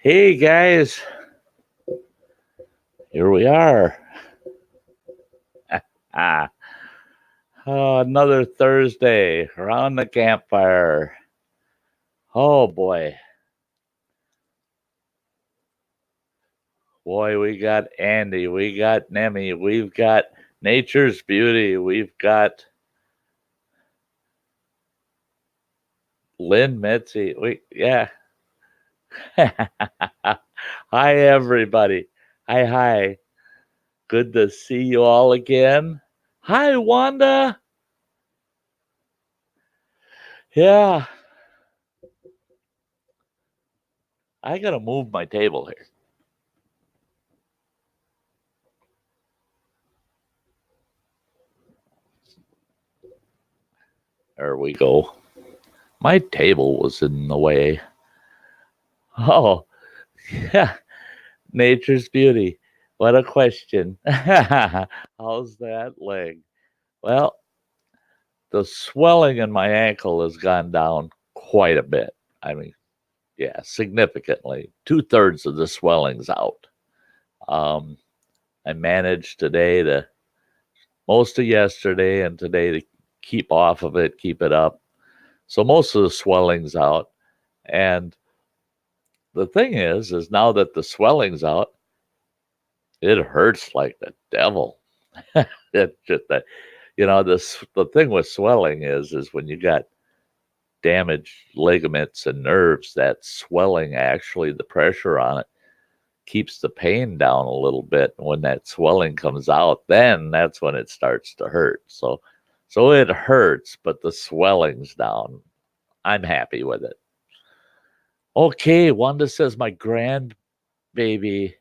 Hey guys, here we are. Ah, another Thursday around the campfire. Oh boy, we got Andy, we got Nemi, we've got Nature's Beauty, we've got Lynn Mitzi. Yeah. Hi everybody. Hi. Good to see you all again. Hi Wanda. Yeah, I gotta move my table here. There we go. My table was in the way. Oh, yeah. Nature's Beauty. What a question. How's that leg? Well, the swelling in my ankle has gone down quite a bit. I mean, yeah, significantly. 2/3 of the swelling's out. Um, I managed today to, most of yesterday and today, to keep off of it, keep it up. So most of the swelling's out. And the thing is now that the swelling's out, it hurts like the devil. It's just that, the thing with swelling is when you got damaged ligaments and nerves, that swelling, actually the pressure on it keeps the pain down a little bit. When that swelling comes out, then that's when it starts to hurt. So it hurts, but the swelling's down. I'm happy with it. Okay, Wanda says my grandbaby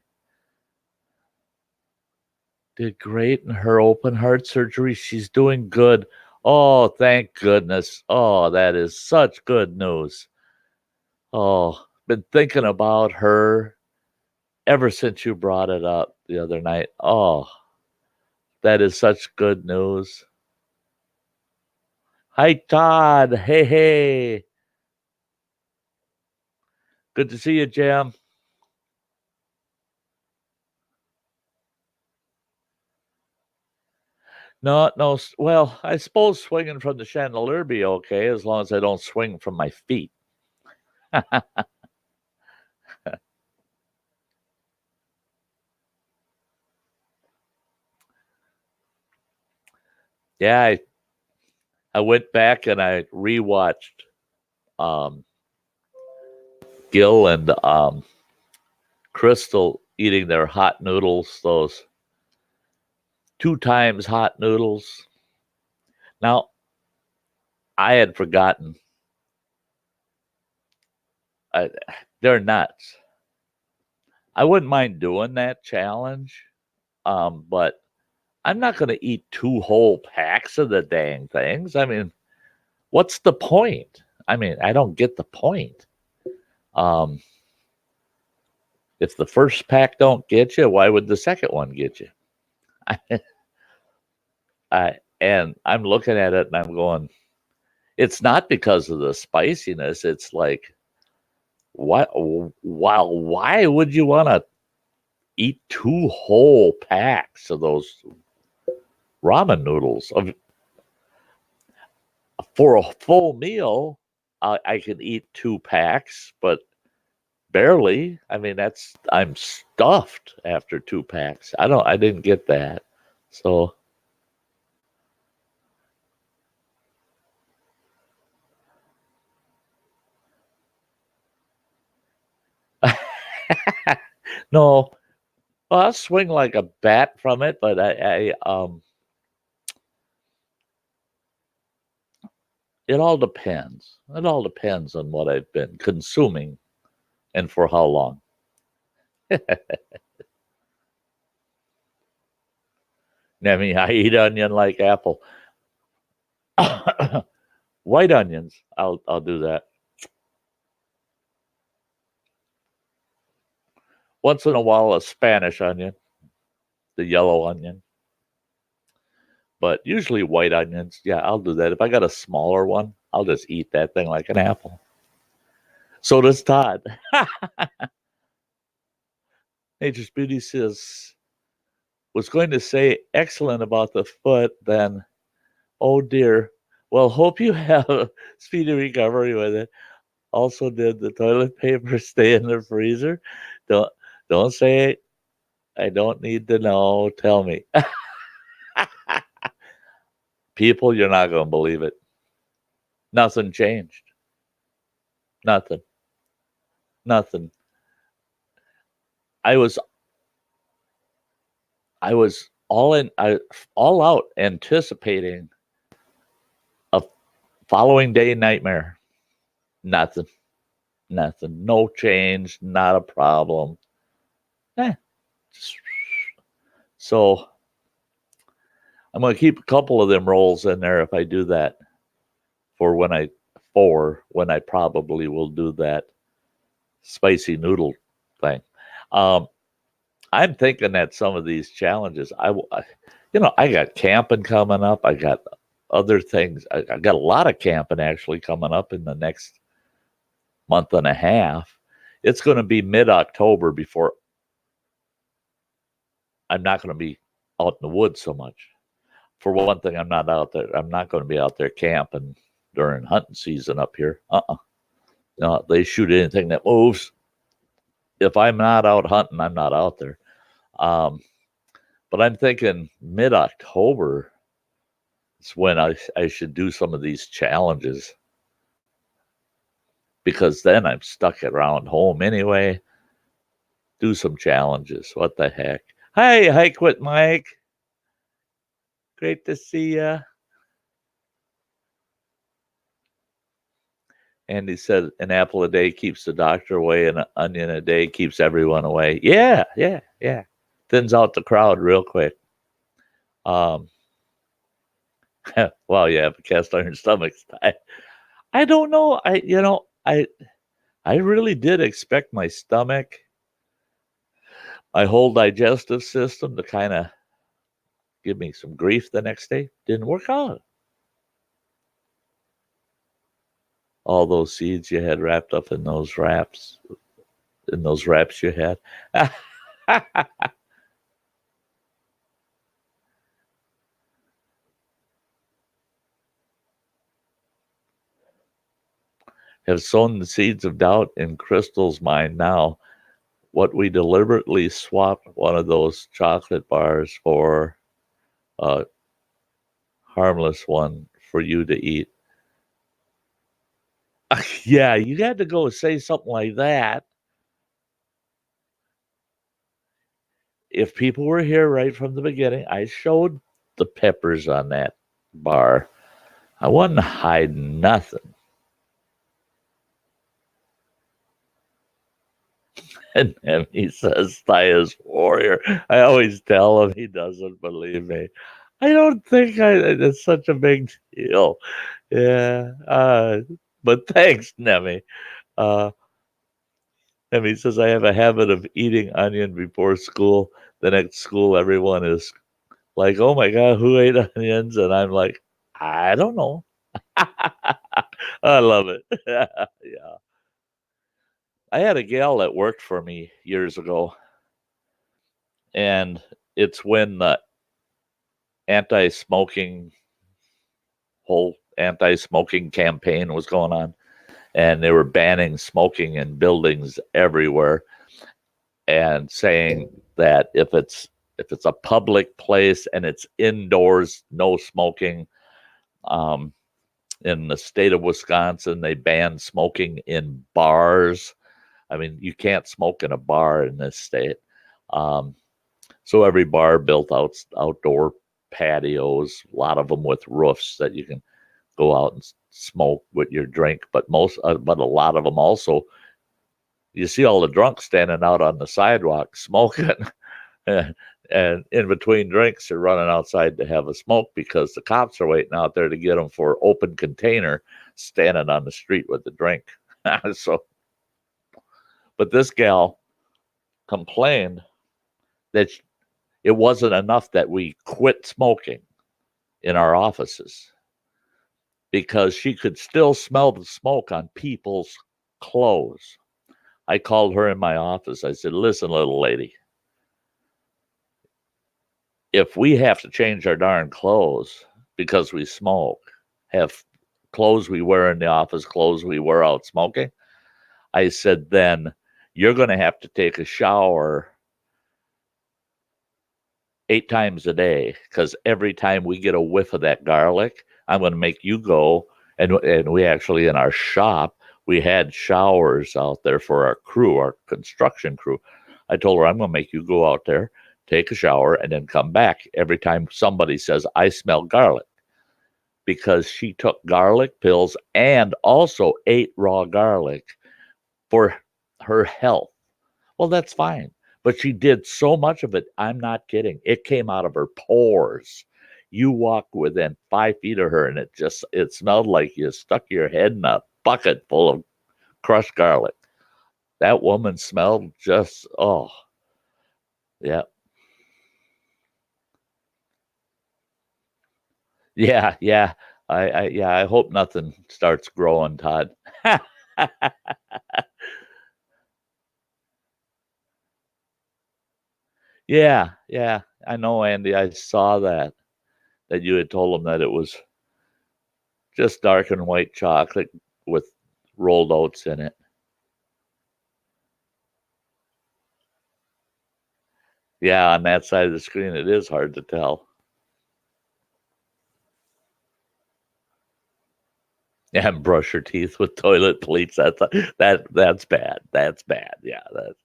did great in her open heart surgery. She's doing good. Oh, thank goodness. Oh, that is such good news. Oh, been thinking about her ever since you brought it up the other night. Oh, that is such good news. Hi, Todd. Hey. Good to see you, Jam. No. Well, I suppose swinging from the chandelier be okay as long as I don't swing from my feet. Yeah, I went back and I rewatched um, Gil and Crystal eating their hot noodles, those 2 times hot noodles. Now, I had forgotten. I, they're nuts. I wouldn't mind doing that challenge, but I'm not going to eat 2 whole packs of the dang things. I mean, what's the point? I mean, I don't get the point. Um, if the first pack don't get you, why would the second one get you? And I'm looking at it and I'm going, it's not because of the spiciness. It's like, why would you want to eat 2 whole packs of those ramen noodles? For a full meal, I can eat 2 packs, but barely. I mean, I'm stuffed after 2 packs. I didn't get that. So no, well, I'll swing like a bat from it, but it all depends. It all depends on what I've been consuming and for how long. I mean, I eat onion like apple. White onions, I'll do that. Once in a while, a Spanish onion, the yellow onion, but usually white onions. Yeah, I'll do that. If I got a smaller one, I'll just eat that thing like an apple. So does Todd. Nature's Beauty says, was going to say excellent about the foot, then, oh dear. Well, hope you have a speedy recovery with it. Also, did the toilet paper stay in the freezer? Don't don't say I don't need to know. Tell me. People, you're not going to believe it. Nothing changed. Nothing. Nothing. I was I was all out anticipating a following day nightmare. Nothing. Nothing. No change. Not a problem. Eh. So I'm going to keep a couple of them rolls in there if I do that for when I probably will do that spicy noodle thing. I'm thinking that some of these challenges, I got camping coming up. I got other things. I got a lot of camping actually coming up in the next month and a half. It's going to be mid-October before I'm not going to be out in the woods so much. For one thing, I'm not out there. I'm not going to be out there camping during hunting season up here. No, they shoot anything that moves. If I'm not out hunting, I'm not out there. But I'm thinking mid-October is when I should do some of these challenges, because then I'm stuck around home anyway. Do some challenges. What the heck? Hi, Hike with Mike. Great to see ya. And he said an apple a day keeps the doctor away, and an onion a day keeps everyone away. Yeah. Thins out the crowd real quick. Well, you have a cast iron stomach. I don't know. I really did expect my stomach, my whole digestive system to kind of give me some grief the next day. Didn't work out. All those seeds you had wrapped up in those wraps you had. Have sown the seeds of doubt in Crystal's mind now. What we deliberately swapped one of those chocolate bars for a harmless one for you to eat. Yeah, you had to go say something like that. If people were here right from the beginning, I showed the peppers on that bar. I wasn't hiding nothing. And then he says, Sty is warrior. I always tell him, he doesn't believe me. I don't think it's such a big deal. Yeah. But thanks, Nemi. Nemi says, I have a habit of eating onion before school. The next school, everyone is like, oh my God, who ate onions? And I'm like, I don't know. I love it. Yeah. I had a gal that worked for me years ago, and it's when the anti-smoking whole anti-smoking campaign was going on, and they were banning smoking in buildings everywhere, and saying that if it's a public place and it's indoors, no smoking. In the state of Wisconsin, they banned smoking in bars. I mean, you can't smoke in a bar in this state. So every bar built outdoor patios, a lot of them with roofs that you can go out and smoke with your drink. But but a lot of them also, you see all the drunks standing out on the sidewalk smoking. And in between drinks, they're running outside to have a smoke because the cops are waiting out there to get them for open container, standing on the street with the drink. So, but this gal complained that it wasn't enough that we quit smoking in our offices, because she could still smell the smoke on people's clothes. I called her in my office. I said, listen, little lady, if we have to change our darn clothes because we smoke, have clothes we wear in the office, clothes we wear out smoking, I said, then you're going to have to take a shower 8 times a day, because every time we get a whiff of that garlic, I'm going to make you go. And we actually, in our shop, we had showers out there for our crew, our construction crew. I told her, I'm going to make you go out there, take a shower, and then come back every time somebody says, I smell garlic. Because she took garlic pills and also ate raw garlic for her health. Well, that's fine. But she did so much of it. I'm not kidding. It came out of her pores. You walk within 5 feet of her, and it smelled like you stuck your head in a bucket full of crushed garlic. That woman smelled just, oh, yeah. Yeah, yeah. I hope nothing starts growing, Todd. Yeah, yeah. I know, Andy. I saw that you had told him that it was just dark and white chocolate with rolled oats in it. Yeah, on that side of the screen, it is hard to tell. Yeah, and brush your teeth with toilet plates. That's bad. That's bad. Yeah, that's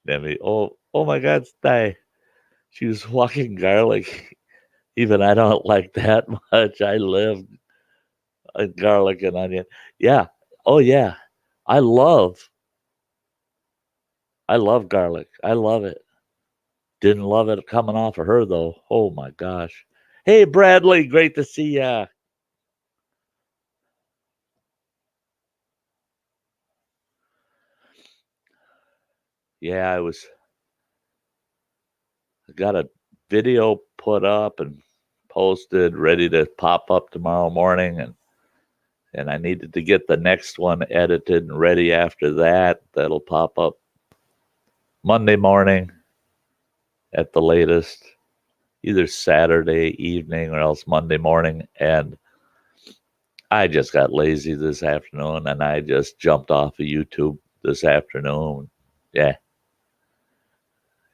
Demi. Oh my God, Sty. She was walking garlic. Even I don't like that much. I live garlic and onion. Yeah. Oh yeah. I love I love garlic. I love it. Didn't love it coming off of her though. Oh my gosh. Hey Bradley, great to see ya. Yeah, I got a video put up and posted, ready to pop up tomorrow morning, and I needed to get the next one edited and ready after that. That'll pop up Monday morning at the latest, either Saturday evening or else Monday morning. And I just got lazy this afternoon and I just jumped off of YouTube this afternoon. Yeah,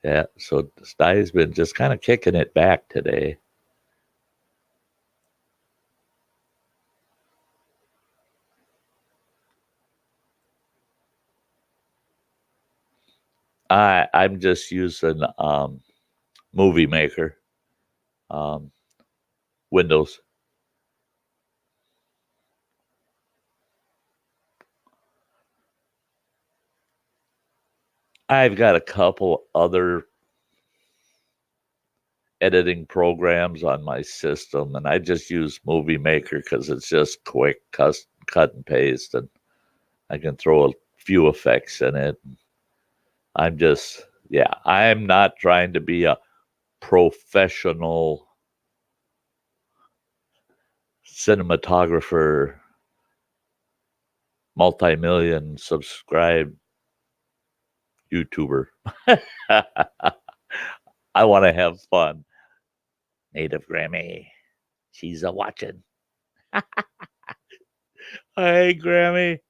yeah. So Sty's been just kind of kicking it back today. I'm just using Movie Maker, um, Windows. I've got a couple other editing programs on my system, and I just use Movie Maker because it's just quick, cut and paste, and I can throw a few effects in it. I'm just, yeah, I'm not trying to be a professional cinematographer, multi-million subscribed YouTuber. I want to have fun. Native Grammy, she's a watching. Hey, Grammy.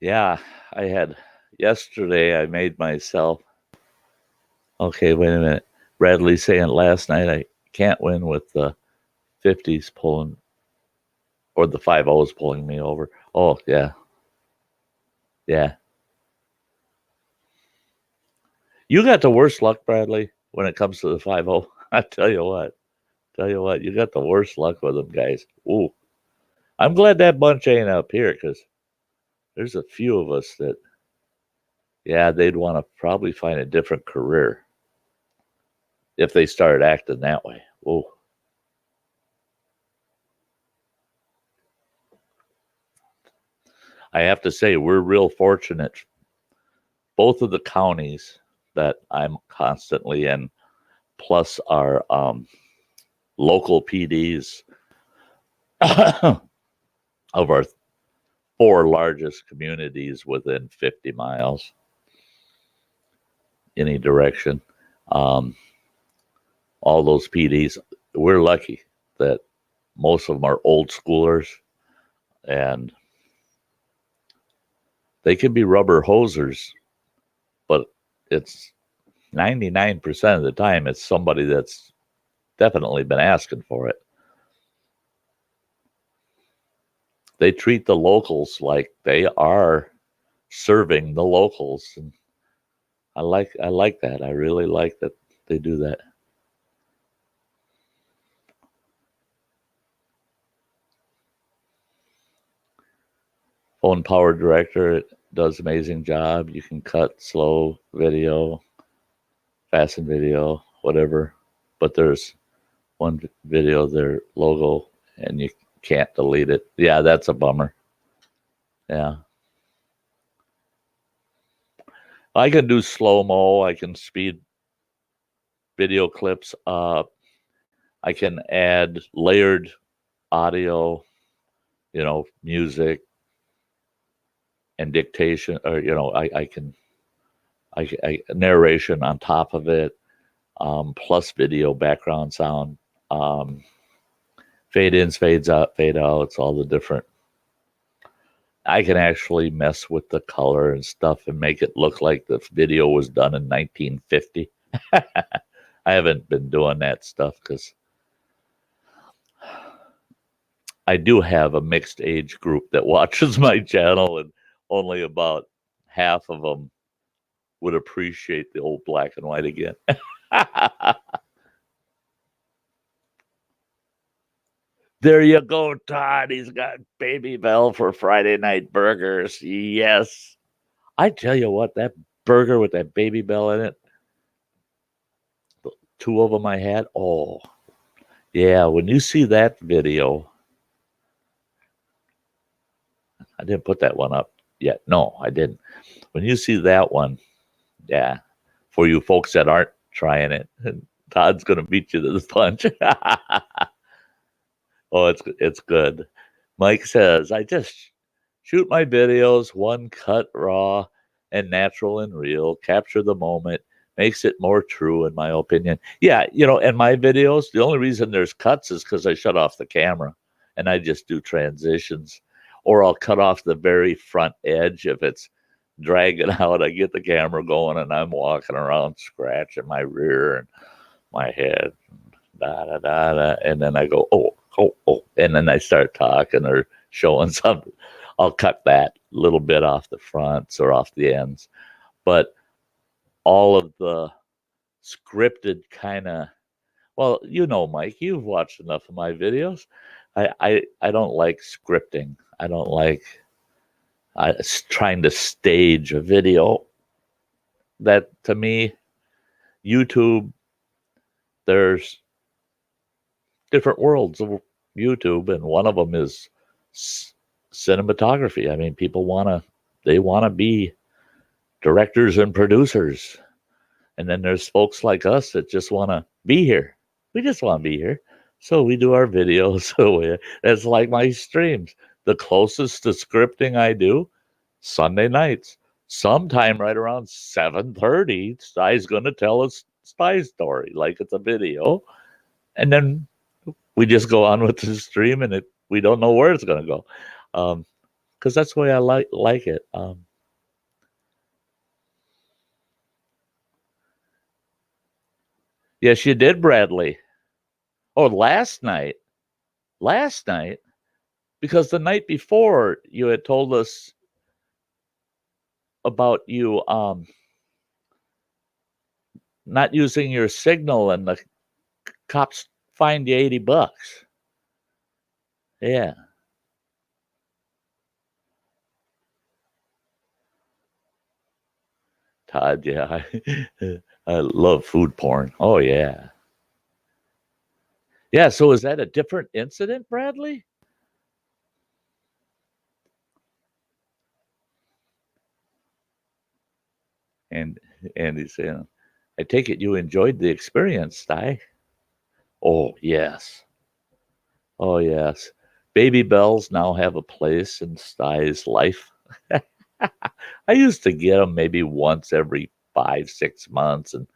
Yeah, I had yesterday. I made myself. Okay, wait a minute. Bradley saying last night I can't win with the 50s pulling or the 50s pulling me over. Oh yeah, yeah. You got the worst luck, Bradley, when it comes to the 50. I tell you what, you got the worst luck with them guys. Ooh, I'm glad that bunch ain't up here because there's a few of us that, yeah, they'd want to probably find a different career if they started acting that way. Ooh. I have to say, we're real fortunate. both of the counties that I'm constantly in, plus our local PDs of our 4 largest communities within 50 miles, any direction. All those PDs, we're lucky that most of them are old schoolers, and they can be rubber hosers, but it's 99% of the time it's somebody that's definitely been asking for it. They treat the locals like they are serving the locals, and I like that. I really like that they do that. Phone Power Director does an amazing job. You can cut slow video, fasten video, whatever. But there's one video, their logo, and you can't delete it. Yeah, that's a bummer. Yeah. I can do slow-mo. I can speed video clips up. I can add layered audio, music and dictation, or, I can narration on top of it, plus video background sound, fade ins, fades out, fade outs, all the different. I can actually mess with the color and stuff and make it look like the video was done in 1950. I haven't been doing that stuff because I do have a mixed age group that watches my channel, and only about half of them would appreciate the old black and white again. There you go, Todd. He's got Baby Bell for Friday night burgers. Yes. I tell you what, that burger with that Baby Bell in it, the 2 of them I had. Oh, yeah. When you see that video, I didn't put that one up yet. No, I didn't. When you see that one, yeah, for you folks that aren't trying it, Todd's going to beat you to the punch. Oh, it's good. Mike says, I just shoot my videos, one cut raw and natural and real, capture the moment, makes it more true, in my opinion. Yeah, in my videos, the only reason there's cuts is because I shut off the camera and I just do transitions. Or I'll cut off the very front edge if it's dragging out. I get the camera going and I'm walking around scratching my rear and my head. Da, da, da, da, and then I go, oh, and then I start talking or showing something. I'll cut that little bit off the fronts or off the ends. But all of the scripted kind of, well, Mike, you've watched enough of my videos. I don't like scripting. I don't like trying to stage a video. That, to me, YouTube, there's different worlds of YouTube, and one of them is cinematography. I mean, people want to be directors and producers, and then there's folks like us that just want to be here. We just want to be here, so we do our videos. So it's like my streams. The closest to scripting I do, Sunday nights, sometime right around 7:30. Sty's going to tell us Spy story like it's a video, and then we just go on with the stream, and we don't know where it's going to go, because that's the way I like it. Yes, you did, Bradley. Oh, last night, because the night before you had told us about you not using your signal, and the cops fined you $80. Yeah. Todd, yeah, I love food porn. Oh, yeah. Yeah, so is that a different incident, Bradley? And Andy's saying, I take it you enjoyed the experience, Sty. Oh, yes. Oh, yes. Baby bells now have a place in Sty's life. I used to get them maybe once every 5, 6 months and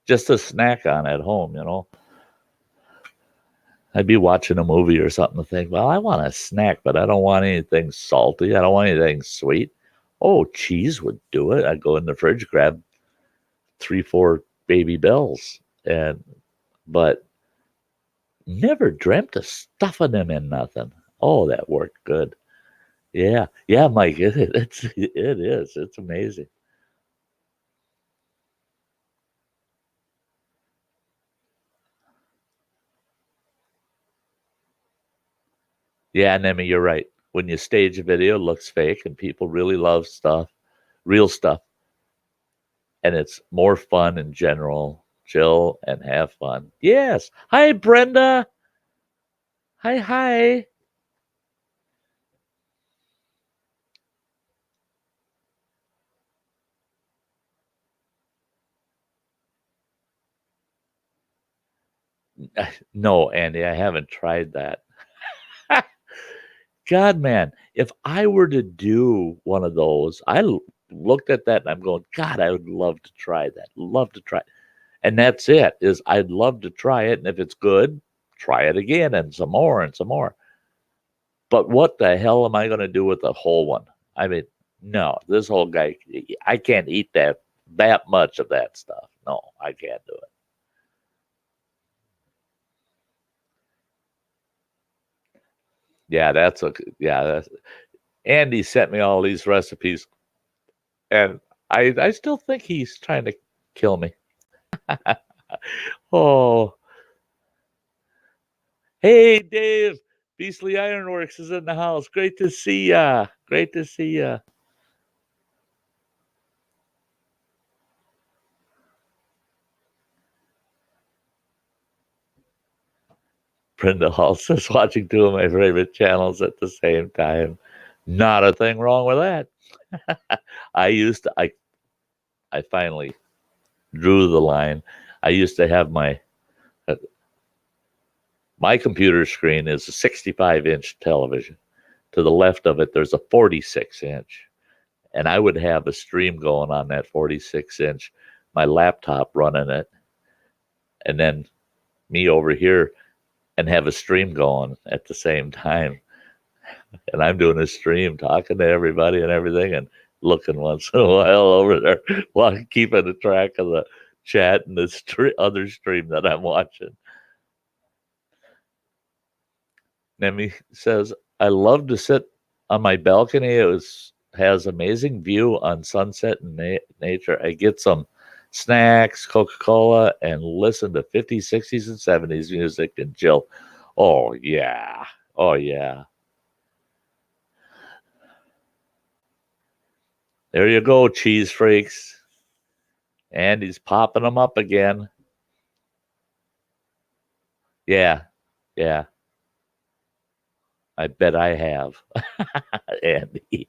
just a snack on at home, you know. I'd be watching a movie or something and think, well, I want a snack, but I don't want anything salty. I don't want anything sweet. Oh, cheese would do it. I'd go in the fridge, grab 3, 4 baby bells, and but never dreamt of stuffing them in nothing. Oh, that worked good. Yeah, yeah, Mike. It is. It's amazing. Yeah, Nemi, you're right. When you stage a video, it looks fake, and people really love stuff, real stuff, and it's more fun in general. Chill and have fun. Yes. Hi, Brenda. Hi, hi. No, Andy, I haven't tried that. God, man, if I were to do one of those, looked at that and I'm going, God, I would love to try that. Love to try. And that's it. Is I'd love to try it, and if it's good, try it again and some more and some more. But what the hell am I going to do with the whole one? I mean, no, this whole guy, I can't eat that much of that stuff. No, I can't do it. Yeah, that's Andy sent me all these recipes, and I still think he's trying to kill me. Oh, hey, Dave, Beastly Ironworks is in the house. Great to see ya. Great to see ya. Brenda Hall says watching two of my favorite channels at the same time. Not a thing wrong with that. I used to I finally drew the line. I used to have uh, my computer screen is a 65-inch television. To the left of it there's a 46-inch. And I would have a stream going on that 46-inch, my laptop running it, and then me over here and have a stream going at the same time. And I'm doing a stream, talking to everybody and everything, and looking once in a while over there while keeping a track of the chat and the other stream that I'm watching. Nemi says, I love to sit on my balcony. Has amazing view on sunset and nature. I get some snacks, Coca-Cola, and listen to 50s, 60s, and 70s music and chill. Oh, yeah. Oh, yeah. There you go, cheese freaks. And he's popping them up again. Yeah, yeah. I bet I have. Andy.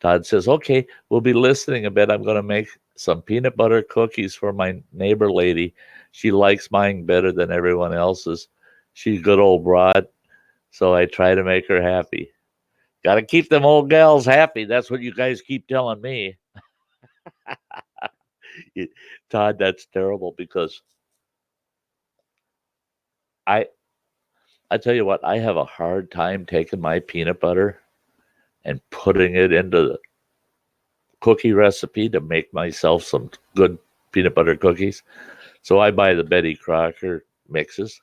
Todd says, okay, we'll be listening a bit. I'm going to make some peanut butter cookies for my neighbor lady. She likes mine better than everyone else's. She's a good old broad, so I try to make her happy. Got to keep them old gals happy. That's what you guys keep telling me. Todd, that's terrible because I I tell you what, I have a hard time taking my peanut butter and putting it into the cookie recipe to make myself some good peanut butter cookies. So I buy the Betty Crocker mixes,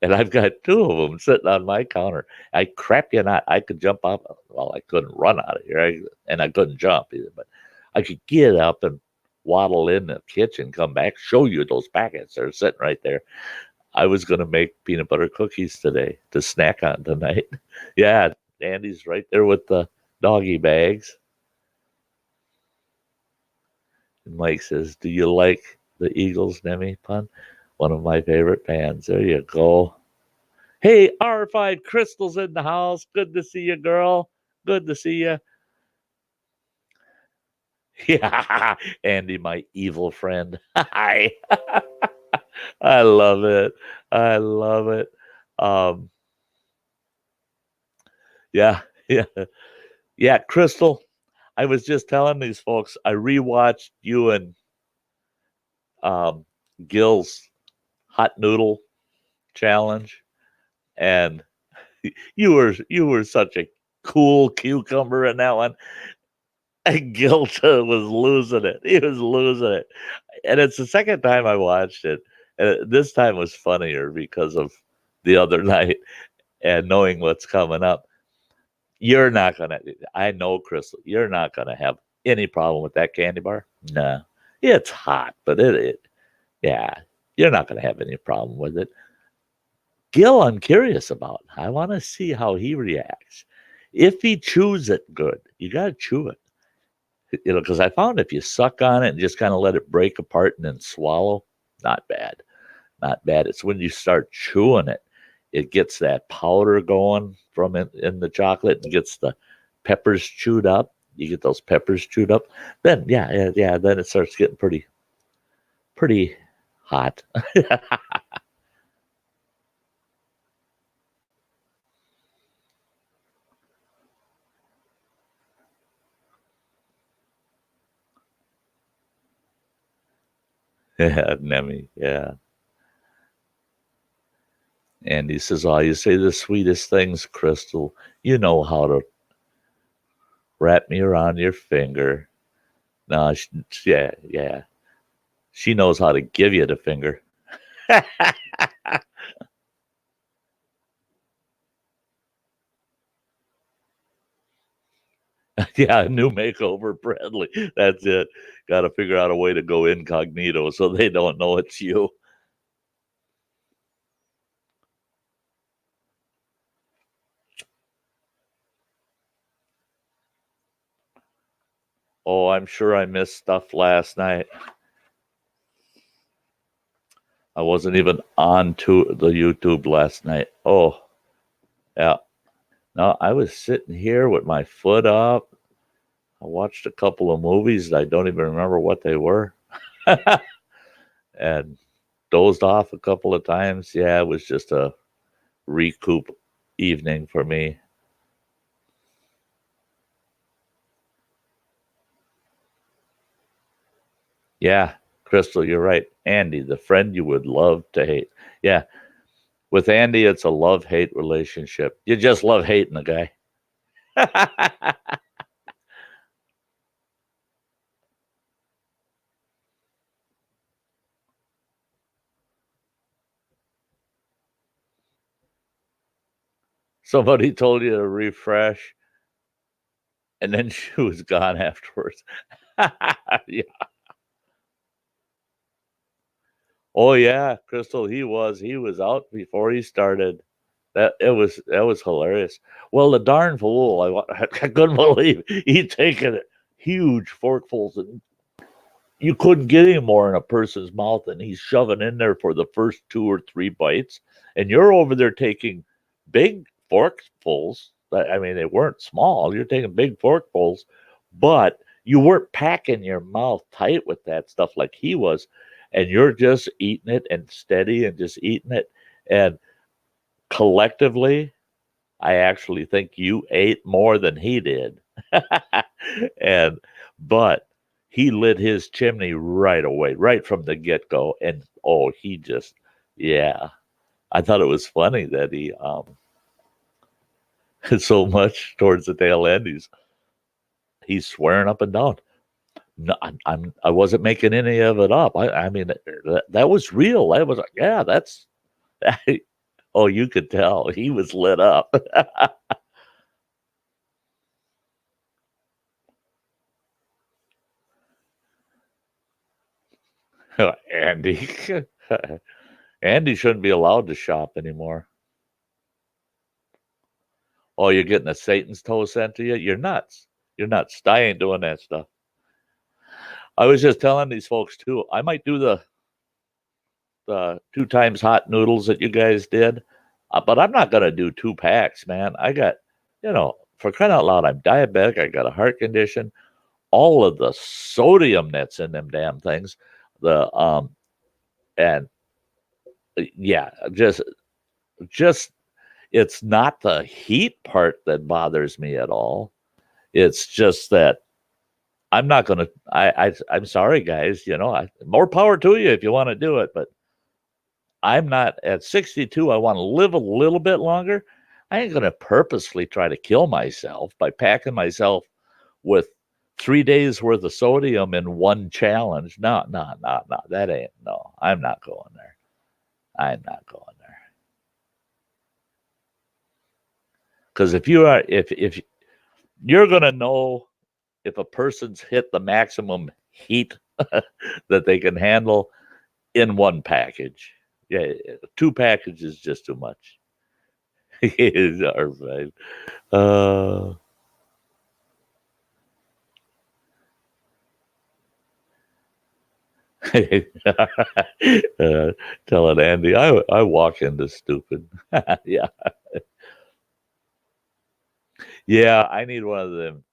and I've got two of them sitting on my counter. I crap you not, I could jump up. Well, I couldn't run out of here, and I couldn't jump either, but I could get up and waddle in the kitchen, come back, show you those packets. They're sitting right there. I was going to make peanut butter cookies today to snack on tonight. Yeah, Andy's right there with the doggy bags. And Mike says, do you like the Eagles, Nemi pun? One of my favorite bands. There you go. Hey, R5 Crystal's in the house. Good to see you, girl. Good to see you. Yeah, Andy, my evil friend. I I love it. I love it. Um, yeah, yeah, yeah. Crystal, I was just telling these folks I rewatched you and um, Gil's hot noodle challenge, and you were such a cool cucumber in that one. And Gil was losing it. He was losing it, and it's the second time I watched it, and this time was funnier because of the other night and knowing what's coming up. You're not gonna. I know, Crystal. You're not gonna have any problem with that candy bar. No, it's hot, but yeah, you're not gonna have any problem with it. Gil, I'm curious about. I want to see how he reacts. If he chews it good, you gotta chew it. Because I found if you suck on it and just kind of let it break apart and then swallow, not bad, not bad. It's when you start chewing it, it gets that powder going from in the chocolate and gets the peppers chewed up. You get those peppers chewed up, then yeah. Then it starts getting pretty hot. Yeah, Nemi. Yeah. And he says, "Oh, you say the sweetest things, Crystal. You know how to wrap me around your finger." No, yeah. She knows how to give you the finger. Yeah, new makeover, Bradley. That's it. Got to figure out a way to go incognito so they don't know it's you. Oh, I'm sure I missed stuff last night. I wasn't even on to the YouTube last night. Oh, yeah. No, I was sitting here with my foot up. I watched a couple of movies. I don't even remember what they were. And dozed off a couple of times. Yeah, it was just a recoup evening for me. Yeah, Crystal, you're right. Andy, the friend you would love to hate. Yeah, with Andy, it's a love hate relationship. You just love hating the guy. Somebody told you to refresh, and then she was gone afterwards. Yeah. Oh yeah, Crystal, he was out before he started. That was hilarious. Well, the darn fool, I couldn't believe he'd taken huge forkfuls and you couldn't get any more in a person's mouth, and he's shoving in there for the first two or three bites, and you're over there taking big forkfuls. I mean, they weren't small. You're taking big forkfuls, but you weren't packing your mouth tight with that stuff like he was, and you're just eating it and steady and just eating it. And collectively, I actually think you ate more than he did. And but he lit his chimney right away, right from the get go. And oh, he just yeah. I thought it was funny that he so much towards the tail end he's swearing up and down. No, I wasn't making any of it up. I mean that was real. I was like, yeah, that's oh, you could tell he was lit up. Andy. Andy shouldn't be allowed to shop anymore. Oh, you're getting a Satan's toe sent to you? You're nuts. You're nuts. I ain't doing that stuff. I was just telling these folks too. I might do the two times hot noodles that you guys did, but I'm not gonna do 2 packs, man. I got, for crying out loud, I'm diabetic. I got a heart condition. all of the sodium that's in them damn things, the and yeah, just it's not the heat part that bothers me at all. It's just that I'm not gonna. I'm sorry, guys. More power to you if you want to do it, but I'm not at 62. I want to live a little bit longer. I ain't gonna purposely try to kill myself by packing myself with 3 days worth of sodium in one challenge. No, no, no, no. That ain't no. I'm not going there. I'm not going there. Because if you're gonna know if a person's hit the maximum heat that they can handle in one package. Yeah, two packages is just too much. All right. Uh, telling Andy, I walk into stupid. Yeah. Yeah, I need one of them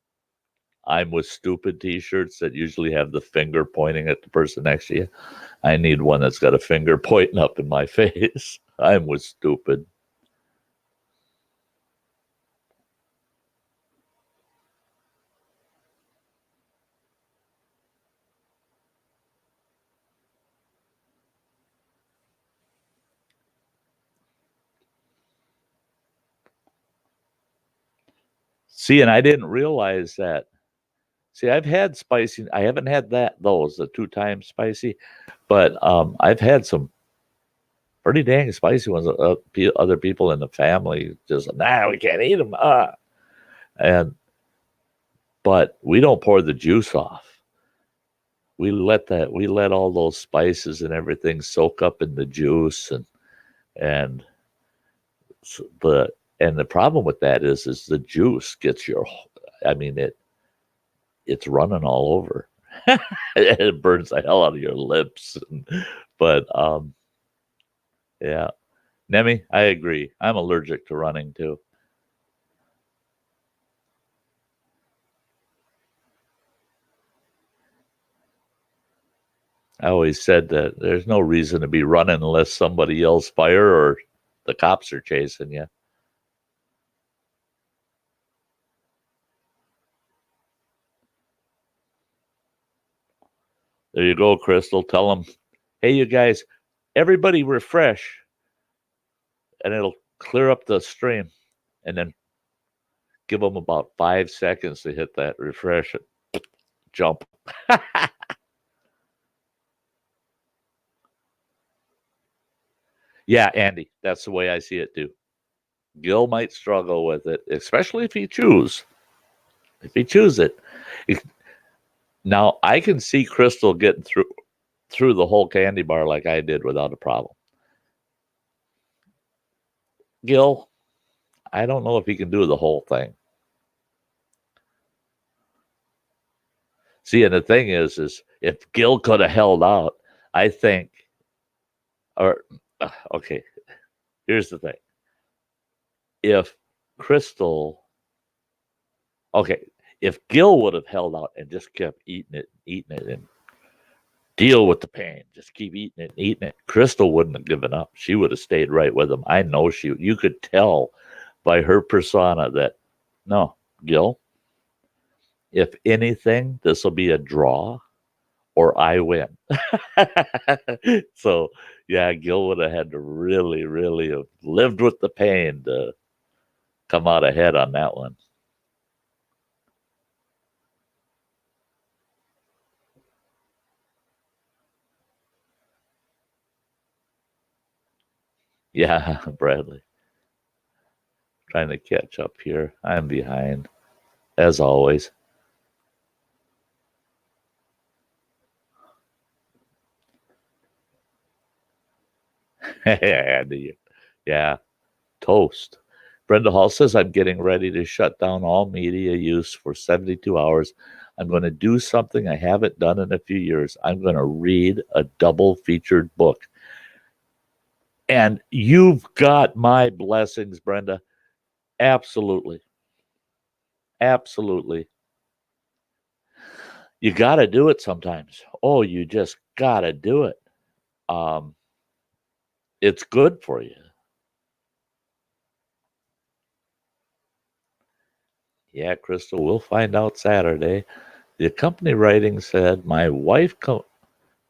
I'm with stupid t-shirts that usually have the finger pointing at the person next to you. I need one that's got a finger pointing up in my face. I'm with stupid. See, and I didn't realize that. See, I've had spicy. I haven't had those the 2 times spicy, but I've had some pretty dang spicy ones. Other people in the family just we can't eat them. And but we don't pour the juice off. We let all those spices and everything soak up in the juice, and the and the problem with that is the juice gets your. I mean it's running all over. It burns the hell out of your lips. But yeah, Nemi, I agree. I'm allergic to running too. I always said that there's no reason to be running unless somebody yells fire or the cops are chasing you. There you go, Crystal. Tell them, hey, you guys, everybody refresh, and it'll clear up the stream, and then give them about 5 seconds to hit that refresh and jump. Yeah, Andy, that's the way I see it too. Gil might struggle with it, especially if he chooses. If he chooses it, now I can see Crystal getting through the whole candy bar like I did without a problem. Gil, I don't know if he can do the whole thing. See, and the thing is if Gil could have held out, I think, or okay, here's the thing: if Crystal, okay, if Gil would have held out and just kept eating it, and deal with the pain. Just keep eating it, eating it. Crystal wouldn't have given up. She would have stayed right with him. I know she. You could tell by her persona that no, Gil. If anything, this will be a draw, or I win. So yeah, Gil would have had to really, really have lived with the pain to come out ahead on that one. Yeah, Bradley. Trying to catch up here. I'm behind, as always. Yeah, toast. Brenda Hall says, I'm getting ready to shut down all media use for 72 hours. I'm going to do something I haven't done in a few years. I'm going to read a double featured book. And you've got my blessings, Brenda. Absolutely. Absolutely. You got to do it sometimes. Oh, you just got to do it. Um, it's good for you. Yeah, Crystal, we'll find out Saturday. The company writing said, my wife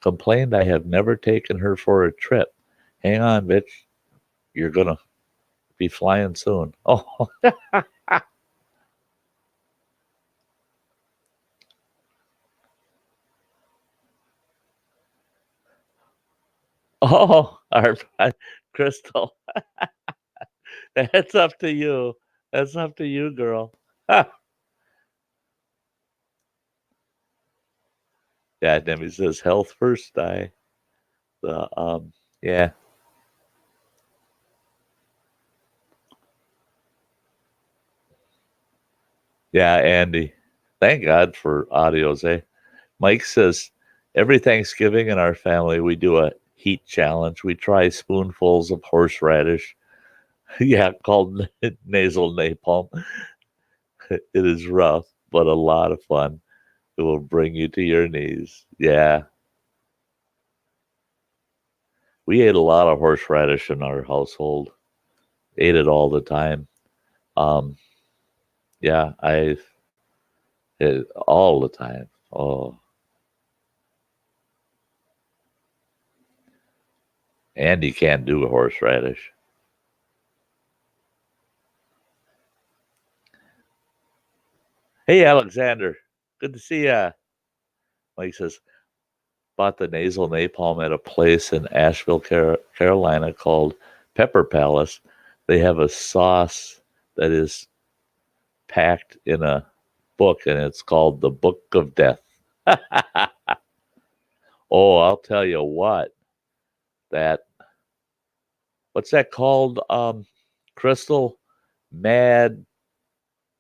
complained I have never taken her for a trip. Hang on, bitch. You're going to be flying soon. Oh, oh, Crystal, that's up to you. That's up to you, girl. Yeah, Demi says health first, Sty. Yeah, yeah, Andy. Thank God for audios, eh? Mike says every Thanksgiving in our family we do a heat challenge. We try spoonfuls of horseradish. Yeah, called nasal napalm. It is rough, but a lot of fun. It will bring you to your knees. Yeah, we ate a lot of horseradish in our household. Ate it all the time. Um, yeah, I it all the time. Oh, Andy can't do horseradish. Hey, Alexander, good to see ya. Mike says bought the nasal napalm at a place in Asheville, Carolina called Pepper Palace. They have a sauce that is packed in a book, and it's called the Book of Death. Oh, I'll tell you what, that what's that called? Crystal Mad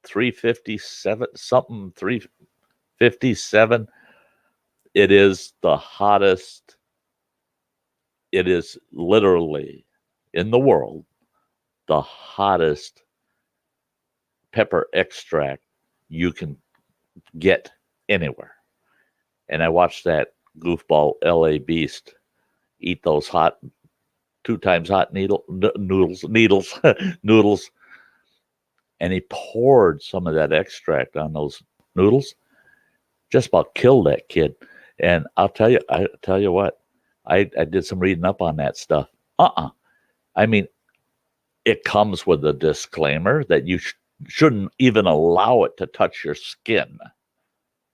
357 something 357. It is the hottest. It is literally in the world the hottest pepper extract you can get anywhere. And I watched that goofball LA Beast eat those hot, two times hot noodles, and he poured some of that extract on those noodles. Just about killed that kid. And I tell you what, I did some reading up on that stuff. I mean, it comes with a disclaimer that you shouldn't even allow it to touch your skin.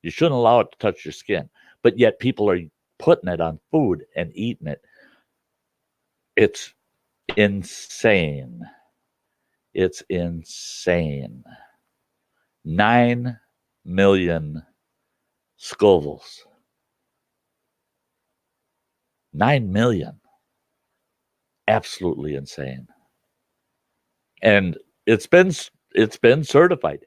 You shouldn't allow it to touch your skin. But yet people are putting it on food and eating it. It's insane. It's insane. 9 million Scovilles. 9 million. Absolutely insane. And it's been it's been certified.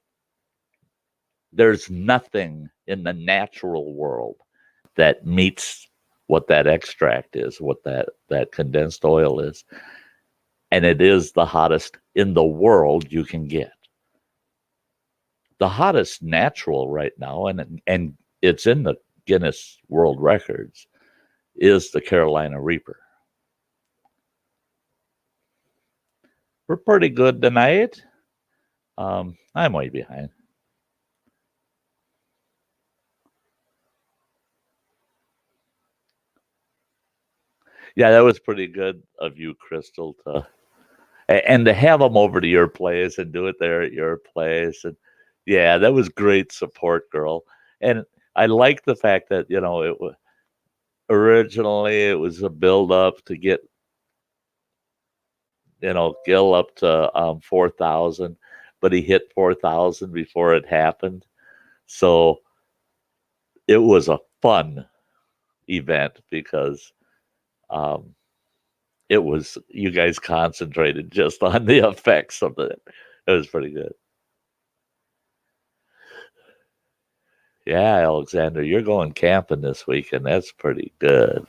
There's nothing in the natural world that meets what that extract is, what that condensed oil is. And it is the hottest in the world you can get. The hottest natural right now, and it's in the Guinness World Records, is the Carolina Reaper. We're pretty good tonight. I'm way behind. Yeah, that was pretty good of you, Crystal, to and to have them over to your place and do it there at your place. And yeah, that was great support, girl. And I like the fact that it was originally it was a build up to get Gil up to 4,000, but he hit 4,000 before it happened. So it was a fun event because um, it was you guys concentrated just on the effects of it. It was pretty good. Yeah, Alexander, you're going camping this weekend. That's pretty good.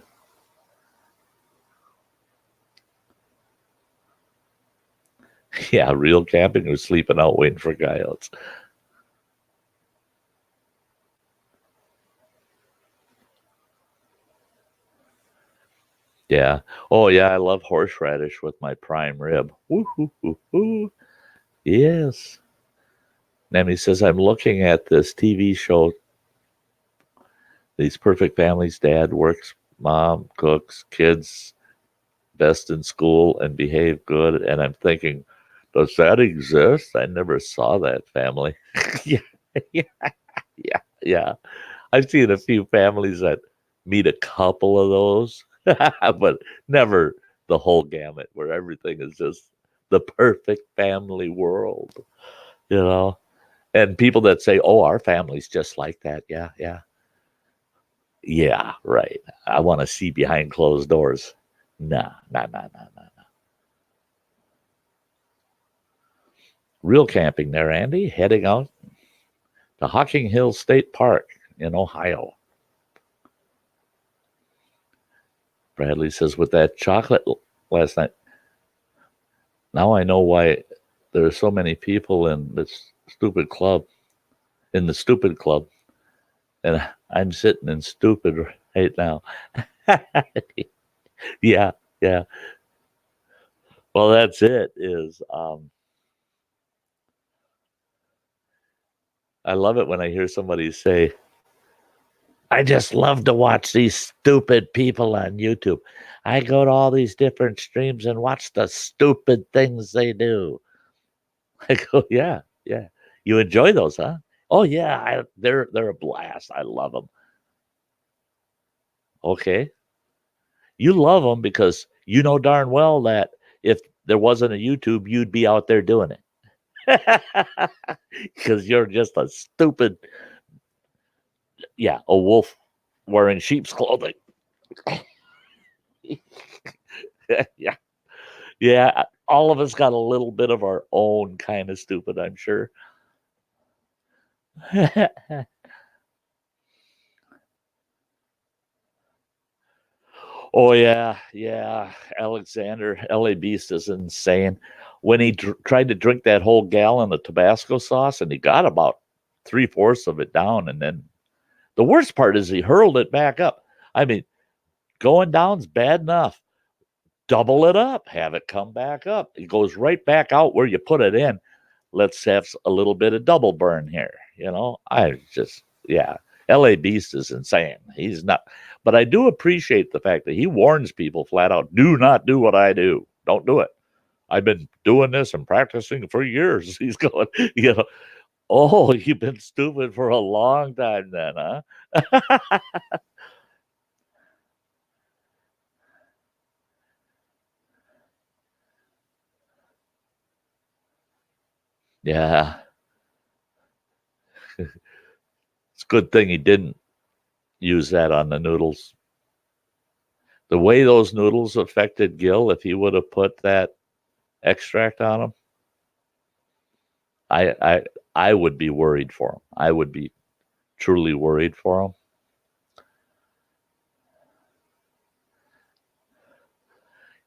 Yeah, real camping or sleeping out waiting for coyotes. Yeah. Oh, yeah. I love horseradish with my prime rib. Woo, hoo, hoo, hoo. Yes. Nemi says, I'm looking at this TV show, These Perfect Families. Dad works, mom cooks, kids best in school and behave good. And I'm thinking, does that exist? I never saw that family. Yeah. Yeah. Yeah. Yeah. I've seen a few families that meet a couple of those, but never the whole gamut where everything is just the perfect family world, you know? And people that say, oh, our family's just like that. Yeah, yeah. Yeah, right. I want to see behind closed doors. Nah, nah, nah, nah, nah, nah. Real camping there, Andy, heading out to Hocking Hills State Park in Ohio. Bradley says, with that chocolate last night, now I know why there are so many people in this stupid club, in the stupid club, and I'm sitting in stupid right now. Yeah, yeah. Well, that's it. I love it when I hear somebody say, "I just love to watch these stupid people on YouTube. I go to all these different streams and watch the stupid things they do." I go, "Yeah, yeah. You enjoy those, huh?" "Oh yeah, they're a blast. I love them." Okay, you love them because you know darn well that if there wasn't a YouTube, you'd be out there doing it because you're just a stupid, yeah, a wolf wearing sheep's clothing. Yeah, yeah. All of us got a little bit of our own kind of stupid, I'm sure. Oh yeah, yeah. Alexander LA Beast is insane. When he tried to drink that whole gallon of Tabasco sauce, and he got about 3/4 of it down, and then the worst part is he hurled it back up. I mean, going down's bad enough. Double it up, have it come back up. It goes right back out where you put it in. Let's have a little bit of double burn here. I just, yeah. LA Beast is insane. He's not, but I do appreciate the fact that he warns people flat out, do not do what I do. Don't do it. I've been doing this and practicing for years. He's going, you know, oh, you've been stupid for a long time then, huh? Yeah. It's a good thing he didn't use that on the noodles. The way those noodles affected Gil, if he would have put that extract on them, I I I would be worried for him. I would be truly worried for him.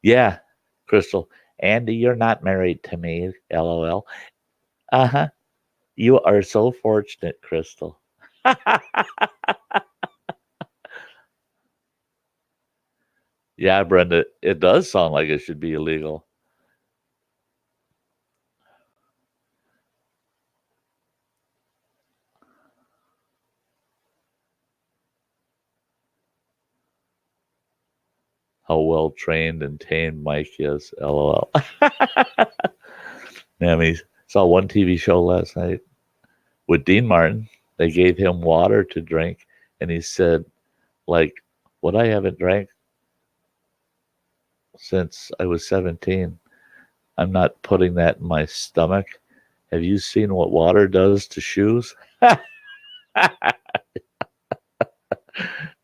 Yeah, Crystal. Andy, you're not married to me. LOL. Uh huh. You are so fortunate, Crystal. Yeah, Brenda, it does sound like it should be illegal. How well trained and tamed Mike is. LOL. Mammy saw one TV show last night with Dean Martin. They gave him water to drink, and he said, like, what I haven't drank since I was 17. I'm not putting that in my stomach. Have you seen what water does to shoes?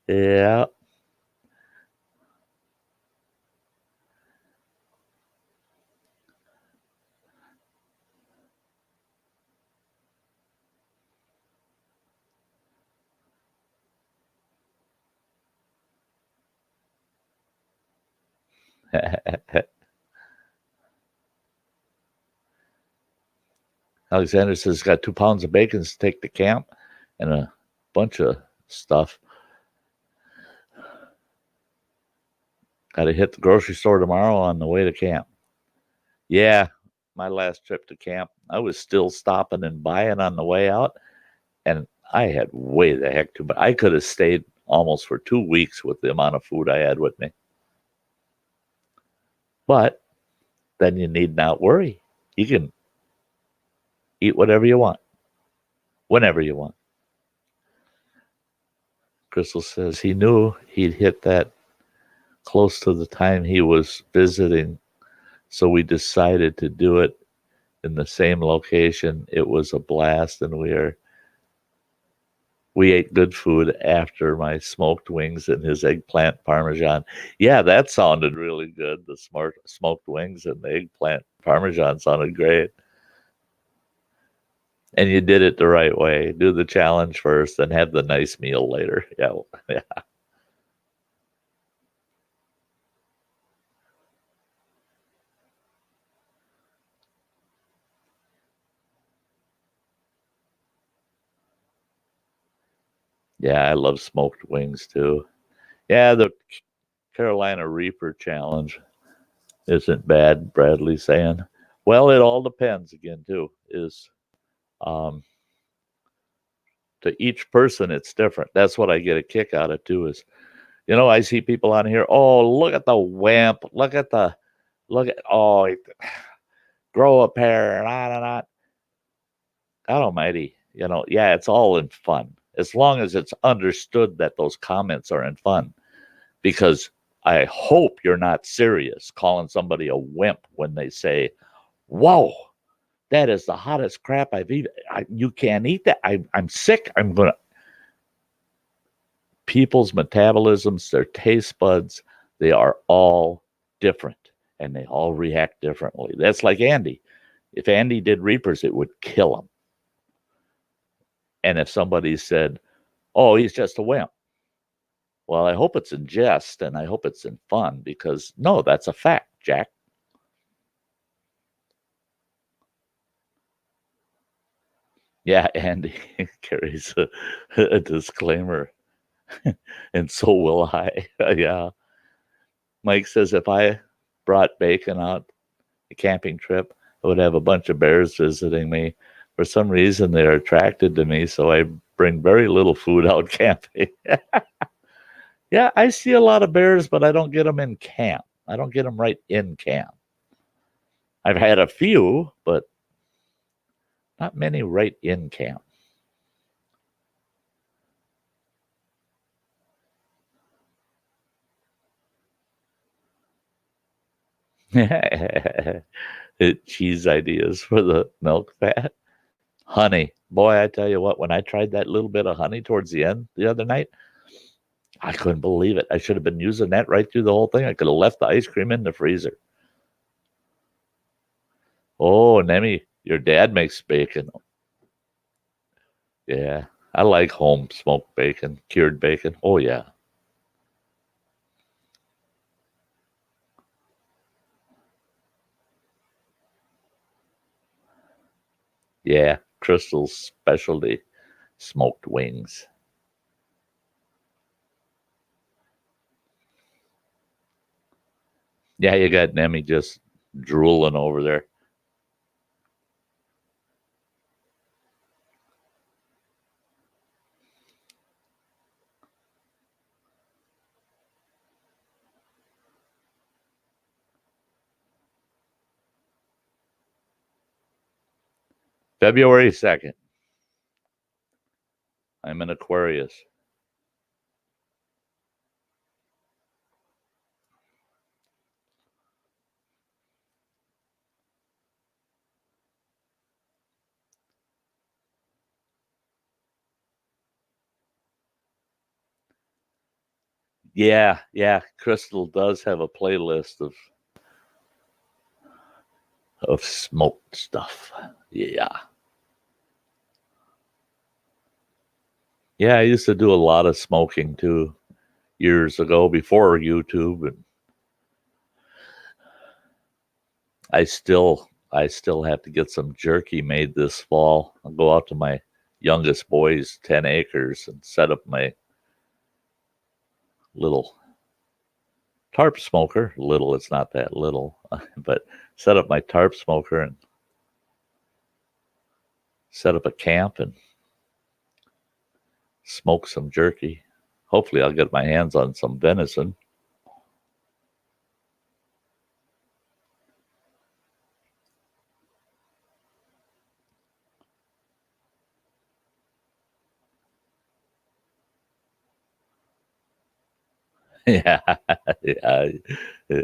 Yeah. Alexander says he's got 2 pounds of bacon to take to camp and a bunch of stuff. Got to hit the grocery store tomorrow on the way to camp. Yeah, my last trip to camp, I was still stopping and buying on the way out, and I had way the heck too much. I could have stayed almost for 2 weeks with the amount of food I had with me. But then you need not worry. You can eat whatever you want, whenever you want. Crystal says he knew he'd hit that close to the time he was visiting, so we decided to do it in the same location. It was a blast, and we ate good food after my smoked wings and his eggplant parmesan. Yeah, that sounded really good. The smoked wings and the eggplant parmesan sounded great. And you did it the right way. Do the challenge first and have the nice meal later. Yeah. Yeah. Yeah, I love smoked wings too. Yeah, the Carolina Reaper challenge isn't bad, Bradley saying. Well, it all depends again too. Is um to each person it's different. That's what I get a kick out of too, is I see people on here, oh, look at the wimp, look at grow a pair, God almighty, yeah, it's all in fun. As long as it's understood that those comments are in fun. Because I hope you're not serious calling somebody a wimp when they say, whoa, that is the hottest crap I've eaten. You can't eat that. I'm sick. People's metabolisms, their taste buds, they are all different and they all react differently. That's like Andy. If Andy did Reapers, it would kill him. And if somebody said, oh, he's just a wimp, well, I hope it's in jest and I hope it's in fun, because no, that's a fact, Jack. Yeah, Andy carries a disclaimer, and so will I. Yeah. Mike says if I brought bacon out a camping trip, I would have a bunch of bears visiting me. For some reason, they're attracted to me, so I bring very little food out camping. Yeah, I see a lot of bears, but I don't get them in camp. I don't get them right in camp. I've had a few, but not many right in camp. Cheese ideas for the milk fat. Honey. Boy, I tell you what, when I tried that little bit of honey towards the end the other night, I couldn't believe it. I should have been using that right through the whole thing. I could have left the ice cream in the freezer. Oh, Nemi, your dad makes bacon. Yeah, I like home smoked bacon, cured bacon. Oh, yeah. Yeah, Crystal's specialty, smoked wings. Yeah, you got Nemi just drooling over there. February 2nd. I'm an Aquarius. Yeah. Crystal does have a playlist of smoked stuff. Yeah. Yeah, I used to do a lot of smoking too years ago before YouTube, and I still have to get some jerky made this fall. I'll go out to my youngest boy's 10 acres and set up my little tarp smoker. Little, it's not that little, but set up my tarp smoker and set up a camp and smoke some jerky. Hopefully, I'll get my hands on some venison. Yeah, yeah.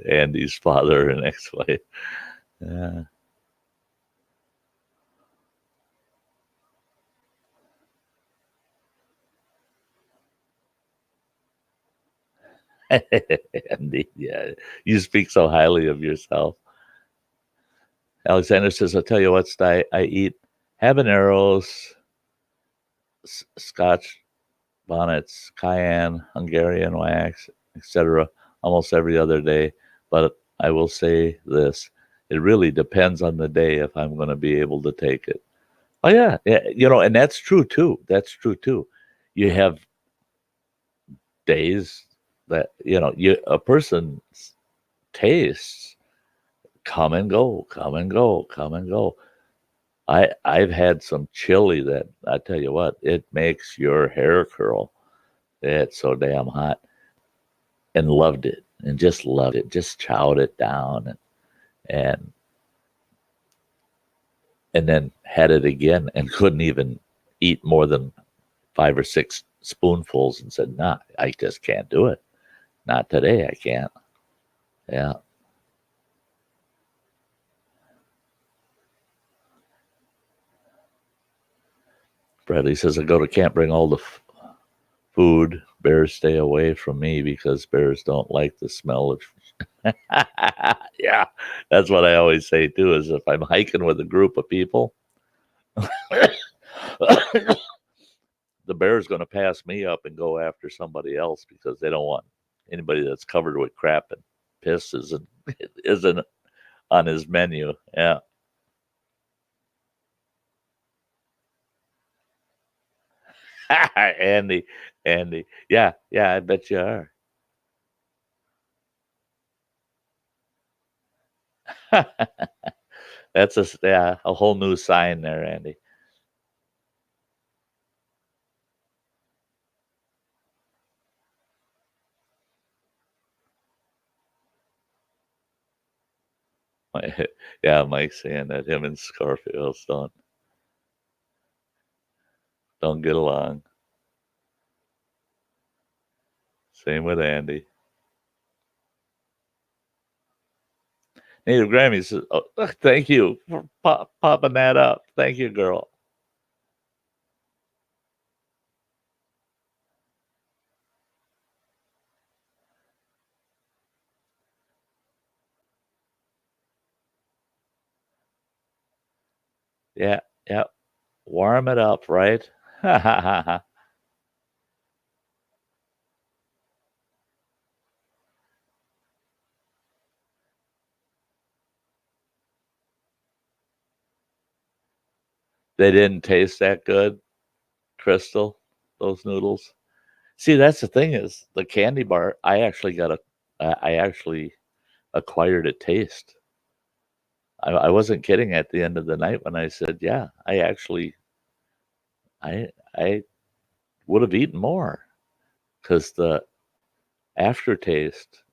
Andy's father and ex-wife. Yeah. Andy, yeah. You speak so highly of yourself. Alexander says, I'll tell you what, Sty, I eat habaneros, Scotch bonnets, cayenne, Hungarian wax, etc., almost every other day. But I will say this: it really depends on the day if I'm going to be able to take it. Oh yeah, yeah, and that's true too. That's true too. You have days that a person's tastes come and go, come and go, come and go. I've had some chili that I tell you what, it makes your hair curl. It's so damn hot, and loved it, and just loved it. Just chowed it down, and and then had it again, and couldn't even eat more than 5 or 6 spoonfuls, and said, "Nah, I just can't do it. Not today. I can't." Yeah. Bradley says, "I go to camp, bring all the food. Bears stay away from me because bears don't like the smell of." Yeah, that's what I always say too. Is if I'm hiking with a group of people, the bear's going to pass me up and go after somebody else because they don't want anybody that's covered with crap and piss isn't on his menu. Yeah. Andy, Andy. Yeah, yeah, I bet you are. That's a whole new sign there, Andy. Yeah, Mike's saying that him and Scarfields don't get along. Same with Andy. Native Grammy says, "Oh, thank you for popping that up. Thank you, girl." Yeah, yeah. Warm it up, right? They didn't taste that good, Crystal, those noodles. See, that's the thing is the candy bar, I actually acquired a taste. I wasn't kidding at the end of the night when I said, yeah, I would have eaten more because the aftertaste,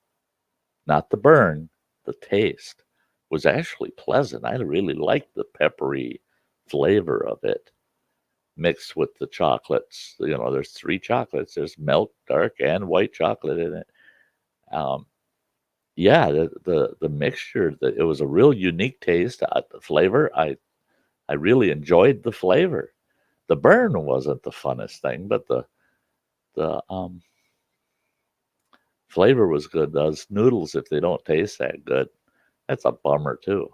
not the burn, the taste was actually pleasant. I really liked the peppery flavor of it mixed with the chocolates. There's 3 chocolates. There's milk, dark, and white chocolate in it. Um, yeah, the mixture, it was a real unique taste. The flavor, I really enjoyed the flavor. The burn wasn't the funnest thing, but the flavor was good. Those noodles, if they don't taste that good, that's a bummer too.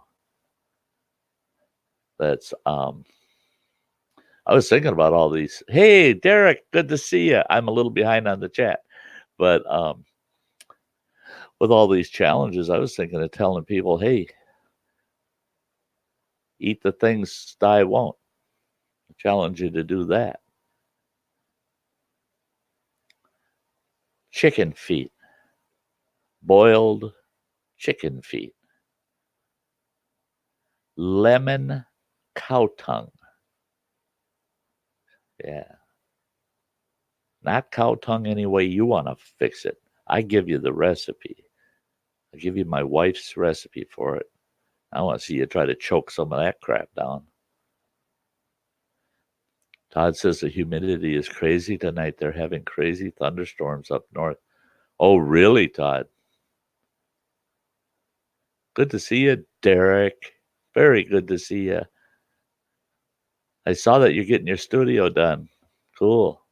That's I was thinking about all these. Hey, Derek, good to see you. I'm a little behind on the chat, but with all these challenges, I was thinking of telling people, hey, eat the things Sty won't. I challenge you to do that. Chicken feet, boiled chicken feet, lemon cow tongue. Yeah. Not cow tongue any way you want to fix it. I give you the recipe. I give you my wife's recipe for it. I want to see you try to choke some of that crap down. Todd says the humidity is crazy tonight. They're having crazy thunderstorms up north. Oh, really, Todd? Good to see you, Derek. Very good to see you. I saw that you're getting your studio done. Cool.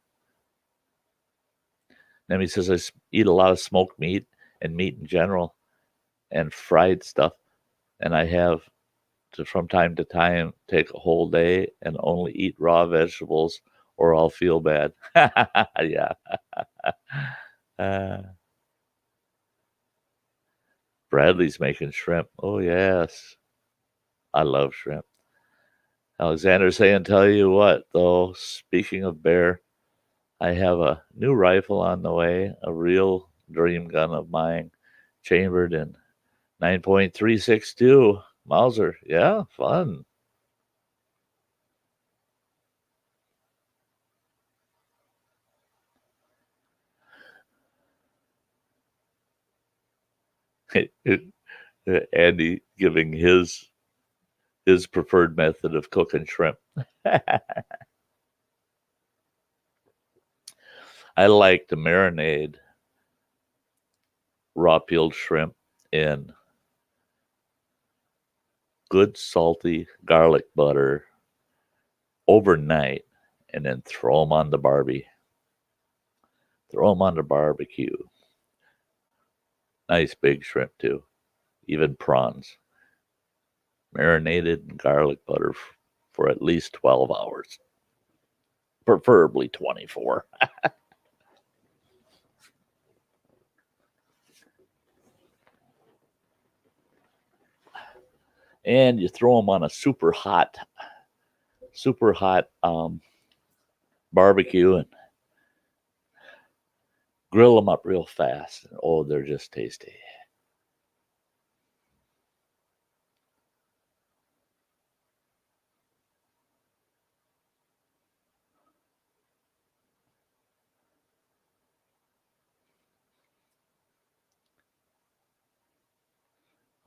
Then he says, I eat a lot of smoked meat and meat in general and fried stuff. And I have to, from time to time, take a whole day and only eat raw vegetables or I'll feel bad. Yeah. Uh, Bradley's making shrimp. Oh, yes. I love shrimp. Alexander saying, tell you what, though, speaking of bear, I have a new rifle on the way, a real dream gun of mine, chambered in 9.362 Mauser. Yeah, fun. Andy giving his preferred method of cooking shrimp. I like to marinate raw peeled shrimp in good salty garlic butter overnight and then throw them on the barbie. Throw them on the barbecue. Nice big shrimp too. Even prawns. Marinated in garlic butter for at least 12 hours. Preferably 24. And you throw them on a super hot barbecue and grill them up real fast. Oh, they're just tasty.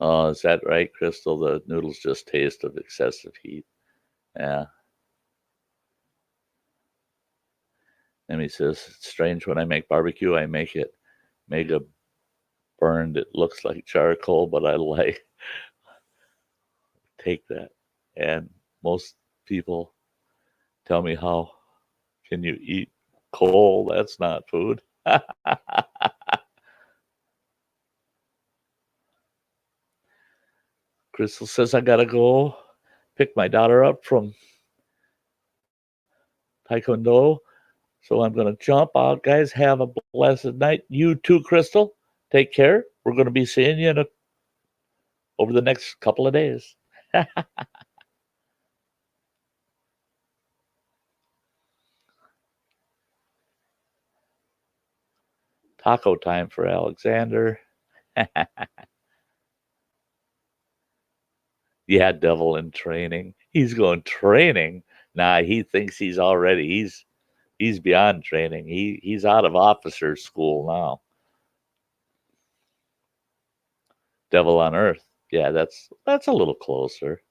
Oh, is that right, Crystal? The noodles just taste of excessive heat. Yeah. And he says, it's strange when I make barbecue, I make it mega burned. It looks like charcoal, but I like take that. And most people tell me, how can you eat coal? That's not food. Crystal says, I gotta go pick my daughter up from Taekwondo. So I'm going to jump out. Guys, have a blessed night. You too, Crystal. Take care. We're going to be seeing you over the next couple of days. Taco time for Alexander. Yeah, devil in training. He's going training. Nah, he thinks he's beyond training. He's out of officer school now. Devil on Earth. Yeah, that's a little closer.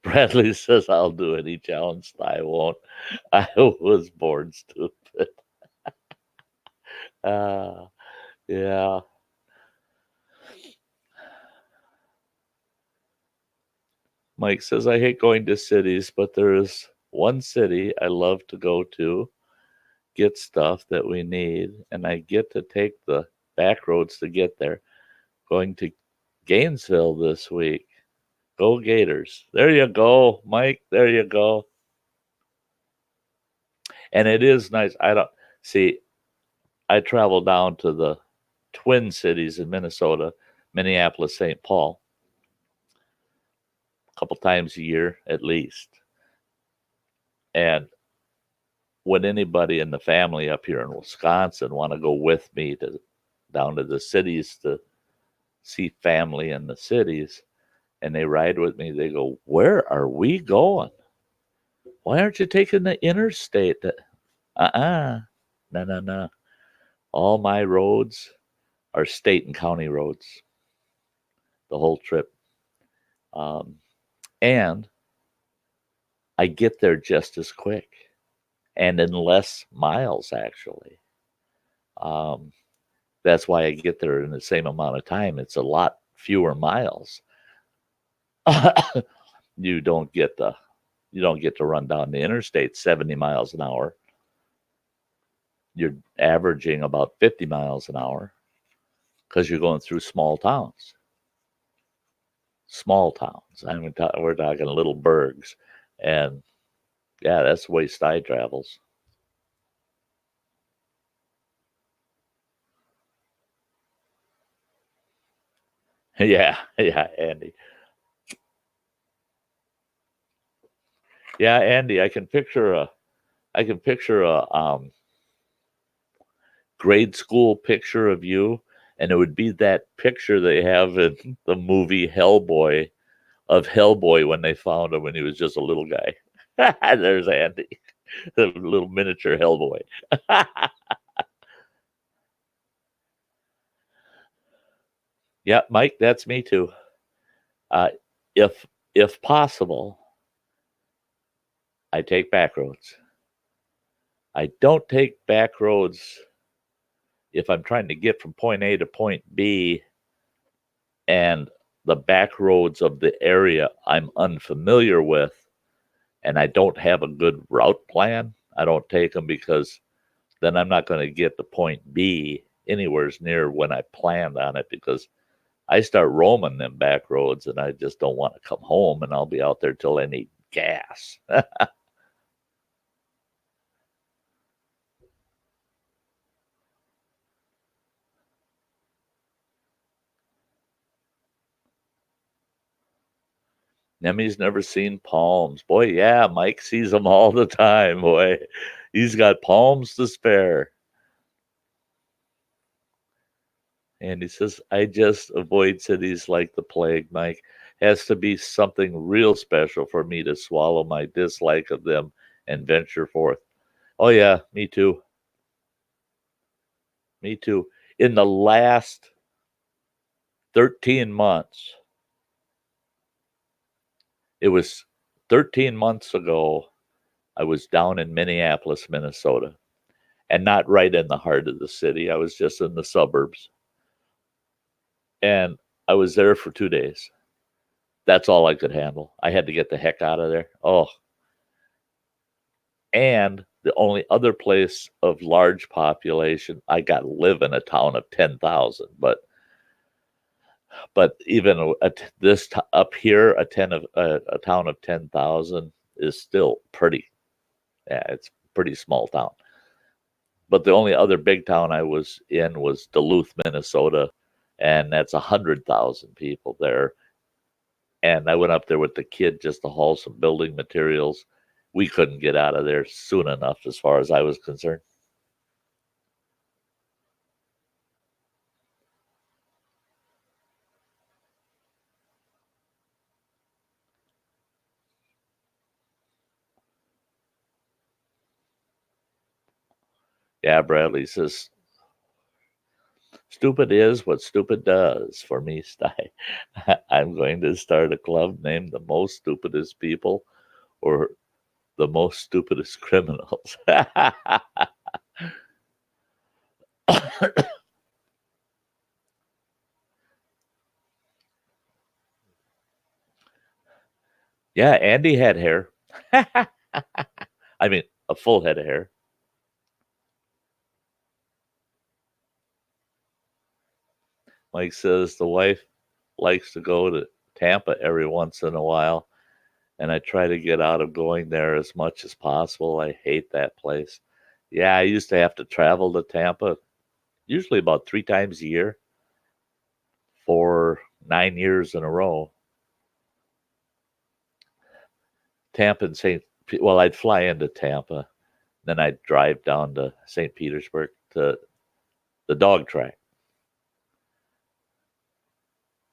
Bradley says I'll do any challenge. I won't. I was born stupid. Uh, yeah. Mike says, I hate going to cities, but there is one city I love to go to, get stuff that we need, and I get to take the back roads to get there. Going to Gainesville this week. Go Gators. There you go, Mike. There you go. And it is nice. I don't see, I travel down to the Twin Cities in Minnesota, Minneapolis, St. Paul, a couple times a year at least. And would anybody in the family up here in Wisconsin want to go with me down to the cities to see family in the cities? And they ride with me. They go, "Where are we going? Why aren't you taking the interstate?" No, no, no. All my roads are state and county roads, the whole trip. And I get there just as quick and in less miles, actually. Um, that's why I get there in the same amount of time. It's a lot fewer miles. you don't get the you don't get to run down the interstate 70 miles an hour. You're averaging about 50 miles an hour because you're going through small towns. Small towns. I mean, we're talking little burgs. And yeah, that's the way Sty travels. Yeah, yeah, Andy. Yeah, Andy, I can picture a grade school picture of you, and it would be that picture they have in the movie Hellboy of Hellboy when they found him when he was just a little guy. There's Andy, the little miniature Hellboy. Yeah, Mike, that's me too. Uh, if if possible, I take back roads. I don't take back roads if I'm trying to get from point A to point B and the back roads of the area I'm unfamiliar with and I don't have a good route plan. I don't take them because then I'm not going to get to point B anywhere near when I planned on it because I start roaming them back roads and I just don't want to come home and I'll be out there till I need gas. Nemi's never seen palms. Boy, yeah, Mike sees them all the time, boy. He's got palms to spare. And he says, I just avoid cities like the plague, Mike. Has to be something real special for me to swallow my dislike of them and venture forth. Oh, yeah, me too. Me too. In the last 13 months, it was 13 months ago, I was down in Minneapolis, Minnesota, and not right in the heart of the city. I was just in the suburbs. And I was there for 2 days. That's all I could handle. I had to get the heck out of there. Oh, and the only other place of large population, I got to live in a town of 10,000. But even up here, a town of 10,000 is still pretty. Yeah, it's a pretty small town. But the only other big town I was in was Duluth, Minnesota, and that's 100,000 people there. And I went up there with the kid just to haul some building materials. We couldn't get out of there soon enough, as far as I was concerned. Yeah, Bradley says, stupid is what stupid does for me, Sty. I'm going to start a club named the most stupidest people or the most stupidest criminals. Yeah, Andy had hair. I mean, a full head of hair. Mike says the wife likes to go to Tampa every once in a while, and I try to get out of going there as much as possible. I hate that place. Yeah, I used to have to travel to Tampa usually about 3 times a year for 9 years in a row. Tampa and St. Well, I'd fly into Tampa, Then I'd drive down to St. Petersburg to the dog track.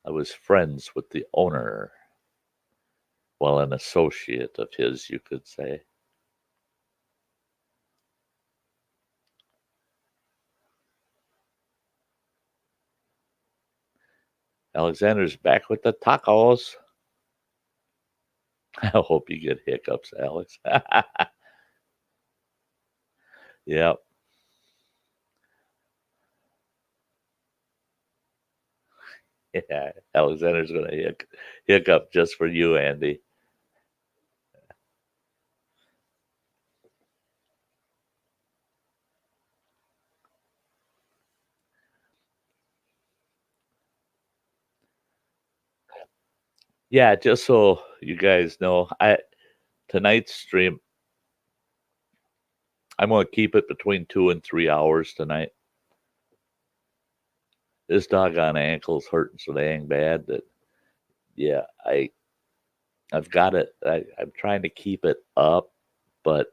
I was friends with the owner. Well, an associate of his, you could say. Alexander's back with the tacos. I hope you get hiccups, Alex. Yep. Yeah. Alexander's going to hiccup just for you, Andy. Yeah, just so you guys know, tonight's stream, I'm going to keep it between 2 and 3 hours tonight. This doggone ankle's hurting so dang bad that, yeah, I've got it. I'm trying to keep it up, but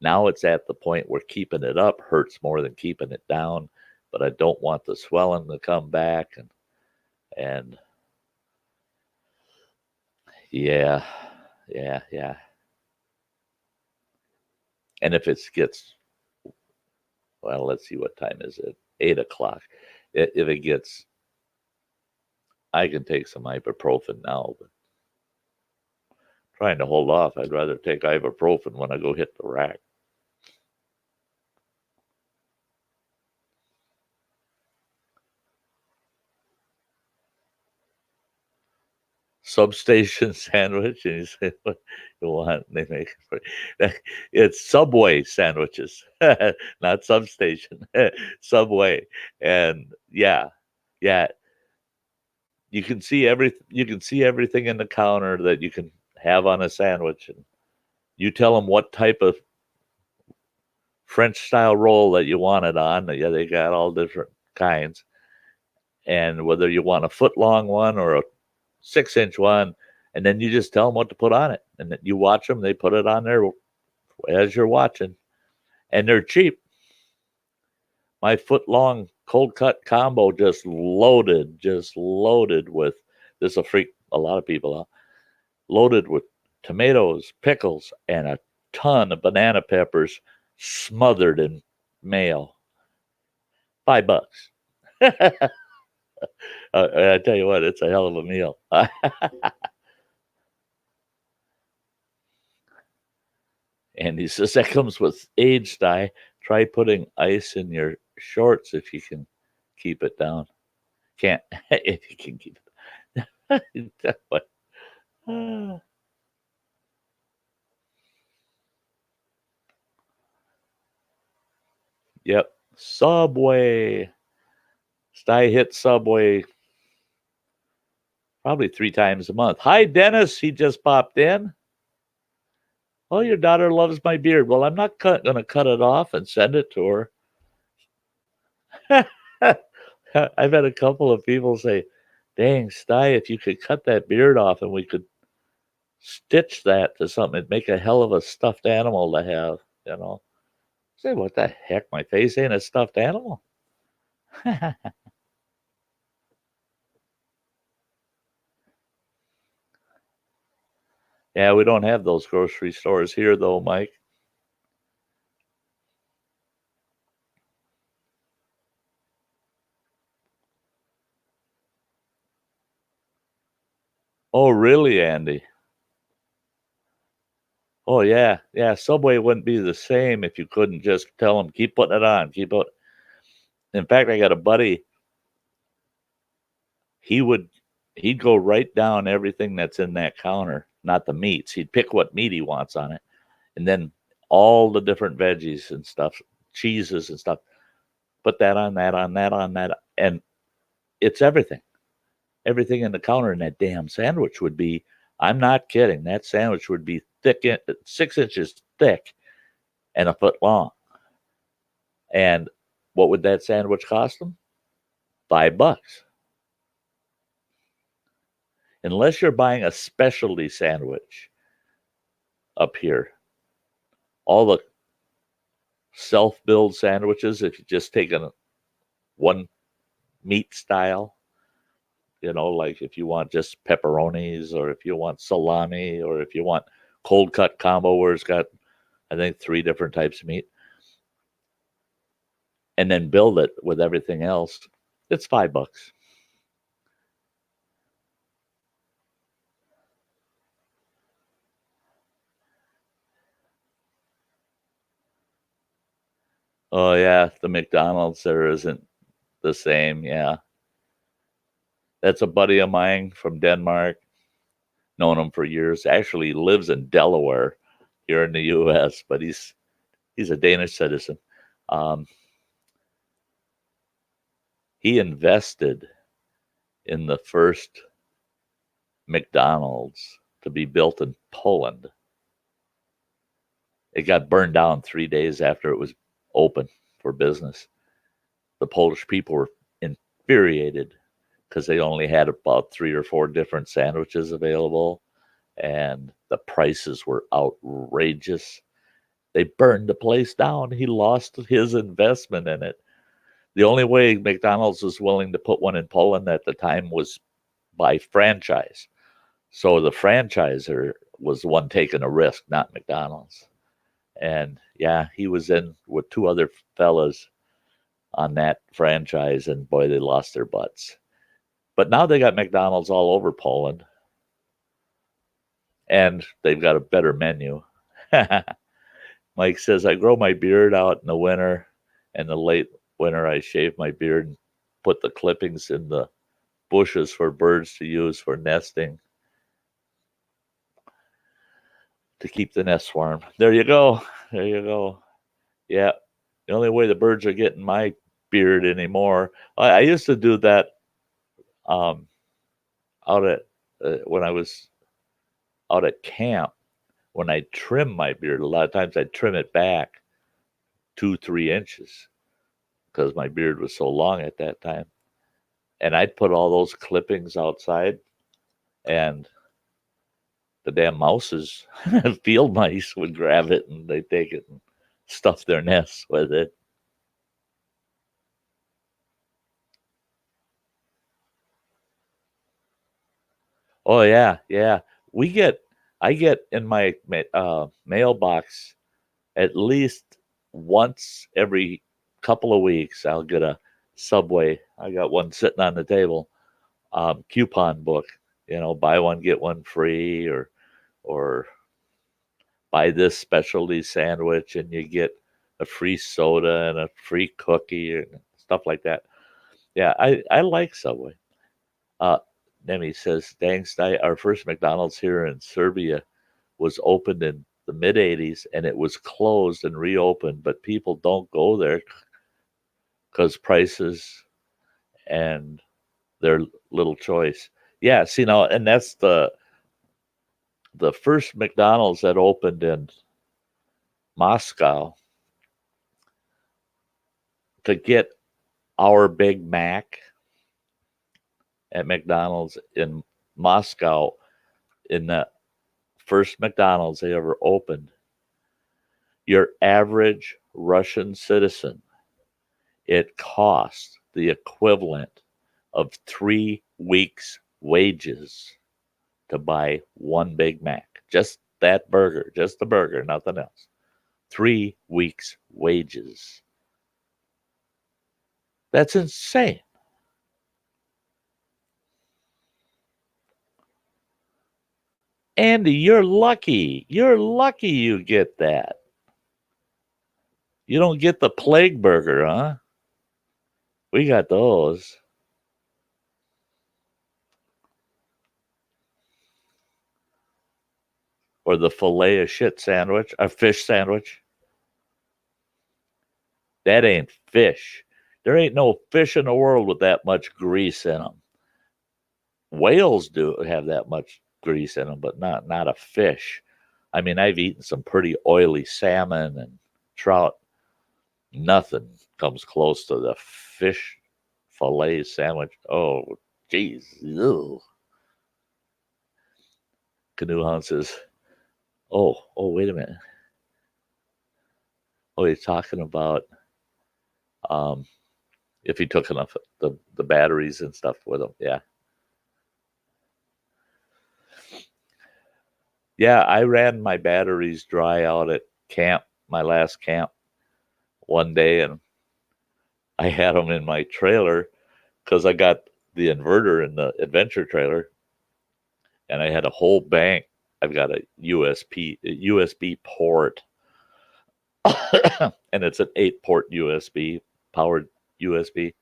now it's at the point where keeping it up hurts more than keeping it down. But I don't want the swelling to come back, and yeah, yeah. And if it gets, well, let's see, what time is it? 8 o'clock. If it gets, I can take some ibuprofen now, but trying to hold off. I'd rather take ibuprofen when I go hit the rack. Substation sandwich, and you say, what you want? They make it's Subway sandwiches, not substation. Subway. And yeah, you can see everything in the counter that you can have on a sandwich, and you tell them what type of French style roll that you want it on. Yeah, they got all different kinds, and whether you want a foot long one or a 6-inch one, and then you just tell them what to put on it, and then you watch them. They put it on there as you're watching, and they're cheap. My foot long cold cut combo just loaded with, this will freak a lot of people out, loaded with tomatoes, pickles, and a ton of banana peppers smothered in mayo. $5. I tell you what, it's a hell of a meal. And he says that comes with age, Sty. Try putting ice in your shorts if you can keep it down. Can't if you can keep it. Yep. Subway. Sty hits Subway probably 3 times a month. Hi, Dennis. He just popped in. Oh, your daughter loves my beard. Well, I'm not going to cut it off and send it to her. I've had a couple of people say, dang, Sty, if you could cut that beard off and we could stitch that to something, it'd make a hell of a stuffed animal to have, you know. I say, what the heck? My face ain't a stuffed animal. Yeah, we don't have those grocery stores here, though, Mike. Oh, really, Andy? Oh, yeah. Yeah, Subway wouldn't be the same if you couldn't just tell them, keep putting it on, keep it. In fact, I got a buddy, he'd go right down everything that's in that counter, not the meats. He'd pick what meat he wants on it, and then all the different veggies and stuff, cheeses and stuff. Put that on that, on that, on that. And it's everything. Everything in the counter in that damn sandwich would be, I'm not kidding, that sandwich would be thick, 6 inches thick and a foot long. And what would that sandwich cost them? $5. Unless you're buying a specialty sandwich up here. All the self-build sandwiches. If you just take one meat style, like if you want just pepperonis, or if you want salami, or if you want cold cut combo where it's got, I think, 3 different types of meat, and then build it with everything else, it's $5. Oh yeah, the McDonald's there isn't the same. Yeah, that's a buddy of mine from Denmark. Known him for years. Actually lives in Delaware here in the U.S., but he's a Danish citizen. Um, he invested in the first McDonald's to be built in Poland. It got burned down 3 days after it was open for business. The Polish people were infuriated because they only had about 3 or 4 different sandwiches available, and the prices were outrageous. They burned the place down. He lost his investment in it. The only way McDonald's was willing to put one in Poland at the time was by franchise. So the franchisor was the one taking a risk, not McDonald's. And yeah, he was in with 2 other fellas on that franchise, and boy, they lost their butts. But now they got McDonald's all over Poland, and they've got a better menu. Mike says, I grow my beard out in the winter. In the late winter, I shave my beard and put the clippings in the bushes for birds to use for nesting to keep the nest warm. There you go. There you go. Yeah. The only way the birds are getting my beard anymore. I used to do that um, out at when I was out at camp. When I trim my beard, a lot of times I'd trim it back 2-3 inches because my beard was so long at that time. And I'd put all those clippings outside, and the damn mouses, field mice, would grab it and they take it and stuff their nests with it. Oh yeah, yeah. We get, I get in my mailbox at least once every couple of weeks. I'll get a Subway. I got one sitting on the table. Coupon book. Buy one get one free, or buy this specialty sandwich and you get a free soda and a free cookie and stuff like that. Yeah, I like Subway. Uh, Nemi says, thanks. Our first McDonald's here in Serbia was opened in the mid 80s and it was closed and reopened, but people don't go there because prices and their little choice. Yeah, see now, and that's the first McDonald's that opened in Moscow. To get our Big Mac at McDonald's in Moscow, in the first McDonald's they ever opened, your average Russian citizen, it cost the equivalent of 3 weeks' wages to buy one Big Mac. Just that burger, just the burger, nothing else. 3 weeks' wages. That's insane. Andy, you're lucky. You're lucky you get that. You don't get the plague burger, huh? We got those. Or the fillet of shit sandwich, a fish sandwich. That ain't fish. There ain't no fish in the world with that much grease in them. Whales do have that much grease in them, but not a fish. I mean, I've eaten some pretty oily salmon and trout. Nothing comes close to the fish fillet sandwich. Oh, jeez. Canoe Hunt says, oh, wait a minute. Oh, you're talking about um, if he took enough the batteries and stuff with him. Yeah, yeah. I ran my batteries dry out at camp, my last camp, one day, and I had them in my trailer because I got the inverter in the adventure trailer, and I had a whole bank. I've got a USB port, and it's an 8-port USB powered USB.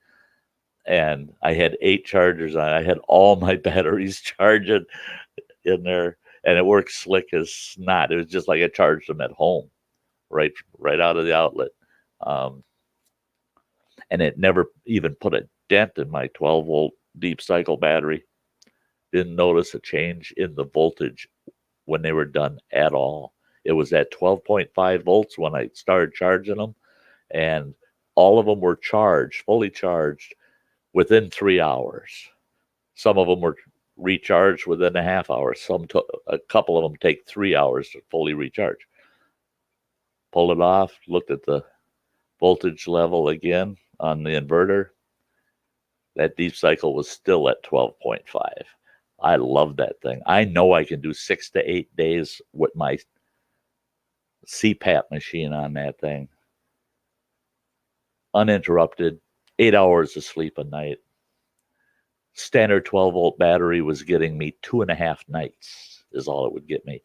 And I had 8 chargers on. I had all my batteries charging in there, and it worked slick as snot. It was just like I charged them at home, right out of the outlet. Um, and it never even put a dent in my 12-volt deep cycle battery. Didn't notice a change in the voltage when they were done at all. It was at 12.5 volts when I started charging them, and all of them were charged, fully charged, within 3 hours. Some of them were recharged within a half hour. A couple of them take 3 hours to fully recharge. Pulled it off, looked at the voltage level again on the inverter. That deep cycle was still at 12.5. I love that thing. I know I can do 6 to 8 days with my CPAP machine on that thing, uninterrupted, 8 hours of sleep a night. Standard 12-volt battery was getting me 2.5 nights, is all it would get me.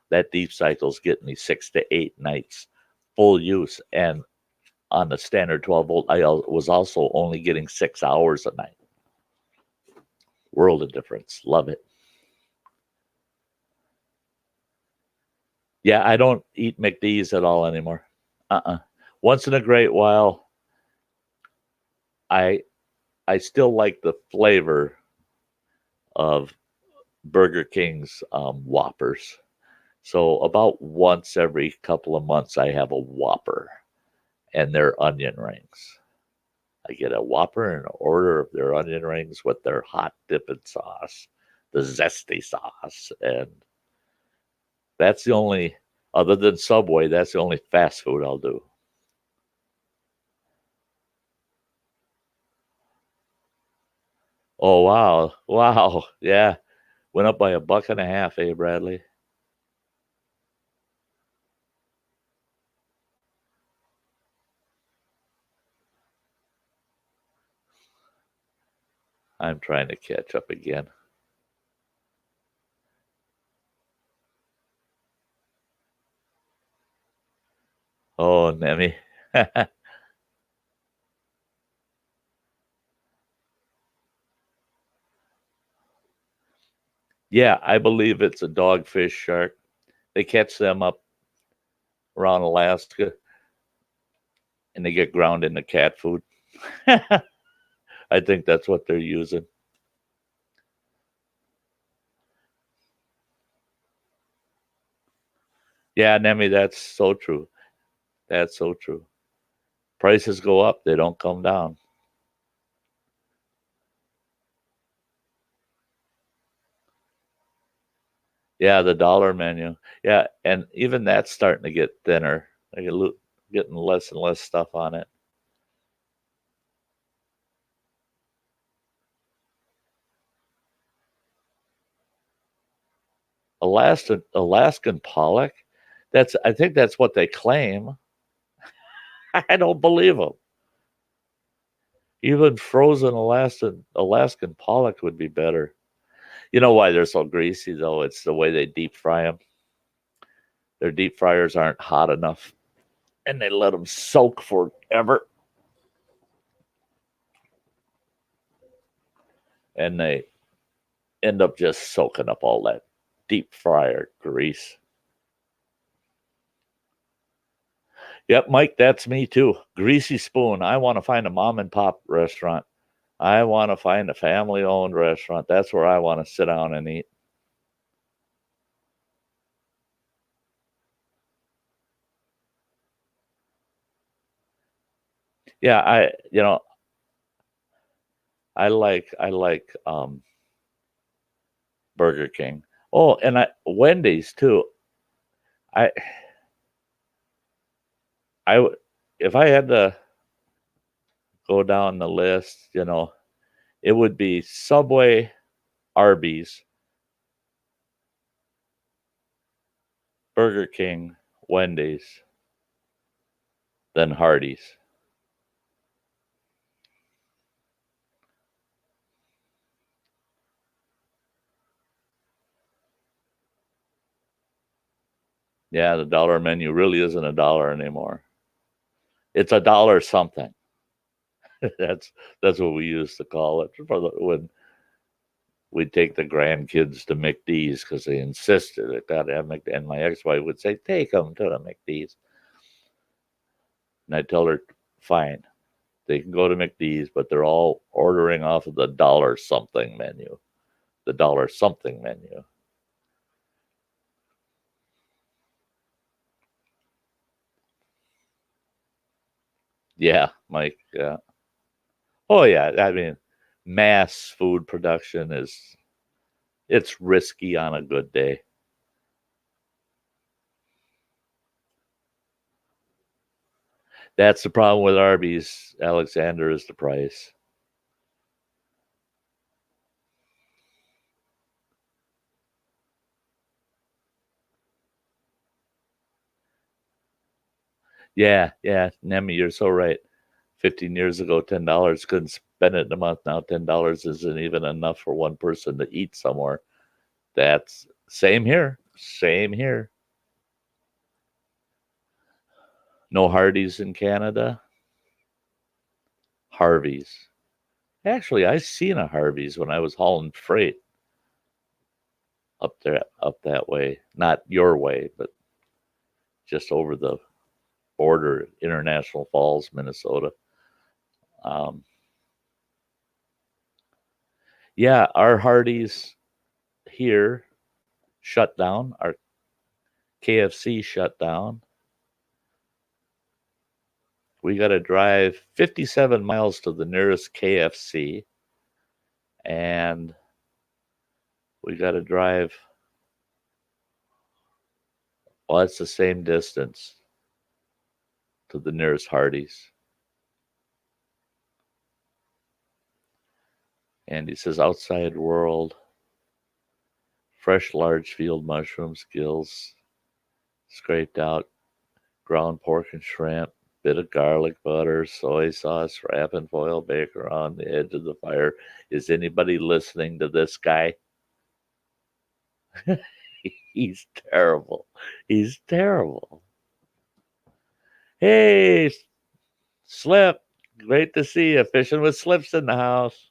That deep cycle's getting me 6 to 8 nights full use. And on the standard 12-volt, I was also only getting 6 hours a night. World of difference. Love it. Yeah, I don't eat McD's at all anymore. Once in a great while, I I still like the flavor of Burger King's Whoppers. So about once every couple of months, I have a Whopper and their onion rings. I get a Whopper and an order of their onion rings with their hot dipping sauce, the zesty sauce, and that's the only, other than Subway, that's the only fast food I'll do. Oh wow, wow, yeah, went up by $1.50, eh, Bradley? I'm trying to catch up again. Oh, Nemi. Yeah, I believe it's a dogfish shark. They catch them up around Alaska and they get ground into cat food. I think that's what they're using. Yeah, Nemi, that's so true. That's so true. Prices go up, they don't come down. Yeah, the dollar menu. Yeah, and even that's starting to get thinner. They're getting less and less stuff on it. Alaskan pollock. I think that's what they claim. I don't believe them. Even frozen Alaskan pollock would be better. You know why they're so greasy though? It's the way they deep fry them. Their deep fryers aren't hot enough, and they let them soak forever, and they end up just soaking up all that deep fryer grease. Yep, Mike, that's me too. Greasy spoon. I want to find a mom and pop restaurant. I want to find a family owned restaurant. That's where I want to sit down and eat. Yeah, I like Burger King. Oh, and I Wendy's too. I if I had to go down the list, it would be Subway, Arby's, Burger King, Wendy's, then Hardee's. Yeah, the dollar menu really isn't a dollar anymore. It's a dollar something. that's that's what we used to call it when we'd take the grandkids to McD's because they insisted it got to have McD. And my ex-wife would say, "Take them to the McD's," and I'd tell her, "Fine, they can go to McD's, but they're all ordering off of the dollar something menu, the dollar something menu." Yeah, Mike. Yeah. Oh yeah. I mean, mass food production it's risky on a good day. That's the problem with Arby's, Alexander, is the price. Yeah, yeah, Nemi, you're so right. 15 years ago, $10 couldn't spend it in a month. Now $10 isn't even enough for one person to eat somewhere. That's same here. Same here. No Hardee's in Canada. Harvey's. Actually, I seen a Harvey's when I was hauling freight up there, up that way. Not your way, but just over the border, International Falls, Minnesota. Um, yeah, our Hardee's here shut down. Our KFC shut down. We got to drive 57 miles to the nearest KFC, and we got to drive, well, it's the same distance to the nearest Hardee's. And he says, outside world, fresh large field mushrooms, gills, scraped out, ground pork and shrimp, bit of garlic butter, soy sauce, wrap in foil, bake around the edge of the fire. Is anybody listening to this guy? He's terrible. He's terrible. Hey, Slip. Great to see you. Fishing with Slips in the house.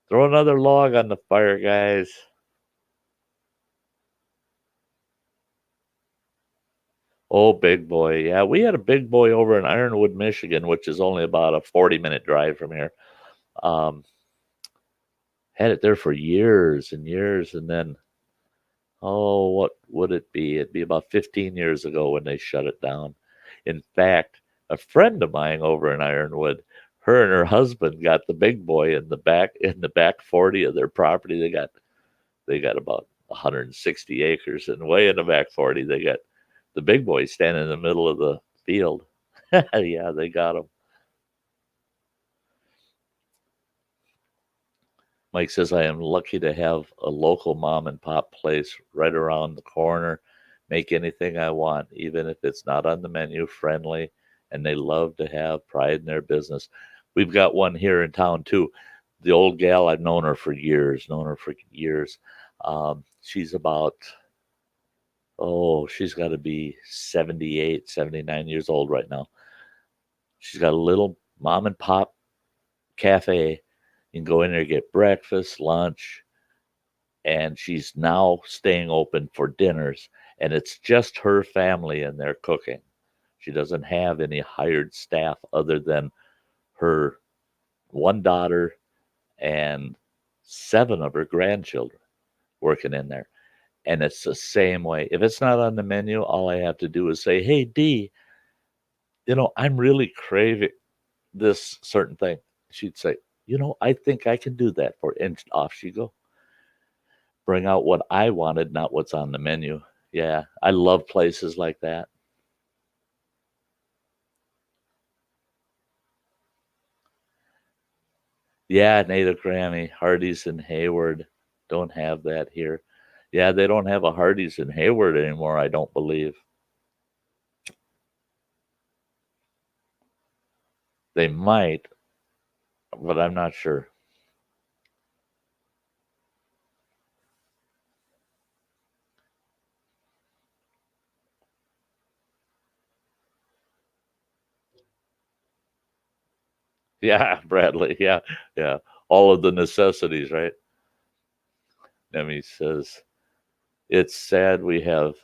Throw another log on the fire, guys. Oh, big boy. Yeah, we had a big boy over in Ironwood, Michigan, which is only about a 40-minute drive from here. Um, had it there for years and years. And then, oh, what would it be? It'd be about 15 years ago when they shut it down. In fact, a friend of mine over in Ironwood, her and her husband got the big boy in the back 40 of their property. They got about 160 acres, and way in the back 40 they got the big boy standing in the middle of the field. Yeah, they got him. Mike says, I am lucky to have a local mom and pop place right around the corner. Make anything I want, even if it's not on the menu, friendly, and they love to have pride in their business. We've got one here in town, too. The old gal, I've known her for years, she's about, oh, she's got to be 78, 79 years old right now. She's got a little mom and pop cafe. You can go in there, get breakfast, lunch, and she's now staying open for dinners. And it's just her family in there cooking. She doesn't have any hired staff other than her one daughter and 7 of her grandchildren working in there. And it's the same way. If it's not on the menu, all I have to do is say, hey, D, I'm really craving this certain thing. She'd say, I think I can do that for, and off she go. Bring out what I wanted, not what's on the menu. Yeah, I love places like that. Yeah, native Grammy, Hardee's in Hayward. Don't have that here. Yeah, they don't have a Hardee's in Hayward anymore, I don't believe. They might, but I'm not sure. Yeah, Bradley. Yeah, yeah. All of the necessities, right? Demi says, it's sad we have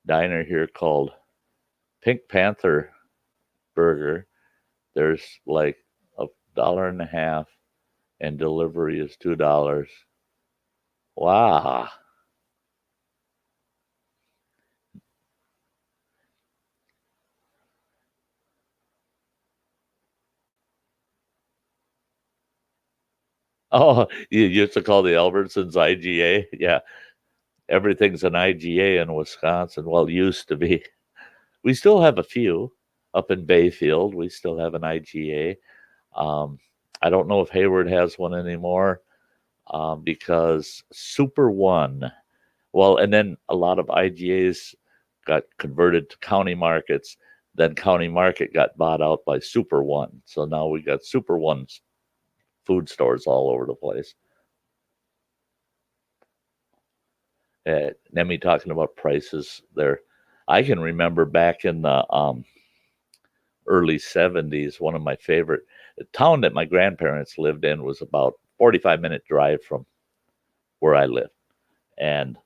diner here called Pink Panther Burger. There's like $1.50 and delivery is $2. Wow. Oh, you used to call the Albertsons IGA? Yeah, everything's an IGA in Wisconsin. Well, used to be. We still have a few up in Bayfield. We still have an IGA. I don't know if Hayward has one anymore because Super One, well, and then a lot of IGAs got converted to county markets. Then County Market got bought out by Super One. So now we got Super One's food stores all over the place. Nemi talking about prices there. I can remember back in the early 70s, one of my favorite, the town that my grandparents lived in was about 45-minute drive from where I lived. And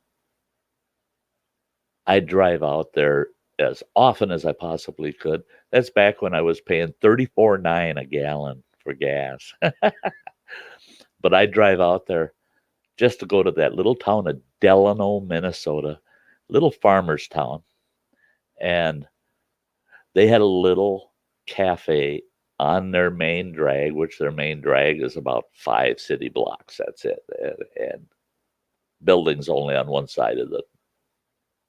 I'd drive out there as often as I possibly could. That's back when I was paying 34.9 a gallon for gas. But I'd drive out there just to go to that little town of Delano, Minnesota, little farmer's town. And they had a little cafe on their main drag, which their main drag is about 5 city blocks. That's it. And buildings only on one side of the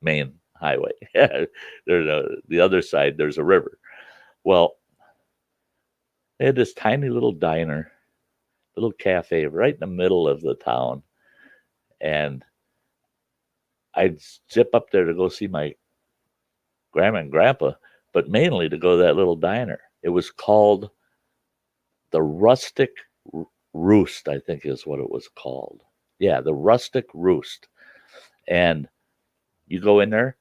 main highway. The other side, there's a river. Well, they had this tiny little diner, little cafe right in the middle of the town. And I'd zip up there to go see my grandma and grandpa, but mainly to go to that little diner. It was called the Rustic Roost, I think is what it was called. Yeah, the Rustic Roost. And you go in there,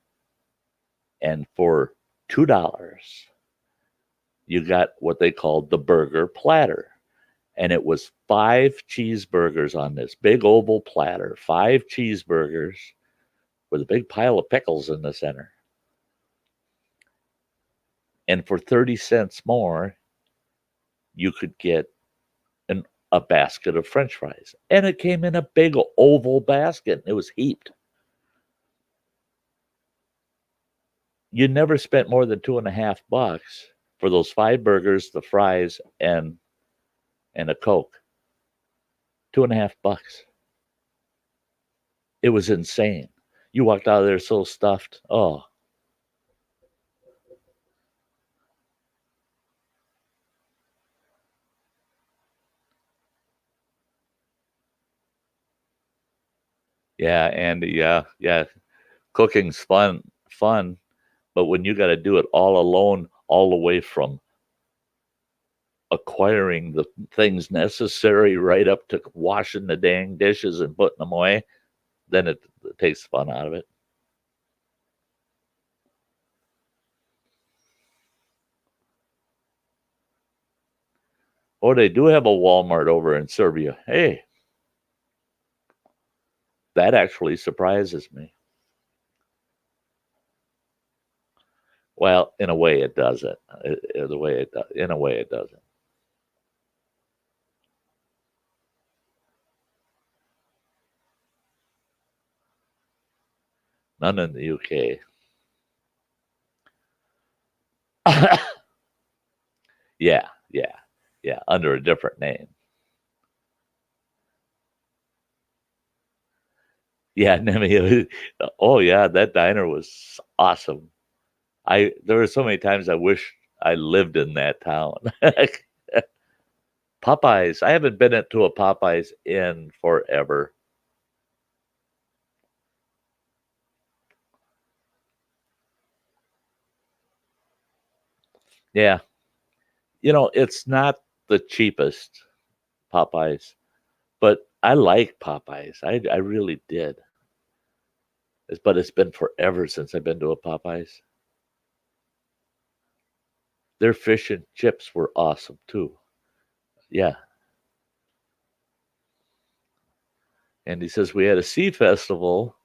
and for $2, you got what they called the burger platter. And it was 5 cheeseburgers on this big oval platter, 5 cheeseburgers with a big pile of pickles in the center. And for 30 cents more, you could get a basket of french fries. And it came in a big oval basket. It was heaped. You never spent more than $2.50 for those 5 burgers, the fries, and a Coke. $2.50. It was insane. You walked out of there so stuffed. Oh, yeah, Andy. Yeah, yeah. Cooking's fun. But when you got to do it all alone, all the way from acquiring the things necessary right up to washing the dang dishes and putting them away, then it takes fun out of it. Oh, they do have a Walmart over in Serbia. Hey, that actually surprises me. Well, in a way, it doesn't. The way it does, in a way, it doesn't. None in the UK. Yeah, yeah, yeah. Under a different name. Yeah, Nemi. Oh yeah, that diner was awesome. I there were so many times I wish I lived in that town. Popeyes. I haven't been to a Popeyes in forever. Yeah. It's not the cheapest Popeyes, but I like Popeyes. I really did. But it's been forever since I've been to a Popeyes. Their fish and chips were awesome too. Yeah. And he says we had a sea festival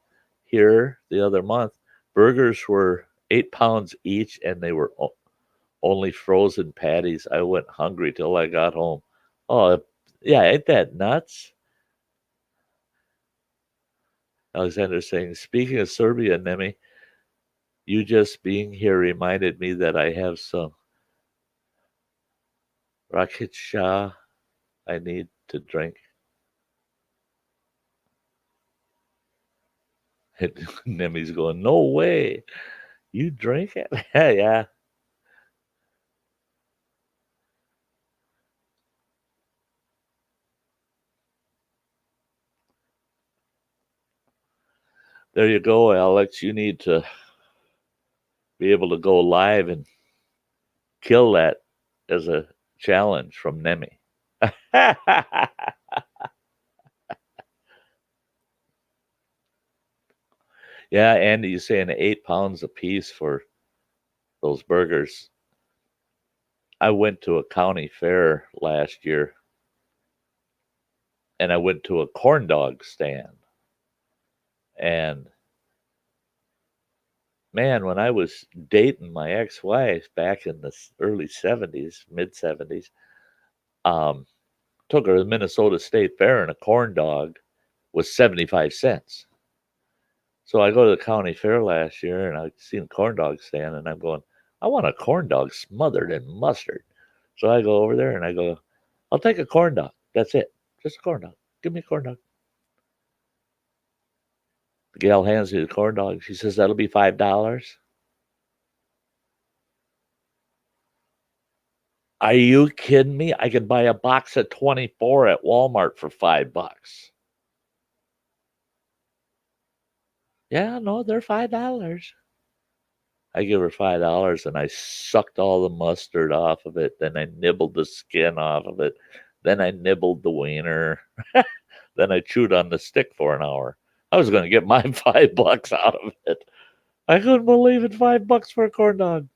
here the other month. Burgers were 8 pounds each, and they were only frozen patties. I went hungry till I got home. Oh, yeah, ain't that nuts? Alexander saying, speaking of Serbia, Nemi, you just being here reminded me that I have some Raket Shah I need to drink. And Nemi's going, no way. You drink it? Yeah, yeah. There you go, Alex. You need to be able to go live and kill that as a challenge from Nemi. Yeah, Andy, you're saying 8 pounds a piece for those burgers. I went to a county fair last year and I went to a corn dog stand. And man, when I was dating my ex wife back in the early 70s, mid 70s, um, took her to the Minnesota State Fair and a corn dog was 75 cents. So I go to the county fair last year and I seen a corn dog stand and I'm going, I want a corn dog smothered in mustard. So I go over there and I go, I'll take a corn dog. That's it. Just a corn dog. Give me a corn dog. The gal hands me the corn dog. She says, that'll be $5. Are you kidding me? I could buy a box of 24 at Walmart for $5. Yeah, no, they're $5. I give her $5 and I sucked all the mustard off of it. Then I nibbled the skin off of it. Then I nibbled the wiener. Then I chewed on the stick for an hour. I was going to get my $5 out of it. I couldn't believe it. $5 for a corn dog.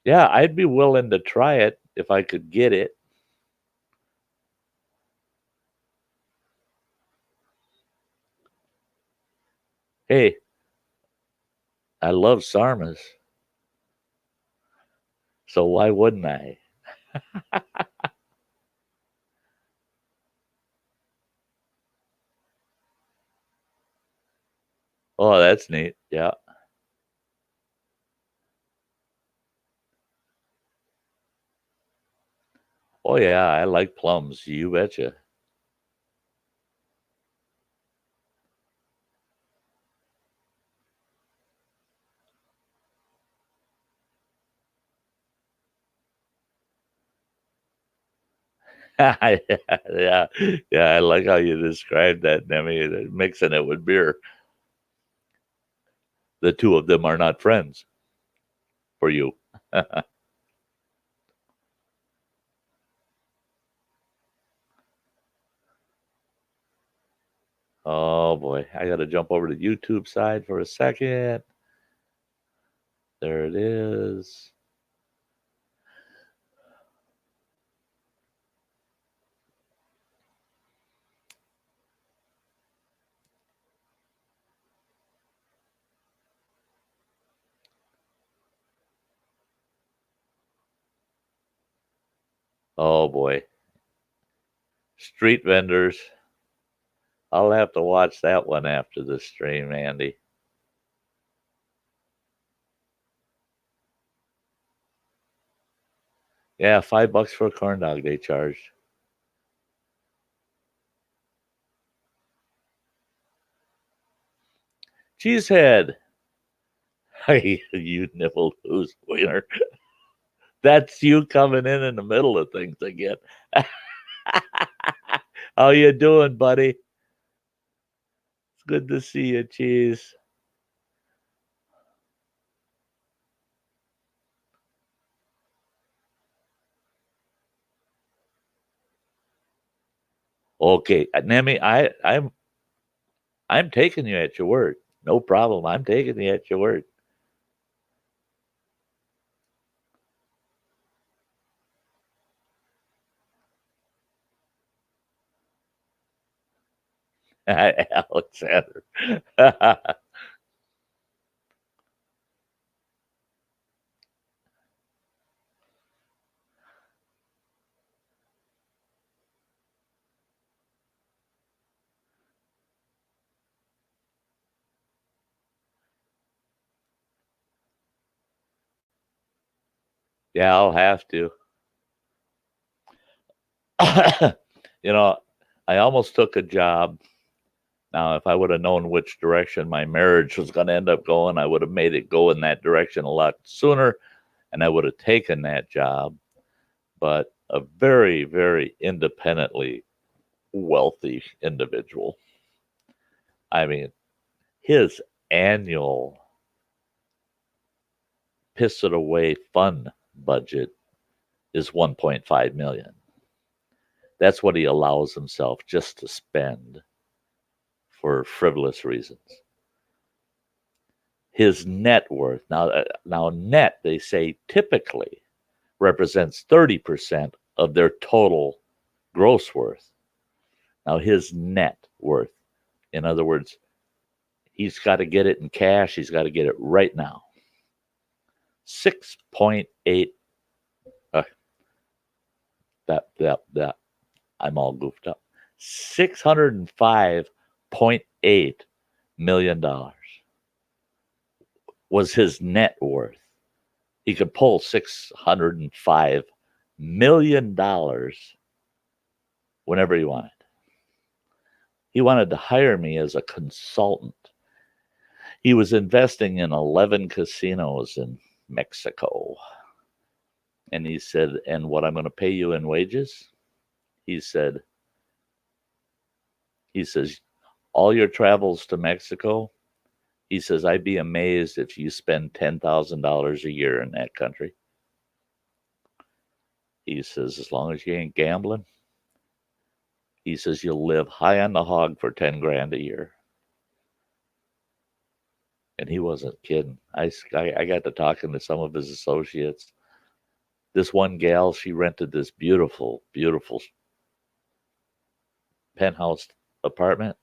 Yeah, I'd be willing to try it if I could get it. Hey, I love sarmas, so why wouldn't I? Oh, that's neat. Yeah. Oh, yeah. I like plums. You betcha. Yeah, yeah, yeah. I like how you described that, Nemi. Mixing it with beer. The two of them are not friends for you. Oh boy, I got to jump over to YouTube side for a second. There it is. Oh boy, street vendors. I'll have to watch that one after the stream, Andy. Yeah, $5 for a corn dog they charged. Cheesehead. Hey, you nibble who's winner. That's you coming in the middle of things again. How you doing, buddy? It's good to see you, Cheese. Okay, Nemi, I'm taking you at your word. No problem. I'm taking you at your word. Alexander. Yeah, I'll have to. You know, I almost took a job. Now, if I would have known which direction my marriage was going to end up going, I would have made it go in that direction a lot sooner and I would have taken that job. But a very, very independently wealthy individual. I mean, his annual piss it away fun budget is 1.5 million. That's what he allows himself just to spend for frivolous reasons. His net worth now net they say typically represents 30% of their total gross worth. Now his net worth, in other words, he's got to get it in cash. He's got to get it right now. 6.8. Uh, that I'm all goofed up. $605.8 million was his net worth. He could pull $605 million whenever he wanted. He wanted to hire me as a consultant. He was investing in 11 casinos in Mexico. And he said, and what I'm going to pay you in wages? He says, all your travels to Mexico, he says, I'd be amazed if you spend $10,000 a year in that country. He says, as long as you ain't gambling, he says, you'll live high on the hog for 10 grand a year. And he wasn't kidding. I got to talking to some of his associates. This one gal, she rented this beautiful, beautiful penthouse apartment,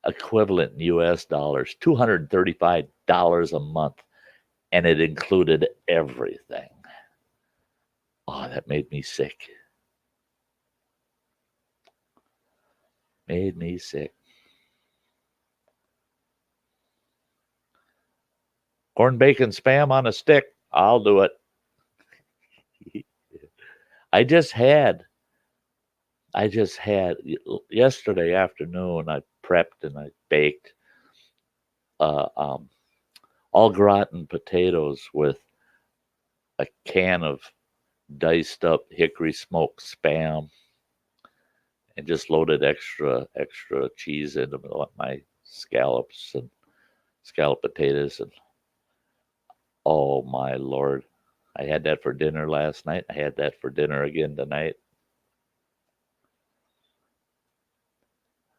equivalent in US dollars, $235 a month. And it included everything. Oh, that made me sick. Made me sick. Corn bacon spam on a stick. I'll do it. I just had yesterday afternoon. I prepped and I baked uh, um, all gratin potatoes with a can of diced up hickory smoked spam, and just loaded extra cheese into my scallops and scallop potatoes, and oh my lord, I had that for dinner last night. I had that for dinner again tonight.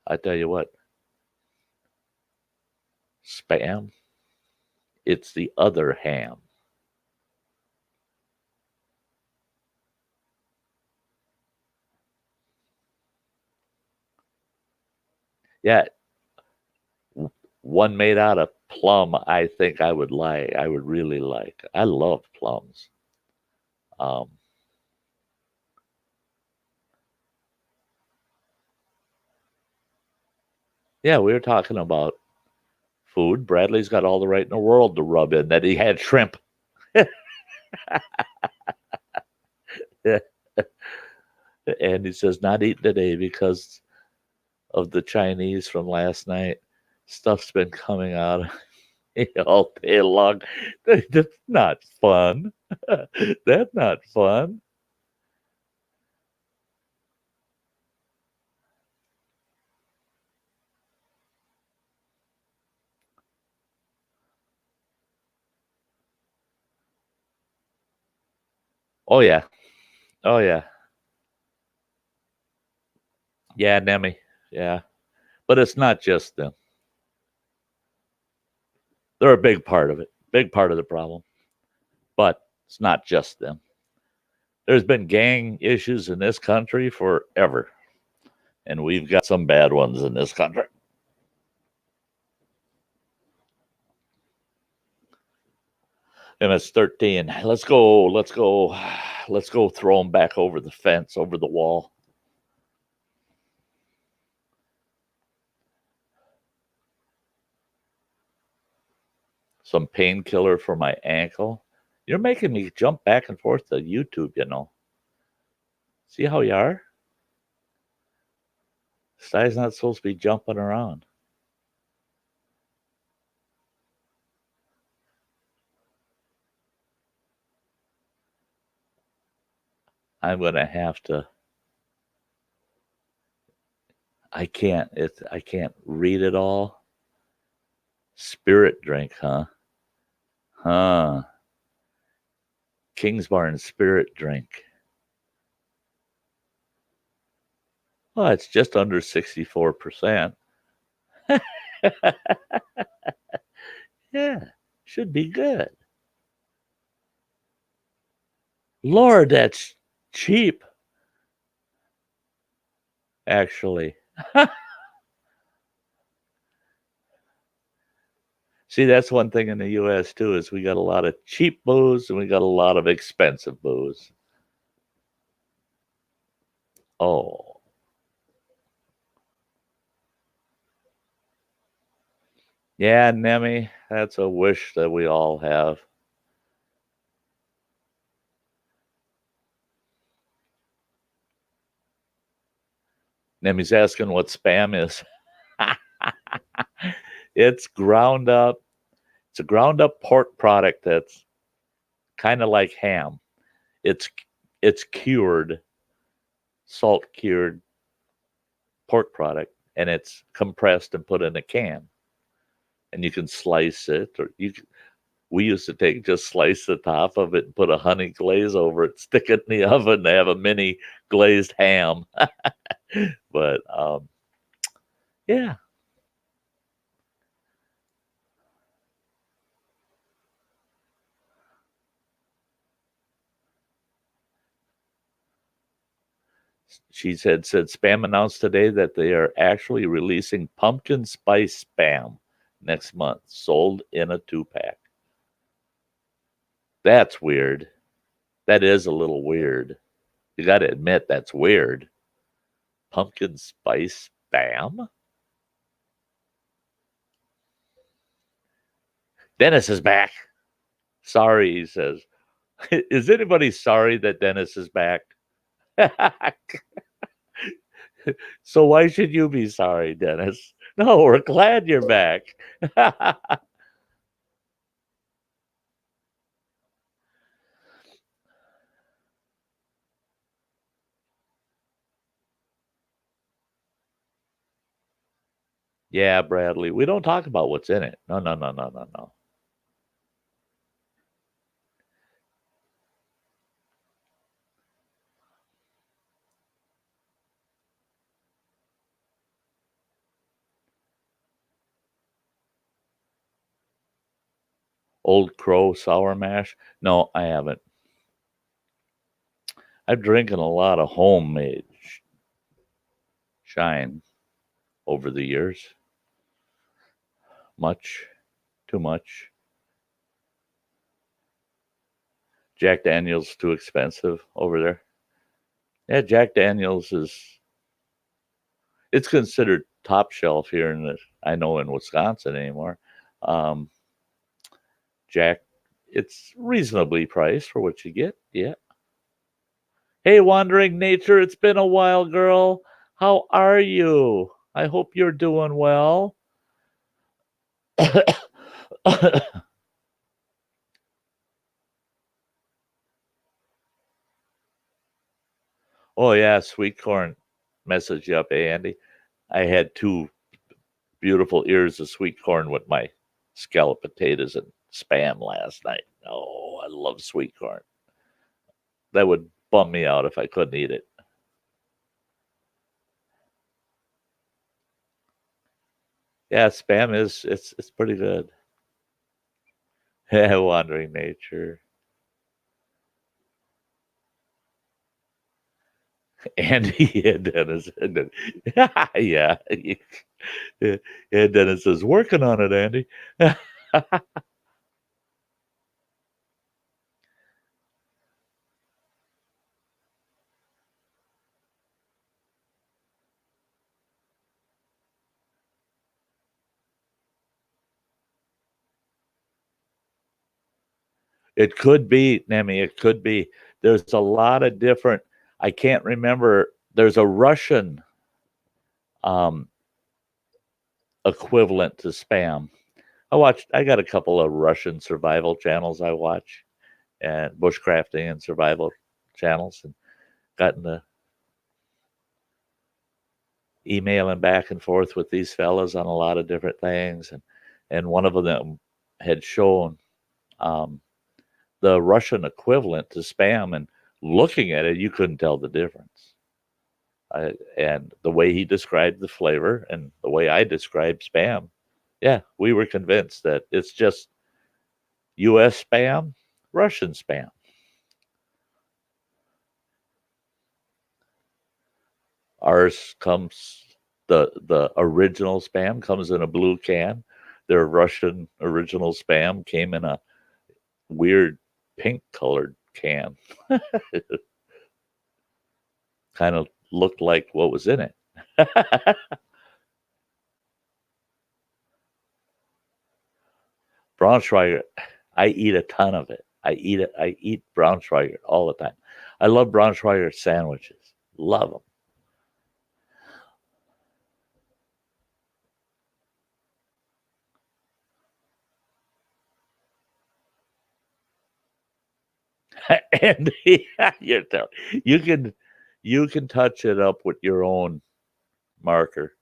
I tell you what, spam, it's the other ham. Yeah, one made out of plum, I think I would like. I would really like. I love plums. Um, yeah, we were talking about food. Bradley's got all the right in the world to rub in that he had shrimp. And he says not eating today because of the Chinese from last night. Stuff's been coming out all day long. That's not fun. That's not fun. Oh yeah. Oh yeah. Yeah, Nemi. Yeah. But it's not just them. They're a big part of it. Big part of the problem. But it's not just them. There's been gang issues in this country forever. And we've got some bad ones in this country. MS-13. Let's go. Let's go. Let's go throw them back over the fence, over the wall. Some painkiller for my ankle. You're making me jump back and forth to YouTube, you know. See how you are? Sty's not supposed to be jumping around. I'm gonna have to. I can't read it all. Spirit drink, huh? Huh. Kingsbarn spirit drink. Well, it's just under 64%. Yeah, should be good. Lord, that's cheap, actually. See, that's one thing in the US too, is we got a lot of cheap booze and we got a lot of expensive booze. Oh. Yeah, Nemi, that's a wish that we all have. Nemi's asking what spam is. It's ground up. It's a ground up pork product that's kind of like ham. It's it's cured, salt cured pork product, and it's compressed and put in a can. And you can slice it, or we used to just slice the top of it and put a honey glaze over it, stick it in the oven to have a mini glazed ham. But yeah, said Spam announced today that they are actually releasing pumpkin spice spam next month, sold in a 2-pack. That's weird. That is a little weird. You got to admit that's weird. Pumpkin spice spam. Dennis is back. Sorry, he says. Is anybody sorry that Dennis is back? So why should you be sorry, Dennis? No, we're glad you're back. Yeah, Bradley. We don't talk about what's in it. No, no, no, no, no, no. Old Crow sour mash. No, I haven't. I'm drinking a lot of homemade shine over the years. Much, too much. Jack Daniels too expensive over there. Yeah, Jack Daniels is it's considered top shelf here in the I know in Wisconsin anymore. Um, Jack, it's reasonably priced for what you get. Yeah. Hey, Wandering Nature, it's been a while, girl. How are you? I hope you're doing well. Oh yeah, sweet corn messes you up, eh, Andy? I had two beautiful ears of sweet corn with my scalloped potatoes and spam last night. Oh, I love sweet corn. That would bum me out if I couldn't eat it. Yeah, spam is it's pretty good. Yeah, wandering nature. Andy and Dennis. Yeah. And Dennis says, working on it, Andy. It could be, Nemi, it could be. There's a lot of different, I can't remember. There's a Russian um, equivalent to spam. I got a couple of Russian survival channels I watch and bushcrafting and survival channels and gotten to emailing back and forth with these fellas on a lot of different things. And one of them had shown um, the Russian equivalent to spam, and looking at it, you couldn't tell the difference. And the way he described the flavor and the way I described spam, yeah, we were convinced that it's just U.S. spam, Russian spam. Ours comes the original spam comes in a blue can. Their Russian original spam came in a weird pink colored can. Kind of looked like what was in it. Braunschweiger, I eat a ton of it. I eat it. I eat Braunschweiger all the time. I love Braunschweiger sandwiches. Love them. And you're telling, you can you can touch it up with your own marker.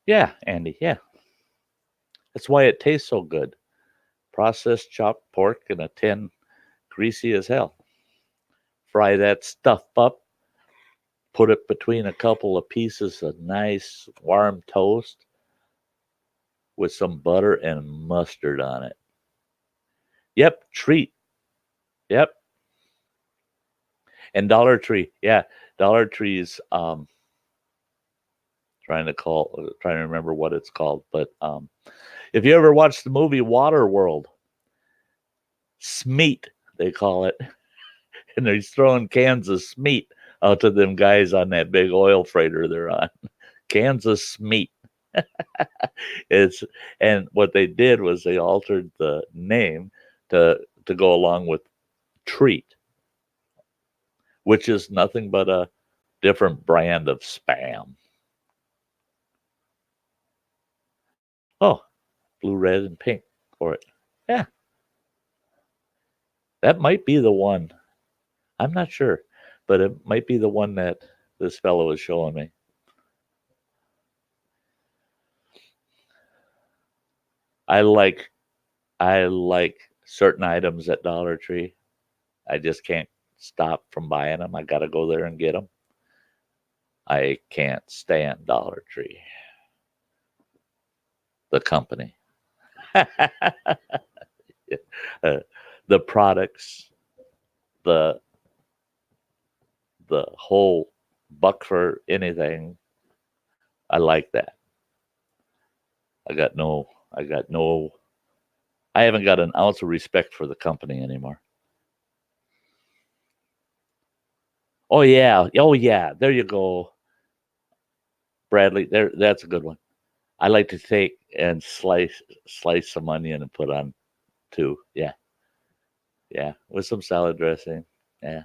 Yeah, Andy. Yeah, that's why it tastes so good. Processed chopped pork in a tin, greasy as hell. Fry that stuff up. Put it between a couple of pieces of nice warm toast with some butter and mustard on it. Yep, treat. Yep, and Dollar Tree. Yeah, Dollar Tree's trying to remember what it's called, but if you ever watched the movie Waterworld, Smeat they call it, and they're throwing cans of Smeat out to them guys on that big oil freighter they're on. Cans of Smeat. It's and what they did was they altered the name to go along with treat, which is nothing but a different brand of spam. Oh, blue, red, and pink for it. Yeah, that might be the one. I'm not sure, but it might be the one that this fellow is showing me. I like I like certain items at Dollar Tree. I just can't stop from buying them. I got to go there and get them. I can't stand Dollar Tree, the company. uh, the products, the the whole buck for anything. I like that. I got no, I haven't got an ounce of respect for the company anymore. Oh yeah, oh yeah. There you go, Bradley. There, that's a good one. I like to take and slice some onion and put on too. Yeah, Yeah, with some salad dressing. Yeah.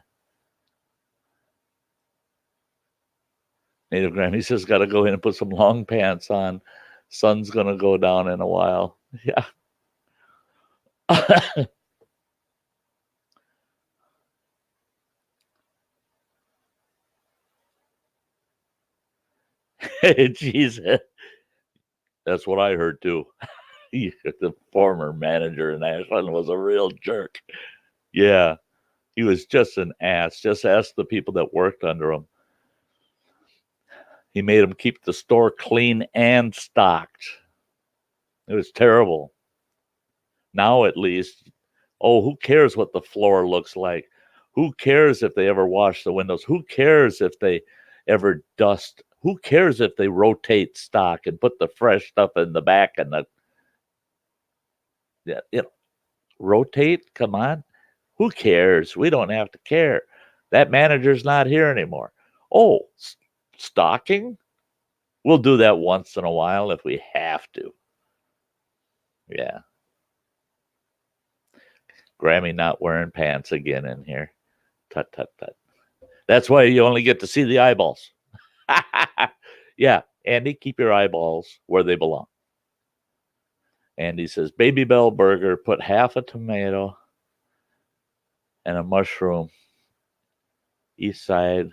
Native Granny says, got to go in and put some long pants on. Sun's going to go down in a while. Yeah. Jesus. That's what I heard too. The former manager in Ashland was a real jerk. Yeah. He was just an ass. Just ask the people that worked under him. He made them keep the store clean and stocked. It was terrible. Now, at least, oh, who cares what the floor looks like? Who cares if they ever wash the windows? Who cares if they ever dust? Who cares if they rotate stock and put the fresh stuff in the back and the rotate? Come on. Who cares? We don't have to care. That manager's not here anymore. Oh, stocking? We'll do that once in a while if we have to. Yeah. Grammy not wearing pants again in here. Tut, tut, tut. That's why you only get to see the eyeballs. Yeah, Andy, keep your eyeballs where they belong. Andy says, Baby Bell burger, put half a tomato and a mushroom each side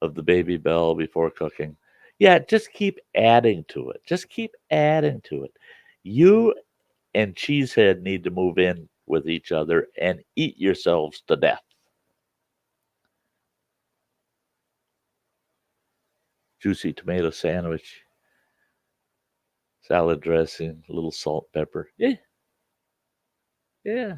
of the Baby Bell before cooking. Yeah, just keep adding to it. Just keep adding to it. You and Cheesehead need to move in with each other and eat yourselves to death. Juicy tomato sandwich, salad dressing, a little salt, pepper. Yeah, yeah.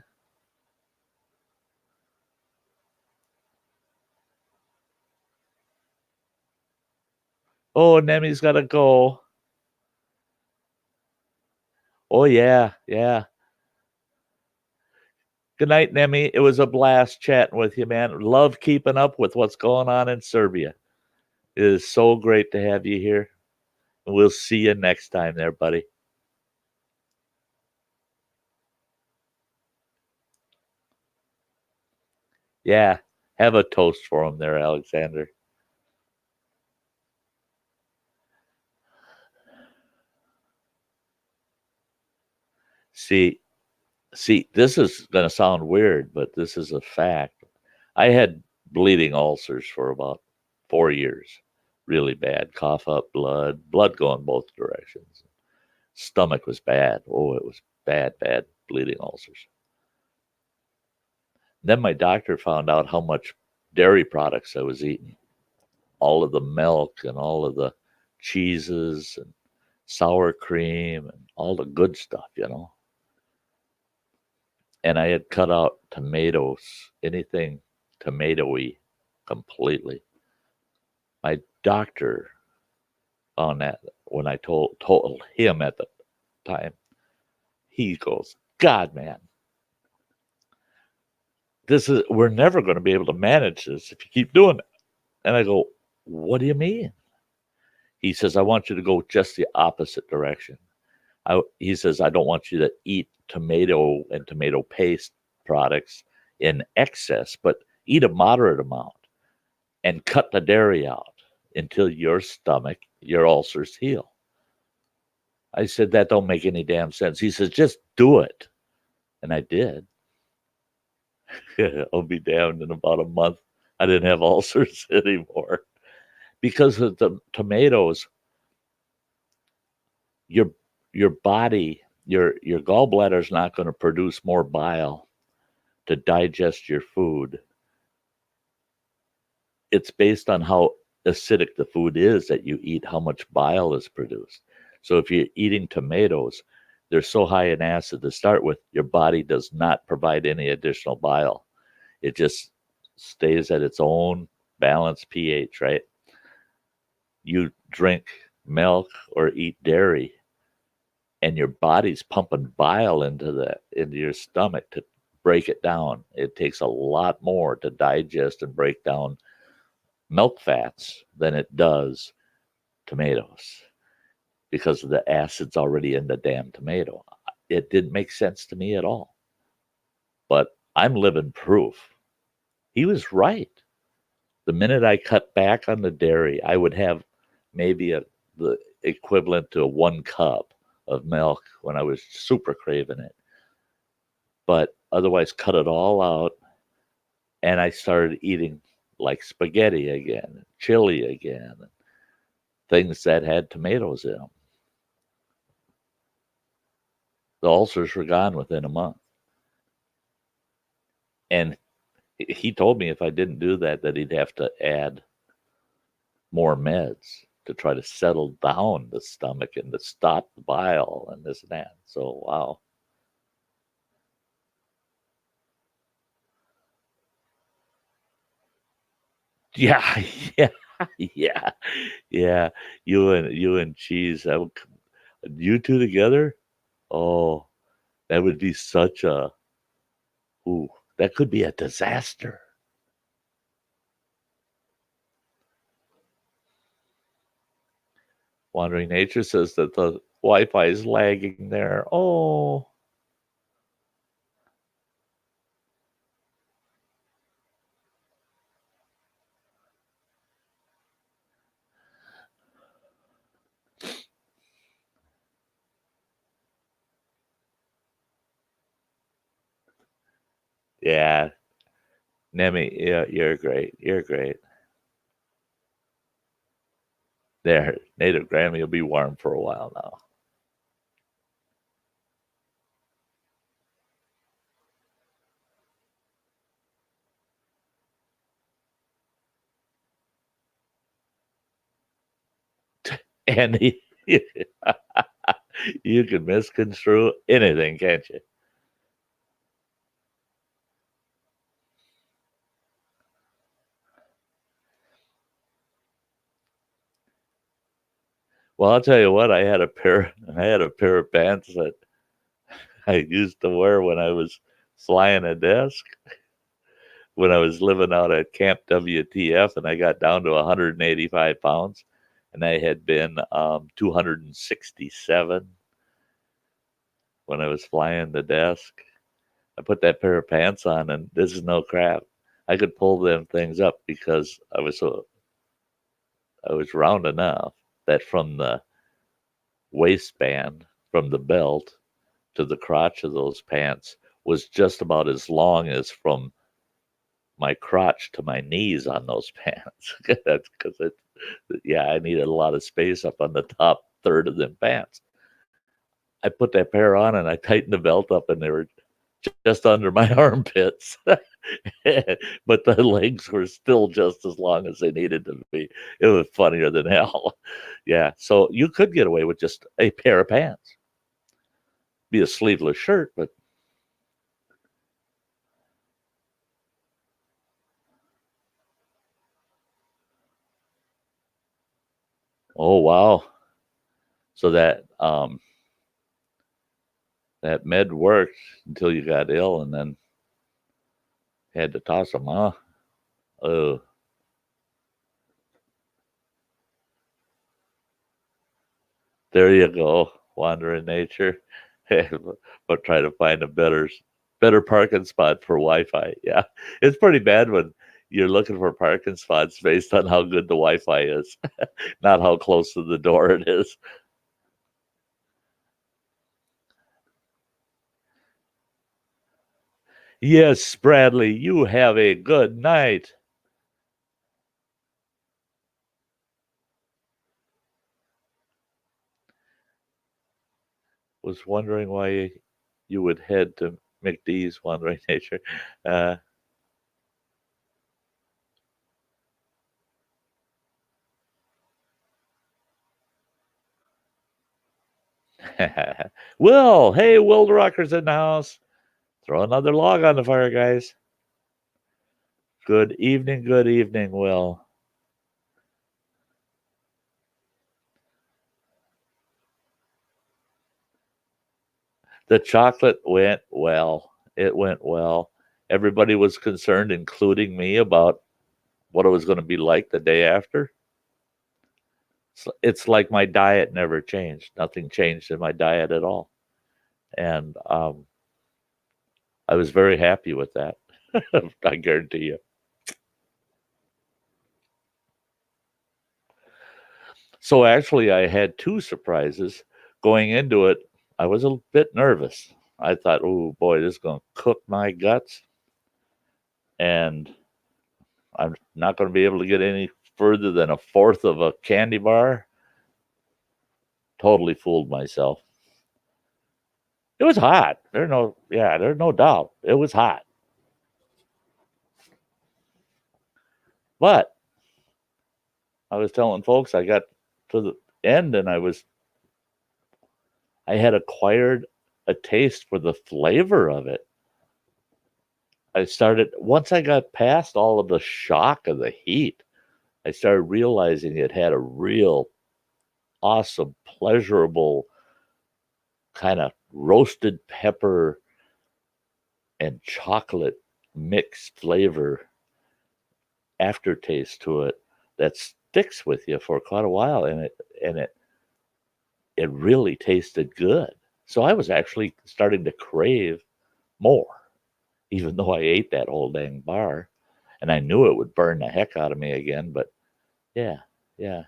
Oh, Nemi's got to go. Oh, yeah, yeah. Good night, Nemi. It was a blast chatting with you, man. Love keeping up with what's going on in Serbia. It is so great to have you here. And we'll see you next time there, buddy. Yeah. Have a toast for him there, Alexander. See, this is going to sound weird, but this is a fact. I had bleeding ulcers for about 4 years. Really bad. Cough up blood going both directions. Stomach was bad. Oh, it was bad bleeding ulcers. Then my doctor found out how much dairy products I was eating. All of the milk and all of the cheeses and sour cream and all the good stuff. And I had cut out tomatoes, anything tomatoey completely. My doctor found that when I told him at the time, he goes, God, man, we're never going to be able to manage this if you keep doing it. And I go, what do you mean? He says, I want you to go just the opposite direction. He says, I don't want you to eat tomato and tomato paste products in excess, but eat a moderate amount and cut the dairy out until your ulcers heal. I said, that don't make any damn sense. He says, just do it. And I did. I'll be damned in about a month. I didn't have ulcers anymore because of the tomatoes. Your your body, your gallbladder is not going to produce more bile to digest your food. It's based on how acidic the food is that you eat, how much bile is produced. So if you're eating tomatoes, they're so high in acid to start with, your body does not provide any additional bile. It just stays at its own balanced pH, right? You drink milk or eat dairy, and your body's pumping bile into your stomach to break it down. It takes a lot more to digest and break down milk fats than it does tomatoes because of the acids already in the damn tomato. It didn't make sense to me at all. But I'm living proof. He was right. The minute I cut back on the dairy, I would have maybe the equivalent to 1 cup of milk when I was super craving it. But otherwise, cut it all out, and I started eating like spaghetti again, chili again, things that had tomatoes in them. The ulcers were gone within a month. And he told me if I didn't do that, that he'd have to add more meds to try to settle down the stomach and to stop the bile and this and that. So, wow. Yeah, yeah, yeah, yeah. You and cheese. You two together? Oh, that would be such a ooh. That could be a disaster. Wandering Nature says that the Wi-Fi is lagging there. Oh, yeah, Nemi, yeah, you're great. You're great. There, native Grammy will be warm for a while now. And you can misconstrue anything, can't you? Well, I'll tell you what. I had a pair of pants that I used to wear when I was flying a desk when I was living out at Camp WTF, and I got down to 185 pounds, and I had been 267 when I was flying the desk. I put that pair of pants on, and this is no crap. I could pull them things up because I was round enough that from the waistband, from the belt to the crotch of those pants was just about as long as from my crotch to my knees on those pants. That's because yeah, I needed a lot of space up on the top third of them pants. I put that pair on and I tightened the belt up, and they were just under my armpits. But the legs were still just as long as they needed to be. It was funnier than hell. Yeah. So you could get away with just a pair of pants. Be a sleeveless shirt, but oh wow. So that med worked until you got ill and then had to toss them, huh? Oh, there you go. Wandering nature. But try to find a better parking spot for Wi-Fi. Yeah. It's pretty bad when you're looking for parking spots based on how good the Wi-Fi is, not how close to the door it is. Yes, Bradley, you have a good night. Was wondering why you would head to McDee's Wandering Nature. Uh, Will, hey, Will the Rocker's in the house. Throw another log on the fire, guys. Good evening, Will. The chocolate went well. It went well. Everybody was concerned, including me, about what it was going to be like the day after. It's like my diet never changed. Nothing changed in my diet at all. And I was very happy with that. I guarantee you. So actually, I had two surprises. Going into it, I was a bit nervous. I thought, oh boy, this is going to cook my guts. And I'm not going to be able to get any further than a fourth of a candy bar. Totally fooled myself. It was hot. There's no doubt. It was hot. But I was telling folks I got to the end and I had acquired a taste for the flavor of it. Once I got past all of the shock of the heat, I started realizing it had a real awesome, pleasurable kind of roasted pepper and chocolate mixed flavor aftertaste to it that sticks with you for quite a while, and it really tasted good. So I was actually starting to crave more, even though I ate that whole dang bar, and I knew it would burn the heck out of me again. But yeah, yeah,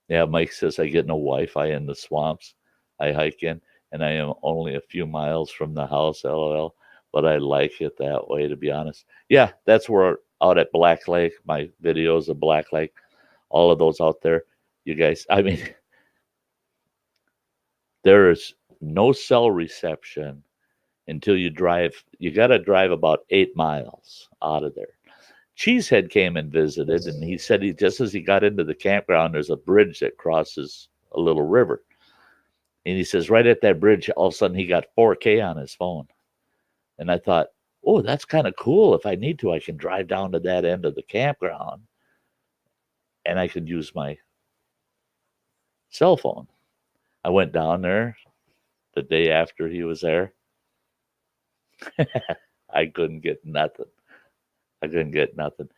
yeah. Mike says I get no Wi-Fi in the swamps I hike in, and I am only a few miles from the house. LOL. But I like it that way, to be honest. Yeah, that's where out at Black Lake, my videos of Black Lake, all of those out there, you guys. I mean, there is no cell reception until you drive. You got to drive about 8 miles out of there. Cheesehead came and visited, and he said just as he got into the campground, there's a bridge that crosses a little river. And he says, right at that bridge, all of a sudden he got 4K on his phone. And I thought, oh, that's kind of cool. If I need to, I can drive down to that end of the campground and I could use my cell phone. I went down there the day after he was there. I couldn't get nothing. I couldn't get nothing.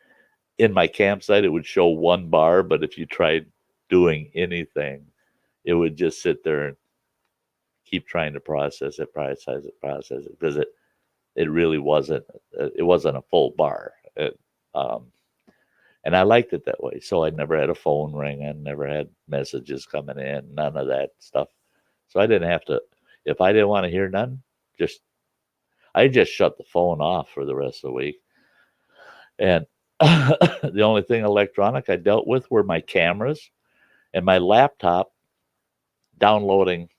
In my campsite, it would show one bar, but if you tried doing anything, it would just sit there and keep trying to process it, because it really wasn't a full bar. And I liked it that way. So I never had a phone ringing, never had messages coming in, none of that stuff. So I didn't have to. If I didn't want to hear none, just I just shut the phone off for the rest of the week. And the only thing electronic I dealt with were my cameras and my laptop downloading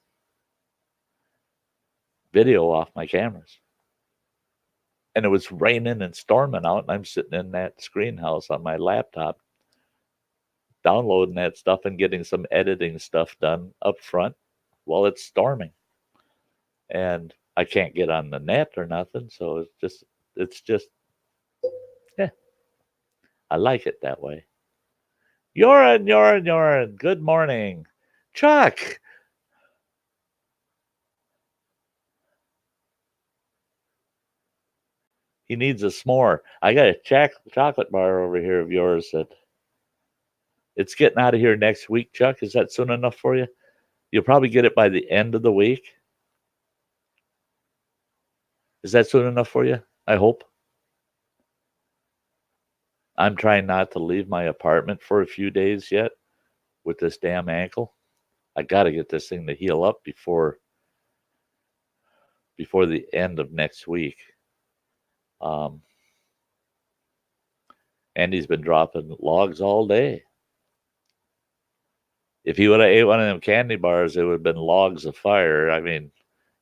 video off my cameras. And it was raining and storming out, and I'm sitting in that screen house on my laptop downloading that stuff and getting some editing stuff done up front while it's storming. And I can't get on the net or nothing, so it's just yeah, I like it that way. Yoran, good morning. Chuck, he needs a s'more. I got a chocolate bar over here of yours that it's getting out of here next week, Chuck. Is that soon enough for you? You'll probably get it by the end of the week. Is that soon enough for you? I hope. I'm trying not to leave my apartment for a few days yet with this damn ankle. I got to get this thing to heal up before the end of next week. Um, Andy's been dropping logs all day. If he would have ate one of them candy bars, it would have been logs of fire. I mean,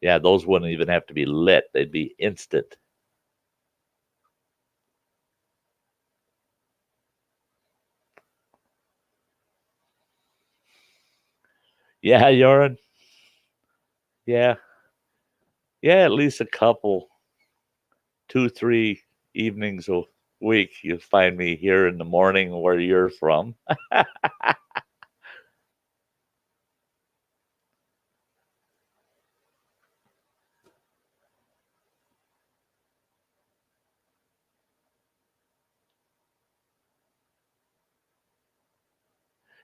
yeah, those wouldn't even have to be lit; they'd be instant. Yeah, Yoran. Yeah, yeah, at least a couple, 2, 3 evenings a week. You find me here in the morning where you're from.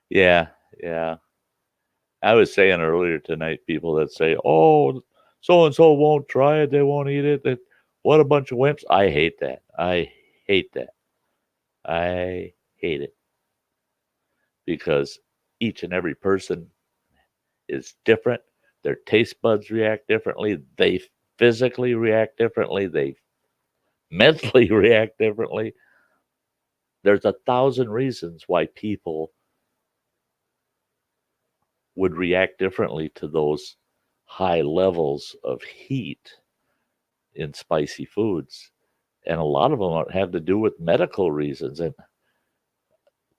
Yeah, yeah. I was saying earlier tonight, people that say, "Oh, So and so won't try it. They won't eat it. What a bunch of wimps. I hate that. I hate that. I hate it because each and every person is different. Their taste buds react differently. They physically react differently. They mentally react differently. There's 1,000 reasons why people would react differently to those high levels of heat in spicy foods. And a lot of them have to do with medical reasons. And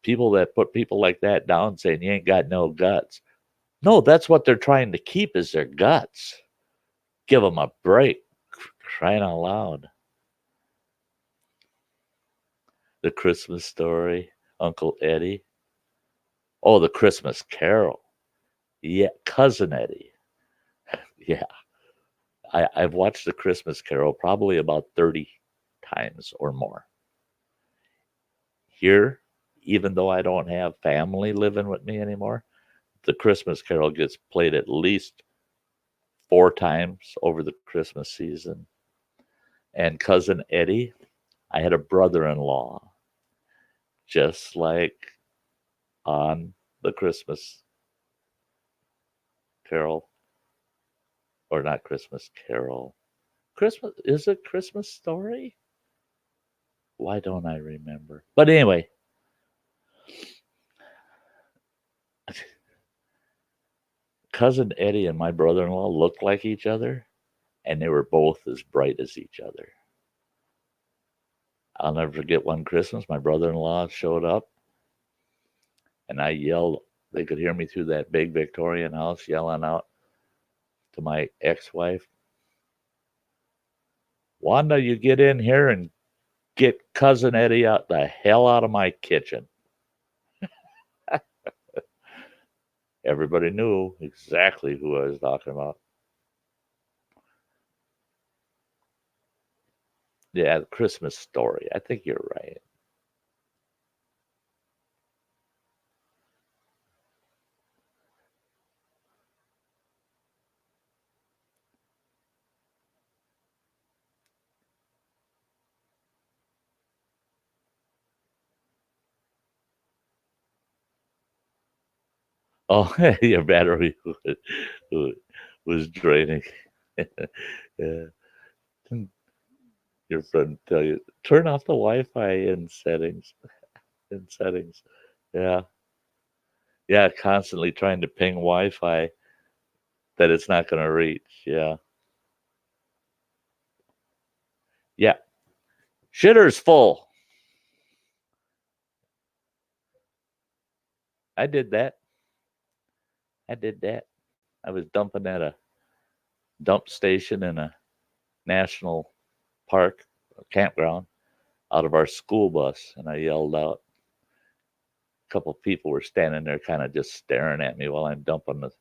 people that put people like that down saying you ain't got no guts. No, that's what they're trying to keep is their guts. Give them a break. Crying out loud. The Christmas Story, Uncle Eddie. Oh, the Christmas Carol. Yeah, Cousin Eddie. Yeah, I've watched the Christmas Carol probably about 30 times or more. Here, even though I don't have family living with me anymore, the Christmas Carol gets played at least 4 times over the Christmas season. And Cousin Eddie, I had a brother in law, just like on the Christmas Carol, or not Christmas Carol. Christmas, is it Christmas Story? Why don't I remember? But anyway, Cousin Eddie and my brother in law looked like each other, and they were both as bright as each other. I'll never forget one Christmas, my brother in law showed up, and I yelled. They could hear me through that big Victorian house yelling out to my ex wife, Wanda, you get in here and get Cousin Eddie out the hell out of my kitchen. Everybody knew exactly who I was talking about. Yeah, the Christmas Story. I think you're right. Oh, your battery was draining. Yeah. Your friend tell you turn off the Wi-Fi in settings. In settings. Yeah, yeah. Constantly trying to ping Wi-Fi that it's not going to reach. Yeah, yeah. Shitter's full. I did that. I did that. I was dumping at a dump station in a national park, a campground, out of our school bus, and I yelled out. A couple of people were standing there, kind of just staring at me while I'm dumping the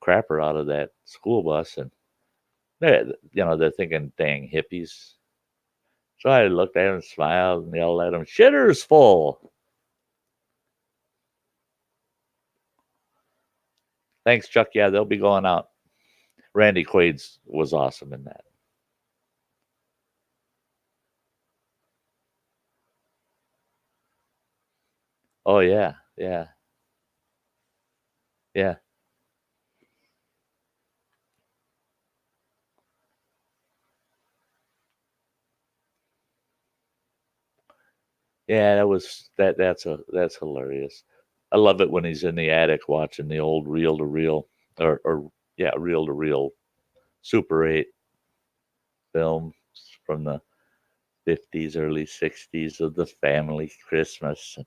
crapper out of that school bus, and they're thinking, "Dang hippies." So I looked at him, smiled, and yelled at him, "Shitter's full." Thanks, Chuck. Yeah, they'll be going out. Randy Quaid's was awesome in that. Oh yeah, yeah, yeah, yeah. That's hilarious. I love it when he's in the attic watching the old reel to reel or yeah, reel to reel Super 8 films from the 50s, early 60s of the family Christmas.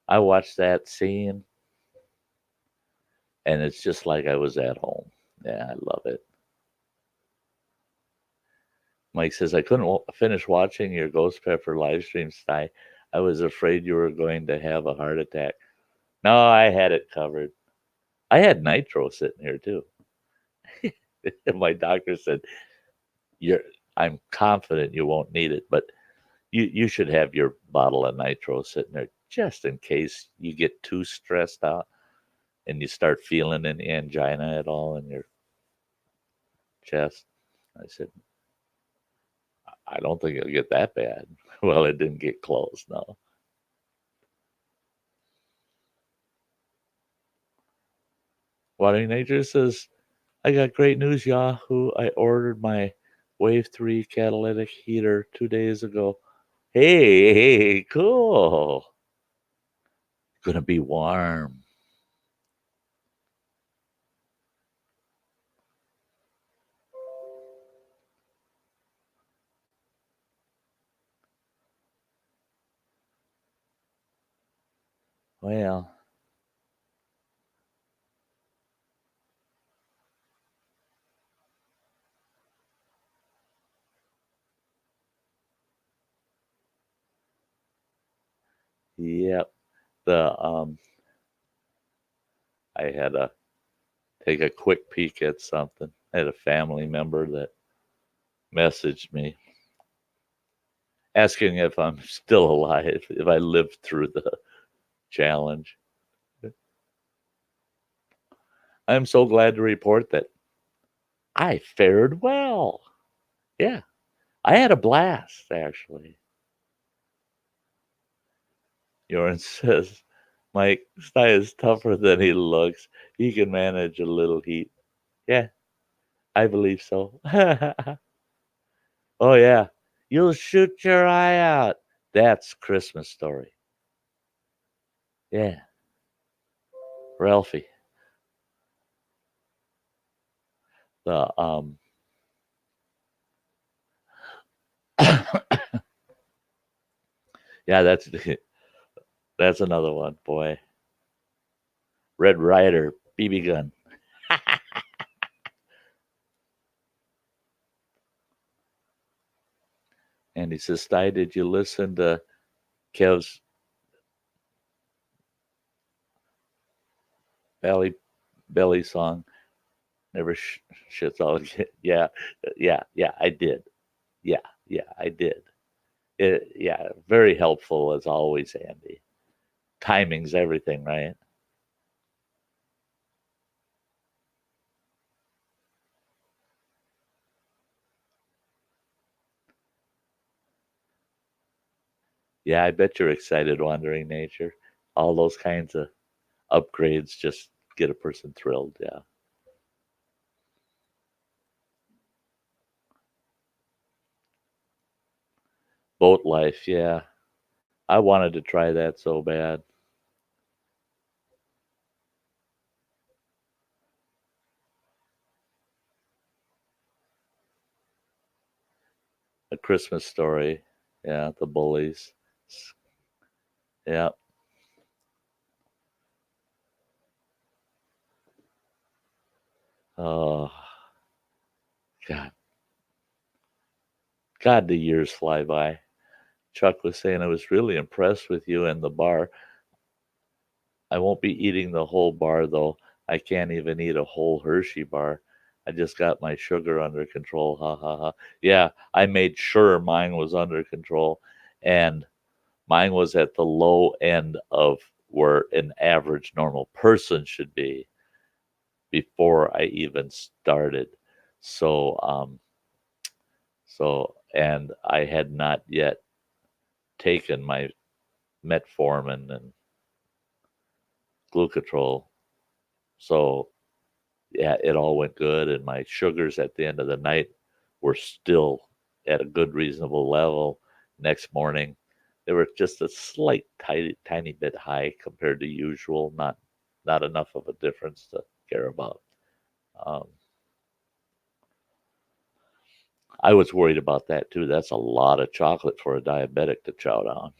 I watched that scene and it's just like I was at home. Yeah, I love it. Mike says, I couldn't finish watching your Ghost Pepper live stream, Sty. I was afraid you were going to have a heart attack. No, I had it covered. I had nitro sitting here too. My doctor said, "You're. I'm confident you won't need it, but you should have your bottle of nitro sitting there just in case you get too stressed out and you start feeling an angina at all in your chest. I said, I don't think it'll get that bad. Well, it didn't get close, no. Water Nature says, I got great news, Yahoo. I ordered my Wave 3 catalytic heater 2 days ago. Hey, cool. Gonna be warm. Well, yep. The I had to take a quick peek at something. I had a family member that messaged me asking if I'm still alive, if I lived through the challenge. I'm so glad to report that I fared well. Yeah, I had a blast, actually. Jorn says, Mike, Sty is tougher than he looks. He can manage a little heat. Yeah, I believe so. Oh, yeah. You'll shoot your eye out. That's Christmas Story. Yeah, Ralphie. The yeah, that's another one, boy. Red Ryder, BB gun. And he says, Sty, did you listen to Kev's Belly Belly song? Never shits all. Yeah, yeah, I did. Yeah, I did. Yeah, very helpful as always, Andy. Timing's everything, right? Yeah, I bet you're excited, Wandering Nature. All those kinds of upgrades just get a person thrilled. Yeah. Boat life. Yeah. I wanted to try that so bad. A Christmas Story. Yeah. The bullies. Yeah. Oh, God. God, the years fly by. Chuck was saying I was really impressed with you and the bar. I won't be eating the whole bar though. I can't even eat a whole Hershey bar. I just got my sugar under control. Ha ha ha. Yeah, I made sure mine was under control, and mine was at the low end of where an average normal person should be before I even started. So and I had not yet taken my metformin and glucotrol. So yeah, it all went good, and my sugars at the end of the night were still at a good, reasonable level. Next morning, they were just a slight, tiny bit high compared to usual. Not enough of a difference to care about. Um, I was worried about that too. That's a lot of chocolate for a diabetic to chow down.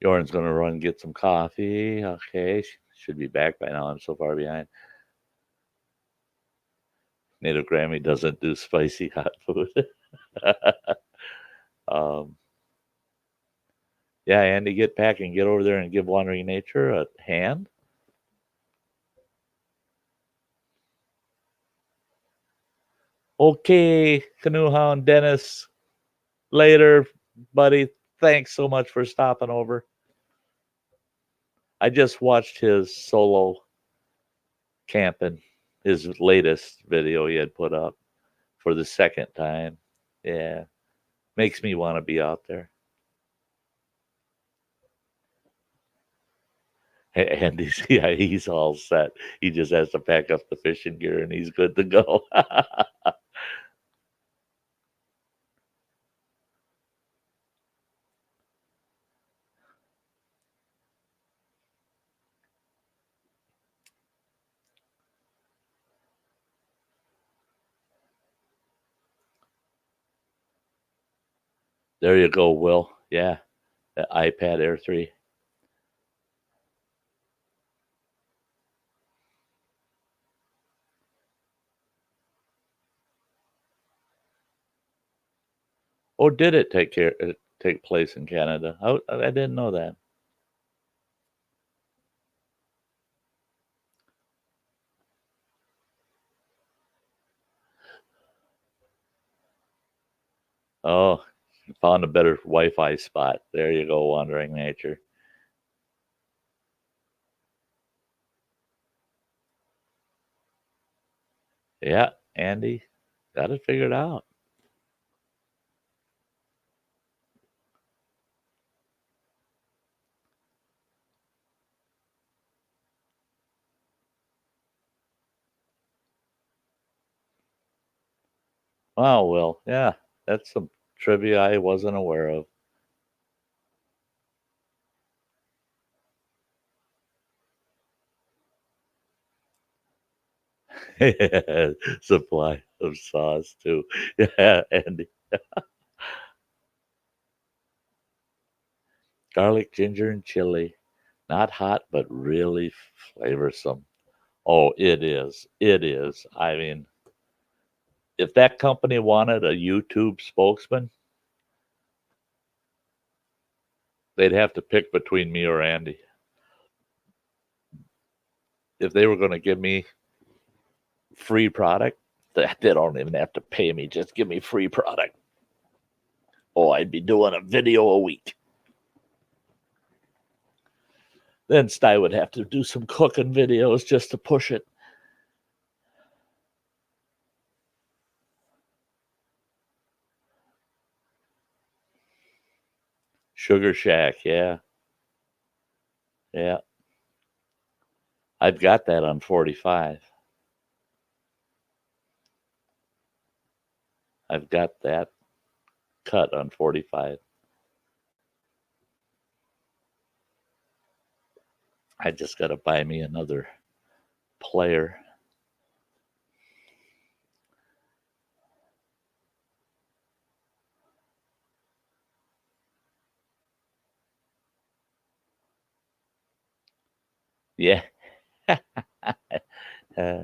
Jordan's going to run and get some coffee. Okay, should be back by now. I'm so far behind. Native Grammy doesn't do spicy hot food. Um, yeah, Andy, get packing, get over there and give Wandering Nature a hand. Okay, Canoe Hound Dennis. Later, buddy. Thanks so much for stopping over. I just watched his solo camping, his latest video he had put up for the second time. Yeah, makes me want to be out there. And he's all set. He just has to pack up the fishing gear and he's good to go. There you go, Will. Yeah, the iPad Air 3. Oh, did it take place in Canada? I didn't know that. Oh, found a better Wi-Fi spot. There you go, Wandering Nature. Yeah, Andy, got it figured out. Wow, Will. Yeah, that's some trivia I wasn't aware of. Supply of sauce too. Yeah, Andy. Garlic, ginger, and chili. Not hot, but really flavorsome. Oh, it is. It is. I mean, if that company wanted a YouTube spokesman, they'd have to pick between me or Andy. If they were going to give me free product, they don't even have to pay me. Just give me free product. Oh, I'd be doing a video a week. Then Sty would have to do some cooking videos just to push it. Sugar Shack, yeah. Yeah. I've got that on 45. I've got that cut on 45. I just got to buy me another player. Yeah. uh,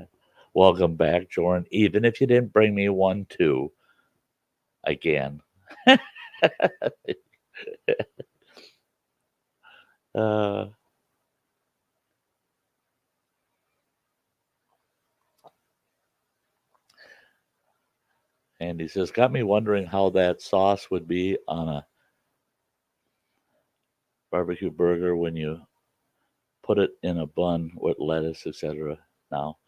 welcome back, Jordan. Even if you didn't bring me 1-2 again. uh, and he says, got me wondering how that sauce would be on a barbecue burger when you put it in a bun with lettuce, etc. Now,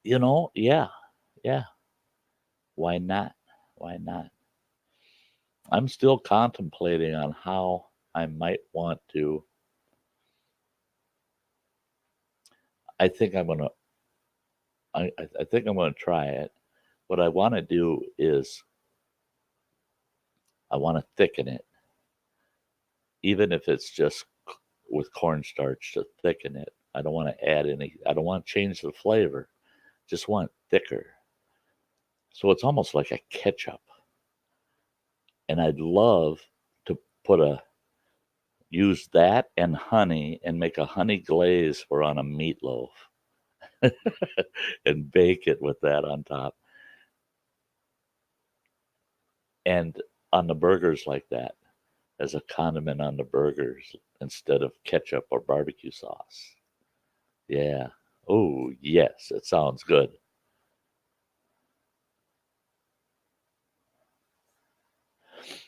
yeah, yeah. Why not? Why not? I'm still contemplating on how I might want to. I think I'm gonna. I think I'm gonna try it. What I want to do is I want to thicken it, even if it's just with cornstarch to thicken it. I don't want to add any. I don't want to change the flavor. Just want it thicker. So it's almost like a ketchup. And I'd love to put a use that and honey and make a honey glaze for on a meatloaf and bake it with that on top. And on the burgers like that as a condiment on the burgers instead of ketchup or barbecue sauce. Yeah. Oh, yes, it sounds good.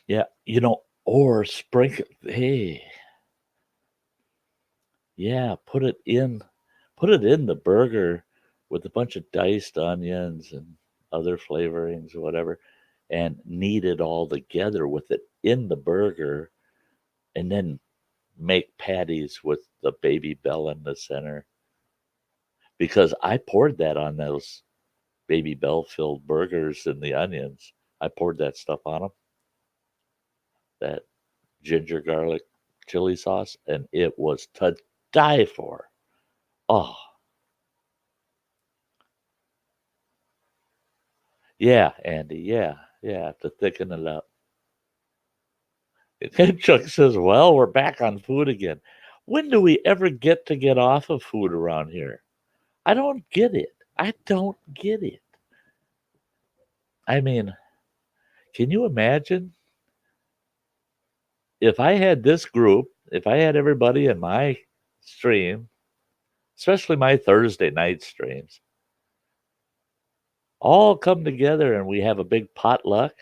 Yeah, or sprinkle. Hey, yeah, put it in the burger with a bunch of diced onions and other flavorings or whatever, and knead it all together with it in the burger, and then make patties with the baby bell in the center. Because I poured that on those baby bell filled burgers and the onions. I poured that stuff on them, that ginger garlic chili sauce, and it was to die for. Oh, yeah, Andy. Yeah, yeah, to thicken it up. And Chuck says, "Well, we're back on food again. When do we ever get off of food around here? I don't get it. I don't get it. I mean, can you imagine if I had this group, if I had everybody in my stream, especially my Thursday night streams, all come together and we have a big potluck.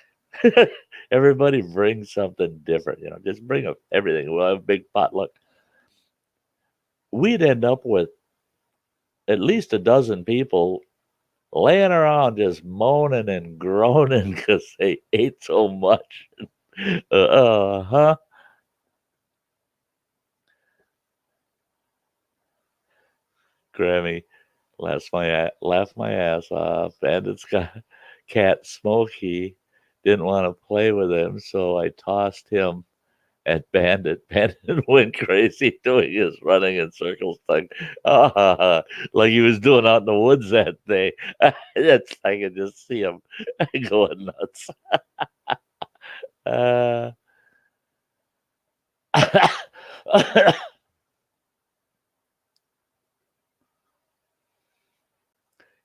Everybody brings something different, just bring up everything. We'll have a big potluck. We'd end up with at least a dozen people laying around just moaning and groaning because they ate so much. Huh? Grammy laughed my ass off. Bandit's cat Smokey didn't want to play with him, so I tossed him at Bandit. Bandit went crazy doing his running in circles thing. Like he was doing out in the woods that day. That's I can just see him going nuts. Uh,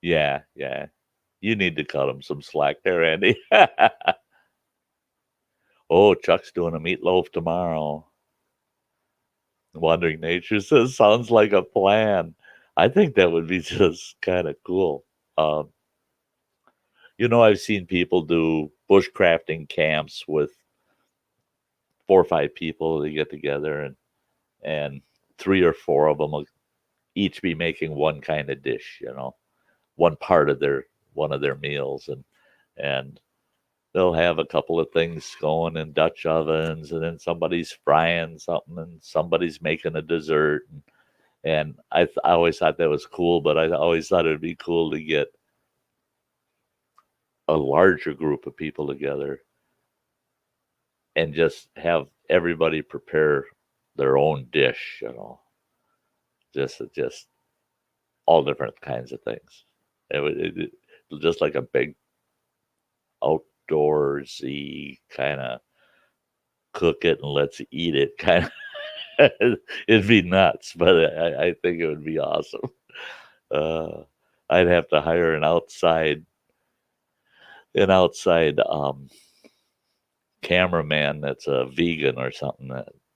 yeah, yeah. You need to cut him some slack there, Andy. Oh, Chuck's doing a meatloaf tomorrow. Wandering Nature says sounds like a plan. I think that would be just kind of cool. Um, I've seen people do bushcrafting camps with 4 or 5 people. They get together and 3 or 4 of them will each be making one kind of dish. One part of their one of their meals, and they'll have a couple of things going in Dutch ovens, and then somebody's frying something, and somebody's making a dessert. And I always thought that was cool, but I always thought it'd be cool to get a larger group of people together and just have everybody prepare their own dish, just all different kinds of things. Just like a big outdoorsy kind of cook it and let's eat it kind of. It'd be nuts, but I think it would be awesome. Uh, I'd have to hire an outside cameraman that's a vegan or something,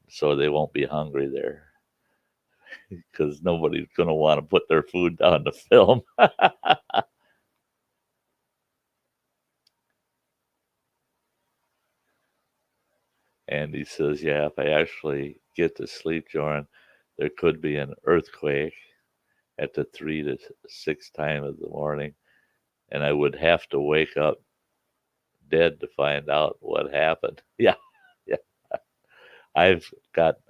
so they won't be hungry there because nobody's going to want to put their food down to film. And he says, yeah, if I actually get to sleep, Joran, there could be an earthquake at the 3 to 6 time of the morning, and I would have to wake up dead to find out what happened. Yeah, yeah. I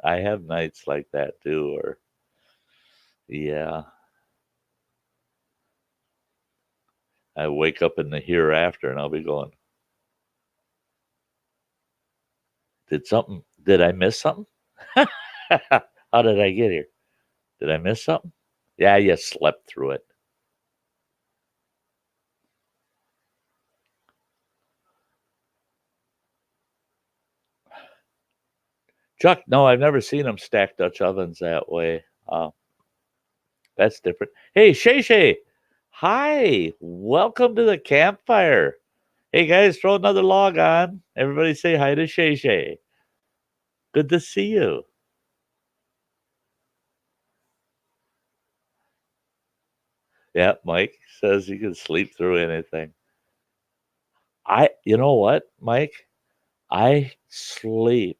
have nights like that too, or yeah, I wake up in the hereafter and I'll be going, did I miss something? How did I get here? Did I miss something? Yeah, you slept through it. Chuck, no, I've never seen them stack Dutch ovens that way. That's different. Hey, Shay Shay. Hi. Welcome to the campfire. Hey guys, throw another log on. Everybody say hi to Shay Shay. Good to see you. Yeah, Mike says you can sleep through anything. You know what, Mike? I sleep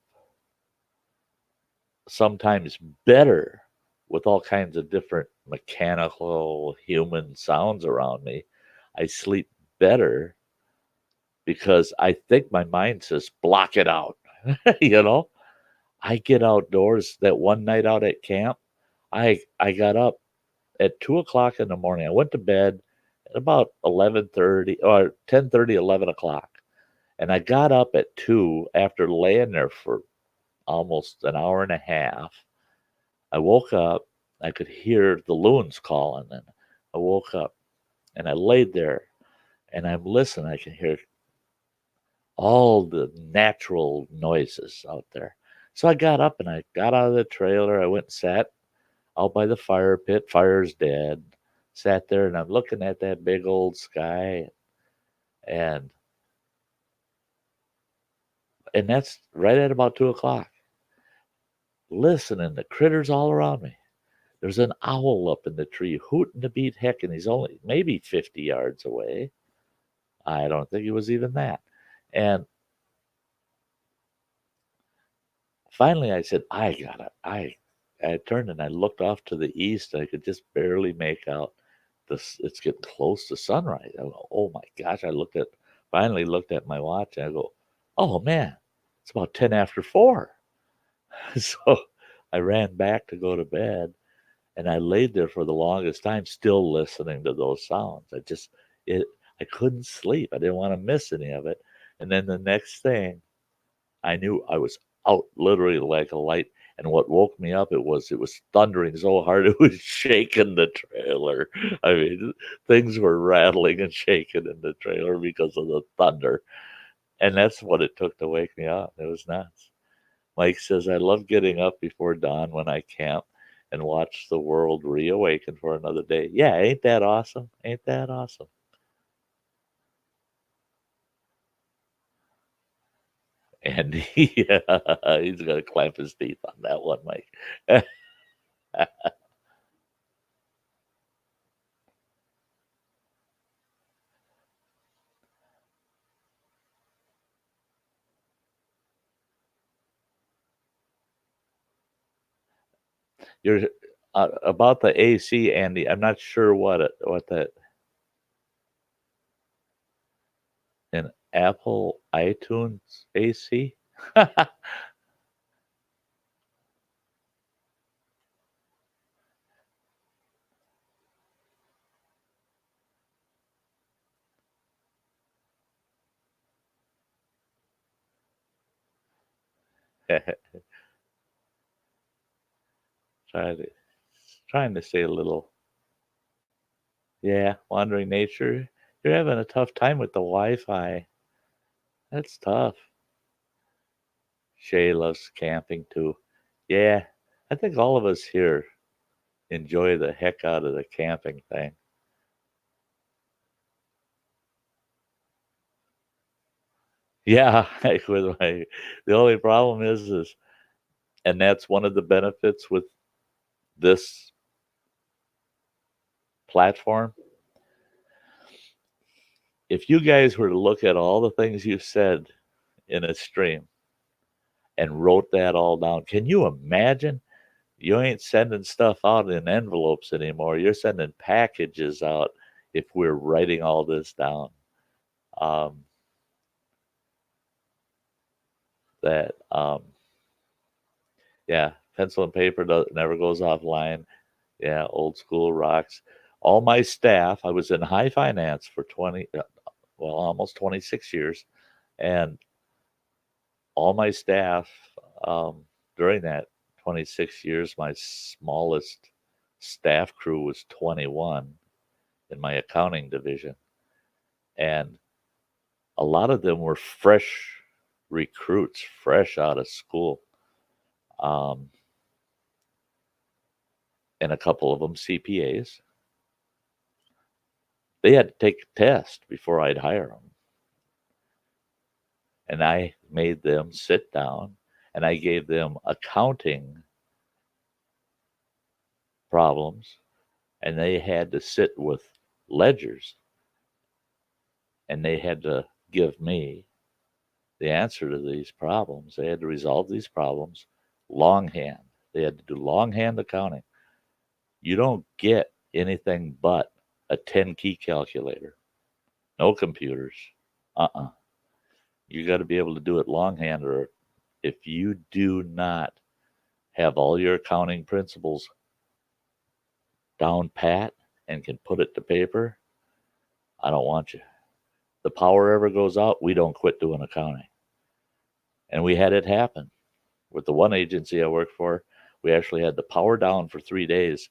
sometimes better with all kinds of different mechanical human sounds around me. I sleep better because I think my mind says block it out. you know, I get outdoors. That one night out at camp, I got up at 2 o'clock in the morning. I went to bed at about 11:30 or 10:30, 11 o'clock, and I got up at 2 after laying there for almost an hour and a half. I woke up. I could hear the loons calling, and I woke up and I laid there and I'm listening. I can hear all the natural noises out there. So I got up and I got out of the trailer. I went and sat out by the fire pit. Fire's dead. Sat there and I'm looking at that big old sky, and that's right at about 2 o'clock. Listening to critters all around me. There's an owl up in the tree hooting to beat heck, and he's only maybe 50 yards away. I don't think he was even that. And finally, I said, I got it. I turned and I looked off to the east. I could just barely make out this. It's getting close to sunrise. I go, oh my gosh! Finally looked at my watch. And I go, oh man, it's about 10 after 4. So I ran back to go to bed, and I laid there for the longest time, still listening to those sounds. It, I couldn't sleep. I didn't want to miss any of it. And then the next thing, I knew I was out literally like a light. And what woke me up, it was thundering so hard it was shaking the trailer. I mean, things were rattling and shaking in the trailer because of the thunder. And that's what it took to wake me up. It was nuts. Mike says, I love getting up before dawn when I camp and watch the world reawaken for another day. Yeah, ain't that awesome? Ain't that awesome? And he's going to clamp his teeth on that one, Mike. You're about the AC, Andy. I'm not sure what that an Apple iTunes AC. trying to trying to say a little. Yeah, wandering nature. You're having a tough time with the Wi-Fi. That's tough. Shay loves camping too. Yeah, I think all of us here enjoy the heck out of the camping thing. Yeah, the only problem is, and that's one of the benefits with this platform. If you guys were to look at all the things you said in a stream and wrote that all down, can you imagine? You ain't sending stuff out in envelopes anymore. You're sending packages out if we're writing all this down. Um, that Yeah, pencil and paper never goes offline. Yeah, old school rocks. All my staff, I was in high finance for almost 26 years, and all my staff during that 26 years, my smallest staff crew was 21 in my accounting division, and a lot of them were fresh recruits, fresh out of school. Um, and a couple of them CPAs. They had to take a test before I'd hire them. And I made them sit down and I gave them accounting problems, and they had to sit with ledgers, and they had to give me the answer to these problems. They had to resolve these problems longhand. They had to do longhand accounting. You don't get anything but a 10 key calculator, no computers. You got to be able to do it longhand, or if you do not have all your accounting principles down pat and can put it to paper, I don't want you. The power ever goes out, we don't quit doing accounting. And we had it happen with the one agency I worked for. We actually had the power down for 3 days,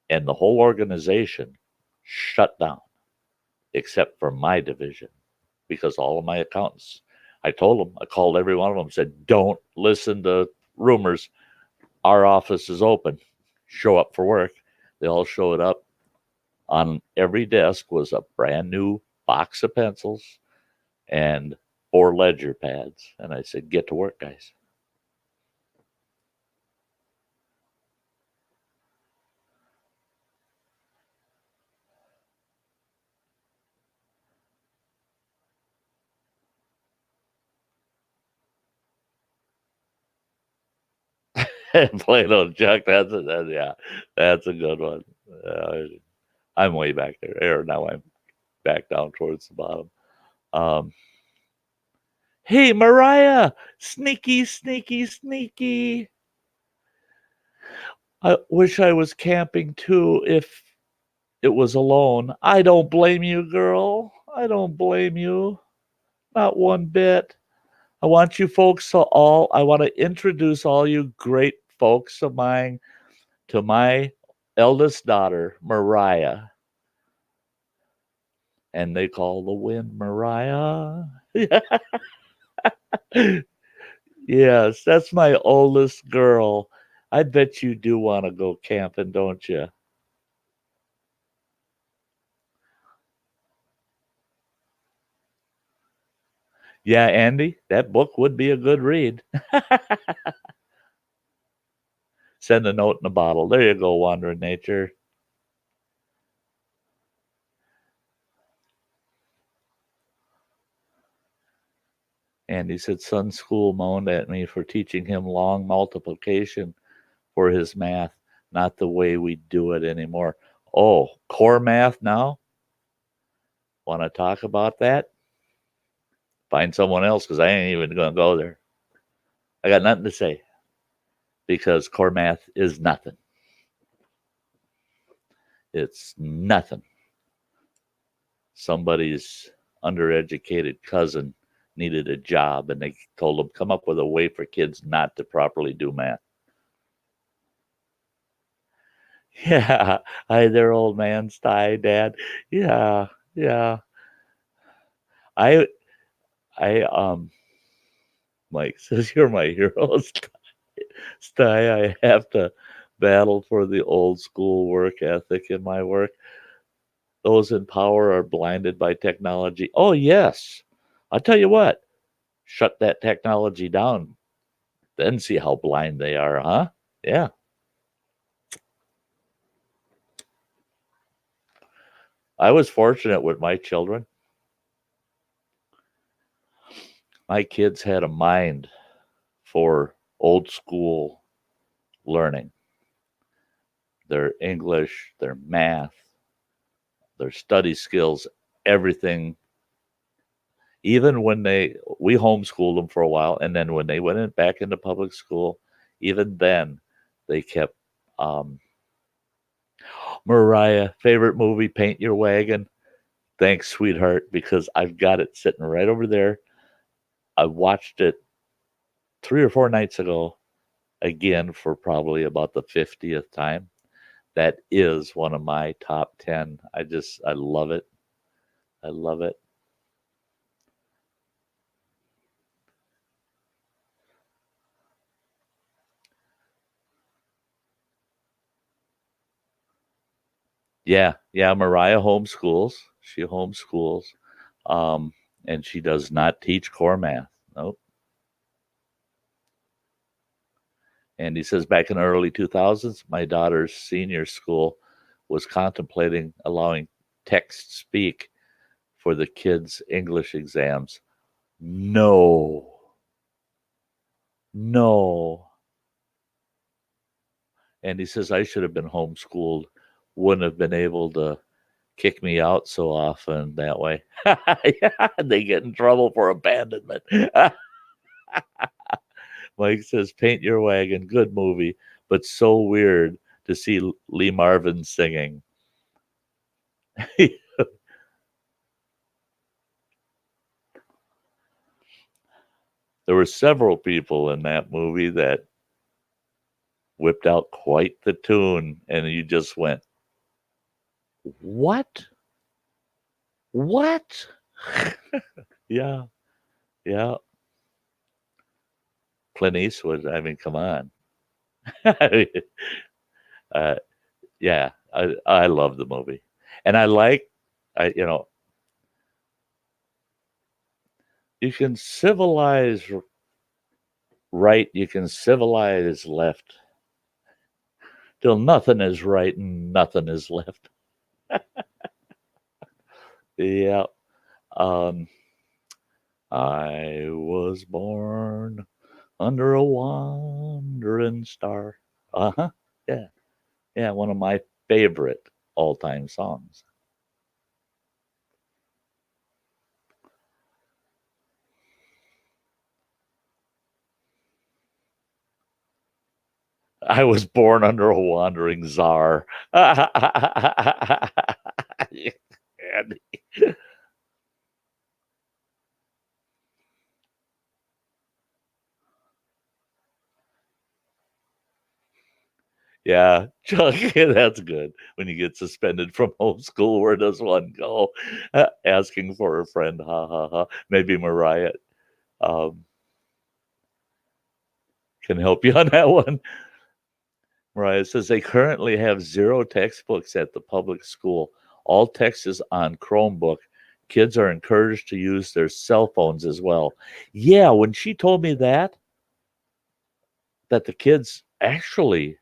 and the whole organization shut down except for my division, because all of my accountants, I told them, I called every one of them, said, don't listen to rumors. Our office is open. Show up for work. They all showed up. On every desk was a brand new box of pencils and 4 ledger pads. And I said, get to work, guys. Play-Doh Chuck, that's a good one. I'm way back there. Or now I'm back down towards the bottom. Um, hey, Mariah, sneaky, sneaky, sneaky. I wish I was camping too if it was alone. I don't blame you, girl. I don't blame you. Not one bit. I want you folks to all, I want to introduce all you great folks of mine to my eldest daughter, Mariah. And they call the wind Mariah. Yes, that's my oldest girl. I bet you do want to go camping, don't you? Yeah, Andy, that book would be a good read. Send a note in a bottle. There you go, Wandering Nature. Andy said, son school moaned at me for teaching him long multiplication for his math, not the way we do it anymore. Oh, core math now? Want to talk about that? Find someone else, because I ain't even going to go there. I got nothing to say, because core math is nothing. It's nothing. Somebody's undereducated cousin needed a job, and they told him, come up with a way for kids not to properly do math. Yeah, hi there, old man, Sty, Dad. Yeah, yeah. I, I, Mike says, you're my hero, Sty. I have to battle for the old school work ethic in my work. Those in power are blinded by technology. Oh, yes. I'll tell you what, shut that technology down, then see how blind they are, huh? Yeah. I was fortunate with my children. My kids had a mind for old school learning. Their English, their math, their study skills, everything. Even when we homeschooled them for a while, and then when they went back into public school, even then they kept Mariah, favorite movie, Paint Your Wagon. Thanks, sweetheart, because I've got it sitting right over there. I watched it 3 or 4 nights ago again for probably about the 50th time. That is one of my top 10. I love it. I love it. Yeah, yeah. Mariah homeschools. She homeschools, um, and she does not teach core math. Nope. And he says back in the early 2000s, my daughter's senior school was contemplating allowing text speak for the kids' English exams. No. No. And he says I should have been homeschooled, wouldn't have been able to kick me out so often that way. Yeah, they get in trouble for abandonment. Mike says, Paint Your Wagon, good movie, but so weird to see Lee Marvin singing. There were several people in that movie that whipped out quite the tune, and you just went, what? What? Yeah, yeah. Clint Eastwood, I mean, come on. uh, yeah, I love the movie. And I like, you can civilize right, you can civilize left, till nothing is right and nothing is left. Yeah. Um, I was born under a wandering star. Uh huh. Yeah. Yeah. One of my favorite all time songs. I was born under a wandering czar. Yeah, Chuck, that's good. When you get suspended from homeschool, where does one go? Asking for a friend, ha ha ha. Maybe Mariah um, can help you on that one. Mariah says they currently have 0 textbooks at the public school. All text is on Chromebook. Kids are encouraged to use their cell phones as well. Yeah, when she told me that the kids actually,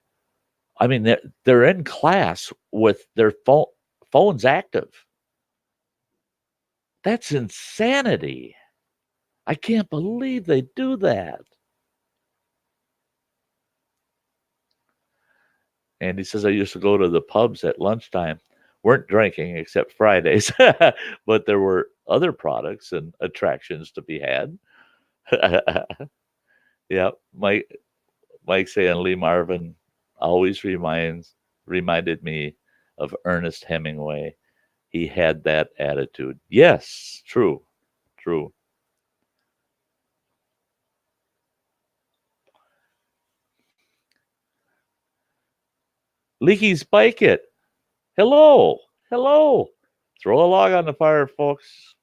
I mean, they're in class with their phones active. That's insanity. I can't believe they do that. And he says, I used to go to the pubs at lunchtime, weren't drinking except Fridays, but there were other products and attractions to be had. Yeah, Mike saying Lee Marvin always reminded me of Ernest Hemingway. He had that attitude. Yes, true, true. Leaky's Bike It. Hello, hello. Throw a log on the fire, folks.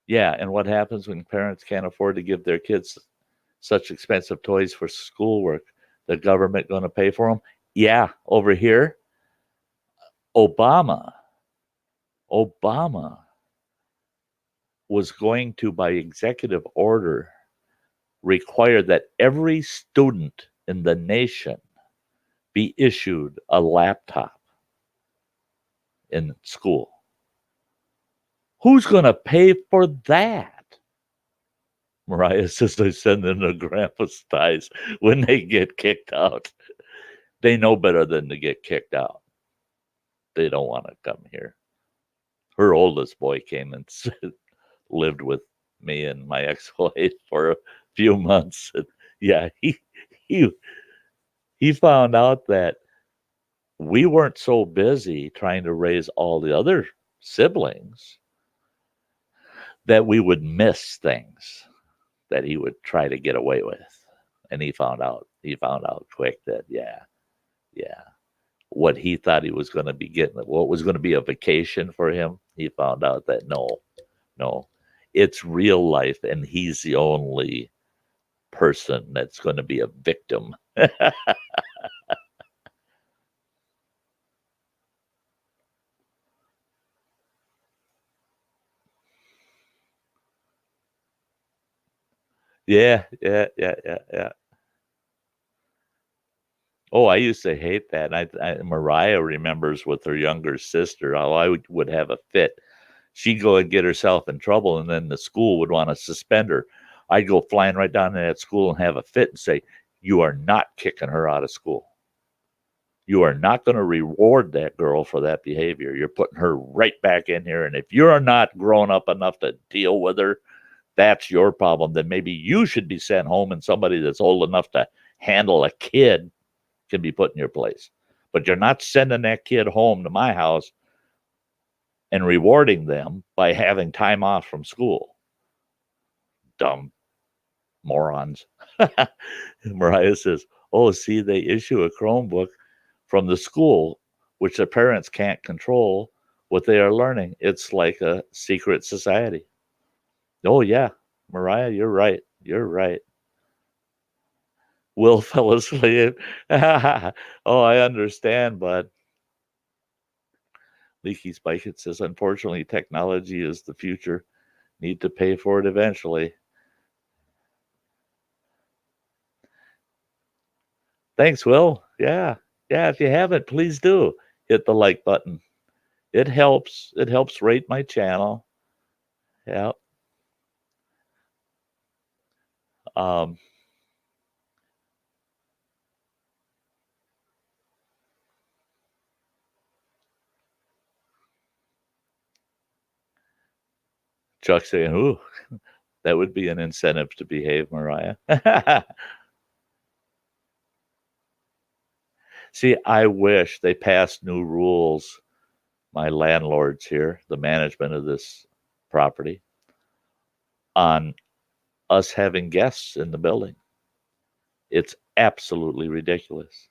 Yeah, and what happens when parents can't afford to give their kids such expensive toys for schoolwork? The government going to pay for them? Yeah, over here, Obama, Obama was going to, by executive order, require that every student in the nation be issued a laptop in school. Who's going to pay for that? Mariah says they send them to Grandpa's ties when they get kicked out. They know better than to get kicked out. They don't want to come here. Her oldest boy came and lived with me and my ex-wife for a few months. And yeah, he he found out that we weren't so busy trying to raise all the other siblings that we would miss things that he would try to get away with. And he found out quick that yeah, what he thought he was going to be getting, what was going to be a vacation for him, he found out that no, it's real life, and he's the only person that's going to be a victim Yeah, yeah, yeah, yeah, yeah. Oh, I used to hate that. Mariah remembers with her younger sister how I would have a fit. She'd go and get herself in trouble, and then the school would want to suspend her. I'd go flying right down to that school and have a fit and say, "You are not kicking her out of school. You are not going to reward that girl for that behavior. You're putting her right back in here. And if you're not grown up enough to deal with her, that's your problem. Then maybe you should be sent home, and somebody that's old enough to handle a kid can be put in your place. But you're not sending that kid home to my house and rewarding them by having time off from school. Dumb morons." Mariah says, "Oh, see, they issue a Chromebook from the school, which the parents can't control what they are learning. It's like a secret society." Oh, yeah, Mariah, you're right. You're right. Will fell asleep. Oh, I understand, but Leaky Spike, it says, "Unfortunately, technology is the future. Need to pay for it eventually." Thanks, Will. Yeah. Yeah. If you haven't, please do hit the like button. It helps. It helps rate my channel. Yeah. Um, Chuck saying, "Ooh, that would be an incentive to behave, Mariah." See, I wish they passed new rules, my landlords here, the management of this property, on us having guests in the building. It's absolutely ridiculous.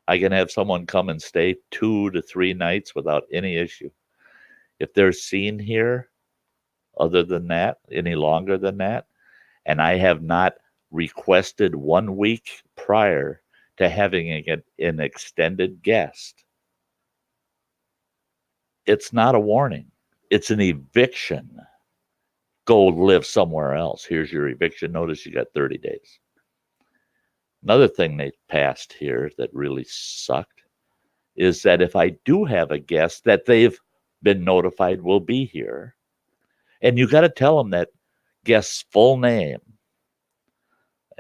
I can have someone come and stay 2 to 3 nights without any issue. If they're seen here other than that, any longer than that, and I have not requested 1 week prior to having an extended guest, it's not a warning. It's an eviction. Go live somewhere else. Here's your eviction notice. You got 30 days. Another thing they passed here that really sucked is that if I do have a guest that they've been notified will be here, and you got to tell them that guest's full name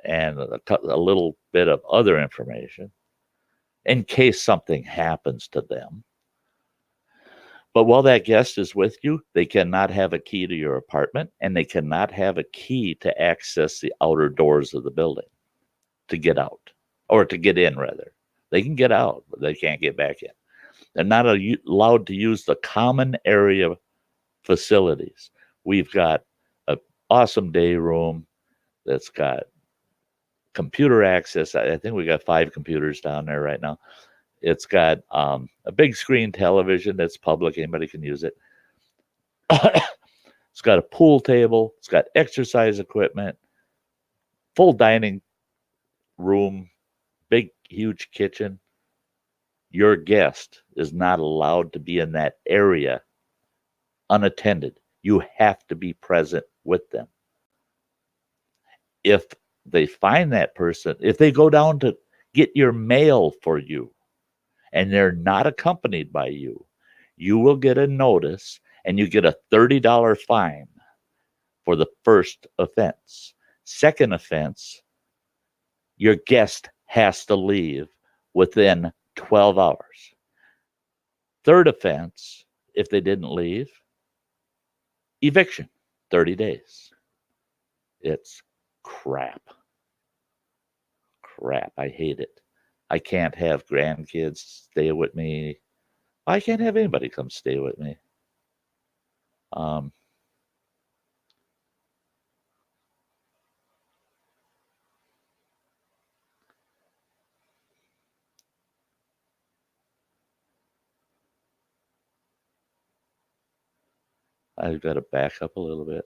and a little bit of other information in case something happens to them. But while that guest is with you, they cannot have a key to your apartment, and they cannot have a key to access the outer doors of the building to get out, or to get in, rather. They can get out, but they can't get back in. They're not allowed to use the common area facilities. We've got an awesome day room that's got computer access. I think we got 5 computers down there right now. It's got a big screen television that's public. Anybody can use it. It's got a pool table. It's got exercise equipment, full dining room, big, huge kitchen. Your guest is not allowed to be in that area unattended. You have to be present with them. If they find that person, if they go down to get your mail for you and they're not accompanied by you, you will get a notice and you get a $30 fine for the first offense. Second offense, your guest has to leave within 12 hours. Third offense, if they didn't leave, eviction, 30 days. It's crap. Crap. I hate it. I can't have grandkids stay with me. I can't have anybody come stay with me. Um, I've got to back up a little bit.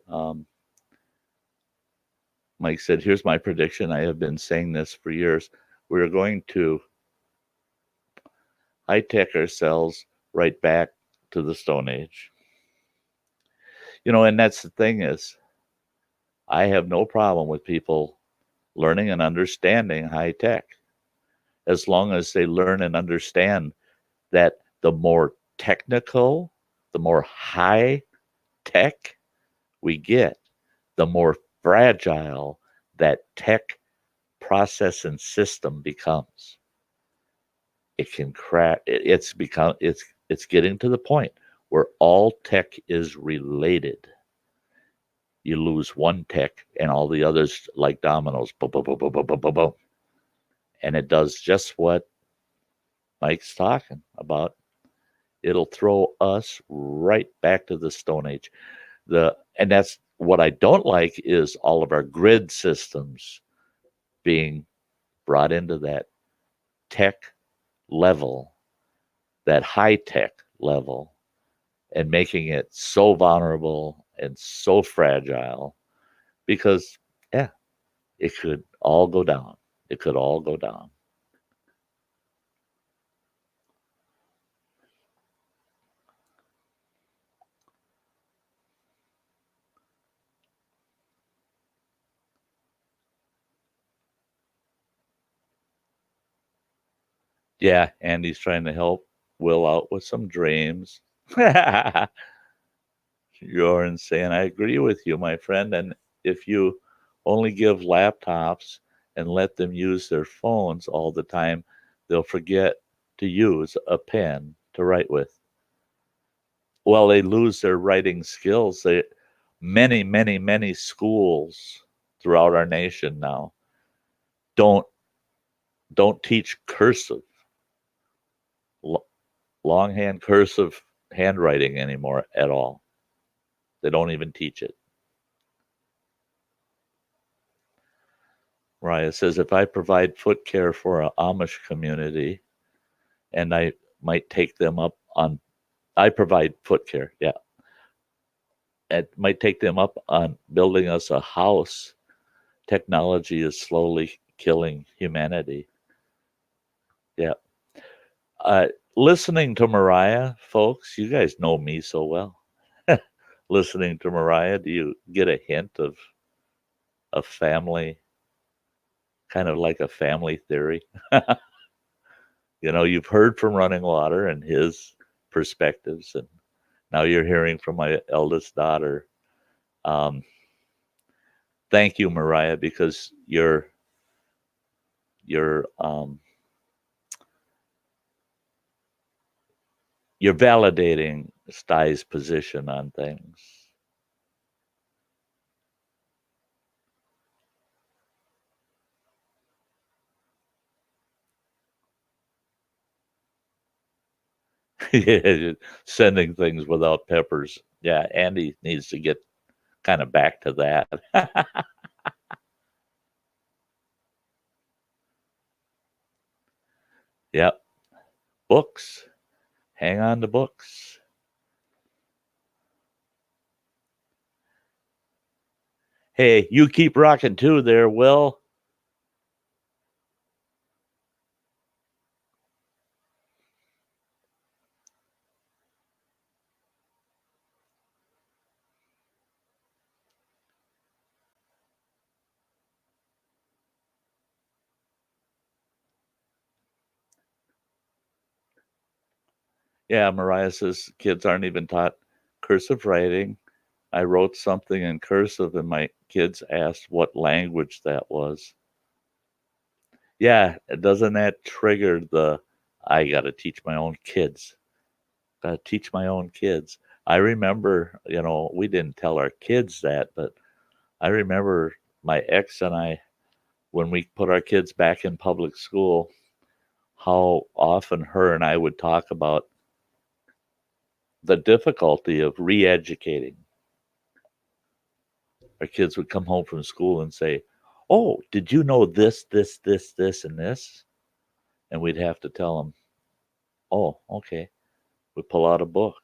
Mike said, "Here's my prediction. I have been saying this for years. we're going to high tech ourselves right back to the Stone Age. And that's the thing is, I have no problem with people learning and understanding high tech as long as they learn and understand that the more technical, the more high tech we get, the more fragile that tech process and system becomes. It can crack. It's getting to the point where all tech is related. You lose one tech and all the others like dominoes. Boom, boom, boom, boom, boom, boom, boom, boom. And it does just what Mike's talking about. It'll throw us right back to the Stone Age. And that's what I don't like is all of our grid systems being brought into that tech level, that high tech level, and making it so vulnerable and so fragile because, yeah, it could all go down. It could all go down. Yeah, Andy's trying to help Will out with some dreams. You're saying, I agree with you, my friend. And if you only give laptops and let them use their phones all the time, they'll forget to use a pen to write with. Well, they lose their writing skills. Many, many, many schools throughout our nation now don't don't teach cursive, longhand cursive handwriting anymore at all. They don't even teach it. Raya says, if I provide foot care for an Amish community and I might take them up on, I provide foot care, yeah. It might take them up on building us a house. Technology is slowly killing humanity. Yeah. Uh, Listening to Mariah, folks, you guys know me so well. Listening to Mariah, do you get a hint of a family, kind of like a family theory? You've heard from Running Water and his perspectives, and now you're hearing from my eldest daughter. Um, Thank you, Mariah, because you're you're validating Sty's position on things. Sending things without peppers. Yeah, Andy needs to get kind of back to that. Yep. Books. Hang on to books. Hey, you keep rocking too there, Will. Yeah, Mariah says kids aren't even taught cursive writing. I wrote something in cursive and my kids asked what language that was. Yeah, doesn't that trigger I got to teach my own kids? Got to teach my own kids. I remember, we didn't tell our kids that, but I remember my ex and I, when we put our kids back in public school, how often her and I would talk about the difficulty of re educating. Our kids would come home from school and say, "Oh, did you know this, this, this, this, and this?" And we'd have to tell them, "Oh, okay." We'd pull out a book.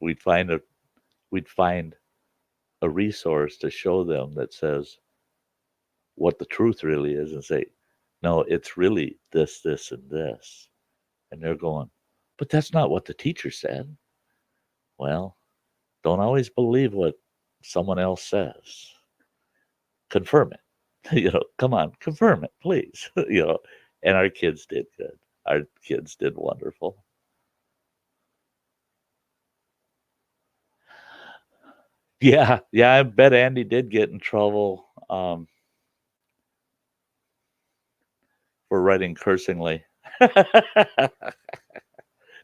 we'd find a we'd find a resource to show them that says, what the truth really is and say, no, it's really this, this, and this. And they're going, but that's not what the teacher said. Well, don't always believe what someone else says. Confirm it. Come on, confirm it, please. And our kids did good. Our kids did wonderful. Yeah, yeah, I bet Andy did get in trouble for writing cursingly.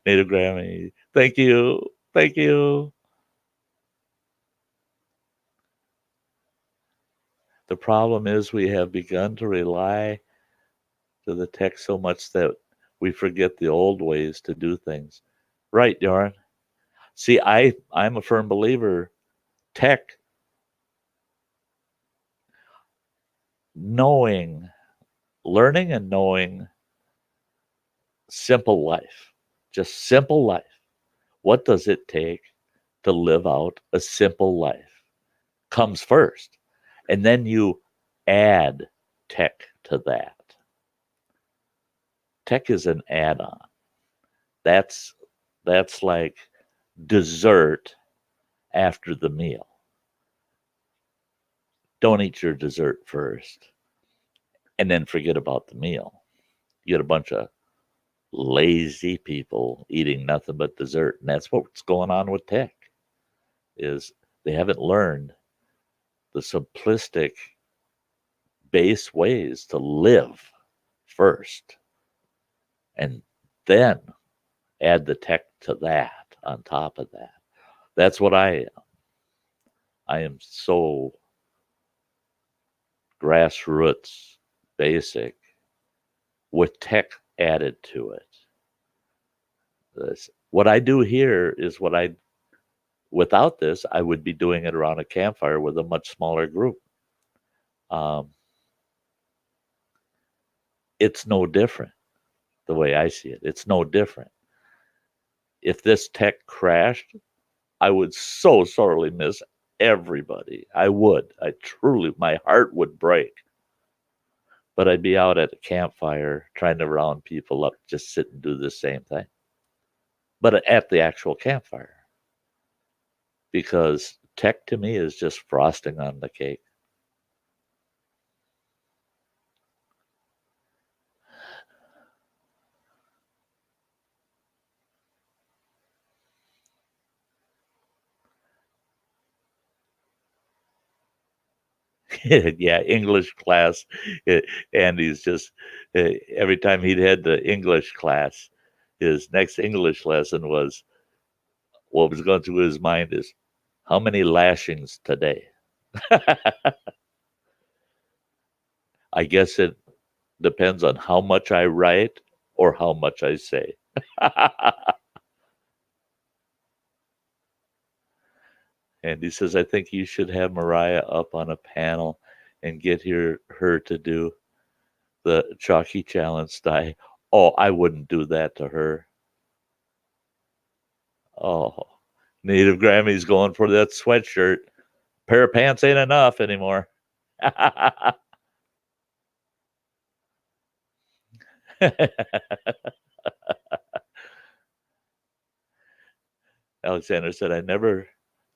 Native Grammy. Thank you. Thank you. The problem is we have begun to rely to the tech so much that we forget the old ways to do things. Right, Yarn. See, I'm a firm believer tech knowing, learning and knowing simple life, just simple life. What does it take to live out a simple life? Comes first. And then you add tech to that. Tech is an add-on. That's like dessert after the meal. Don't eat your dessert first and then forget about the meal. You get a bunch of lazy people eating nothing but dessert, and that's what's going on with tech. Is they haven't learned the simplistic base ways to live first and then add the tech to that on top of that. That's what I am so grassroots basic with tech added to it. What I do here is without this, I would be doing it around a campfire with a much smaller group. Um, it's no different the way I see it. It's no different. If this tech crashed, I would so sorely miss everybody. I would. I truly, my heart would break. But I'd be out at a campfire trying to round people up, just sit and do the same thing. But at the actual campfire. Because tech to me is just frosting on the cake. Yeah, English class. Andy's just every time he'd had the English class, his next English lesson was what was going through his mind is how many lashings today. I guess it depends on how much I write or how much I say. And he says, I think you should have Mariah up on a panel and get her to do the chalky challenge style. Oh, I wouldn't do that to her. Oh, Native Grammy's going for that sweatshirt. Pair of pants ain't enough anymore. Alexander said, I never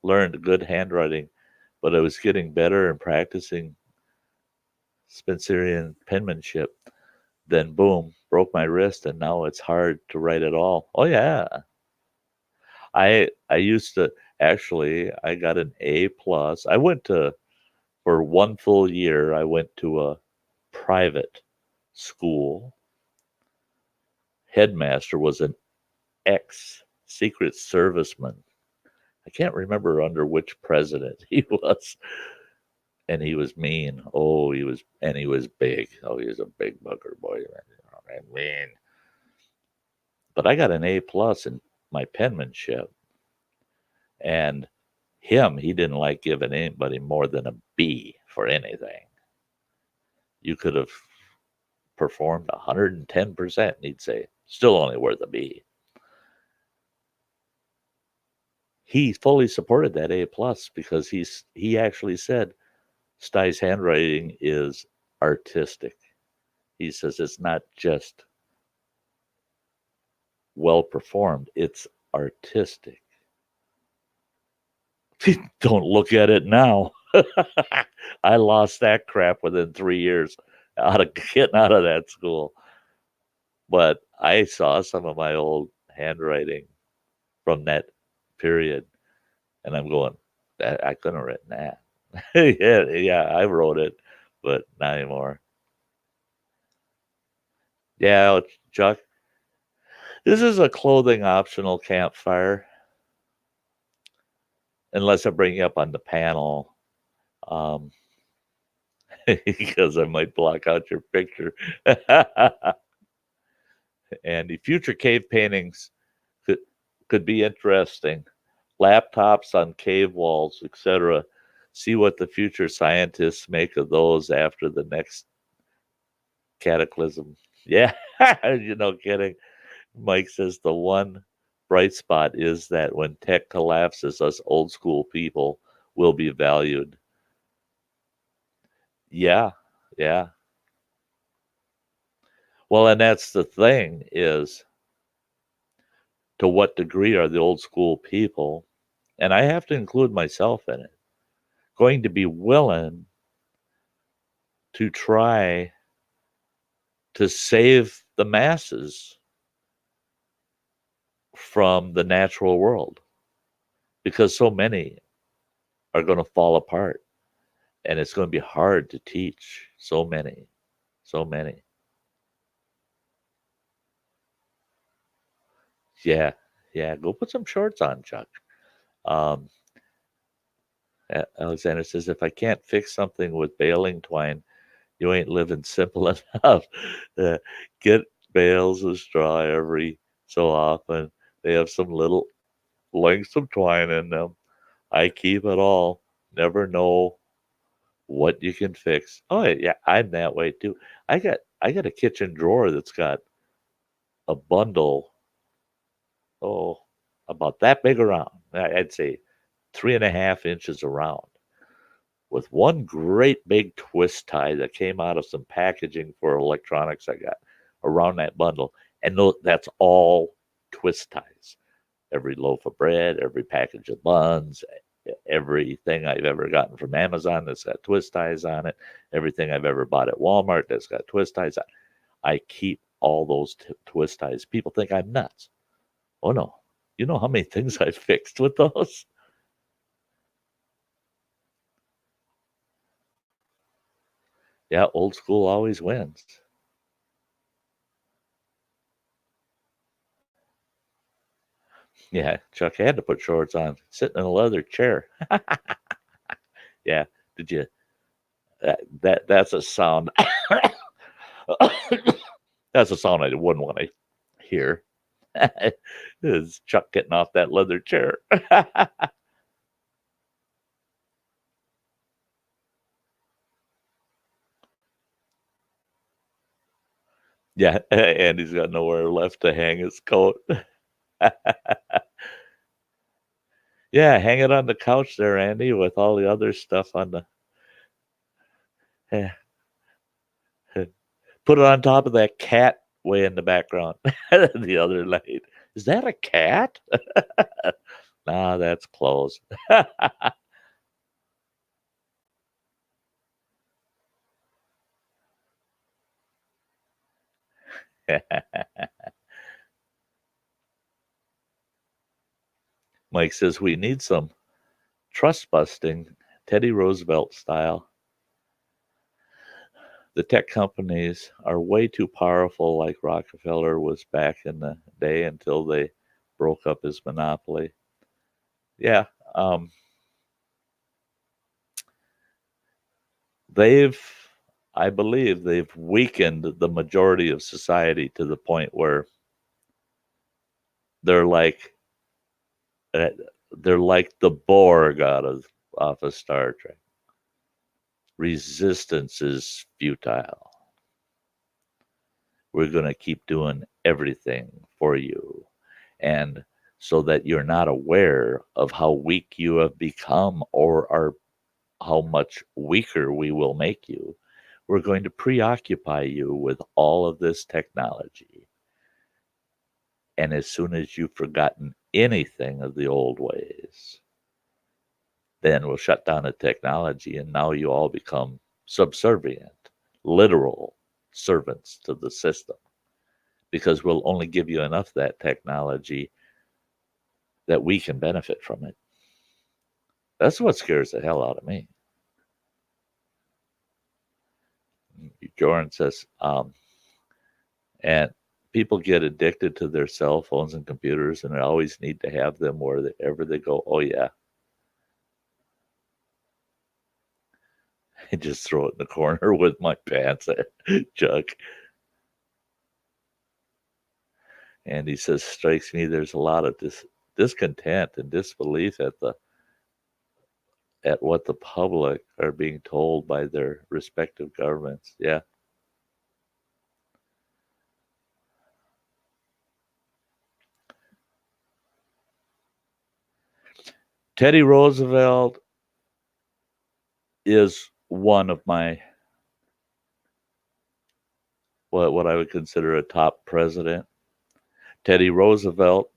learned good handwriting, but I was getting better and practicing Spencerian penmanship. Then, boom, broke my wrist, and now it's hard to write at all. Oh, yeah. I used to actually, I got an A plus. I went to, for one full year, I went to a private school. Headmaster was an ex Secret Serviceman. I can't remember under which president he was. And he was mean. Oh, he was big. Oh, he was a big bugger boy. You know what I mean? But I got an A plus in my penmanship. And he didn't like giving anybody more than a B for anything. You could have performed 110%, and he'd say, still only worth a B. He fully supported that A plus because he actually said Sty's handwriting is artistic. He says it's not just well performed, it's artistic. Don't look at it now. I lost that crap within 3 years out of getting out of that school. But I saw some of my old handwriting from that period, and I'm going, that I couldn't have written that. yeah, I wrote it, but not anymore. Yeah, Chuck, this is a clothing optional campfire, unless I bring you up on the panel, because I might block out your picture. And the future cave paintings could be interesting. Laptops on cave walls, etc. See what the future scientists make of those after the next cataclysm. Yeah, kidding. Mike says the one bright spot is that when tech collapses, us old school people will be valued. Yeah, yeah. Well, and that's the thing is, to what degree are the old school people, and I have to include myself in it, going to be willing to try to save the masses from the natural world? Because so many are going to fall apart, and it's going to be hard to teach so many, so many. Yeah, yeah. Go put some shorts on, Chuck. Um, Alexander says, if I can't fix something with baling twine, you ain't living simple enough. Uh, get bales of straw every so often. They have some little lengths of twine in them. I keep it all. Never know what you can fix. Oh yeah, I'm that way too. I got a kitchen drawer that's got a bundle, oh, about that big around. I'd say 3.5 inches around, with one great big twist tie that came out of some packaging for electronics I got around that bundle. And that's all twist ties. Every loaf of bread, every package of buns, everything I've ever gotten from Amazon that's got twist ties on it, everything I've ever bought at Walmart that's got twist ties on it. I keep all those twist ties. People think I'm nuts. Oh no. You know how many things I've fixed with those? Yeah, old school always wins. Yeah, Chuck had to put shorts on, sitting in a leather chair. Yeah, did you? That's a sound. That's a sound I wouldn't want to hear. Is Chuck getting off that leather chair? Yeah, and he's got nowhere left to hang his coat. Yeah, hang it on the couch there, Andy, with all the other stuff on the. Yeah. Put it on top of that cat way in the background the other night. Is that a cat? Nah, that's clothes. Mike says we need some trust busting, Teddy Roosevelt style. The tech companies are way too powerful, like Rockefeller was back in the day, until they broke up his monopoly. Yeah, they've, I believe, they've weakened the majority of society to the point where they're like uh, they're like the Borg off of Star Trek. Resistance is futile. We're going to keep doing everything for you. And so that you're not aware of how weak you have become, or are how much weaker we will make you, We're going to preoccupy you with all of this technology. And as soon as you've forgotten anything of the old ways, then we'll shut down the technology, and now you all become subservient, literal servants to the system, because we'll only give you enough of that technology that we can benefit from it. That's what scares the hell out of me. Jordan says, and people get addicted to their cell phones and computers, and they always need to have them wherever they go. Oh, yeah. I just throw it in the corner with my pants, Chuck. And he says, strikes me there's a lot of discontent and disbelief at what the public are being told by their respective governments. Yeah. Teddy Roosevelt is one of my what I would consider a top president. Teddy Roosevelt,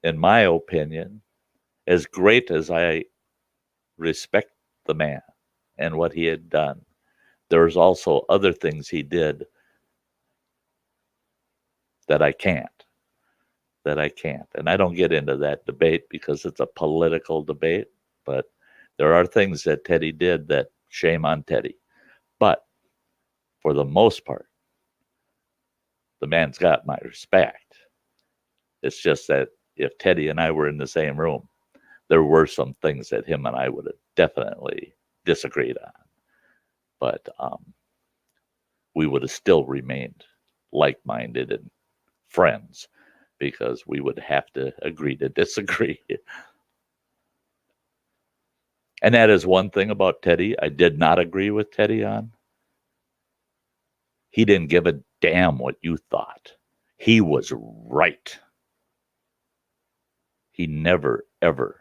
in my opinion, as great as I respect the man and what he had done, there's also other things he did that I can't. And I don't get into that debate because it's a political debate, but there are things that Teddy did that shame on Teddy. But for the most part, the man's got my respect. It's just that if Teddy and I were in the same room, there were some things that him and I would have definitely disagreed on. But we would have still remained like-minded and friends because we would have to agree to disagree. And that is one thing about Teddy I did not agree with Teddy on. He didn't give a damn what you thought. He was right. He never, ever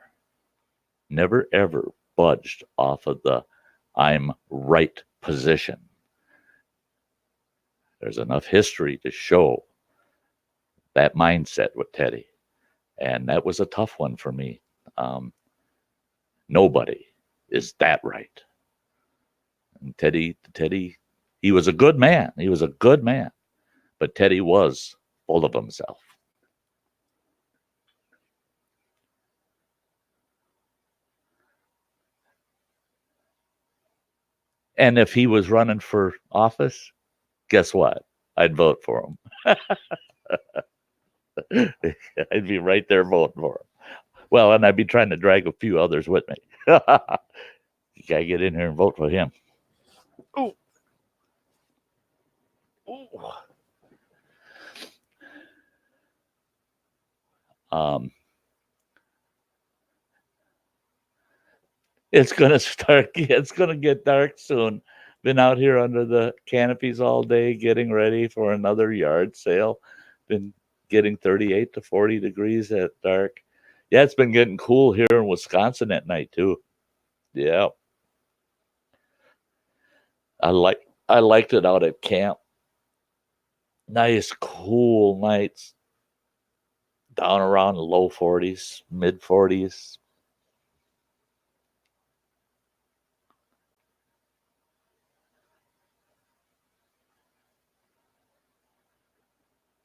budged off of the I'm right position. There's enough history to show that mindset with Teddy. And that was a tough one for me. Nobody is that right. And Teddy, he was a good man. He was a good man. But Teddy was full of himself. And if he was running for office, guess what? I'd vote for him. I'd be right there voting for him. Well, and I'd be trying to drag a few others with me. You gotta get in here and vote for him. Ooh. Ooh. It's gonna start. It's gonna get dark soon. Been out here under the canopies all day, getting ready for another yard sale. Been getting 38 to 40 degrees at dark. Yeah, it's been getting cool here in Wisconsin at night too. Yeah, I liked it out at camp. Nice, cool nights. Down around the low 40s, mid 40s.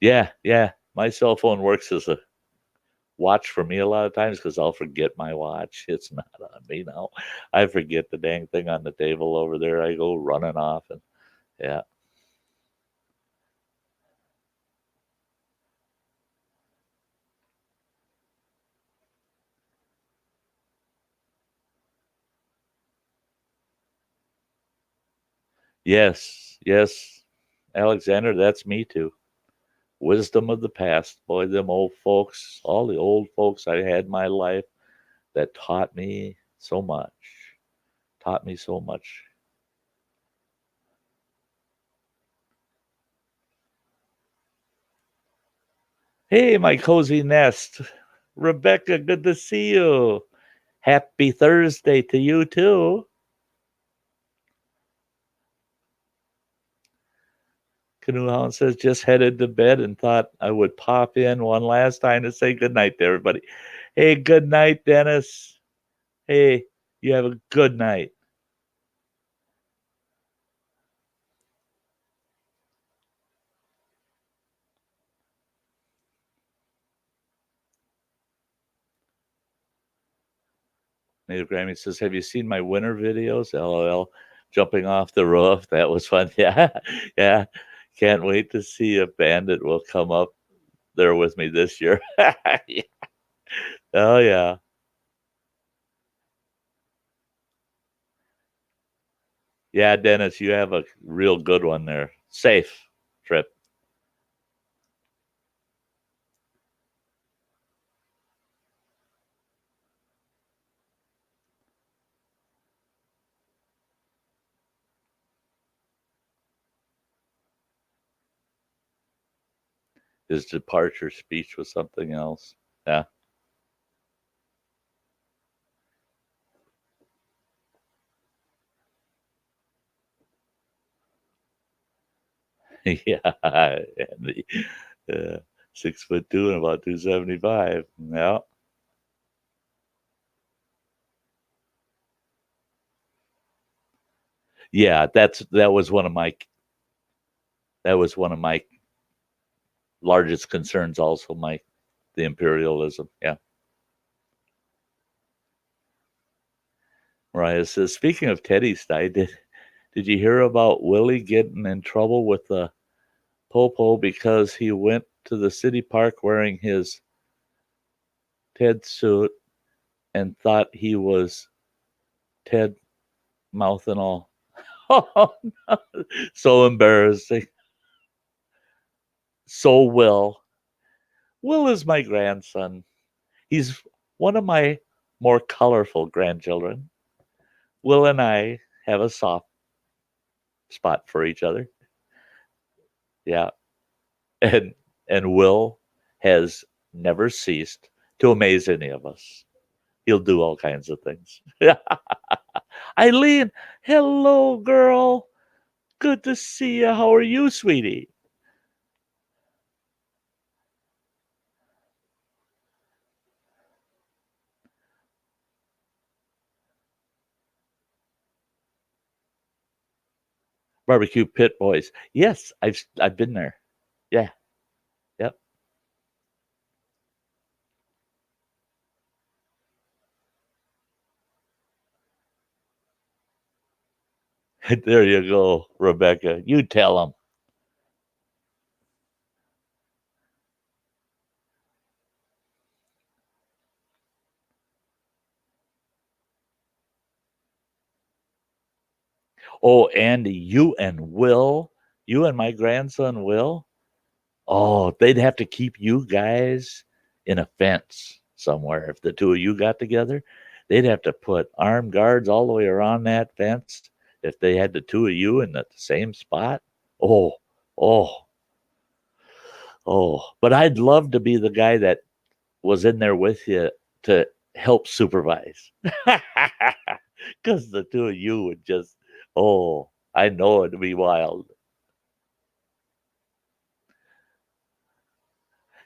Yeah. My cell phone works as a watch for me a lot of times because I'll forget my watch. It's not on me now. I forget the dang thing on the table over there. I go running off and yeah. Yes. Alexander, that's me too. Wisdom of the past. Boy, them old folks, all the old folks I had in my life that taught me so much. Taught me so much. Hey, my cozy nest. Rebecca, good to see you. Happy Thursday to you too. Canoe Hound says, just headed to bed and thought I would pop in one last time to say good night to everybody. Hey, good night, Dennis. Hey, you have a good night. Native Grammy says, have you seen my winter videos? LOL. Jumping off the roof. That was fun. Yeah. Yeah. Can't wait to see if Bandit will come up there with me this year. Yeah. Oh, yeah. Yeah, Dennis, you have a real good one there. Safe trip. His departure speech was something else. Yeah. Yeah. And the, 6'2" and about 275. Yeah. Yeah, that was one of my largest concerns also, Mike. The imperialism. Yeah. Mariah says, speaking of Teddy Sty, did you hear about Willie getting in trouble with the Popo because he went to the city park wearing his Ted suit and thought he was Ted mouth and all. Oh, no. So embarrassing. So Will is my grandson. He's one of my more colorful grandchildren. Will and I have a soft spot for each other. Yeah. And Will has never ceased to amaze any of us. He'll do all kinds of things. Eileen, hello, girl. Good to see you. How are you, sweetie? Barbecue Pit Boys. Yes, I've been there. Yeah, yep. There you go, Rebecca. You tell them. Oh, Andy, you and my grandson Will. Oh, they'd have to keep you guys in a fence somewhere. If the two of you got together, they'd have to put armed guards all the way around that fence. If they had the two of you in the same spot, oh, oh, oh. But I'd love to be the guy that was in there with you to help supervise. Because the two of you would just, oh, I know it'd be wild.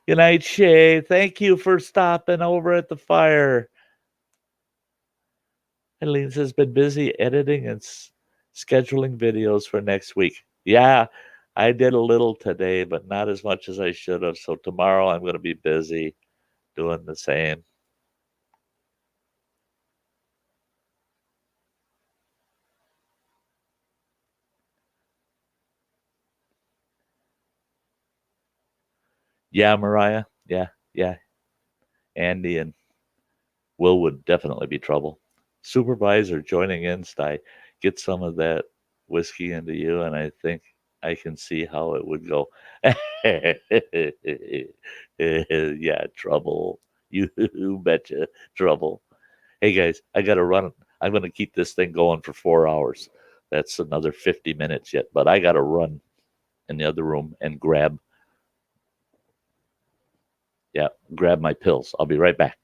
Good night, Shay. Thank you for stopping over at the fire. Eileen has been busy editing and scheduling videos for next week. Yeah, I did a little today, but not as much as I should have. So tomorrow I'm going to be busy doing the same. Yeah, Mariah. Yeah, yeah. Andy and Will would definitely be trouble. Supervisor joining in, Sty. Get some of that whiskey into you, and I think I can see how it would go. Yeah, trouble. You betcha, trouble. Hey guys, I gotta run. I'm gonna keep this thing going for 4 hours. That's another 50 minutes yet, but I gotta run in the other room and yeah, grab my pills. I'll be right back.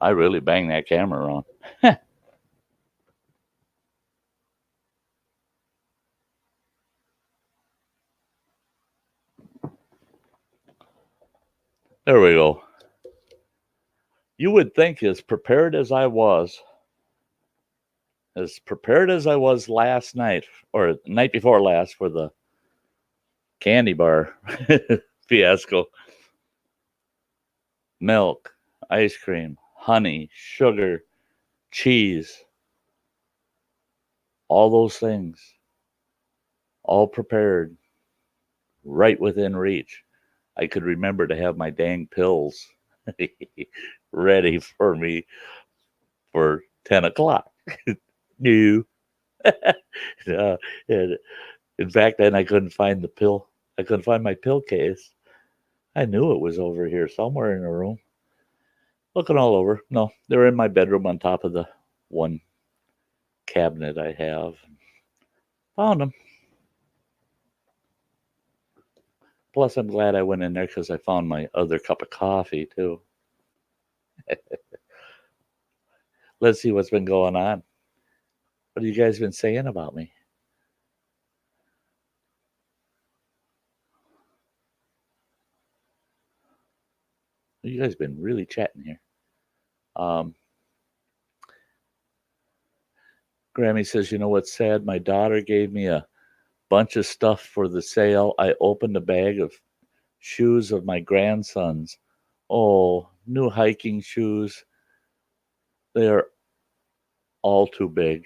I really banged that camera around. There we go. You would think, as prepared as I was last night or night before last for the candy bar fiasco, milk, ice cream, honey, sugar, cheese, all those things, all prepared, right within reach. I could remember to have my dang pills ready for me for 10 o'clock. No. And in fact, then I couldn't find the pill. I couldn't find my pill case. I knew it was over here somewhere in the room. Looking all over. No, they're in my bedroom on top of the one cabinet I have. Found them. Plus, I'm glad I went in there because I found my other cup of coffee, too. Let's see what's been going on. What have you guys been saying about me? You guys been really chatting here. Grammy says, you know what's sad? My daughter gave me a bunch of stuff for the sale. I opened a bag of shoes of my grandson's. Oh, new hiking shoes. They are all too big.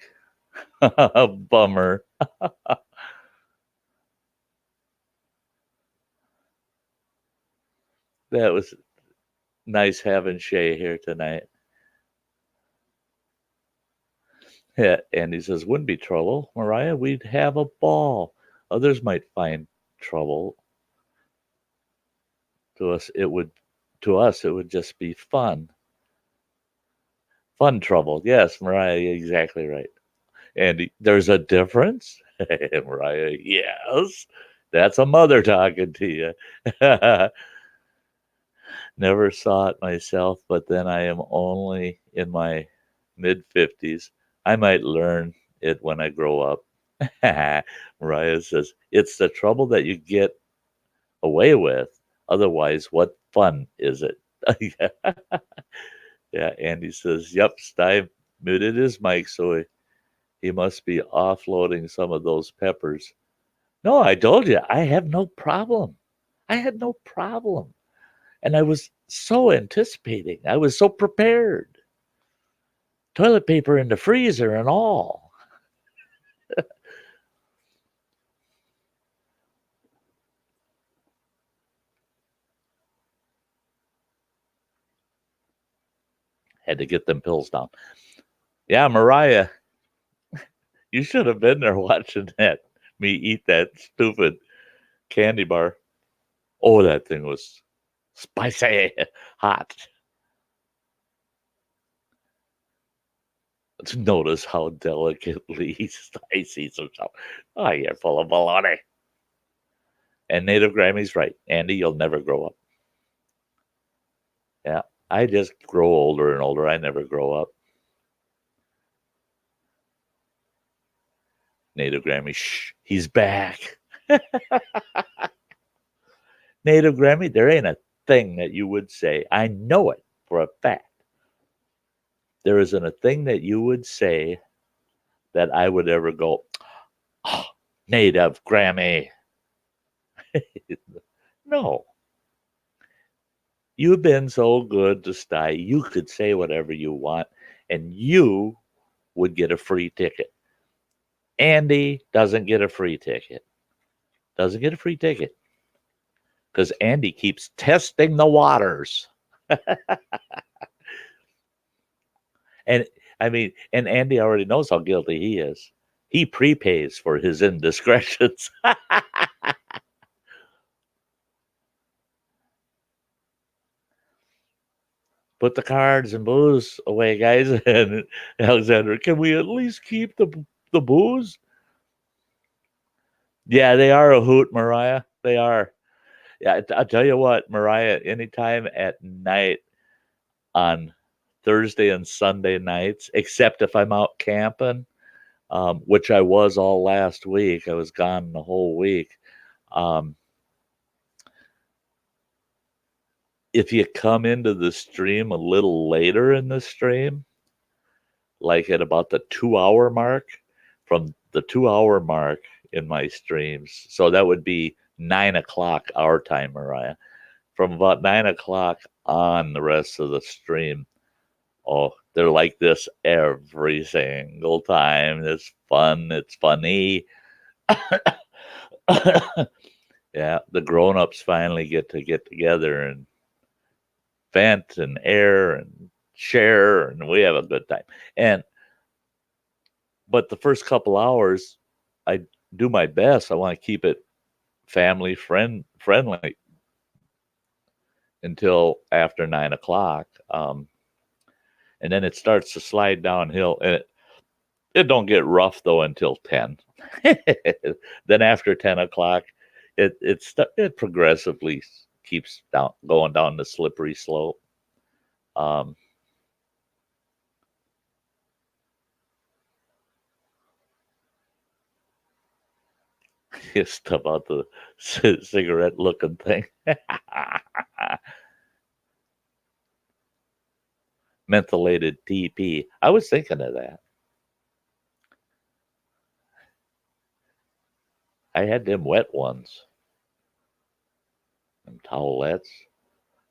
Bummer. That was nice having Shay here tonight. Yeah, and he says, wouldn't be trouble, Mariah. We'd have a ball. Others might find trouble. To us, it would just be fun. Fun trouble. Yes, Mariah, exactly right. And there's a difference? Mariah, yes. That's a mother talking to you. Never saw it myself, but then I am only in my mid 50s. I might learn it when I grow up. Mariah says, it's the trouble that you get away with. Otherwise, what fun is it? Yeah, Andy says, yep, Sty muted his mic, so he must be offloading some of those peppers. No, I told you, I have no problem. I had no problem. And I was so anticipating. I was so prepared. Toilet paper in the freezer and all. Had to get them pills down. Yeah, Mariah, you should have been there watching me eat that stupid candy bar. Oh, that thing was spicy hot. Let's notice how delicately spicy some stuff. Oh, you're full of baloney. And Native Grammy's right. Andy, you'll never grow up. Yeah, I just grow older and older. I never grow up. Native Grammy, shh, he's back. Native Grammy, there ain't a thing that you would say. I know it for a fact. There isn't a thing that you would say that I would ever go, oh, Native Grammy. No. You've been so good to Sty. You could say whatever you want, and you would get a free ticket. Andy doesn't get a free ticket. Doesn't get a free ticket because Andy keeps testing the waters. And I mean, and Andy already knows how guilty he is. He prepays for his indiscretions. Put the cards and booze away, guys. And Alexander, can we at least keep the booze? Yeah, they are a hoot, Mariah. They are. Yeah, I'll tell you what, Mariah, anytime at night on Thursday and Sunday nights, except if I'm out camping, which I was all last week. I was gone the whole week. If you come into the stream a little later in the stream, like at about the 2 hour mark, from the 2 hour mark in my streams, so that would be 9 o'clock our time, Mariah. From about 9 o'clock on, the rest of the stream, oh, they're like this every single time. It's fun. It's funny. Yeah, the grown-ups finally get together and vent and air and share, and we have a good time. But the first couple hours, I do my best. I want to keep it friendly until after 9 o'clock, and then it starts to slide downhill, and it don't get rough though until 10. Then after 10 o'clock, it progressively keeps going down the slippery slope. Just about the cigarette looking thing. Mentholated TP. I was thinking of that. I had them wet ones, them towelettes,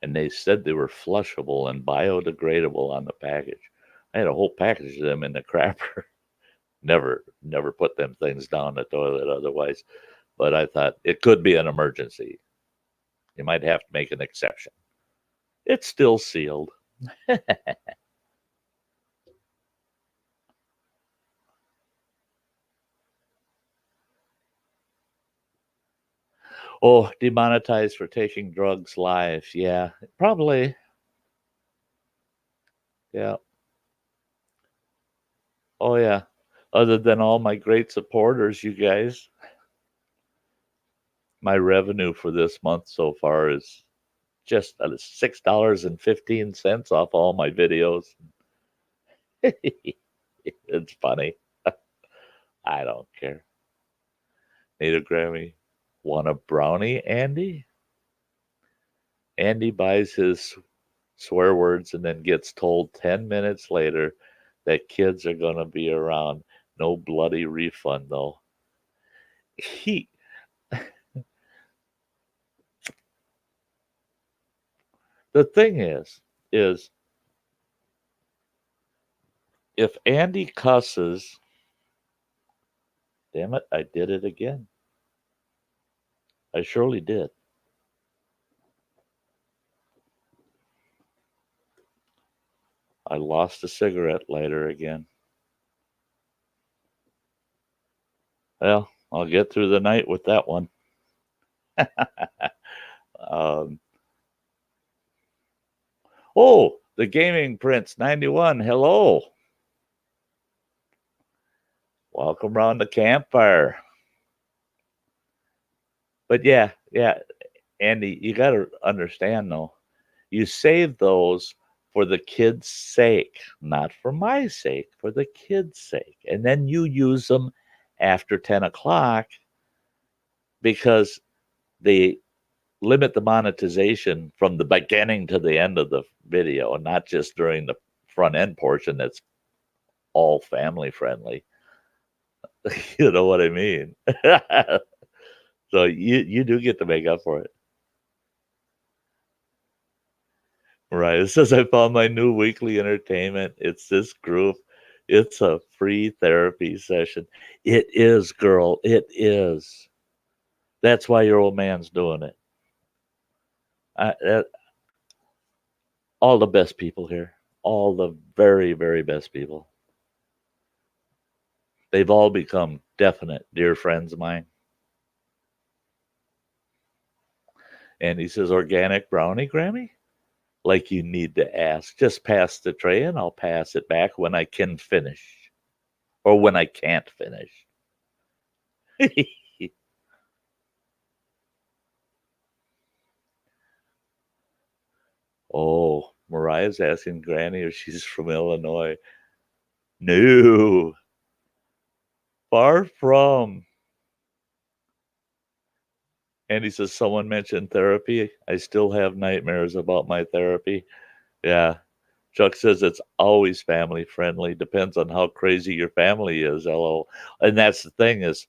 and they said they were flushable and biodegradable on the package. I had a whole package of them in the crapper. Never put them things down the toilet otherwise, but I thought it could be an emergency. You might have to make an exception. It's still sealed. Oh, demonetized for taking drugs live. Yeah, probably. Yeah. Oh, yeah. Other than all my great supporters, you guys, my revenue for this month so far is just $6.15 off all my videos. It's funny. I don't care. Need a Grammy. Want a brownie, Andy? Andy buys his swear words and then gets told 10 minutes later that kids are going to be around. No bloody refund, though. He, the thing is if Andy cusses, damn it, I did it again. I surely did. I lost a cigarette lighter again. Well, I'll get through the night with that one. um, oh, the Gaming Prince 91. Hello. Welcome around the campfire. But yeah, Andy, you got to understand though, you save those for the kids' sake, not for my sake, for the kids' sake. And then you use them after 10 o'clock because they limit the monetization from the beginning to the end of the video and not just during the front end portion that's all family friendly. You know what I mean? So you do get to make up for it. Right. It says I found my new weekly entertainment. It's this group. It's a free therapy session. It is, girl. It is. That's why your old man's doing it. All the best people here. All the very, very best people. They've all become definite dear friends of mine. And he says, organic brownie, Grammy? Like you need to ask. Just pass the tray and I'll pass it back when I can finish. Or when I can't finish. Oh, Mariah's asking Granny if she's from Illinois. No, far from. Andy says, someone mentioned therapy. I still have nightmares about my therapy. Yeah. Chuck says it's always family friendly. Depends on how crazy your family is. LO. And that's the thing is,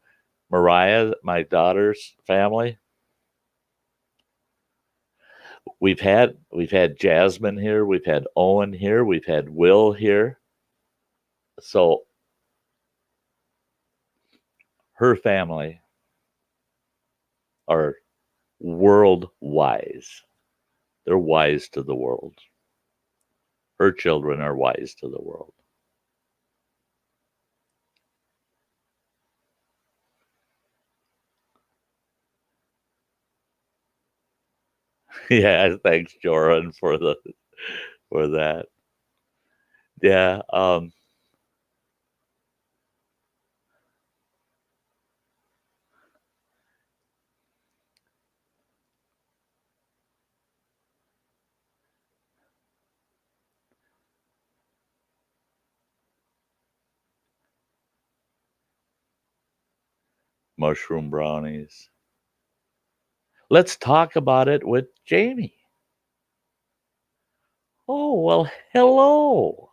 Mariah, my daughter's family, we've had Jasmine here, we've had Owen here, we've had Will here. So her family are world wise. They're wise to the world. Her children are wise to the world. Yeah, thanks, Joran, for that. Yeah, mushroom brownies. Let's talk about it with Jamie. Oh, well, hello.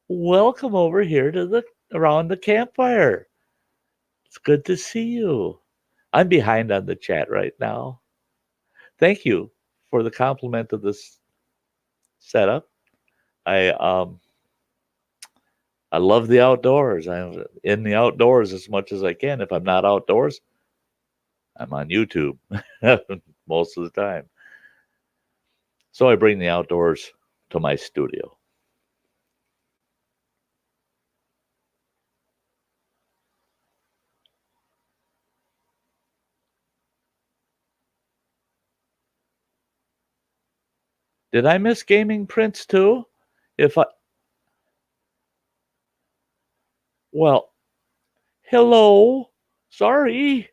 Welcome over here to the around the campfire. It's good to see you. I'm behind on the chat right now. Thank you for the compliment of this setup. I love the outdoors. I'm in the outdoors as much as I can. If I'm not outdoors, I'm on YouTube most of the time. So I bring the outdoors to my studio. Did I miss Gaming Prince too? If I well, hello. Sorry.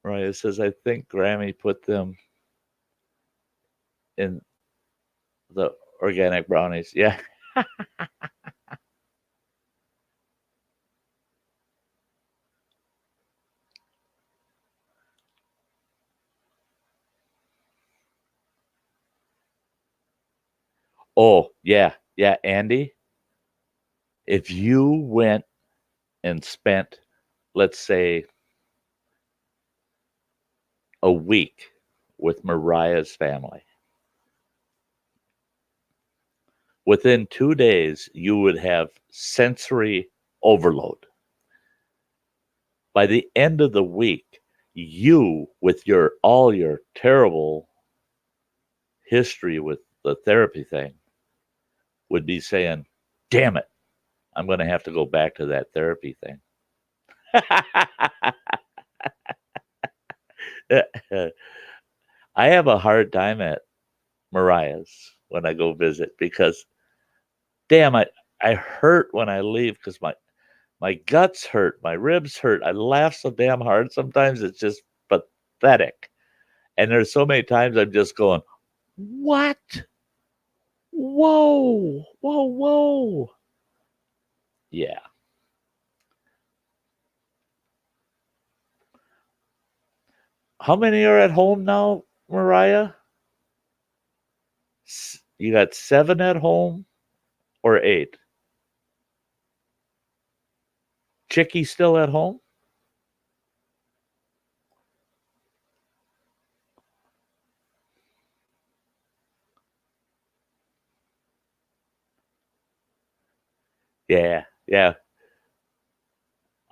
Right. It says I think Grammy put them in the organic brownies. Yeah. Oh, yeah. Yeah, Andy. If you went and spent, let's say, a week with Mariah's family, within 2 days, you would have sensory overload. By the end of the week, you, with your all your terrible history with the therapy thing, would be saying, damn it, I'm going to have to go back to that therapy thing. I have a hard time at Mariah's when I go visit because, damn, I hurt when I leave because my guts hurt, my ribs hurt. I laugh so damn hard sometimes it's just pathetic. And there's so many times I'm just going, what? Whoa, whoa, whoa. Yeah. How many are at home now, Mariah? You got 7 at home or 8? Chicky still at home? Yeah, yeah.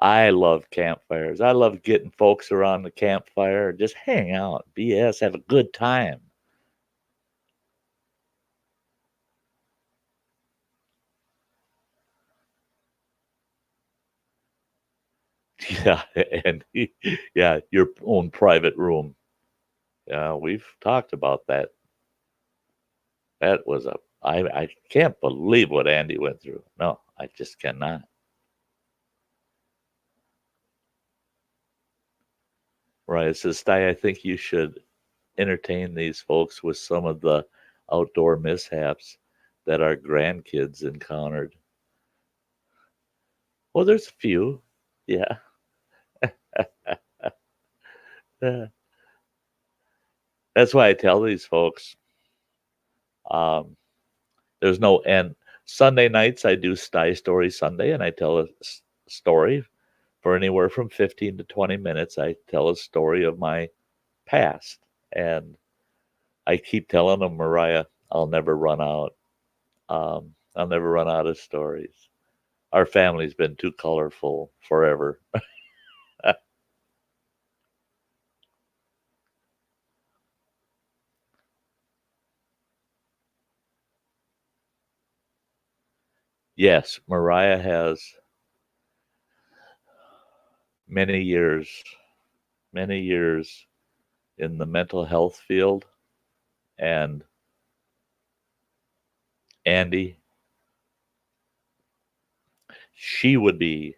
I love campfires. I love getting folks around the campfire, just hang out, BS, have a good time. Yeah, and yeah, your own private room. Yeah, we've talked about that. That was I can't believe what Andy went through. No, I just cannot. Right. It says, Sty, I think you should entertain these folks with some of the outdoor mishaps that our grandkids encountered. Well, there's a few. Yeah. Yeah. That's why I tell these folks, um, there's no end. Sunday nights, I do Sty Story Sunday, and I tell a story for anywhere from 15 to 20 minutes. I tell a story of my past. And I keep telling them, Mariah, I'll never run out. I'll never run out of stories. Our family's been too colorful forever. Yes, Mariah has many years, many years in the mental health field. And Andy, she would be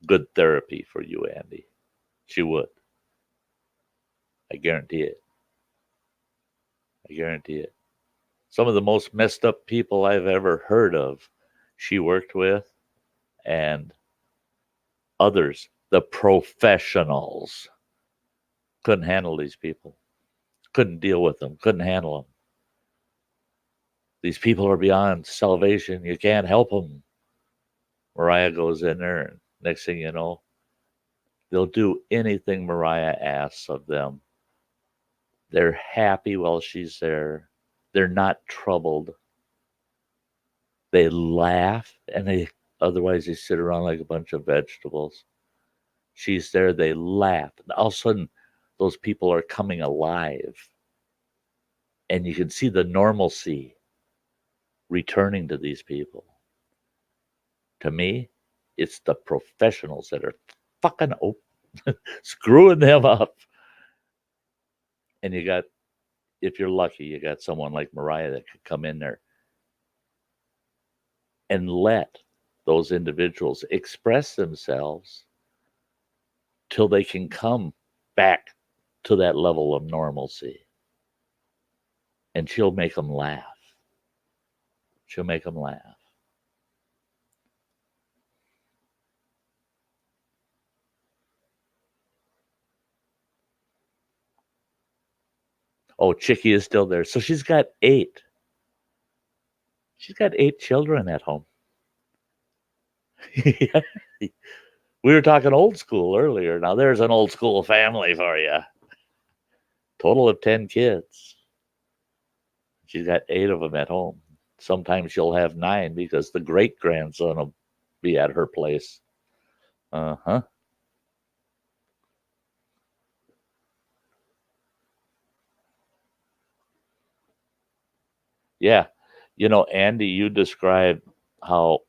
good therapy for you, Andy. She would. I guarantee it. I guarantee it. Some of the most messed up people I've ever heard of, she worked with, and others, the professionals, couldn't handle these people, couldn't deal with them, couldn't handle them. These people are beyond salvation. You can't help them. Mariah goes in there, and next thing you know, they'll do anything Mariah asks of them. They're happy while she's there. They're not troubled. They laugh, and otherwise they sit around like a bunch of vegetables. She's there, they laugh. And all of a sudden, those people are coming alive. And you can see the normalcy returning to these people. To me, it's the professionals that are fucking screwing them up. And you got, if you're lucky, you got someone like Mariah that could come in there and let those individuals express themselves till they can come back to that level of normalcy. And she'll make them laugh. She'll make them laugh. Oh, Chicky is still there. So she's got 8. She's got 8 children at home. We were talking old school earlier. Now there's an old school family for you. Total of 10 kids. She's got 8 of them at home. Sometimes she'll have 9 because the great grandson will be at her place. Uh huh. Yeah. You know, Andy, you described how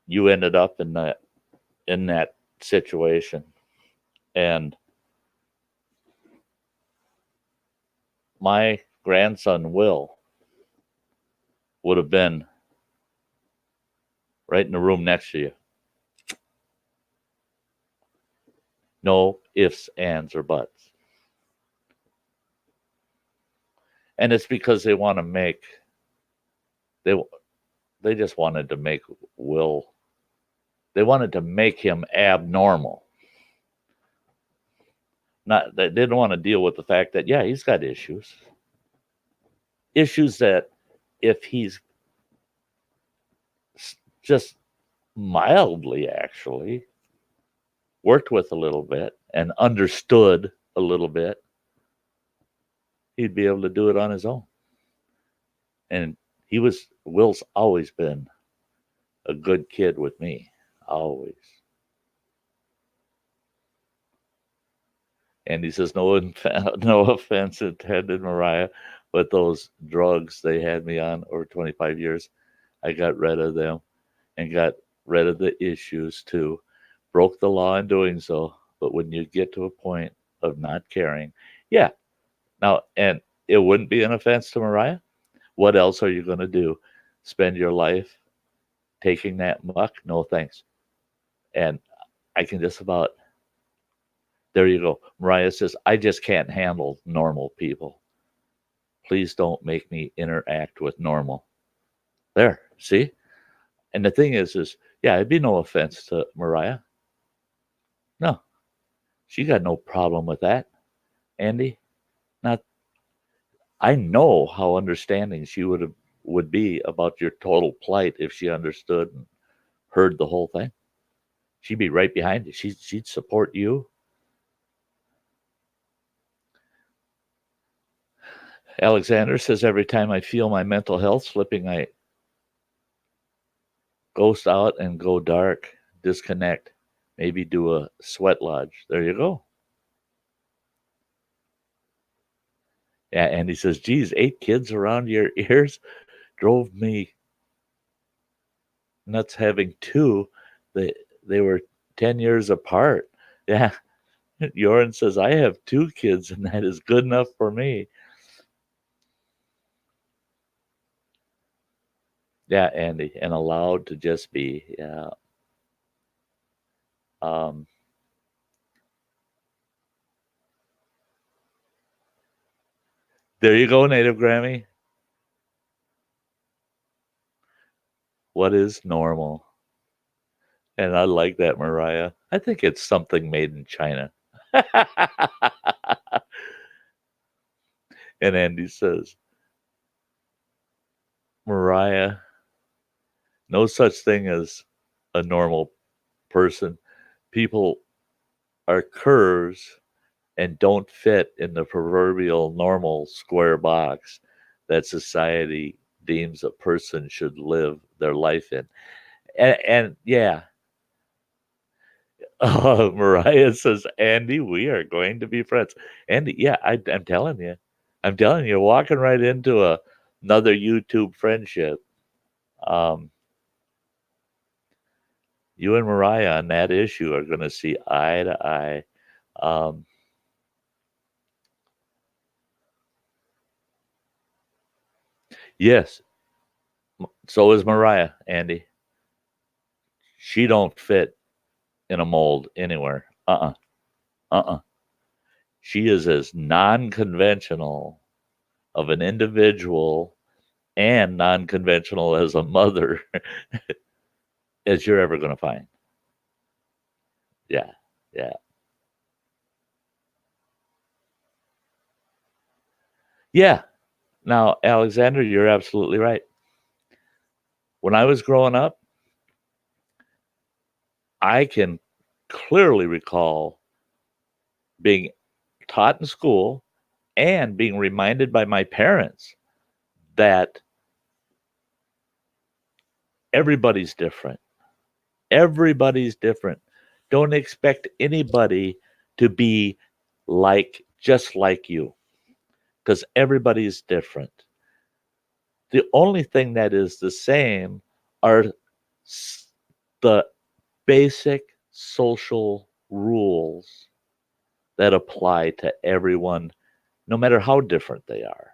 you ended up in that situation. And my grandson Will would have been right in the room next to you. No ifs, ands, or buts. And it's because they want to make they they just wanted to make Will, they wanted to make him abnormal. Not, they didn't want to deal with the fact that, yeah, he's got issues. Issues that if he's just mildly actually worked with a little bit and understood a little bit, he'd be able to do it on his own. And Will's always been a good kid with me. Always. And he says, no, no offense intended, Mariah, but those drugs they had me on over 25 years, I got rid of them and got rid of the issues too. Broke the law in doing so. But when you get to a point of not caring, yeah. Now, and it wouldn't be an offense to Mariah. What else are you going to do? Spend your life taking that muck? No, thanks. And I can just about There you go. Mariah says, I just can't handle normal people. Please don't make me interact with normal. There, see? And the thing is, yeah, it'd be no offense to Mariah. No, she got no problem with that, Andy. Not, I know how understanding she would be about your total plight if she understood and heard the whole thing. She'd be right behind you. She'd support you. Alexander says every time I feel my mental health slipping, I ghost out and go dark, disconnect, maybe do a sweat lodge. There you go. Yeah, and he says, geez, 8 kids around your ears drove me nuts having 2. They were 10 years apart. Yeah. Joran says, I have 2 kids and that is good enough for me. Yeah, Andy, and allowed to just be. Yeah. Um, there you go, Native Grammy. What is normal? And I like that, Mariah. I think it's something made in China. And Andy says, Mariah, no such thing as a normal person. People are curves and don't fit in the proverbial normal square box that society deems a person should live their life in. And yeah, Mariah says, Andy, we are going to be friends. Andy, yeah, I'm telling you. I'm telling you, you're walking right into another YouTube friendship. Um, you and Mariah on that issue are going to see eye to eye. Um, yes, so is Mariah, Andy. She don't fit in a mold anywhere. She is as non-conventional of an individual and non-conventional as a mother as you're ever going to find. Yeah, yeah, yeah. Now, Alexander, you're absolutely right. When I was growing up, I can clearly recall being taught in school and being reminded by my parents that everybody's different. Everybody's different. Don't expect anybody to be just like you because everybody's different. The only thing that is the same are the basic social rules that apply to everyone, no matter how different they are.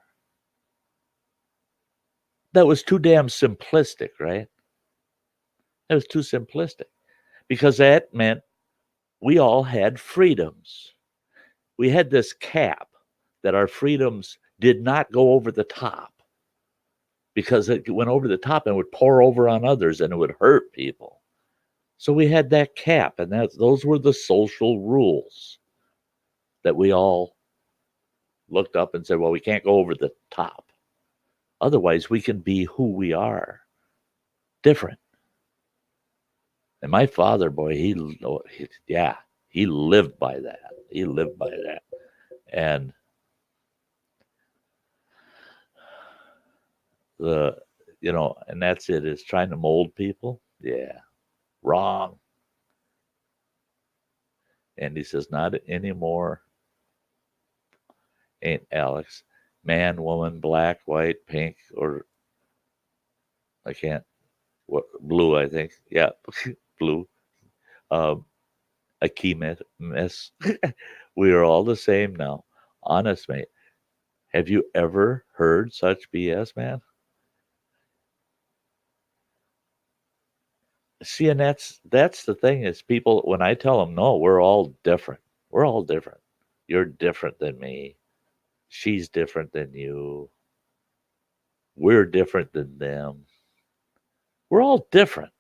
That was too damn simplistic, right? That was too simplistic because that meant we all had freedoms. We had this cap that our freedoms did not go over the top because it went over the top and would pour over on others and it would hurt people. So we had that cap, and those were the social rules that we all looked up and said, well, we can't go over the top. Otherwise, we can be who we are, different. And my father, boy, he lived by that. He lived by that. And the, and that's it, is trying to mold people. Yeah, wrong. And he says, not anymore, ain't Alex. Man, woman, black, white, pink, or I can't, what, blue, I think. Yeah, blue. Um, a key mess. We are all the same now. Honest, mate. Have you ever heard such BS, man? See, and that's the thing is people when I tell them no, we're all different. We're all different. You're different than me. She's different than you. We're different than them. We're all different.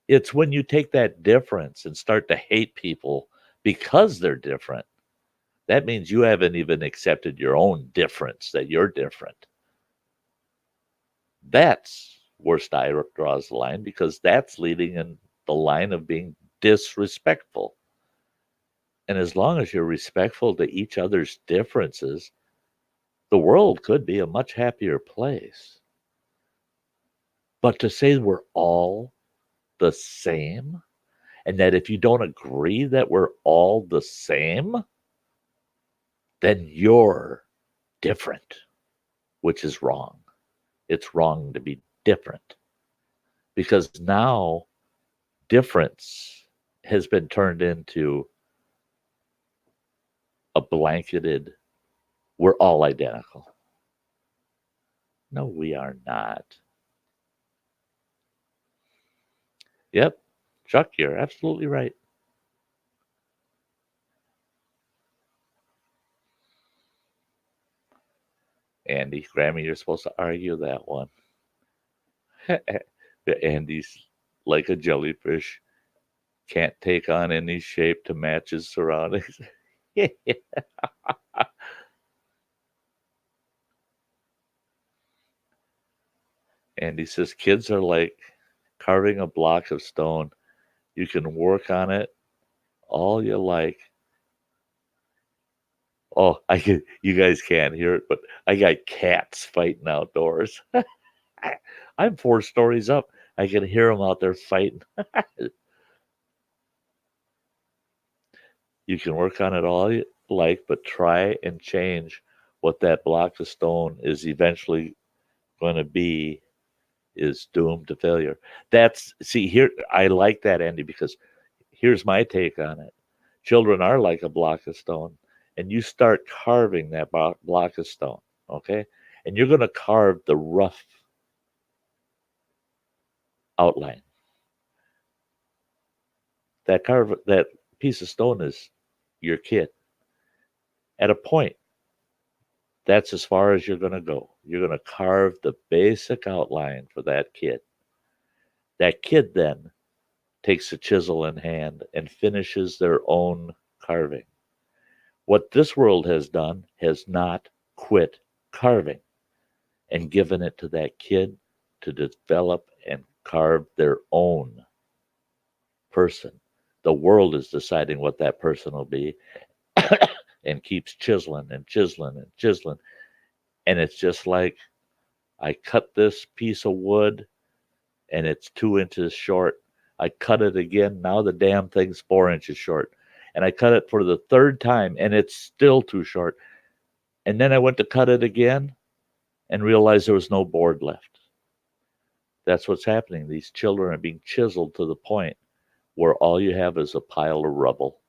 It's when you take that difference and start to hate people because they're different, that means you haven't even accepted your own difference, that you're different. That's where Sty draws the line, because that's leading in the line of being disrespectful. And as long as you're respectful to each other's differences, the world could be a much happier place. But to say we're all the same, and that if you don't agree that we're all the same, then you're different, which is wrong. It's wrong to be different, because now difference has been turned into a blanketed, we're all identical. No, we are not. Yep, Chuck, you're absolutely right. Andy, Grammy, you're supposed to argue that one. Andy's like a jellyfish, can't take on any shape to match his surroundings. Andy says kids are like carving a block of stone. You can work on it all you like. Oh, you guys can't hear it, but I got cats fighting outdoors. I'm 4 stories up. I can hear them out there fighting. You can work on it all you like, but try and change what that block of stone is eventually going to be is doomed to failure. That's, see, here, I like that, Andy, because here's my take on it. Children are like a block of stone, and you start carving that block of stone, okay? And you're going to carve the rough outline. That piece of stone is your kid. At a point, that's as far as you're going to go. You're going to carve the basic outline for that kid. That kid then takes a chisel in hand and finishes their own carving. What this world has done has not quit carving and given it to that kid to develop and carve their own person. The world is deciding what that person will be and keeps chiseling and chiseling and chiseling. And it's just like, I cut this piece of wood and it's 2 inches short. I cut it again. Now the damn thing's 4 inches short. And I cut it for the third time and it's still too short. And then I went to cut it again and realized there was no board left. That's what's happening. These children are being chiseled to the point where all you have is a pile of rubble.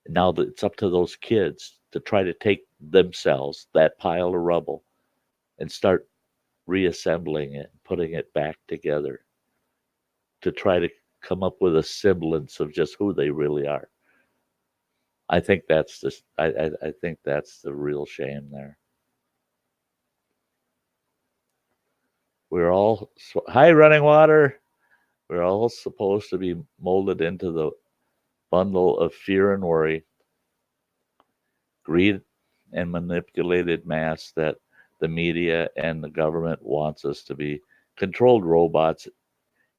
Now that it's up to those kids to try to take themselves, that pile of rubble, and start reassembling it, putting it back together to try to come up with a semblance of just who they really are. I think that's just, I think that's the real shame there. We're all, hi, running water. We're all supposed to be molded into the bundle of fear and worry, greed, and manipulated mass that the media and the government wants us to be, controlled robots,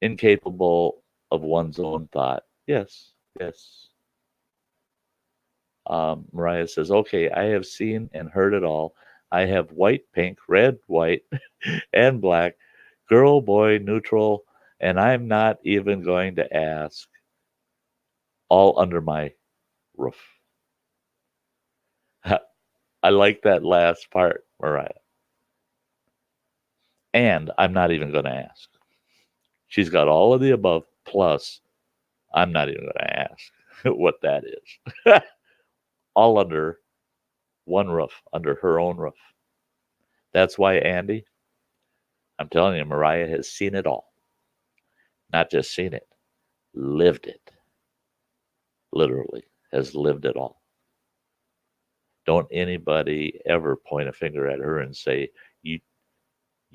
incapable of one's own thought. Yes, yes. Mariah says, okay, I have seen and heard it all. I have white, pink, red, white, and black, girl, boy, neutral, and I'm not even going to ask, all under my roof. I like that last part, Mariah. And I'm not even going to ask. She's got all of the above, plus I'm not even going to ask what that is. All under one roof, under her own roof. That's why, Andy, I'm telling you, Mariah has seen it all. Not just seen it, lived it. literally, has lived it all. Don't anybody ever point a finger at her and say, you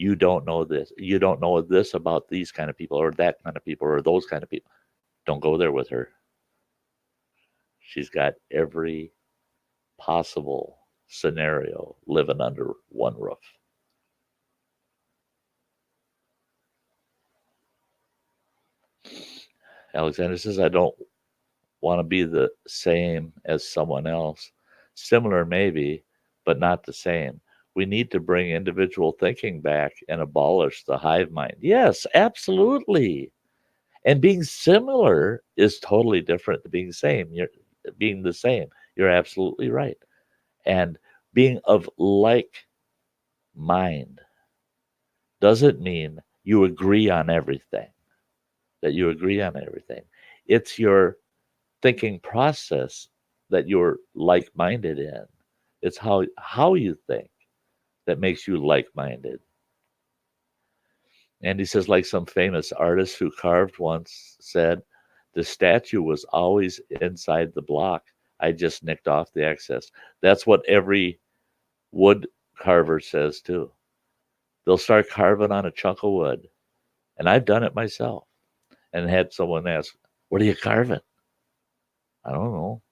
you don't know this. You don't know this about these kind of people or that kind of people or those kind of people. Don't go there with her. She's got every possible scenario living under one roof. Alexander says, I don't want to be the same as someone else. Similar, maybe, but not the same. We need to bring individual thinking back and abolish the hive mind. Yes, absolutely. And being similar is totally different than being same. You're being the same. You're absolutely right. And being of like mind doesn't mean you agree on everything, that you agree on everything. It's your thinking process that you're like minded in. It's how you think that makes you like minded. And he says, like some famous artist who carved once said, the statue was always inside the block. I just nicked off the excess. That's what every wood carver says too. They'll start carving on a chunk of wood. And I've done it myself and had someone ask, what are you carving? I don't know.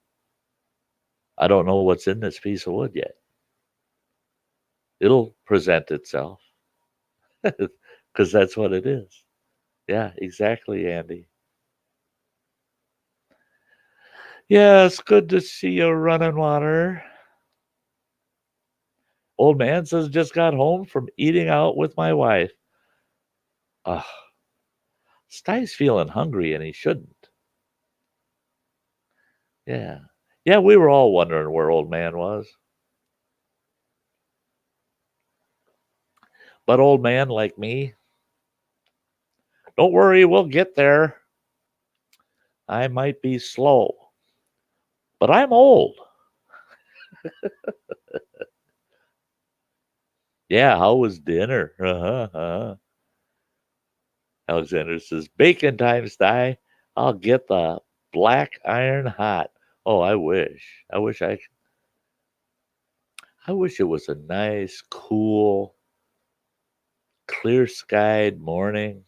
I don't know what's in this piece of wood yet. It'll present itself because that's what it is. Yeah, exactly, Andy. Yeah, it's good to see you running water. Old man says just got home from eating out with my wife. Ugh, Sty's feeling hungry and he shouldn't. Yeah. Yeah, we were all wondering where old man was. But old man like me, don't worry, we'll get there. I might be slow, but I'm old. Yeah, how was dinner? Alexander says, bacon time, Sty. I'll get the black iron hot. Oh, I wish. I wish it was a nice, cool, clear skied morning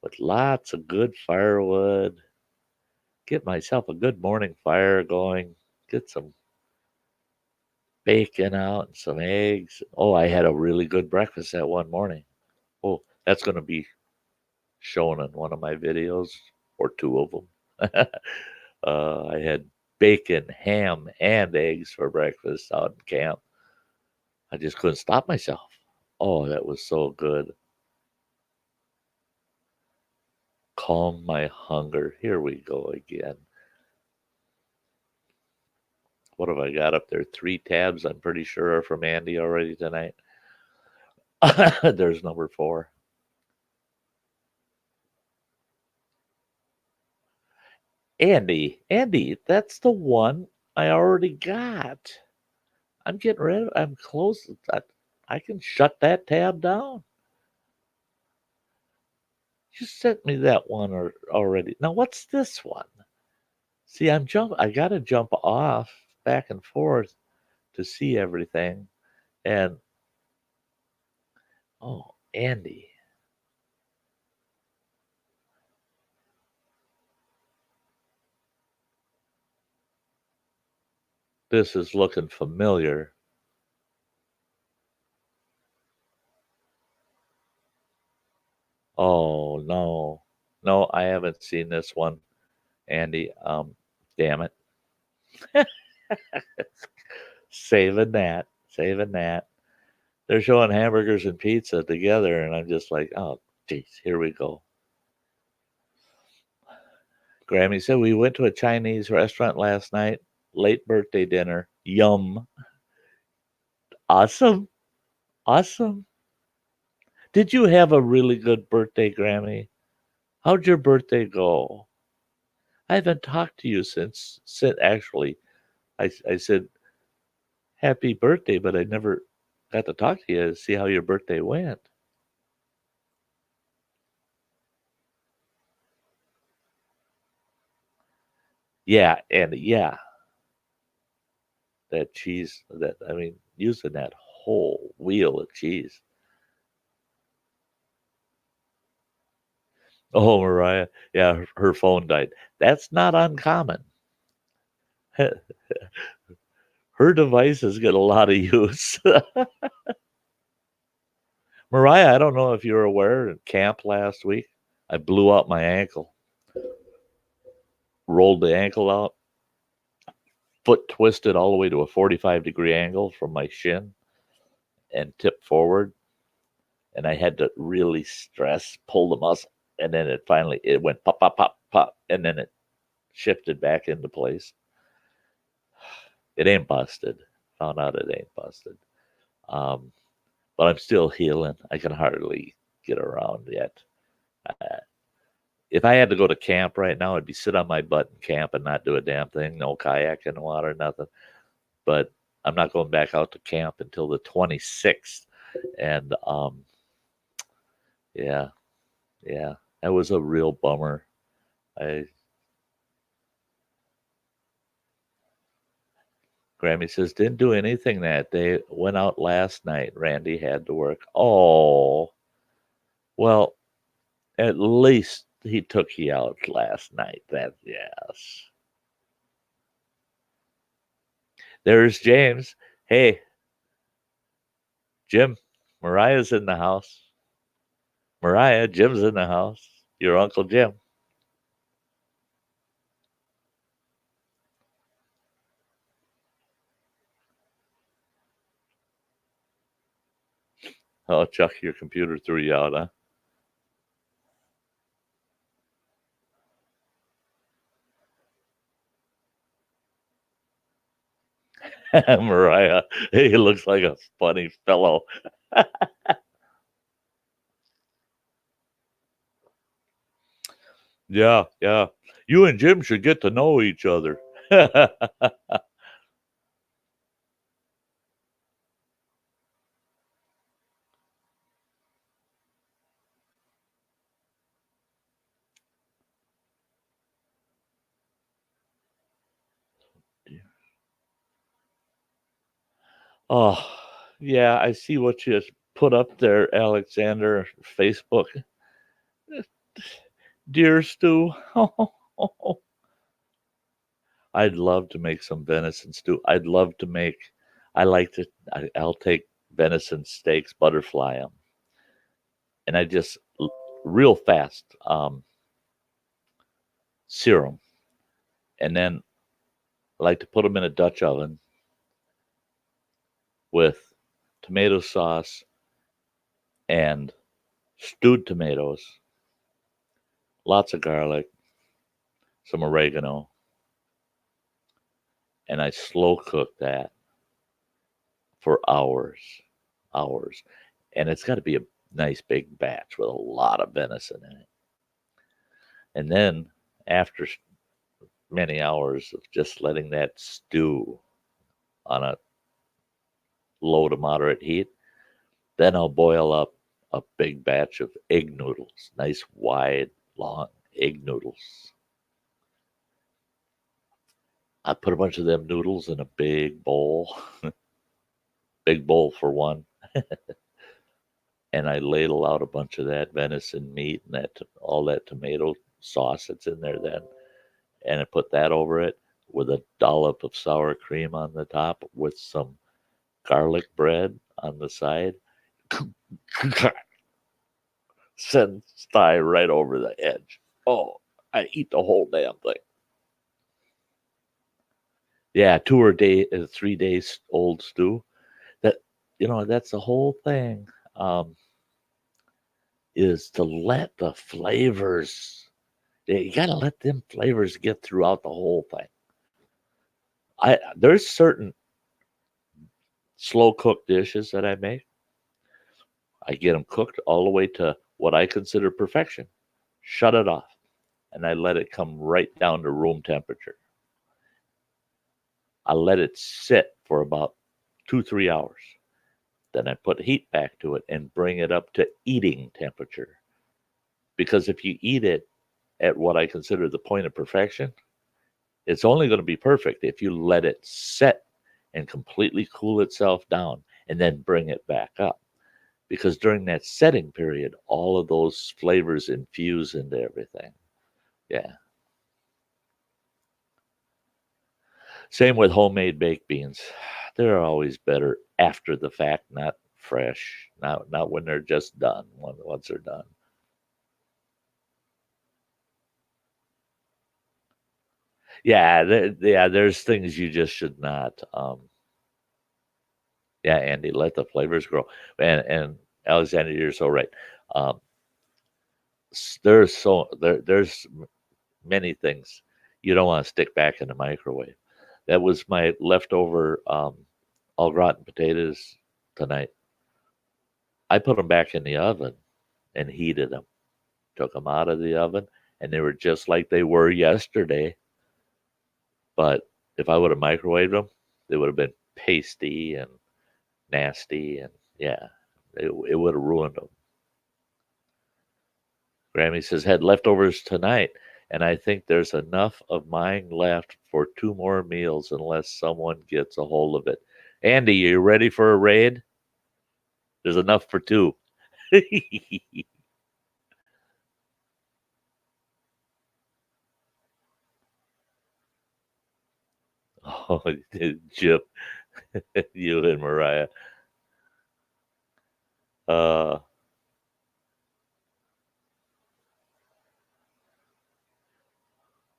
with lots of good firewood. Get myself a good morning fire going. Get some bacon out and some eggs. Oh, I had a really good breakfast that one morning. Oh, that's going to be shown in one of my videos or two of them. I had bacon, ham, and eggs for breakfast out in camp. I just couldn't stop myself. Oh, that was so good. Calm my hunger. Here we go again. What have I got up there? 3 tabs, I'm pretty sure, are from Andy already tonight. There's number 4. Andy, that's the one I already got. I'm getting rid of. I'm close. I can shut that tab down. You sent me that one already. Now what's this one? See, I gotta jump off back and forth to see everything. And oh, Andy. This is looking familiar. Oh no. No, I haven't seen this one, Andy. Damn it. Saving that. Saving that. They're showing hamburgers and pizza together, and I'm just like, oh, geez, here we go. Grammy said we went to a Chinese restaurant last night, late birthday dinner. Yum. Awesome. Awesome. Did you have a really good birthday, Grammy? How'd your birthday go? I haven't talked to you since actually I said happy birthday, but I never got to talk to you to see how your birthday went. Yeah, and yeah, that cheese, that I mean, using that whole wheel of cheese. Oh, Mariah, yeah, her phone died. That's not uncommon. Her devices get a lot of use. Mariah, I don't know if you're aware, at camp last week, I blew out my ankle, rolled the ankle out, foot twisted all the way to a 45-degree angle from my shin and tipped forward. And I had to really stress, pull the muscle. And then it went pop, pop, pop, pop. And then it shifted back into place. It ain't busted. Found out it ain't busted. Um, but I'm still healing. I can hardly get around yet. Uh, if I had to go to camp right now, I'd be sit on my butt in camp and not do a damn thing. No kayak in the water, nothing. But I'm not going back out to camp until the 26th. And yeah, yeah, that was a real bummer. I Grammy says didn't do anything that day. Went out last night. Randy had to work. Oh, well, at least he took you out last night. That yes. There's James. Hey, Jim. Mariah's in the house. Mariah, Jim's in the house. Your Uncle Jim. Oh, Chuck, your computer threw you out, huh? Mariah, he looks like a funny fellow. Yeah, yeah. You and Jim should get to know each other. Oh, yeah, I see what you put up there, Alexander, Facebook. Dear stew. I'd love to make some venison stew. I'd love to make, I like to, I'll take venison steaks, butterfly them, and I just real fast sear them. And then I like to put them in a Dutch oven with tomato sauce and stewed tomatoes, lots of garlic, some oregano, and I slow cook that for hours, hours. And it's got to be a nice big batch with a lot of venison in it. And then after many hours of just letting that stew on a low to moderate heat, then I'll boil up a big batch of egg noodles, nice wide, long egg noodles. I put a bunch of them noodles in a big bowl for one, and I ladle out a bunch of that venison meat and that all that tomato sauce that's in there then, and I put that over it with a dollop of sour cream on the top with some garlic bread on the side. Send Sty right over the edge. Oh, I eat the whole damn thing. Yeah, 3 days old stew. That that's the whole thing. Is to let the flavors. You got to let them flavors get throughout the whole thing. There's certain slow cooked dishes that I make. I get them cooked all the way to what I consider perfection. Shut it off, and I let it come right down to room temperature. I let it sit for about 2-3 hours. Then I put heat back to it and bring it up to eating temperature. Because if you eat it at what I consider the point of perfection, It's only going to be perfect if you let it set and completely cool itself down and then bring it back up. Because during that setting period, all of those flavors infuse into everything. Yeah. Same with homemade baked beans. They're always better after the fact, not fresh, not when they're just done, once they're done. Yeah, there's things you just should not. Yeah, Andy, let the flavors grow. And Alexander, you're so right. Um, there's many things you don't want to stick back in the microwave. That was my leftover au gratin potatoes tonight. I put them back in the oven and heated them. Took them out of the oven, and they were just like they were yesterday. But if I would have microwaved them, they would have been pasty and nasty, and yeah, it would have ruined them. Grammy says, had leftovers tonight, and I think there's enough of mine left for 2 more meals unless someone gets a hold of it. Andy, you ready for a raid? There's enough for two. Oh, Jim, you and Mariah. Uh,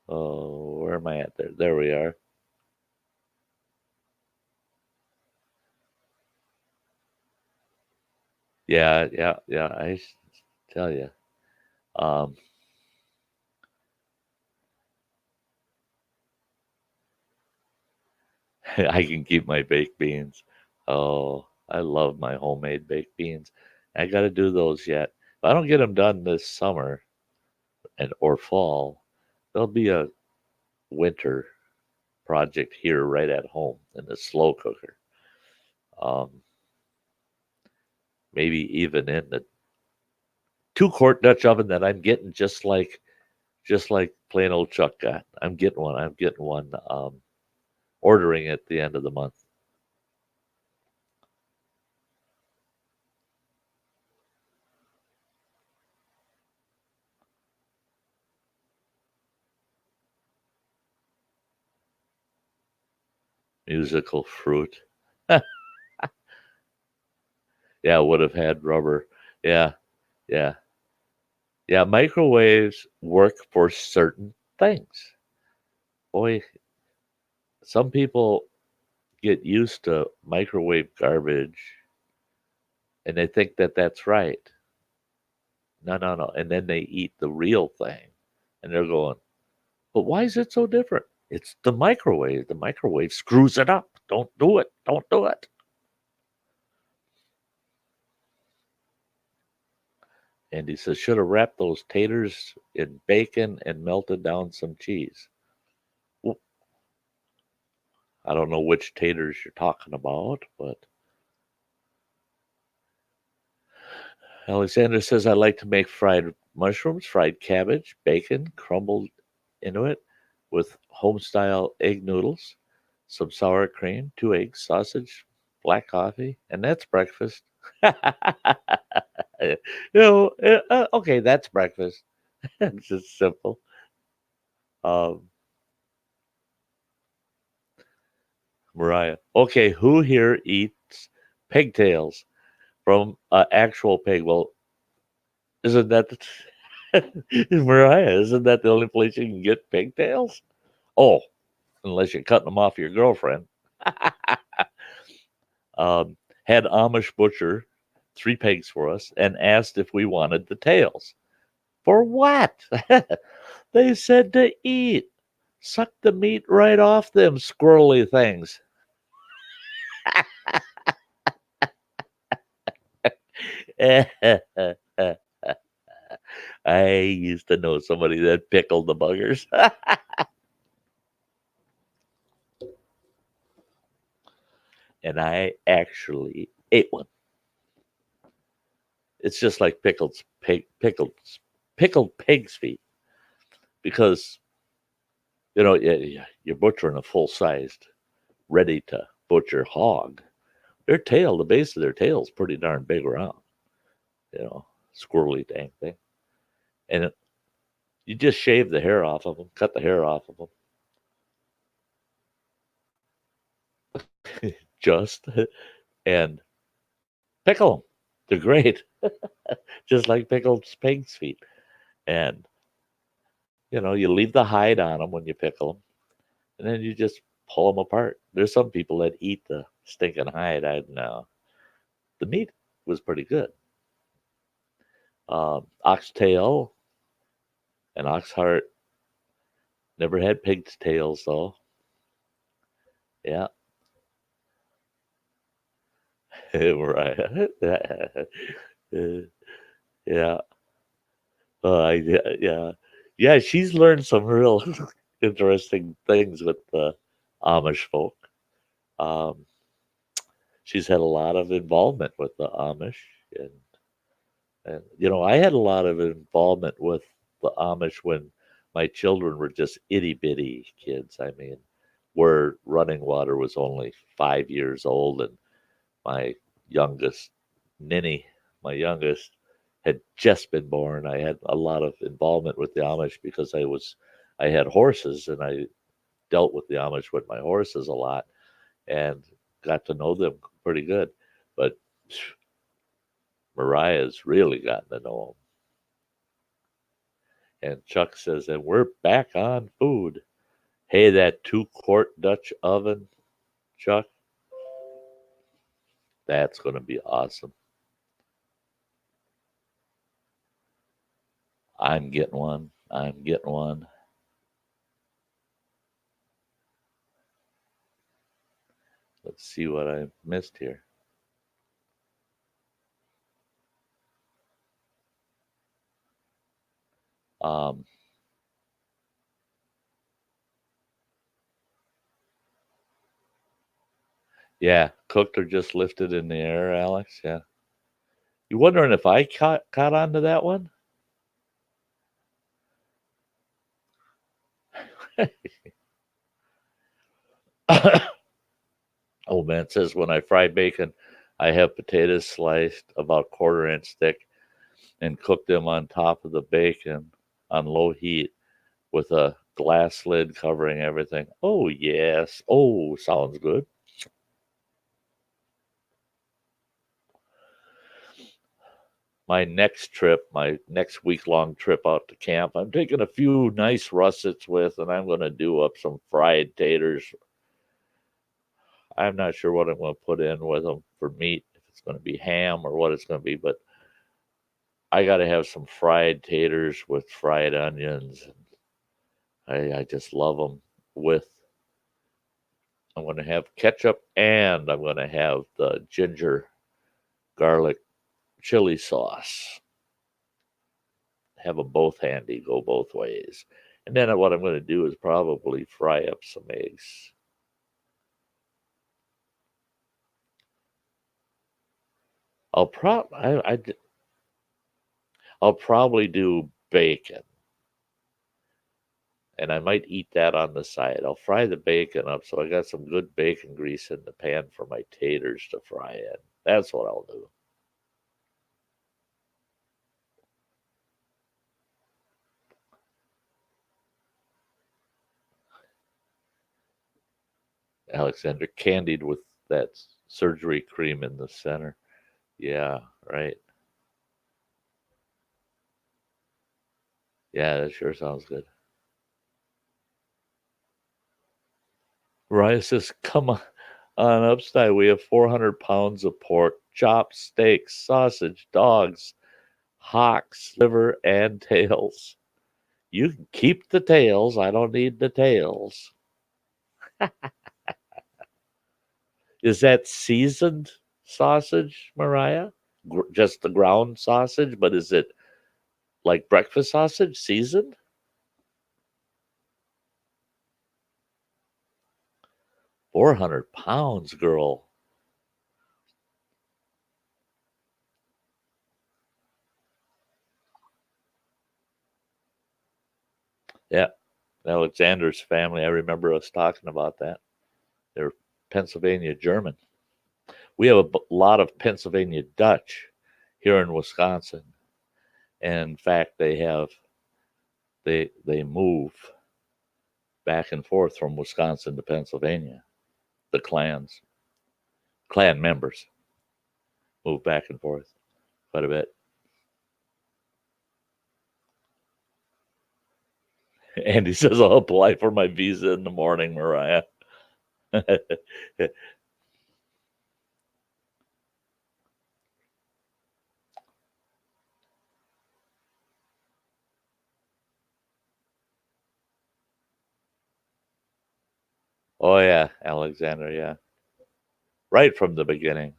oh, where am I at there? There we are. Yeah, yeah, yeah. Tell you. Um, I can keep my baked beans. Oh, I love my homemade baked beans. I got to do those yet. If I don't get them done this summer and or fall, there'll be a winter project here right at home in the slow cooker. Um, maybe even in the 2-quart Dutch oven that I'm getting just like plain old Chuck got. I'm getting one. I'm getting one. Ordering at the end of the month. Musical fruit. Yeah, would have had rubber. Yeah, yeah, yeah. Microwaves work for certain things. Boy, some people get used to microwave garbage and they think that that's right. No, no, no. And then they eat the real thing and they're going, but why is it so different? It's the microwave. The microwave screws it up. Don't do it. Don't do it. And he says, should have wrapped those taters in bacon and melted down some cheese. Well, I don't know which taters you're talking about, but Alexander says, I like to make fried mushrooms, fried cabbage, bacon crumbled into it with home style egg noodles, some sour cream, 2 eggs, sausage, black coffee, and that's breakfast. Okay, that's breakfast. It's just simple. Um, Mariah. Okay, who here eats pigtails from an actual pig? Well, isn't that Mariah? Isn't that the only place you can get pigtails? Oh, unless you're cutting them off your girlfriend. Had Amish butcher 3 pigs for us and asked if we wanted the tails. For what? They said to eat. Suck the meat right off them squirrely things. I used to know somebody that pickled the buggers. And I actually ate one. It's just like pickled pig's feet because You're butchering a full-sized, ready to butcher hog. Their tail, the base of their tail is pretty darn big around, squirrely dang thing. And you just shave the hair off of them, cut the hair off of them, just and pickle them. They're great, just like pickled pig's feet. And you leave the hide on them when you pickle them, and then you just pull them apart. There's some people that eat the stinking hide. I know the meat was pretty good. Oxtail and ox heart. Never had pig's tails though. Yeah, right. Yeah. Yeah. Yeah, she's learned some real interesting things with the Amish folk. Um, she's had a lot of involvement with the Amish, and I had a lot of involvement with the Amish when my children were just itty bitty kids. I mean, where running water was only 5 years old, and my youngest, Ninny, my youngest, had just been born. I had a lot of involvement with the Amish because I had horses, and I dealt with the Amish with my horses a lot and got to know them pretty good. But Mariah's really gotten to know them. And Chuck says, and we're back on food. Hey, that 2-quart Dutch oven, Chuck, that's going to be awesome. I'm getting one. I'm getting one. Let's see what I missed here. Um, yeah, cooked or just lifted in the air, Alex. Yeah. You wondering if I caught on to that one? Oh man, it says when I fry bacon, I have potatoes sliced about quarter-inch thick and cook them on top of the bacon on low heat with a glass lid covering everything. Oh yes. Oh, sounds good. My next week-long trip out to camp, I'm taking a few nice russets with, and I'm going to do up some fried taters. I'm not sure what I'm going to put in with them for meat, if it's going to be ham or what it's going to be, but I got to have some fried taters with fried onions. I just love them with. I'm going to have ketchup, and I'm going to have the ginger garlic chili sauce. Have them both handy, go both ways. And then what I'm going to do is probably fry up some eggs. I'll prob I'll probably do bacon, and I might eat that on the side. I'll fry the bacon up so I got some good bacon grease in the pan for my taters to fry in. That's what I'll do. Alexander, candied with that surgery cream in the center. Yeah, right. Yeah, that sure sounds good. Ryan says, come on up, Sty. We have 400 pounds of pork, chopped steaks, sausage, dogs, hocks, liver, and tails. You can keep the tails. I don't need the tails. Is that seasoned sausage, Mariah? Just the ground sausage, but is it like breakfast sausage seasoned? 400 pounds, girl. Yeah. Alexander's family, I remember us talking about that. They're Pennsylvania German. We have a lot of Pennsylvania Dutch here in Wisconsin. And in fact, they move back and forth from Wisconsin to Pennsylvania. The clan members move back and forth quite a bit. Andy says, I'll apply for my visa in the morning, Mariah. Oh, yeah, Alexander, yeah. Right from the beginning.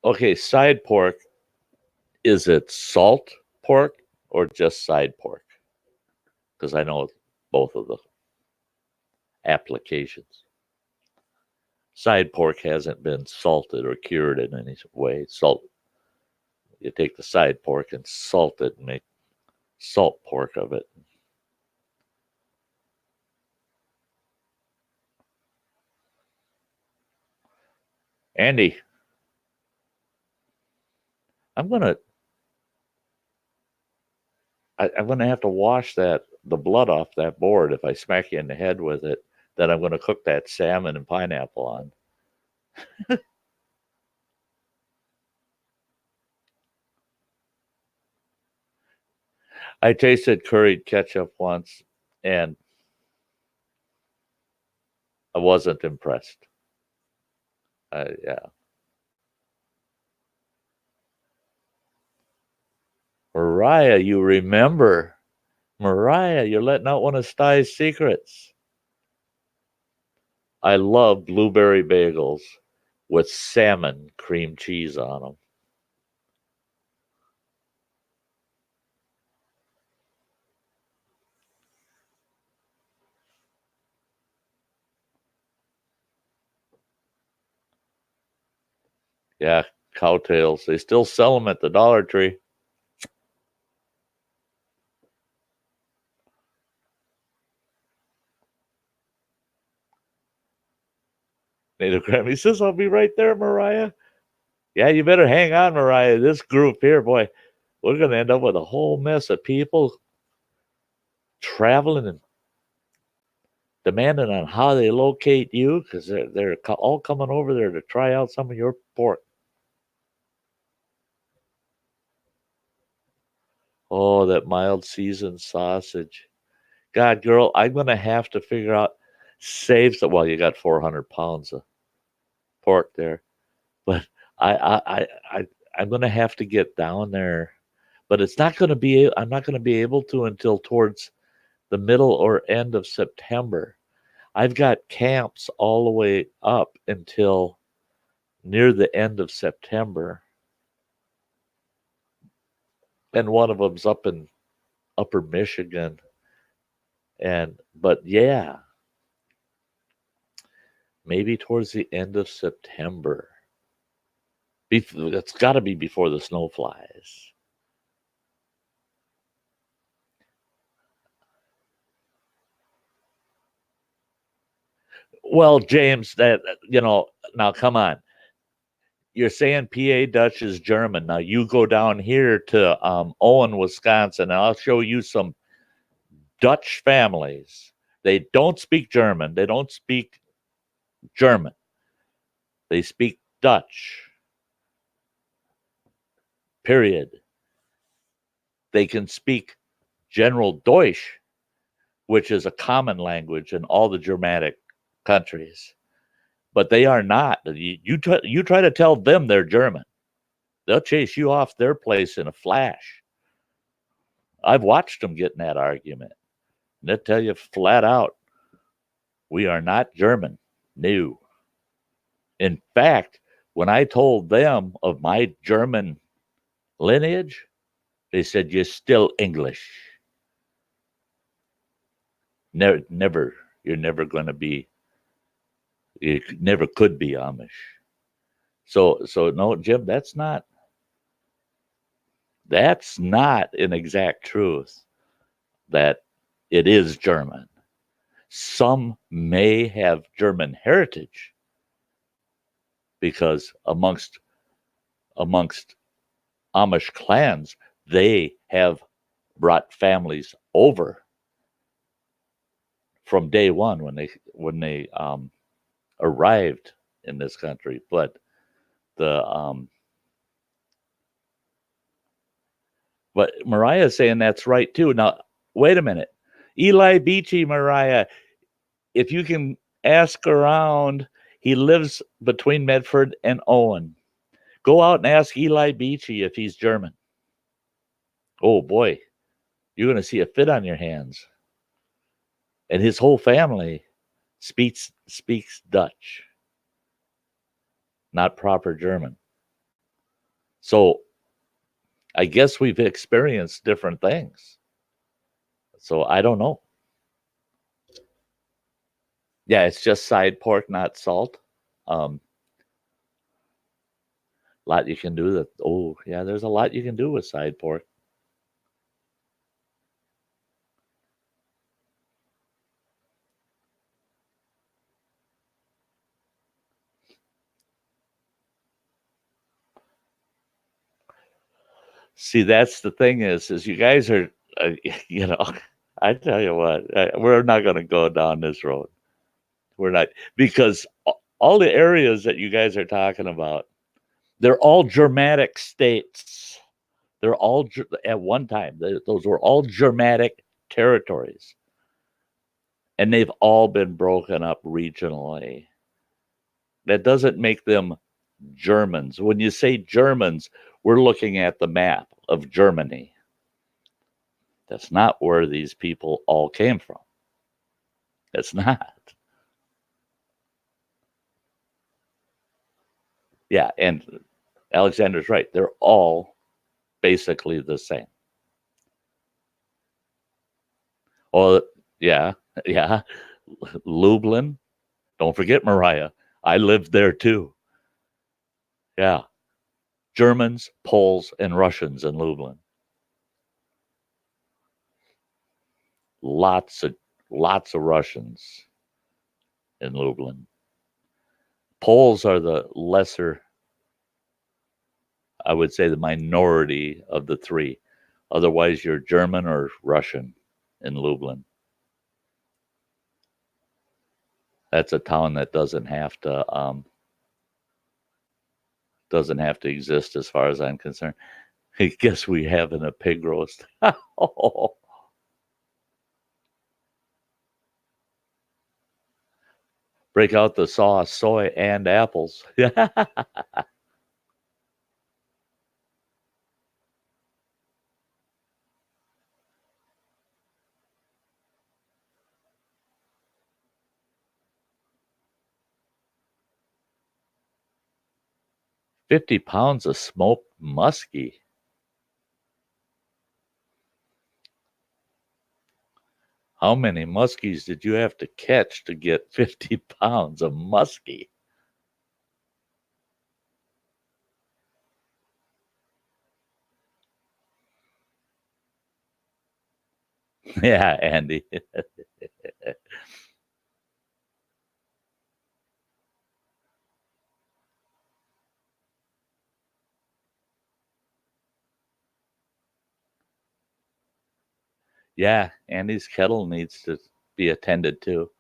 Okay, side pork, is it salt pork or just side pork? Because I know both of the applications. Side pork hasn't been salted or cured in any way. You take the side pork and salt it and make salt pork of it. Andy, I'm gonna have to wash the blood off that board if I smack you in the head with it. Then I'm gonna cook that salmon and pineapple on. I tasted curried ketchup once, and I wasn't impressed. Yeah. Mariah, you remember. Mariah, you're letting out one of Sty's secrets. I love blueberry bagels with salmon cream cheese on them. Yeah, cowtails. They still sell them at the Dollar Tree. Native Grammy says, I'll be right there, Mariah. Yeah, you better hang on, Mariah. This group here, boy, we're going to end up with a whole mess of people traveling and demanding on how they locate you because they're all coming over there to try out some of your pork. Oh, that mild seasoned sausage. God, girl, I'm going to have to figure out, save some. Well, you got 400 pounds of pork there. But I'm going to have to get down there. But it's not going to be, I'm not going to be able to until towards the middle or end of September. I've got camps all the way up until near the end of September. And one of them's up in upper Michigan. But yeah, maybe towards the end of September. It's got to be before the snow flies. Well, James, now come on. You're saying PA Dutch is German. Now you go down here to Owen, Wisconsin, and I'll show you some Dutch families. They don't speak German. They don't speak German. They speak Dutch. Period. They can speak General Deutsch, which is a common language in all the Germanic countries. But they are not. You try to tell them they're German. They'll chase you off their place in a flash. I've watched them get in that argument. And they'll tell you flat out, we are not German. No. In fact, when I told them of my German lineage, they said, you're still English. Never, you're never going to be, you never could be Amish. So no, Jim, that's not That's not an exact truth that it is German. Some may have German heritage because amongst Amish clans, they have brought families over from day one when they arrived in this country. But the but Mariah's saying that's right too. Now wait a minute, Eli Beachy, Mariah. If you can ask around, he lives between Medford and Owen. Go out and ask Eli Beachy if he's German. Oh boy, you're going to see a fit on your hands. And his whole family speaks Dutch, not proper German. So I guess we've experienced different things. So I don't know. Yeah, it's just side pork, not salt. Lot you can do that. Oh, yeah, there's a lot you can do with side pork. See, that's the thing is you guys are, you know, I tell you what, we're not going to go down this road. We're not, because all the areas that you guys are talking about, they're all Germanic states. They're all at one time. Those were all Germanic territories, and they've all been broken up regionally. That doesn't make them Germans. When you say Germans, we're looking at the map of Germany. That's not where these people all came from. It's not. Yeah, and Alexander's right. They're all basically the same. Oh, yeah, yeah. Lublin. Don't forget Mariah. I lived there too. Yeah. Germans, Poles, and Russians in Lublin. Lots of Russians in Lublin. Poles are the lesser, I would say the minority of the three. Otherwise, you're German or Russian in Lublin. That's a town that doesn't have to exist as far as I'm concerned. I guess we having a pig roast. Oh, break out the sauce, soy, and apples. 50 pounds of smoked muskie. How many muskies did you have to catch to get 50 pounds of muskie? Yeah, Andy. Yeah, Andy's kettle needs to be attended to.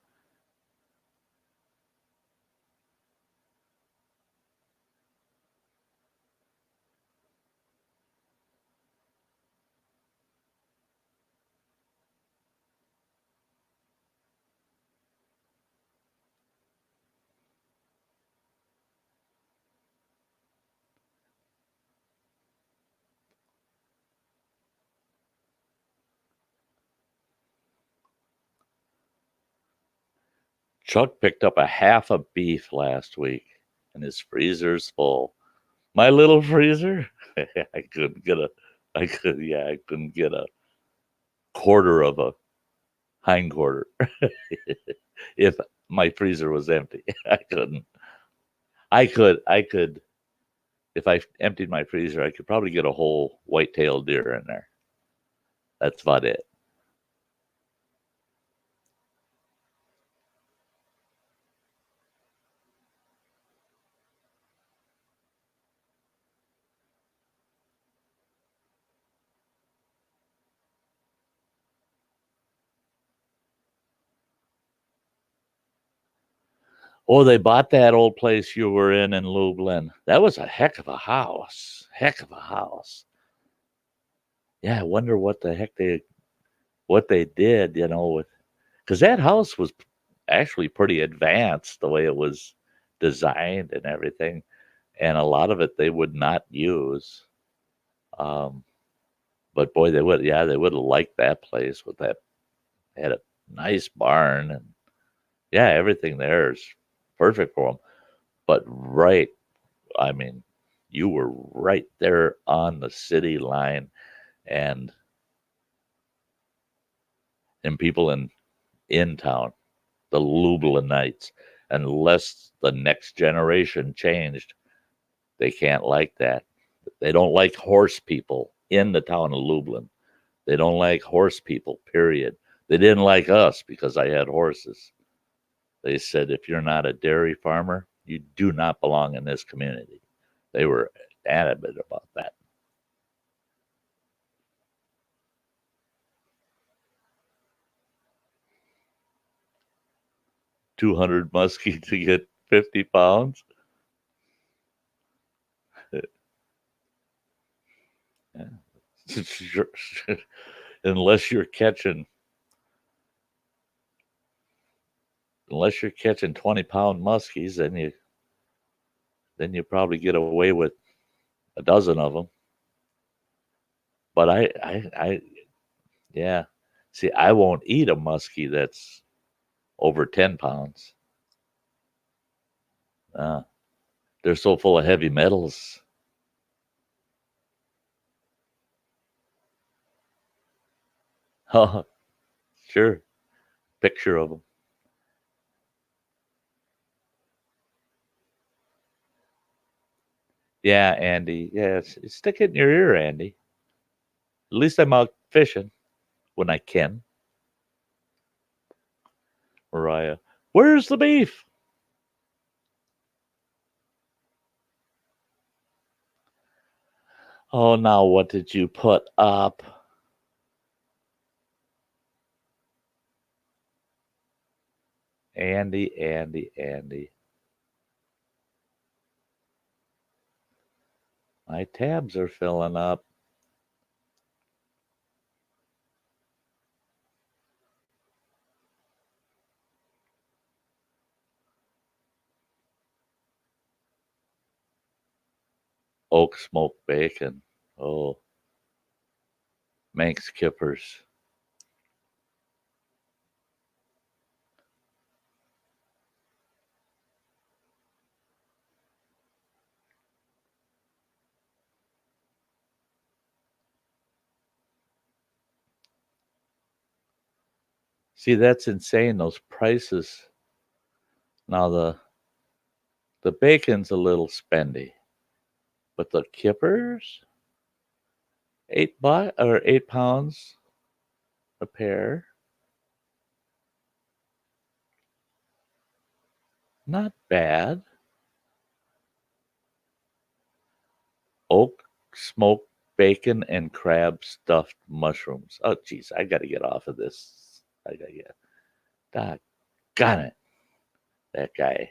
Chuck picked up a half of beef last week, and his freezer's full. My little freezer, I couldn't get a, I couldn't get a quarter of a hind quarter if my freezer was empty. I couldn't. I could if I emptied my freezer, I could probably get a whole white-tailed deer in there. That's about it. Oh, they bought that old place you were in Lublin. That was a heck of a house. Heck of a house. Yeah, I wonder what the heck they did, with because that house was actually pretty advanced the way it was designed and everything, and a lot of it they would not use. Um, but boy, they would have liked that place with that had a nice barn and yeah, everything there is perfect for them. But right, I mean, you were right there on the city line, and people in town, the Lublinites, unless the next generation changed, they can't like that. They don't like horse people in the town of Lublin. They don't like horse people, period. They didn't like us because I had horses. They said, if you're not a dairy farmer, you do not belong in this community. They were adamant about that. 200 muskie to get 50 pounds. unless you're catching unless you're catching 20-pound muskies, then you probably get away with a dozen of them. But I yeah. See, I won't eat a muskie that's over 10 pounds. Uh, they're so full of heavy metals. Oh, sure. Picture of them. Yeah, Andy. Yeah, stick it in your ear, Andy. At least I'm out fishing when I can. Mariah, where's the beef? Oh, now what did you put up? Andy, Andy, Andy. My tabs are filling up. Oak smoked bacon. Oh, Manx kippers. See, that's insane. Those prices. Now the bacon's a little spendy, but the kippers, $8 or 8 pounds a pair. Not bad. Oak smoked bacon and crab stuffed mushrooms. Oh, geez, I got to get off of this. I got to get. Doggone it, that guy.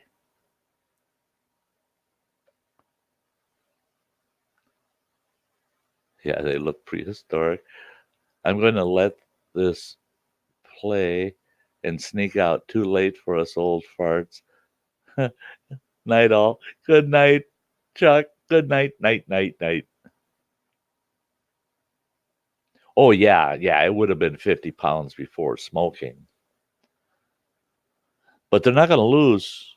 Yeah, they look prehistoric. I'm going to let this play and sneak out too late for us old farts. Night all. Good night, Chuck. Good night, night, night, night. Oh, yeah, yeah, it would have been 50 pounds before smoking. But they're not going to lose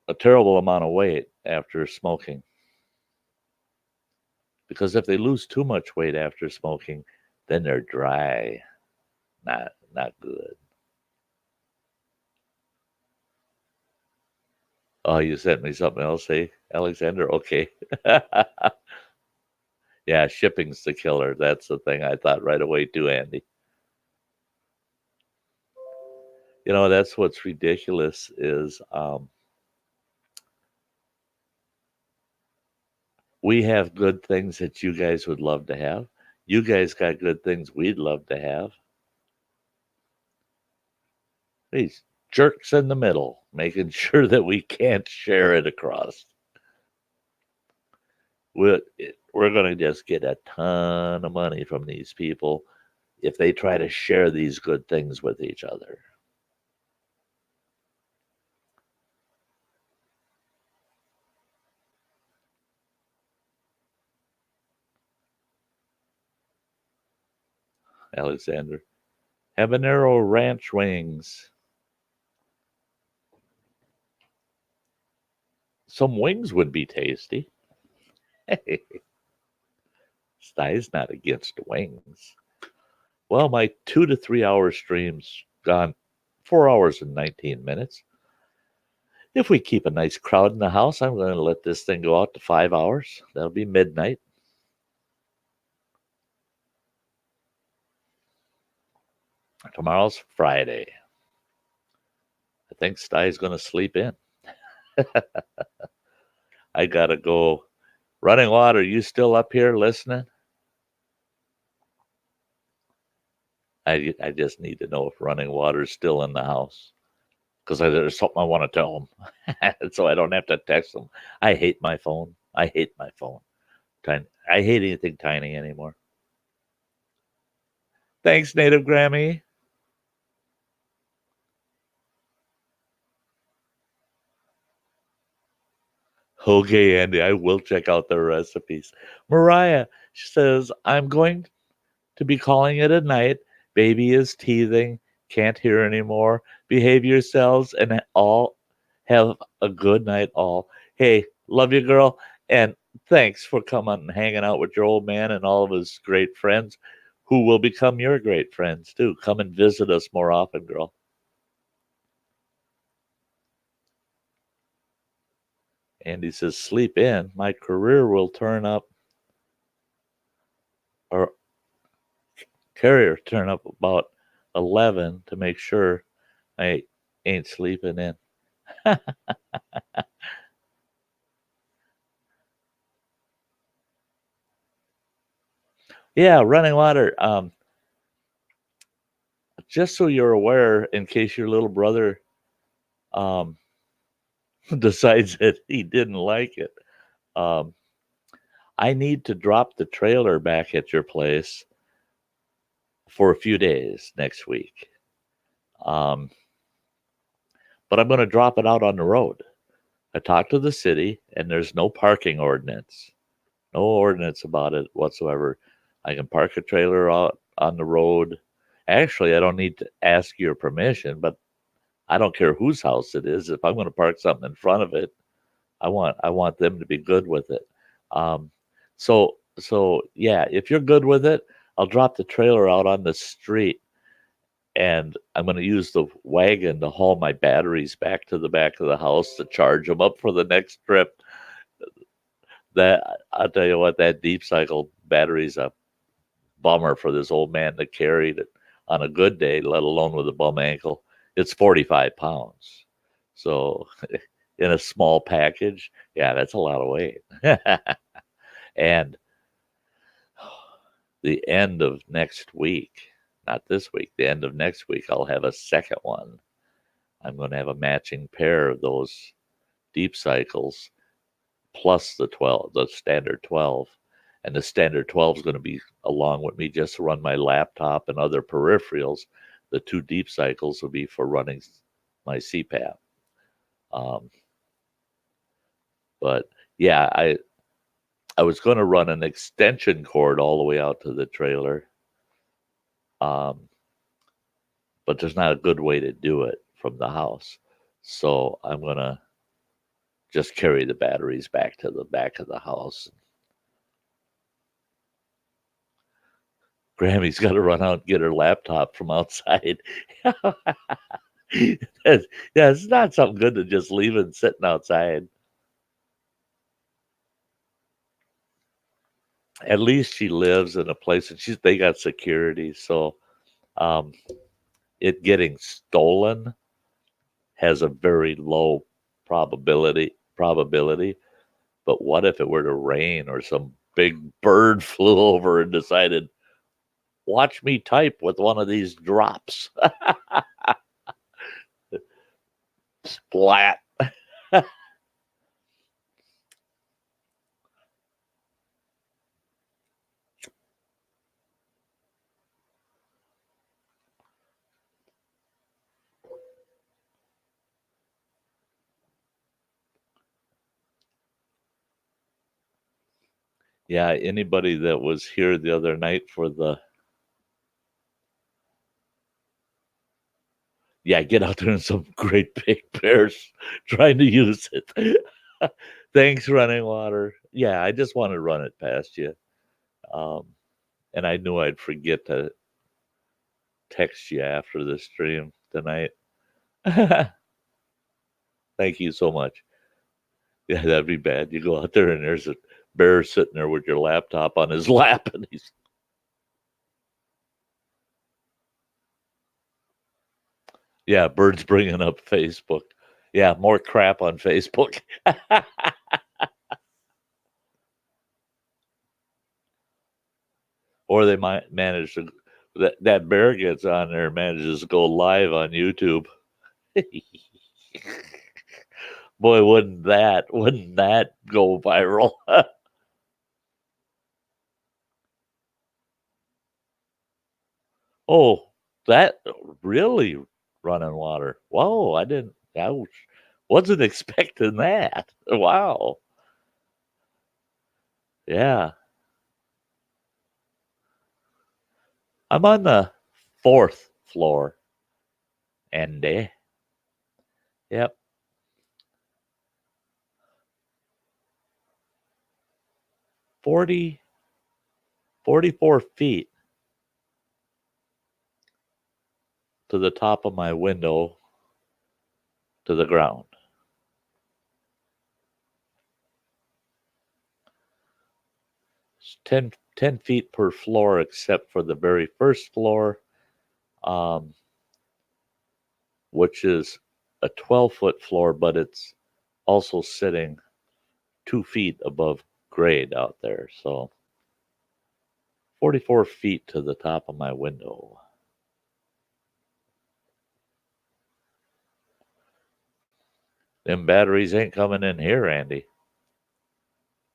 a terrible amount of weight after smoking. Because if they lose too much weight after smoking, then they're dry. Not good. Oh, you sent me something else, hey, Alexander? Okay. Yeah, shipping's the killer. That's the thing I thought right away too, Andy. That's what's ridiculous is we have good things that you guys would love to have. You guys got good things we'd love to have. These jerks in the middle, making sure that we can't share it across. We're going to just get a ton of money from these people if they try to share these good things with each other. Alexander, habanero ranch wings. Some wings would be tasty. Hey, Sty's not against wings. Well, my 2 to 3 hour stream's gone 4 hours and 19 minutes. If we keep a nice crowd in the house, I'm going to let this thing go out to 5 hours. That'll be midnight. Tomorrow's Friday. I think Sty's going to sleep in. I got to go. Running Water, you still up here listening? I just need to know if Running Water's still in the house because there's something I want to tell him so I don't have to text him. I hate my phone. I hate my phone. Tiny. I hate anything tiny anymore. Thanks, Native Grammy. Okay, Andy, I will check out the recipes. Mariah, she says, I'm going to be calling it a night. Baby is teething, can't hear anymore. Behave yourselves and all have a good night, all. Hey, love you, girl. And thanks for coming and hanging out with your old man and all of his great friends who will become your great friends too. Come and visit us more often, girl. Andy says, sleep in. My career will turn up or carrier turn up about 11 to make sure I ain't sleeping in. Yeah, running water. Just so you're aware, in case your little brother um, decides that he didn't like it, um, I need to drop the trailer back at your place for a few days next week. Um, but I'm going to drop it out on the road. I talked to the city, and there's no parking ordinance. No ordinance about it whatsoever. I can park a trailer out on the road. Actually, I don't need to ask your permission, but I don't care whose house it is. If I'm going to park something in front of it, I want them to be good with it. Um, so yeah, if you're good with it, I'll drop the trailer out on the street, and I'm going to use the wagon to haul my batteries back to the back of the house to charge them up for the next trip. That I'll tell you what, that deep cycle battery's a bummer for this old man to carry it on a good day, let alone with a bum ankle. It's 45 pounds. So in a small package, yeah, that's a lot of weight. And the end of next week, not this week, the end of next week, I'll have a second one. I'm going to have a matching pair of those deep cycles plus the 12, the standard 12. And the standard 12 is going to be along with me just to run my laptop and other peripherals. The two deep cycles will be for running my CPAP. Um, but yeah, I was going to run an extension cord all the way out to the trailer, um, but there's not a good way to do it from the house. So I'm going to just carry the batteries back to the back of the house. Grammy's got to run out and get her laptop from outside. Yeah, it's not something good to just leave it sitting outside. At least she lives in a place and they got security, so um, it getting stolen has a very low probability. But what if it were to rain or some big bird flew over and decided, watch me type with one of these drops? Splat. Yeah, anybody that was here the other night for the get out there and some great big bears trying to use it. Thanks, running water. Yeah, I just wanted to run it past you. Um, and I knew I'd forget to text you after the stream tonight. Thank you so much. Yeah, that'd be bad. You go out there and there's a bear sitting there with your laptop on his lap, and he's birds bringing up Facebook. Yeah, more crap on Facebook. Or they might manage to that bear gets on there and manages to go live on YouTube. Boy, wouldn't that go viral? Oh, that really running water. Whoa, I wasn't expecting that. Wow. Yeah. I'm on the fourth floor. Andy. Yep. 40, 44 feet to the top of my window to the ground. It's 10 feet per floor, except for the very first floor, um, which is a 12-foot floor, but it's also sitting 2 feet above grade out there. So 44 feet to the top of my window. Them batteries ain't coming in here, Andy.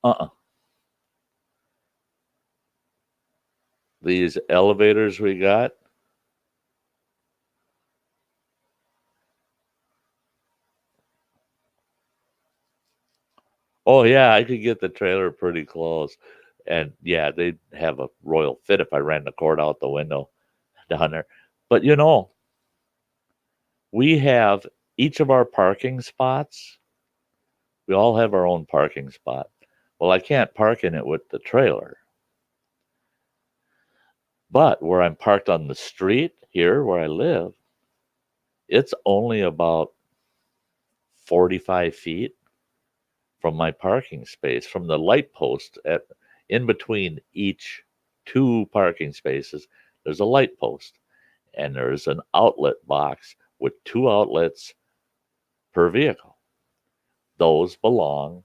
Uh-uh. These elevators we got. Oh yeah, I could get the trailer pretty close. And yeah, they'd have a royal fit if I ran the cord out the window down there. But we have each of our parking spots. We all have our own parking spot. Well, I can't park in it with the trailer. But where I'm parked on the street here where I live, it's only about 45 feet from my parking space, from the light post in between each two parking spaces. There's a light post, and there's an outlet box with two outlets per vehicle. Those belong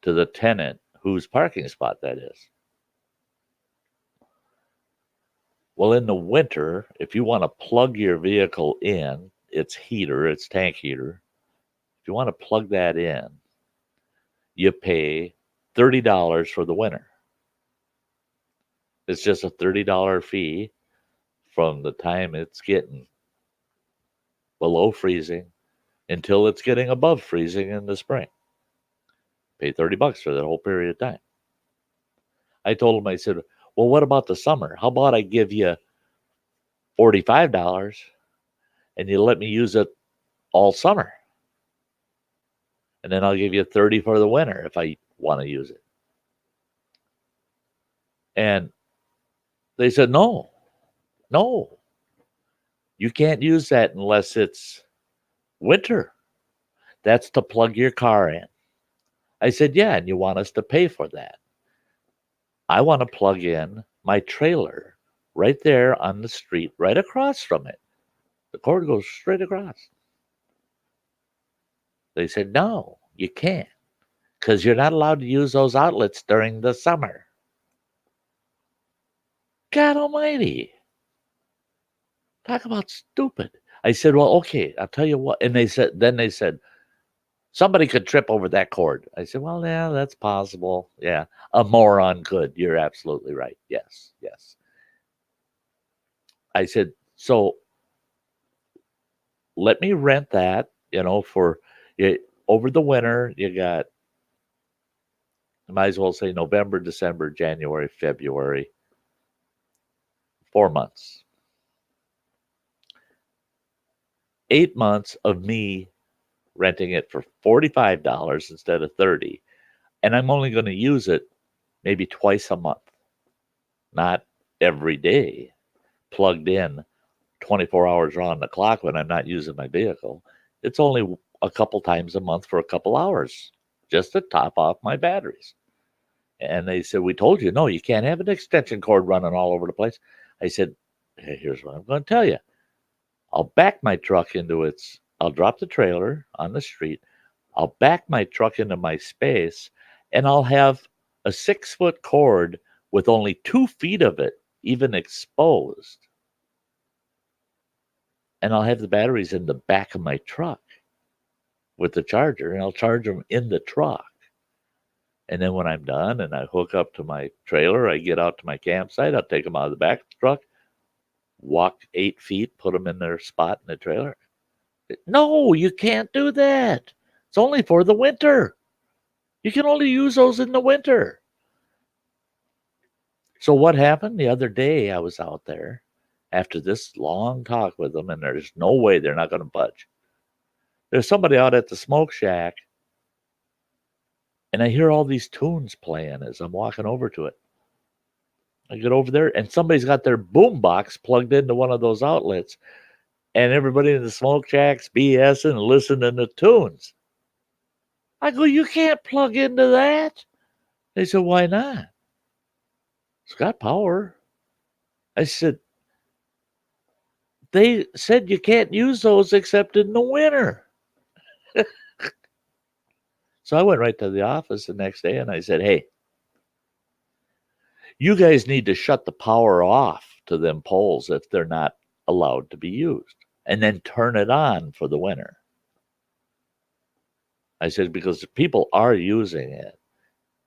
to the tenant whose parking spot that is. Well, in the winter, if you want to plug your vehicle in, its tank heater, if you want to plug that in, you pay $30 for the winter. It's just a $30 fee from the time it's getting below freezing until it's getting above freezing in the spring. Pay $30 for that whole period of time. I told him, I said, well, what about the summer? How about I give you $45 and you let me use it all summer? And then I'll give you 30 for the winter if I want to use it. And they said, no. You can't use that unless it's winter. That's to plug your car in. I said, yeah, and you want us to pay for that. I want to plug in my trailer right there on the street, right across from it. The cord goes straight across. They said, no, you can't, because you're not allowed to use those outlets during the summer. God almighty. Talk about stupid. I said, well, okay, I'll tell you what. And then they said, somebody could trip over that cord. I said, well, yeah, that's possible. Yeah, a moron could. You're absolutely right. Yes, yes. I said, so let me rent that, for over the winter. You got, might as well say November, December, January, February, 4 months. 8 months of me renting it for $45 instead of 30, and I'm only going to use it maybe twice a month, not every day, plugged in 24 hours on the clock when I'm not using my vehicle. It's only a couple times a month for a couple hours just to top off my batteries. And they said, we told you, no, you can't have an extension cord running all over the place. I said, hey, here's what I'm going to tell you. I'll back my truck I'll drop the trailer on the street. I'll back my truck into my space, and I'll have a 6-foot cord with only 2 feet of it even exposed. And I'll have the batteries in the back of my truck with the charger, and I'll charge them in the truck. And then when I'm done and I hook up to my trailer, I get out to my campsite, I'll take them out of the back of the truck, walk 8 feet, put them in their spot in the trailer. No, you can't do that. It's only for the winter. You can only use those in the winter. So what happened the other day? I was out there after this long talk with them, and there's no way they're not going to budge. There's somebody out at the smoke shack, and I hear all these tunes playing as I'm walking over to it. I get over there, and somebody's got their boom box plugged into one of those outlets, and everybody in the smoke shack's BSing and listening to tunes. I go, you can't plug into that. They said, why not? It's got power. I said, they said you can't use those except in the winter. So I went right to the office the next day and I said, hey, you guys need to shut the power off to them poles if they're not allowed to be used, and then turn it on for the winter. I said, because people are using it.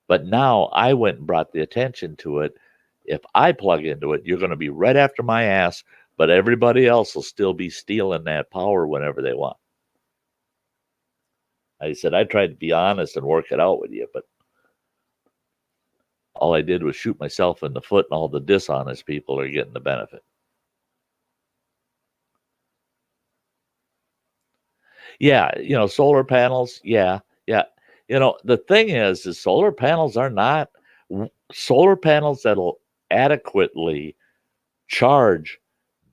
But now I went and brought the attention to it. If I plug into it, you're going to be right after my ass, but everybody else will still be stealing that power whenever they want. I said, I tried to be honest and work it out with you, but all I did was shoot myself in the foot, and all the dishonest people are getting the benefit. Yeah, solar panels. Yeah, yeah. The thing is solar panels are not solar panels that'll adequately charge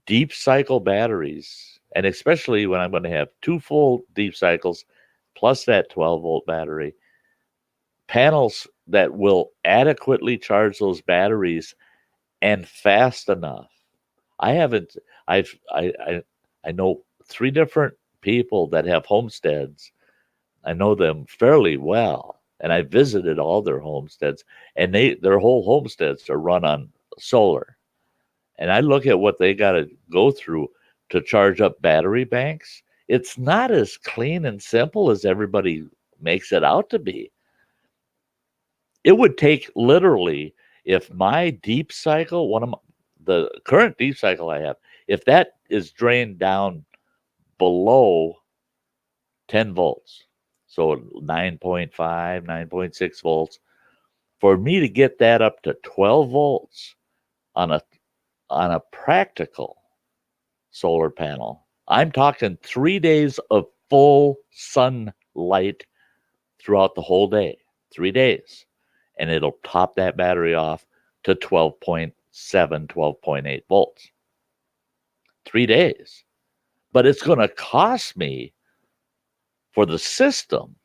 deep cycle batteries, and especially when I'm going to have 2 full deep cycles plus that 12-volt battery, panels that will adequately charge those batteries and fast enough. I haven't. I know 3 different people that have homesteads. I know them fairly well, and I visited all their homesteads, and their whole homesteads are run on solar. And I look at what they got to go through to charge up battery banks. It's not as clean and simple as everybody makes it out to be. It would take literally, if my deep cycle, the current deep cycle I have, if that is drained down below 10 volts, so 9.5, 9.6 volts, for me to get that up to 12 volts on a practical solar panel, I'm talking 3 days of full sunlight throughout the whole day, 3 days, and it'll top that battery off to 12.7, 12.8 volts. 3 days. but it's going to cost me for the system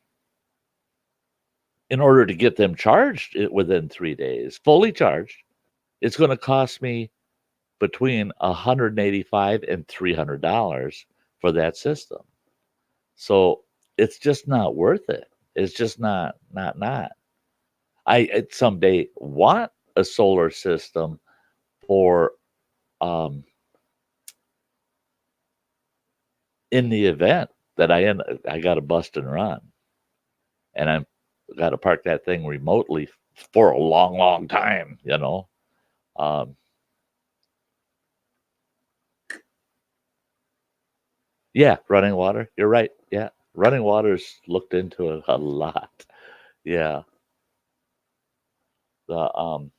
in order to get them charged within 3 days, fully charged. It's going to cost me between $185 and $300 for that system. So it's just not worth it. It's just not. I someday want a solar system for in the event that I got to bust and run, and I'm got to park that thing remotely for a long, long time. Yeah, running water. You're right. Yeah, running water's looked into it a lot. Yeah. The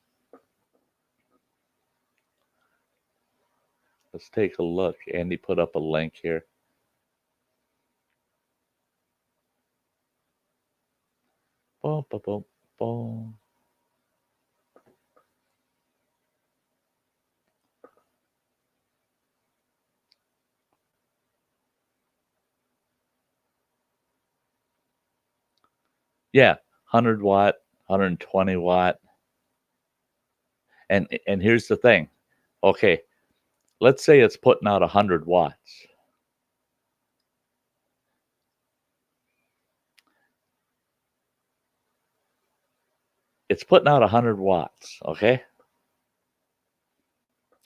Let's take a look. Andy put up a link here. Boom, boom, boom, boom. Yeah, 100 watt, 120 watt. And here's the thing. Okay, let's say it's putting out 100 watts. It's putting out 100 watts, okay?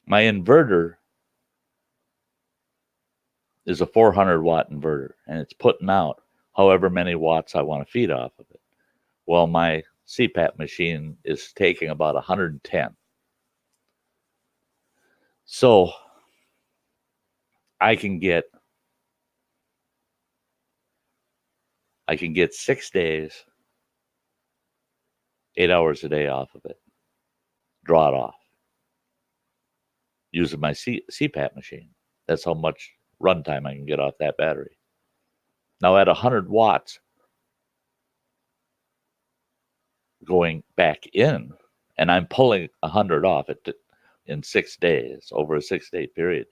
My inverter is a 400 watt inverter, and it's putting out however many watts I want to feed off of it. Well, my CPAP machine is taking about 110. So I can get 6 days, 8 hours a day off of it. Draw it off using my CPAP machine. That's how much runtime I can get off that battery. Now at 100 watts going back in, and I'm pulling 100 off it in 6 days, over a 6-day period.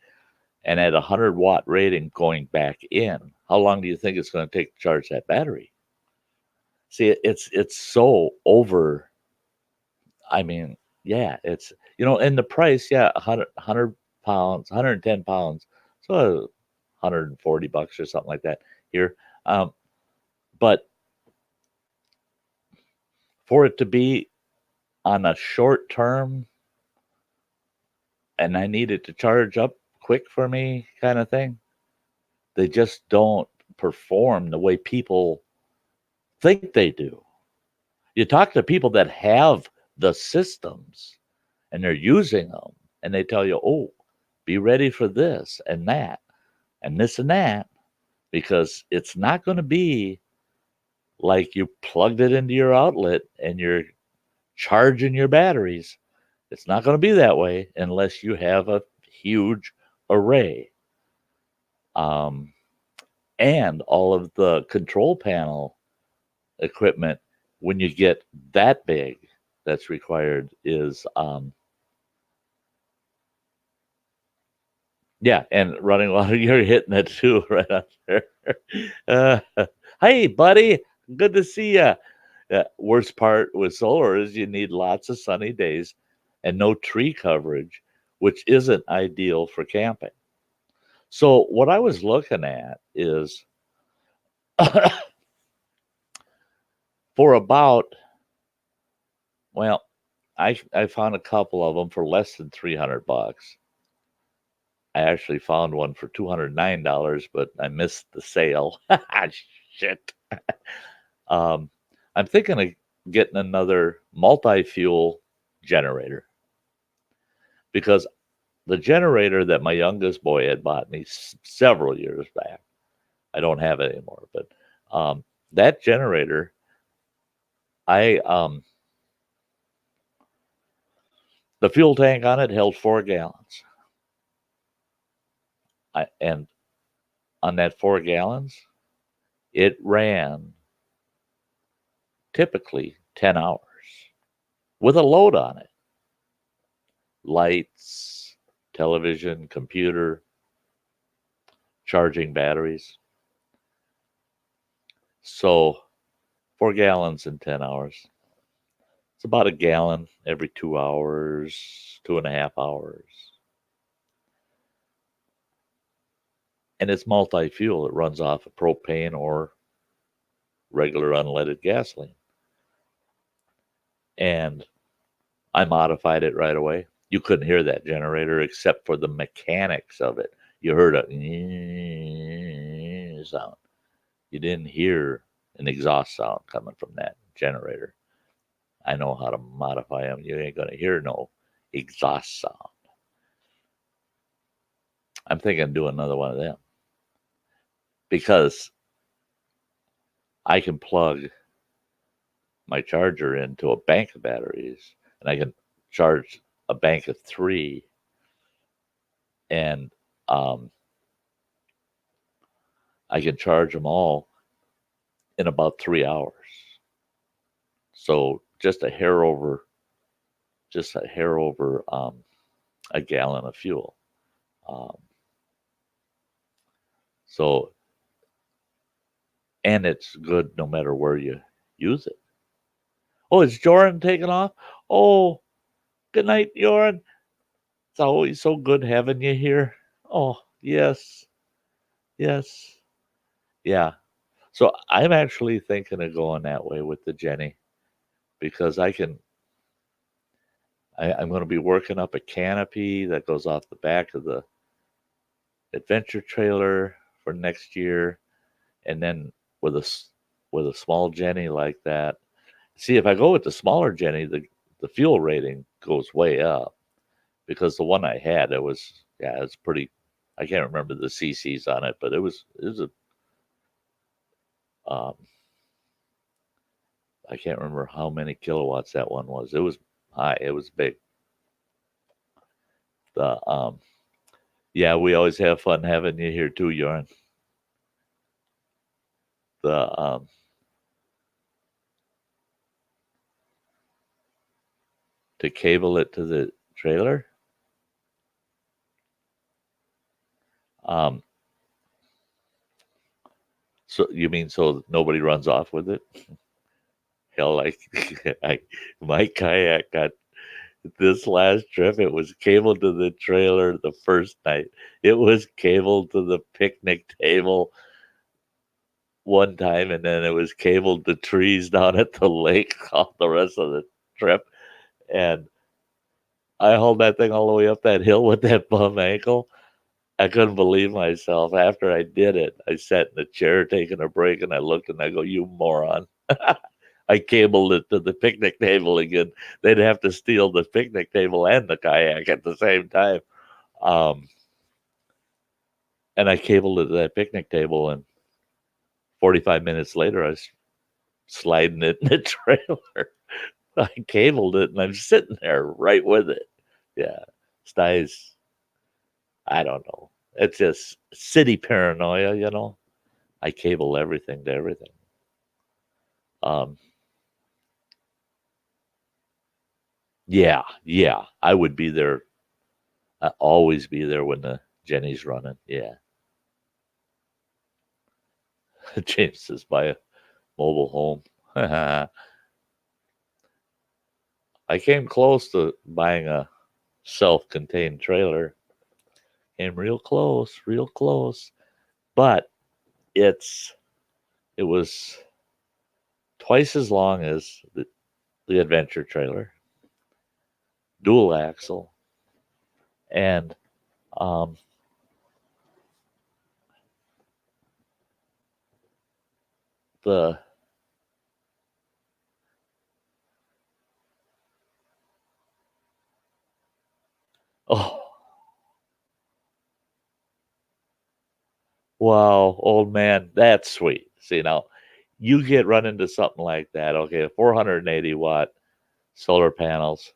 And at 100 watt rating going back in, how long do you think it's going to take to charge that battery? See, it's so over. I mean, yeah, it's, and the price, yeah, 100 pounds, 110 pounds, so $140 or something like that here. But for it to be on a short term, and I need it to charge up quick for me kind of thing, they just don't perform the way people think they do. You talk to people that have the systems and they're using them, and they tell you, oh, be ready for this and that and this and that, because it's not going to be like you plugged it into your outlet and you're charging your batteries. It's not going to be that way unless you have a huge array. And all of the control panel equipment, when you get that big, that's required is yeah, and running water. You're hitting it too right out there. Hey, buddy, good to see you. Worst part with solar is you need lots of sunny days and no tree coverage, which isn't ideal for camping. So what I was looking at is for about, well, I found a couple of them for less than $300. I actually found one for $209, but I missed the sale. Shit. I'm thinking of getting another multi-fuel generator, because the generator that my youngest boy had bought me several years back, I don't have it anymore, but that generator, the fuel tank on it held 4 gallons. And on that 4 gallons, it ran typically 10 hours with a load on it. Lights, television, computer. charging batteries. So 4 gallons in 10 hours. It's about a gallon every 2 hours, 2.5 hours. And it's multi-fuel. It runs off of propane or regular unleaded gasoline. And I modified it right away. You couldn't hear that generator except for the mechanics of it. You heard a sound. You didn't hear an exhaust sound coming from that generator. I know how to modify them. You ain't going to hear no exhaust sound. I'm thinking of doing another one of them because I can plug my charger into a bank of batteries and I can charge a bank of 3 and I can charge them all in about 3 hours. So just a hair over a gallon of fuel. Um, so and it's good no matter where you use it. Oh, is Joran taking off? Oh, good night, Joran. It's always so good having you here. Oh, yes, yes, yeah. So I'm actually thinking of going that way with the Jenny because I'm going to be working up a canopy that goes off the back of the adventure trailer for next year, and then with a small Jenny like that. See, if I go with the smaller Jenny, the fuel rating goes way up because the one I had, it's pretty. I can't remember the CCs on it, but it was a um, I can't remember how many kilowatts that one was. It was high. It was big. The Yeah, we always have fun having you here too, Jorn. The To cable it to the trailer. Um, so you mean so nobody runs off with it? Hell, like my kayak got this last trip. It was cabled to the trailer the first night. It was cabled to the picnic table one time, and then it was cabled to trees down at the lake all the rest of the trip. And I hauled that thing all the way up that hill with that bum ankle. I couldn't believe myself. After I did it, I sat in the chair taking a break and I looked and I go, "You moron." I cabled it to the picnic table again. They'd have to steal the picnic table and the kayak at the same time. Um, and I cabled it to that picnic table, and 45 minutes later, I was sliding it in the trailer. I cabled it and I'm sitting there right with it. Yeah. Sty's, I don't know. It's just city paranoia, you know. I cable everything to everything. Um, yeah. I would be there. I always be there when the Jenny's running. Yeah. James says buy a mobile home. I came close to buying a self-contained trailer. Came real close, real close. But it's it was twice as long as the adventure trailer, dual axle, and um, the oh wow, old man, that's sweet. See now, you get run into something like that. Okay, 480-watt solar panels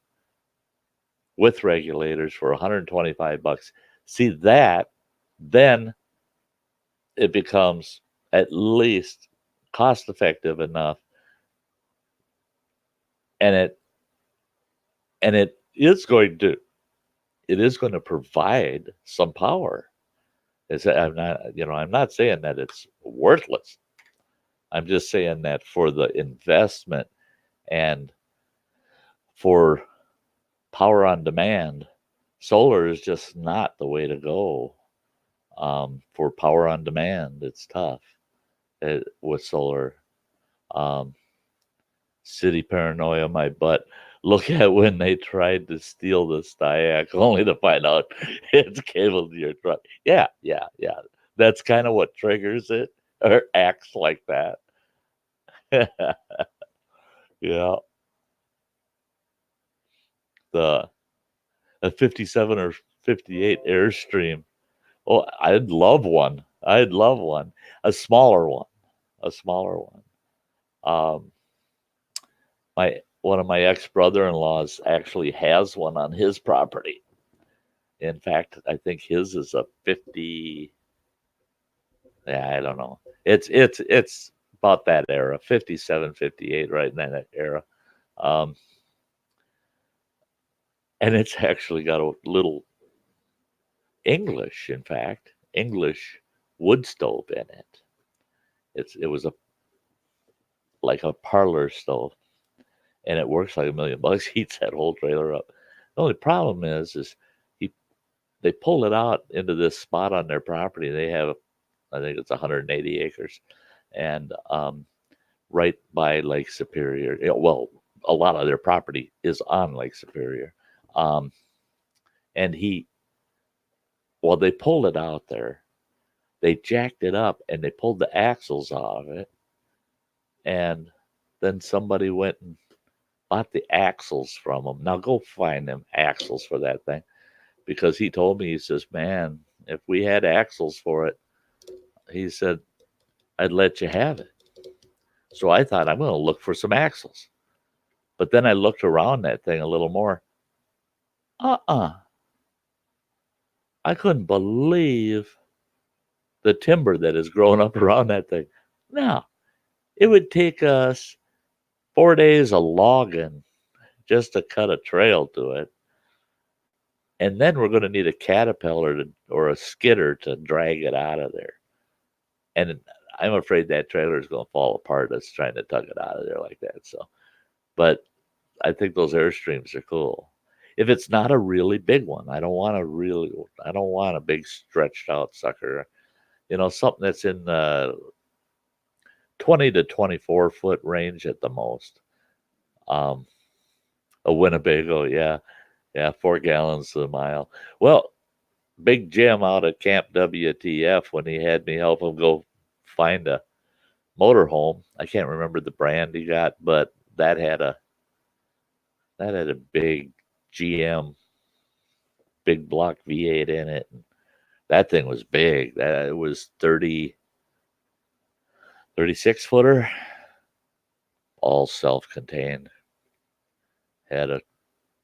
with regulators for 125 bucks. See that, then it becomes at least cost effective enough, and it is going to provide some power. I'm not saying that it's worthless. I'm just saying that for the investment and for power on demand, solar is just not the way to go. For power on demand, it's tough with solar. Um, City paranoia, my butt. Look at when they tried to steal the Styack, only to find out it's cabled to your truck. Yeah, yeah, yeah. That's kind of what triggers it or acts like that. Yeah, the a 57 or 58 Airstream. Oh, I'd love one. I'd love one. A smaller one. A smaller one. Um, my one of my ex brother-in-laws actually has one on his property. In fact, I think his is a 50. Yeah, I don't know. It's about that era, 57, 58, right in that era. Um, and it's actually got a little English, in fact, English wood stove in it. It was a like a parlor stove, and it works like $1,000,000. Heats that whole trailer up. The only problem is he they pull it out into this spot on their property. They have, I think it's 180 acres, and right by Lake Superior. Well, a lot of their property is on Lake Superior, um, and they pulled it out there. They jacked it up and they pulled the axles out of it, and then somebody went and bought the axles from them. Now go find them axles for that thing, because he told me, he says, "Man, if we had axles for it," he said, "I'd let you have it." So I thought, I'm going to look for some axles. But then I looked around that thing a little more. Uh-uh. I couldn't believe the timber that is growing up around that thing. Now, it would take us 4 days of logging just to cut a trail to it. And then we're going to need a caterpillar or a skidder to drag it out of there. And I'm afraid that trailer is going to fall apart us trying to tug it out of there like that. So, but I think those Airstreams are cool. If it's not a really big one, I don't want a big stretched out sucker. Something that's in the 20 to 24-foot range at the most. Um, a Winnebago, yeah, yeah, 4 gallons to the mile. Well, Big Jim out at Camp WTF, when he had me help him go find a motorhome. I can't remember the brand he got, but that had a big GM big block V8 in it. That thing was big. It was 36 footer, all self-contained. Had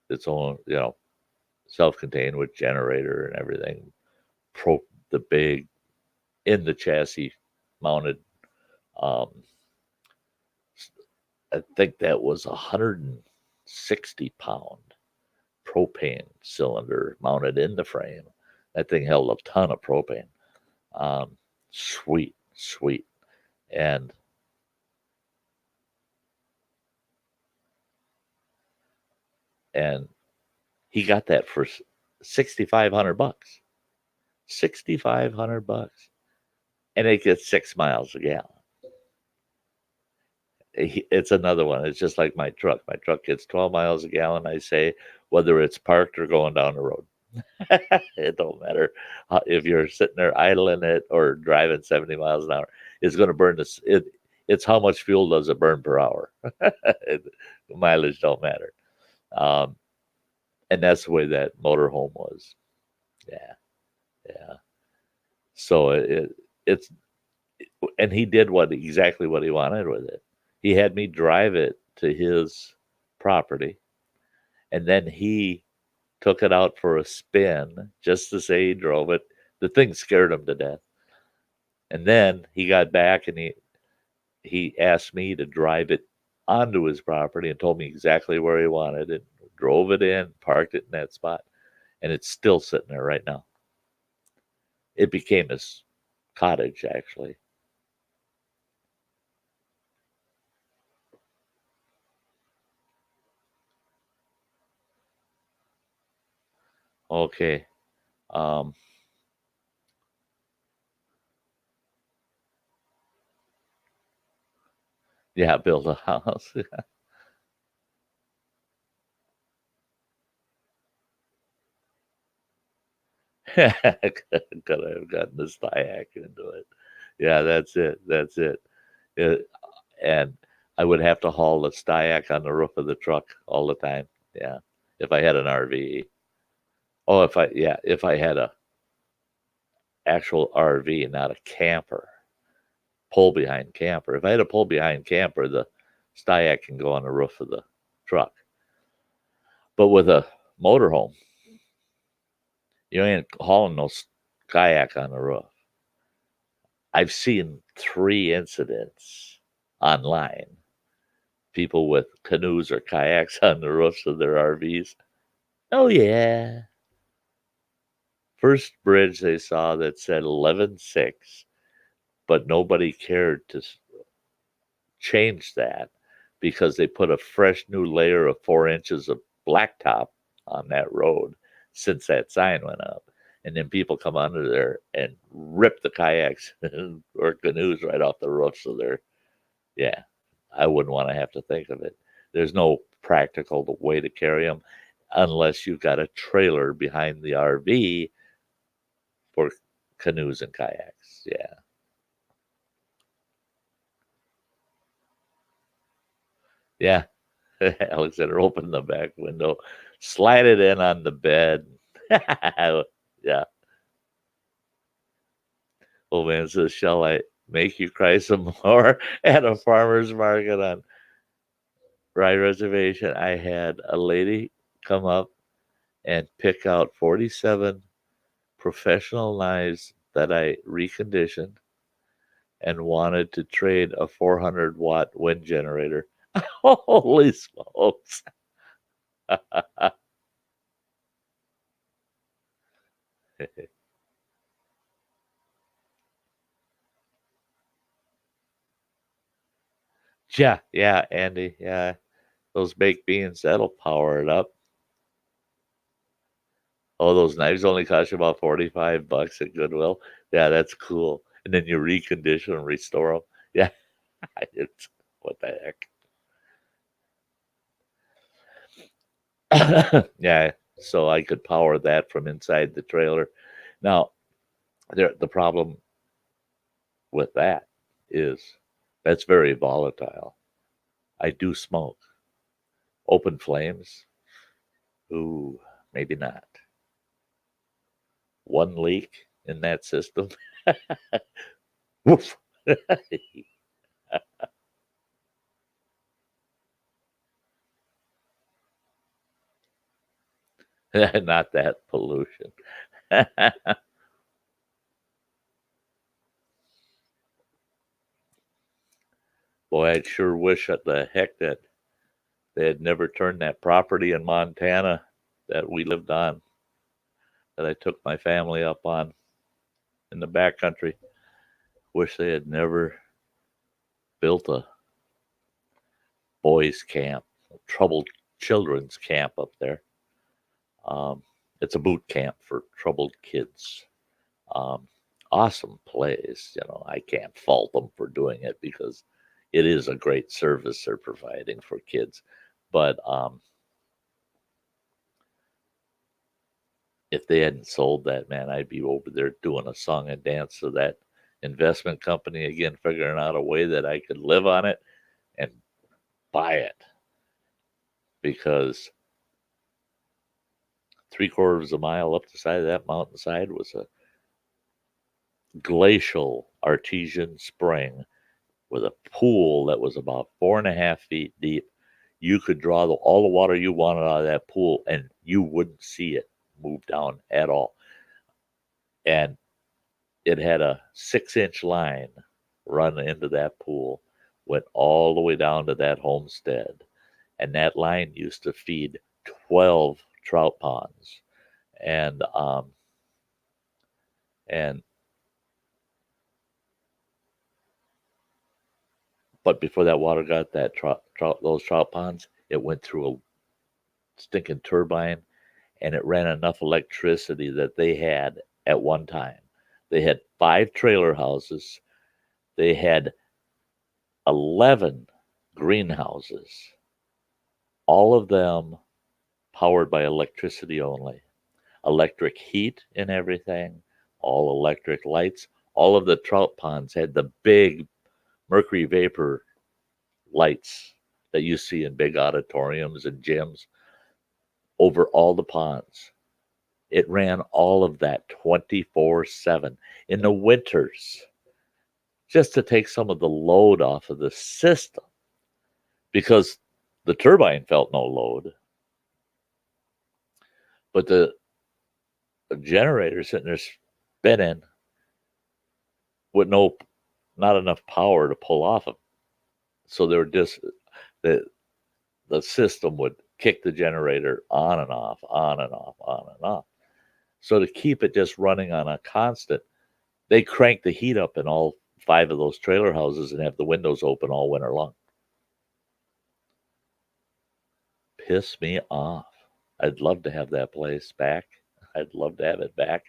its own, self-contained with generator and everything. The big in the chassis mounted. Um, I think that was 160-pound propane cylinder mounted in the frame. That thing held a ton of propane. Sweet, sweet, and and he got that for $6,500. $6,500, and it gets 6 miles a gallon. It's another one. It's just like my truck. My truck gets 12 miles a gallon. I say, whether it's parked or going down the road. It don't matter if you're sitting there idling it or driving 70 miles an hour. It's going to burn this. It's how much fuel does it burn per hour. Mileage don't matter. Um, and that's the way that motorhome was. Yeah, yeah. So it's and he did exactly what he wanted with it. He had me drive it to his property, and then he took it out for a spin just to say he drove it. The thing scared him to death. And then he got back and he asked me to drive it onto his property and told me exactly where he wanted it. Drove it in, parked it in that spot, and it's still sitting there right now. It became his cottage, actually. Okay. Um, yeah, build a house. Could have gotten the Styack into it. Yeah, that's it. That's it. It and I would have to haul the Styack on the roof of the truck all the time. Yeah, if I had an RV. Oh, if I had a actual RV, not a camper, pull behind camper. If I had a pull behind camper, the Styack can go on the roof of the truck. But with a motorhome, you ain't hauling no kayak on the roof. I've seen 3 incidents online. People with canoes or kayaks on the roofs of their RVs. Oh yeah. First bridge they saw that said 11.6, but nobody cared to change that because they put a fresh new layer of 4 inches of blacktop on that road since that sign went up. And then people come under there and rip the kayaks or canoes right off the roofs of their, yeah, I wouldn't want to have to think of it. There's no practical way to carry them unless you've got a trailer behind the RV for canoes and kayaks. Yeah. Yeah. Alexander opened the back window, slide it in on the bed. Yeah. Old man says, "Shall I make you cry some more?" At a farmer's market on Rye Reservation, I had a lady come up and pick out 47 professional knives that I reconditioned and wanted to trade a 400-watt wind generator. Holy smokes. Yeah, yeah, Andy. Yeah, those baked beans, that'll power it up. Oh, those knives only cost you about 45 bucks at Goodwill. Yeah, that's cool. And then you recondition and restore them. Yeah, it's what the heck. Yeah, so I could power that from inside the trailer. Now, the problem with that is that's very volatile. I do smoke. Open flames? Ooh, maybe not. One leak in that system? Woof. Not that pollution. Boy, I'd sure wish at the heck that they had never turned that property in Montana that we lived on, that I took my family up on in the backcountry. Wish they had never built a boys' camp, a troubled children's camp up there. Um, it's a boot camp for troubled kids. Um, awesome place. I can't fault them for doing it because it is a great service they're providing for kids. But if they hadn't sold that, man, I'd be over there doing a song and dance to that investment company again, figuring out a way that I could live on it and buy it because 3/4 of a mile up the side of that mountainside was a glacial artesian spring with a pool that was about 4.5 feet deep. You could draw all the water you wanted out of that pool and you wouldn't see it move down at all. And it had a 6-inch line run into that pool, went all the way down to that homestead. And that line used to feed 12 trout ponds. And And but before that water got that those trout ponds, it went through a stinking turbine, and it ran enough electricity that they had at one time. They had 5 trailer houses. They had 11 greenhouses, all of them powered by electricity only. Electric heat and everything, all electric lights. All of the trout ponds had the big mercury vapor lights that you see in big auditoriums and gyms over all the ponds. It ran all of that 24/7 in the winters just to take some of the load off of the system because the turbine felt no load, but the generator sitting there spinning with not enough power to pull off of. So they were just the the system would kick the generator on and off, on and off, on and off. So to keep it just running on a constant, they crank the heat up in all 5 of those trailer houses and have the windows open all winter long. Piss me off. I'd love to have that place back. I'd love to have it back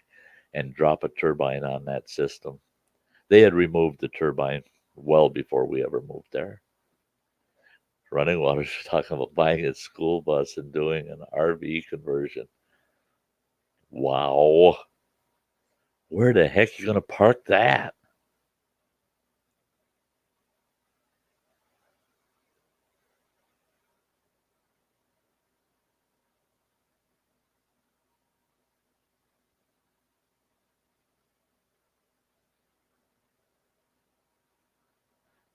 and drop a turbine on that system. They had removed the turbine well before we ever moved there. Running Water's talking about buying a school bus and doing an RV conversion. Wow. Where the heck are you going to park that?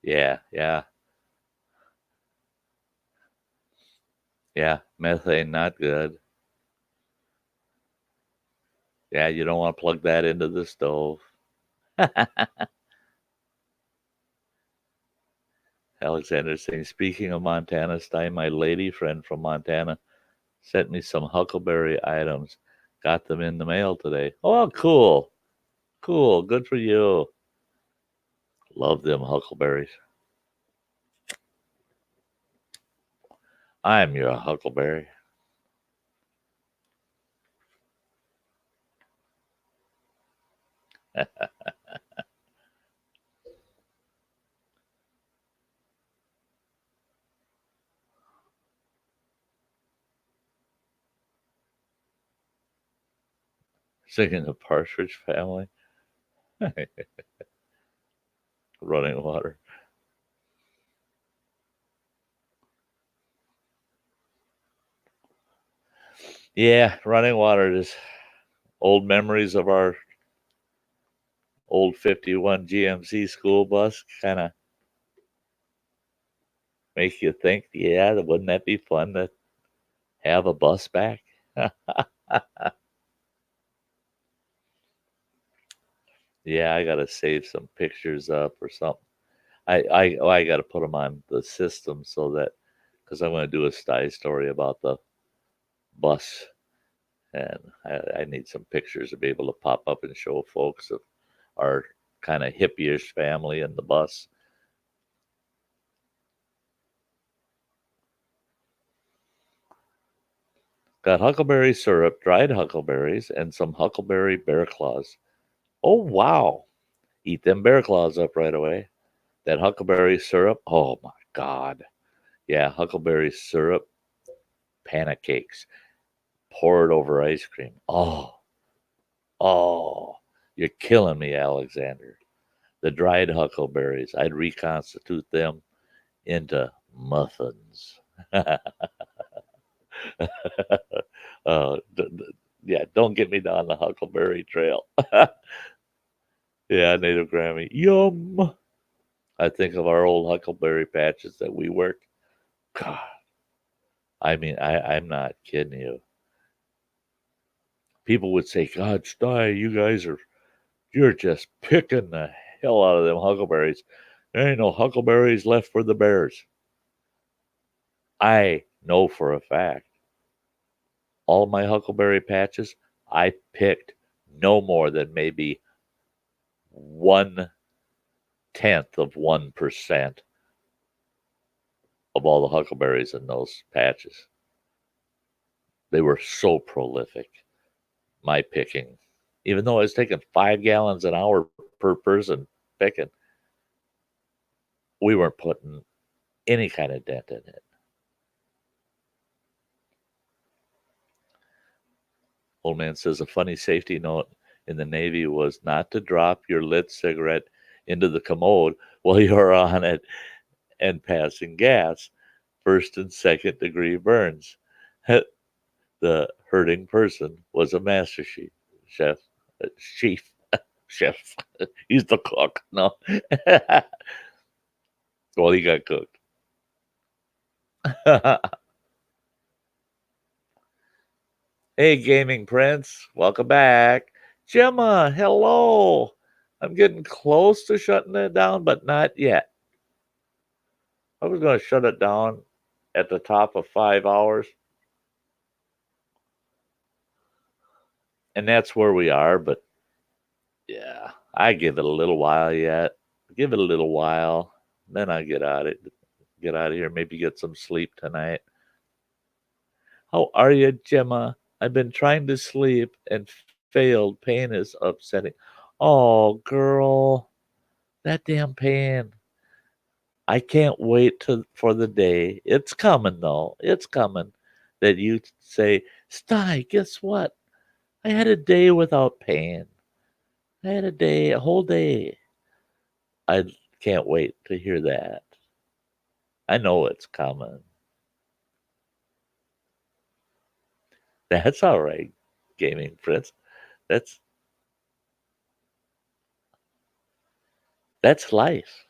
Yeah, yeah, yeah. Methane, not good. Yeah, you don't want to plug that into the stove. Alexander saying, speaking of Montana, Sty, my lady friend from Montana sent me some huckleberry items. Got them in the mail today. Oh, cool. Cool. Good for you. Love them huckleberries. I'm your huckleberry. Singing the Partridge Family. Running Water. Yeah, Running Water is old memories of our old 51 GMC school bus kind of make you think, yeah, wouldn't that be fun to have a bus back? Yeah, I got to save some pictures up or something. I got to put them on the system so that because I'm going to do a Sty story about the bus, and I need some pictures to be able to pop up and show folks of our kind of hippie-ish family in the bus. Got huckleberry syrup, dried huckleberries, and some huckleberry bear claws. Oh wow! Eat them bear claws up right away. That huckleberry syrup. Oh my god! Yeah, huckleberry syrup, pancakes. Pour it over ice cream. Oh, you're killing me, Alexander. The dried huckleberries, I'd reconstitute them into muffins. Yeah, don't get me down the huckleberry trail. Yeah, native Grammy. Yum. I think of our old huckleberry patches that we worked. God, I mean, I'm not kidding you. People would say, God, Sty, you're just picking the hell out of them huckleberries. There ain't no huckleberries left for the bears. I know for a fact all of my huckleberry patches, I picked no more than maybe 1/10 of 1% of all the huckleberries in those patches. They were so prolific, my picking. Even though I was taking 5 gallons an hour per person picking, we weren't putting any kind of dent in it. Old man says a funny safety note in the Navy was not to drop your lit cigarette into the commode while you're on it and passing gas. First and second degree burns. The hurting person was a master chef, chief, chef. He's the cook. No, well, he got cooked. Hey, Gaming Prince, welcome back. Gemma, hello. I'm getting close to shutting it down, but not yet. I was going to shut it down at the top of 5 hours, and that's where we are. But yeah, I give it a little while yet. Give it a little while, then I get out it. Get out of here. Maybe get some sleep tonight. How are you, Gemma? I've been trying to sleep and failed. Pain is upsetting. Oh, girl, that damn pain. I can't wait for the day. It's coming, though. It's coming that you say, Sty, guess what? I had a day without pain. I had a whole day. I can't wait to hear that. I know it's coming. That's all right, Gaming Prince. That's that's life.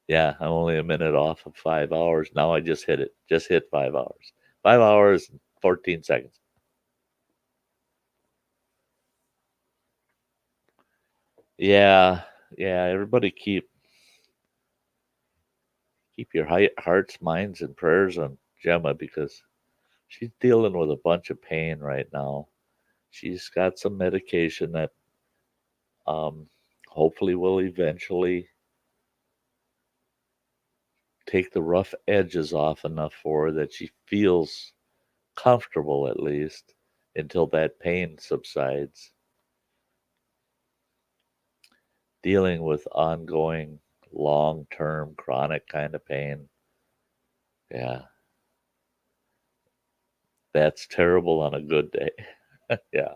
Yeah, I'm only a minute off of 5 hours. Now I just hit it. Just hit 5 hours. 5 hours and 14 seconds. Yeah, yeah. Everybody keep your hearts, minds, and prayers on Gemma because she's dealing with a bunch of pain right now. She's got some medication that um, hopefully will eventually take the rough edges off enough for her that she feels comfortable at least until that pain subsides. Dealing with ongoing, long term, chronic kind of pain. Yeah, that's terrible on a good day. Yeah,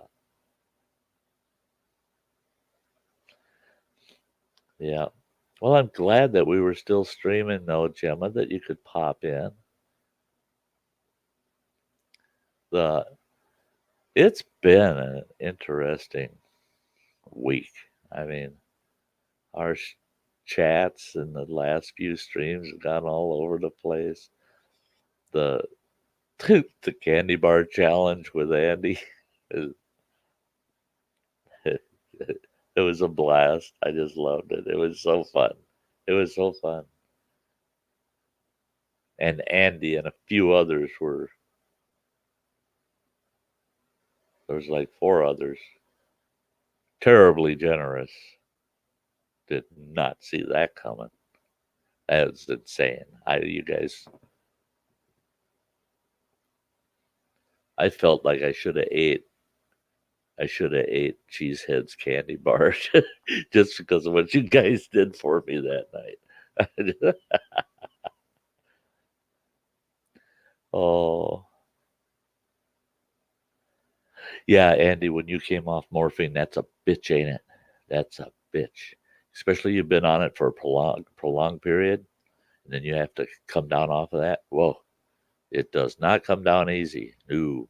yeah. Well, I'm glad that we were still streaming, though, Gemma, that you could pop in. The It's been an interesting week. I mean, our chats in the last few streams have gone all over the place. The the candy bar challenge with Andy, it, it was a blast. I just loved it. It was so fun. It was so fun. And Andy and a few others were there was like four others terribly generous. Did not see that coming. That was insane. You guys, I felt like I should have ate Cheesehead's candy bars just because of what you guys did for me that night. Oh, yeah, Andy, when you came off morphine, that's a bitch, ain't it? That's a bitch. Especially you've been on it for a prolonged period, and then you have to come down off of that. Whoa, it does not come down easy. No.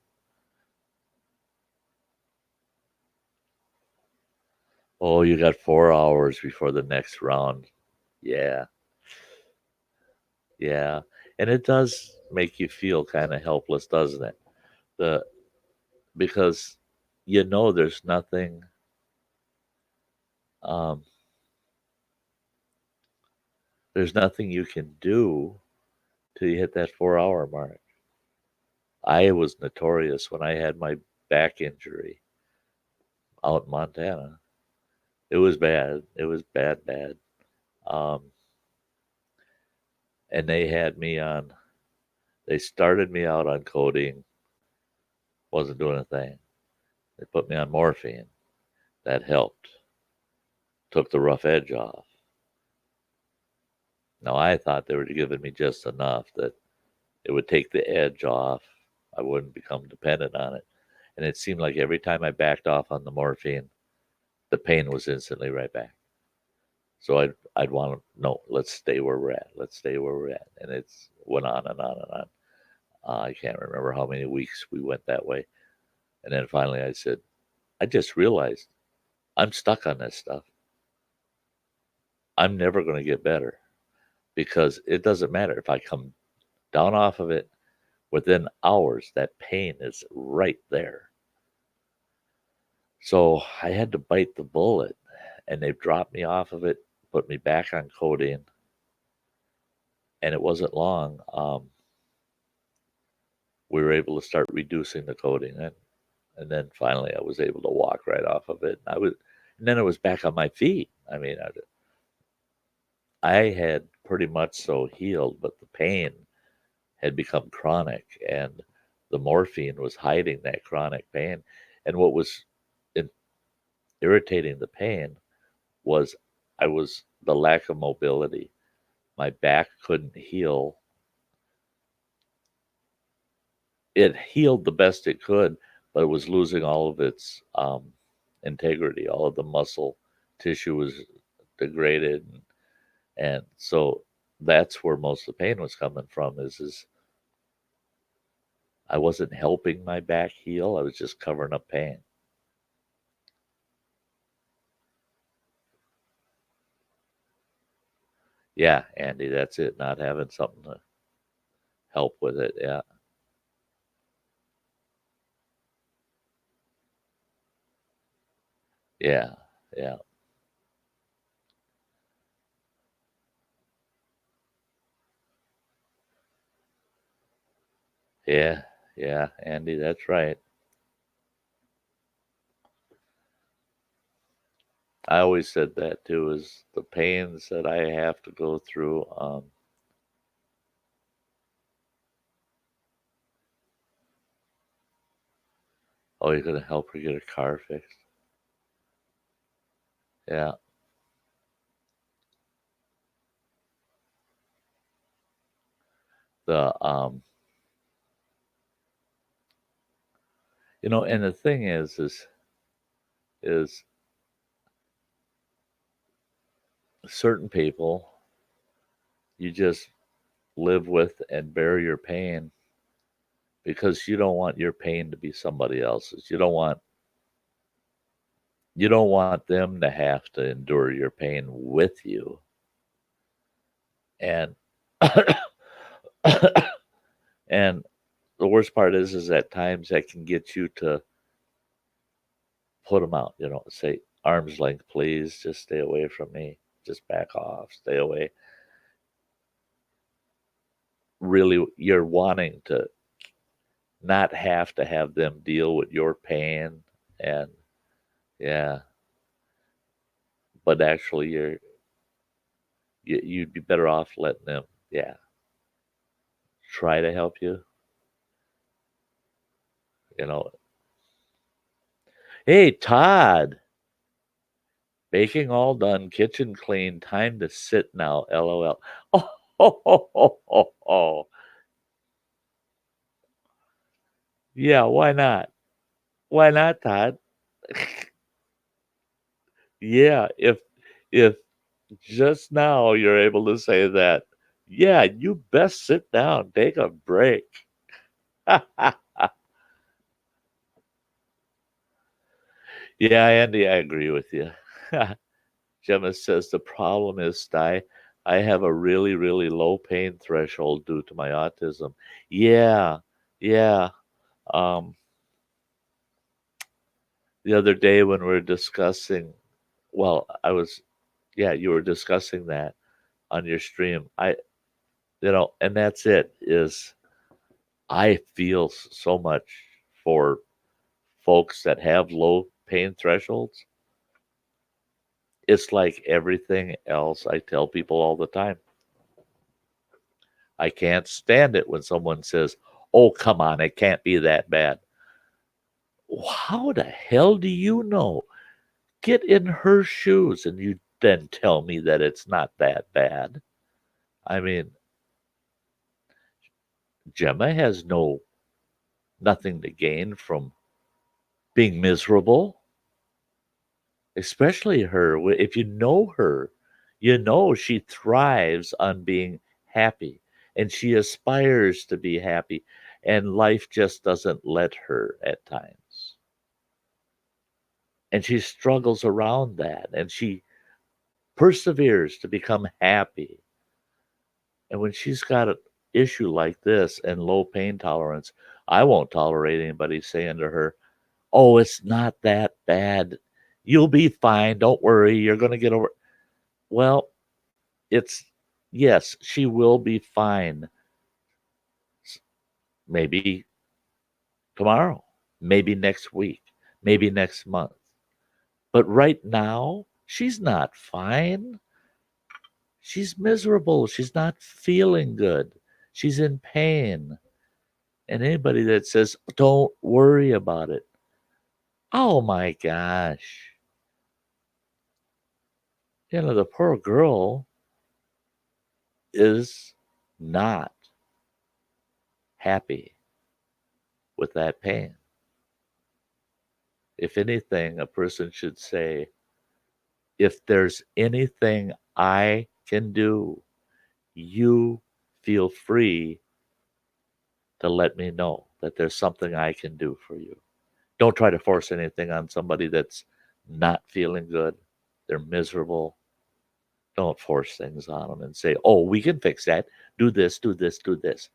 Oh, you got 4 hours before the next round. Yeah, yeah. And it does make you feel kind of helpless, doesn't it? The Because there's nothing um there's nothing you can do till you hit that 4 hour mark. I was notorious when I had my back injury out in Montana. It was bad. It was bad, bad. Um, and they had me on. They started me out on codeine. Wasn't doing a thing. They put me on morphine. That helped. Took the rough edge off. Now I thought they were giving me just enough that it would take the edge off. I wouldn't become dependent on it. And it seemed like every time I backed off on the morphine, the pain was instantly right back. So I'd want to no, let's stay where we're at. Let's stay where we're at. And it's went on and on and on. I can't remember how many weeks we went that way. And then finally I said, I just realized I'm stuck on this stuff. I'm never going to get better because it doesn't matter if I come down off of it within hours, that pain is right there. So I had to bite the bullet, and they've dropped me off of it, put me back on codeine, and it wasn't long. We were able to start reducing the codeine, and then finally I was able to walk right off of it. And then I was back on my feet. I mean, I had pretty much so healed, but the pain had become chronic, and the morphine was hiding that chronic pain. And what was irritating the pain was I was the lack of mobility. My back couldn't heal. It healed the best it could, but it was losing all of its integrity. All of the muscle tissue was degraded, and so that's where most of the pain was coming from. Is I wasn't helping my back heal. I was just covering up pain. Yeah, Andy, that's it. Not having something to help with it. Yeah, yeah, yeah, yeah, yeah, Andy, that's right. I always said that too, is the pains that I have to go through. Oh, you're gonna help her get her car fixed? Yeah. The and the thing is certain people you just live with and bear your pain because you don't want your pain to be somebody else's. You don't want them to have to endure your pain with you. And and the worst part is at times that can get you to put them out, say arm's length, please, just stay away from me, just back off, stay away. Really, you're wanting to not have them deal with your pain, and yeah, but actually you'd be better off letting them, yeah, try to help you, you know. Hey, Todd, baking all done, kitchen clean, time to sit now, LOL. Oh, oh, oh, oh, oh, oh. Yeah, why not? Why not, Todd? Yeah, if just now you're able to say that, yeah, you best sit down, take a break. Yeah, Andy, I agree with you. Gemma says the problem is, Sty, I have a really, really low pain threshold due to my autism. Yeah, yeah. Um, the other day when we were discussing, well, yeah, you were discussing that on your stream. And that's it, is I feel so much for folks that have low pain thresholds, it's like everything else I tell people all the time. I can't stand it when someone says, "Oh, come on, it can't be that bad." How the hell do you know? Get in her shoes and you then tell me that it's not that bad. I mean, Gemma has nothing to gain from being miserable, especially her. If you know her, you know she thrives on being happy and she aspires to be happy, and life just doesn't let her at times. And she struggles around that and she perseveres to become happy. And when she's got an issue like this and low pain tolerance, I won't tolerate anybody saying to her, "Oh, it's not that bad. You'll be fine. Don't worry. You're going to get over it." Well, it's yes, she will be fine. Maybe tomorrow, maybe next week, maybe next month. But right now, she's not fine. She's miserable. She's not feeling good. She's in pain. And anybody that says, "Don't worry about it," oh my gosh. The poor girl is not happy with that pain. If anything, a person should say, if there's anything I can do, you feel free to let me know that there's something I can do for you. Don't try to force anything on somebody that's not feeling good. They're miserable. Don't force things on them and say, "Oh, we can fix that. Do this, do this, do this.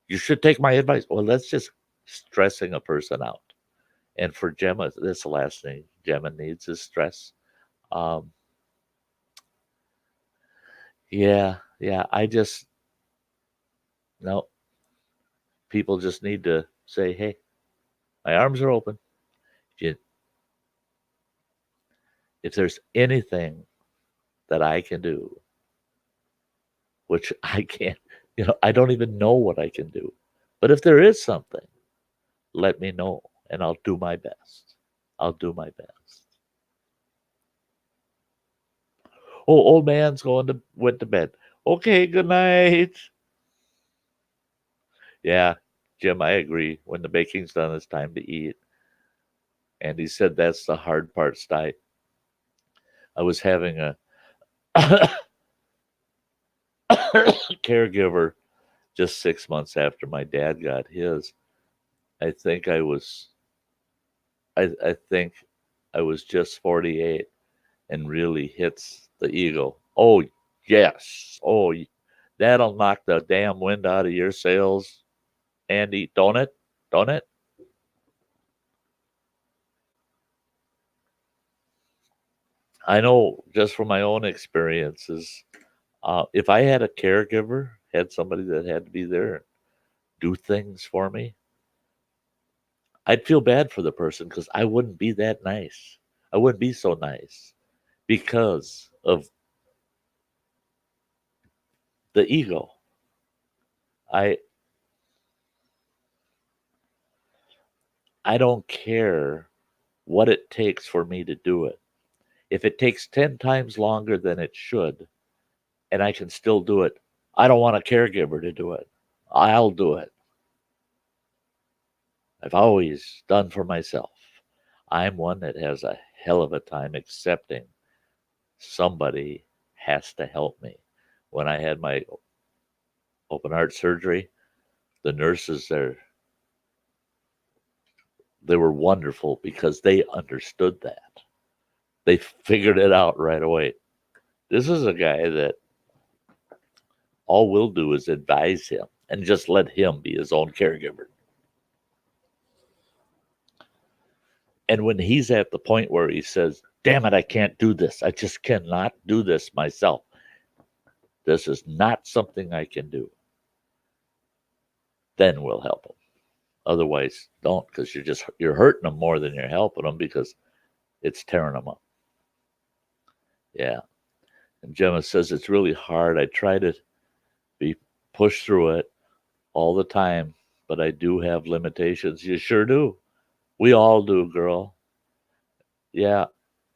You should take my advice." Well, that's just stressing a person out. And for Gemma, that's the last thing Gemma needs is stress. Um, yeah. No, people just need to say, "Hey, my arms are open. If if there's anything that I can do," which I can't, I don't even know what I can do. But if there is something, let me know and I'll do my best. I'll do my best. Oh, old man's went to bed. Okay, good night. Yeah, Jim, I agree. When the baking's done, it's time to eat. And he said that's the hard part, Sty. I was having a caregiver just 6 months after my dad got his. I think I was I think I was just 48 and really hits the ego. Oh yes. Oh, that'll knock the damn wind out of your sails, Andy, don't it? Don't it? I know just from my own experiences, if I had a caregiver, had somebody that had to be there and do things for me, I'd feel bad for the person because I wouldn't be that nice. I wouldn't be so nice because of the ego. I I don't care what it takes for me to do it. If it takes 10 times longer than it should and I can still do it, I don't want a caregiver to do it. I'll do it. I've always done for myself. I'm one that has a hell of a time accepting somebody has to help me. When I had my open heart surgery, the nurses there, they were wonderful because they understood that. They figured it out right away. This is a guy that all we'll do is advise him and just let him be his own caregiver. And when he's at the point where he says, "Damn it, I can't do this. I just cannot do this myself. This is not something I can do," then we'll help him. Otherwise, don't, because you're hurting them more than you're helping them because it's tearing them up. Yeah. And Gemma says it's really hard. I try to be pushed through it all the time, but I do have limitations. You sure do. We all do, girl. Yeah,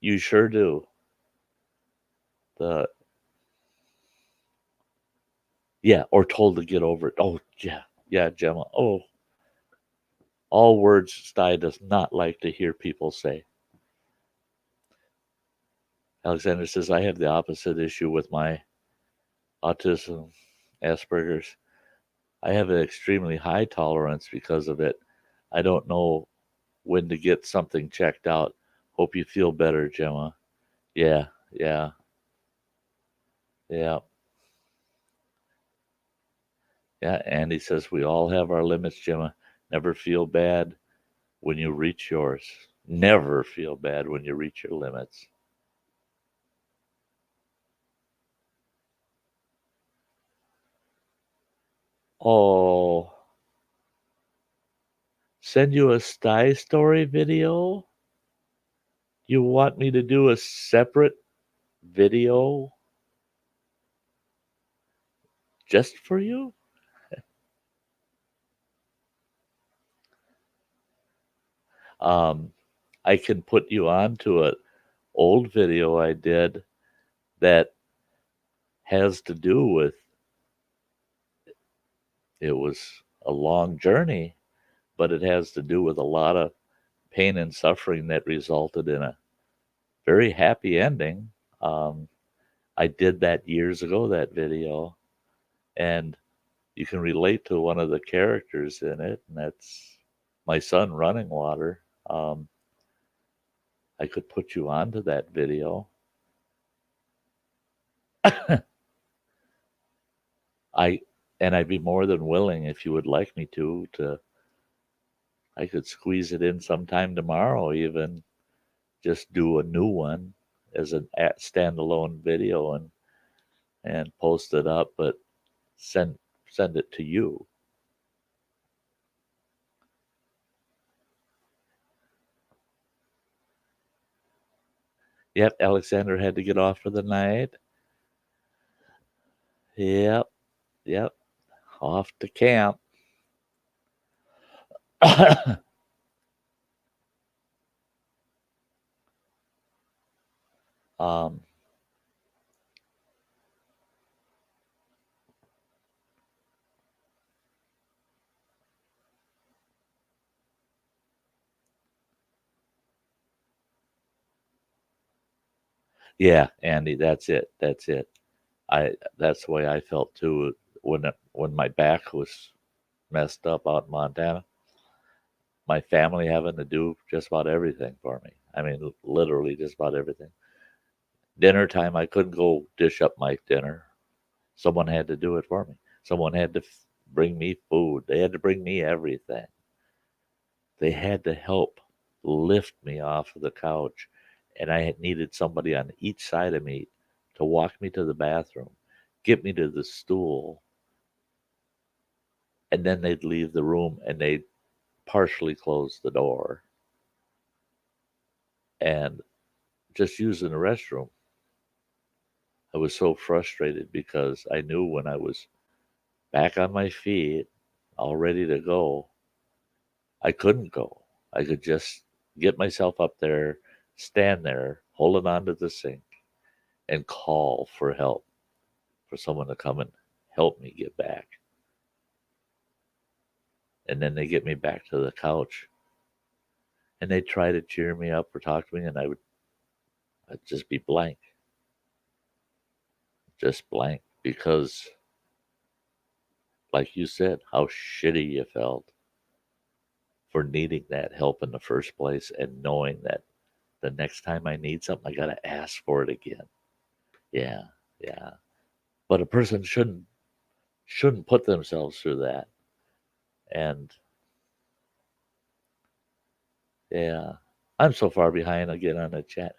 you sure do. The Yeah, or told to get over it. Oh yeah, yeah, Gemma. Oh, all words Sty does not like to hear people say. Alexander says I have the opposite issue with my autism, Asperger's. I have an extremely high tolerance because of it. I don't know when to get something checked out. Hope you feel better, Gemma. Yeah, yeah, yeah, yeah. Andy says we all have our limits, Gemma. Never feel bad when you reach yours. Never feel bad when you reach your limits. Oh, send you a Sty story video? You want me to do a separate video just for you? Um, I can put you on to an old video I did that has to do with it was a long journey, but it has to do with a lot of pain and suffering that resulted in a very happy ending. Um, I did that years ago, that video, and you can relate to one of the characters in it, and that's my son, Running Water. I could put you onto that video. I and I'd be more than willing if you would like me to I could squeeze it in sometime tomorrow even, just do a new one as a standalone video and post it up, but send send it to you. Yep, Alexander had to get off for the night. Yep, yep, off to camp. um, yeah, Andy, that's it. That's it. That's the way I felt too when my back was messed up out in Montana. My family having to do just about everything for me. I mean, literally just about everything. Dinner time, I couldn't go dish up my dinner. Someone had to do it for me. Someone had to bring me food. They had to bring me everything. They had to help lift me off of the couch, and I had needed somebody on each side of me to walk me to the bathroom, get me to the stool, and then they'd leave the room and they'd partially close the door and just using the restroom. I was so frustrated because I knew when I was back on my feet, all ready to go, I couldn't go. I could just get myself up there, stand there, holding on to the sink, and call for help, for someone to come and help me get back. And then they get me back to the couch and they try to cheer me up or talk to me, and I'd just be blank, just blank, because, like you said, how shitty you felt for needing that help in the first place and knowing that the next time I need something, I got to ask for it again. Yeah, yeah. But a person shouldn't put themselves through that. And yeah, I'm so far behind again on the chat.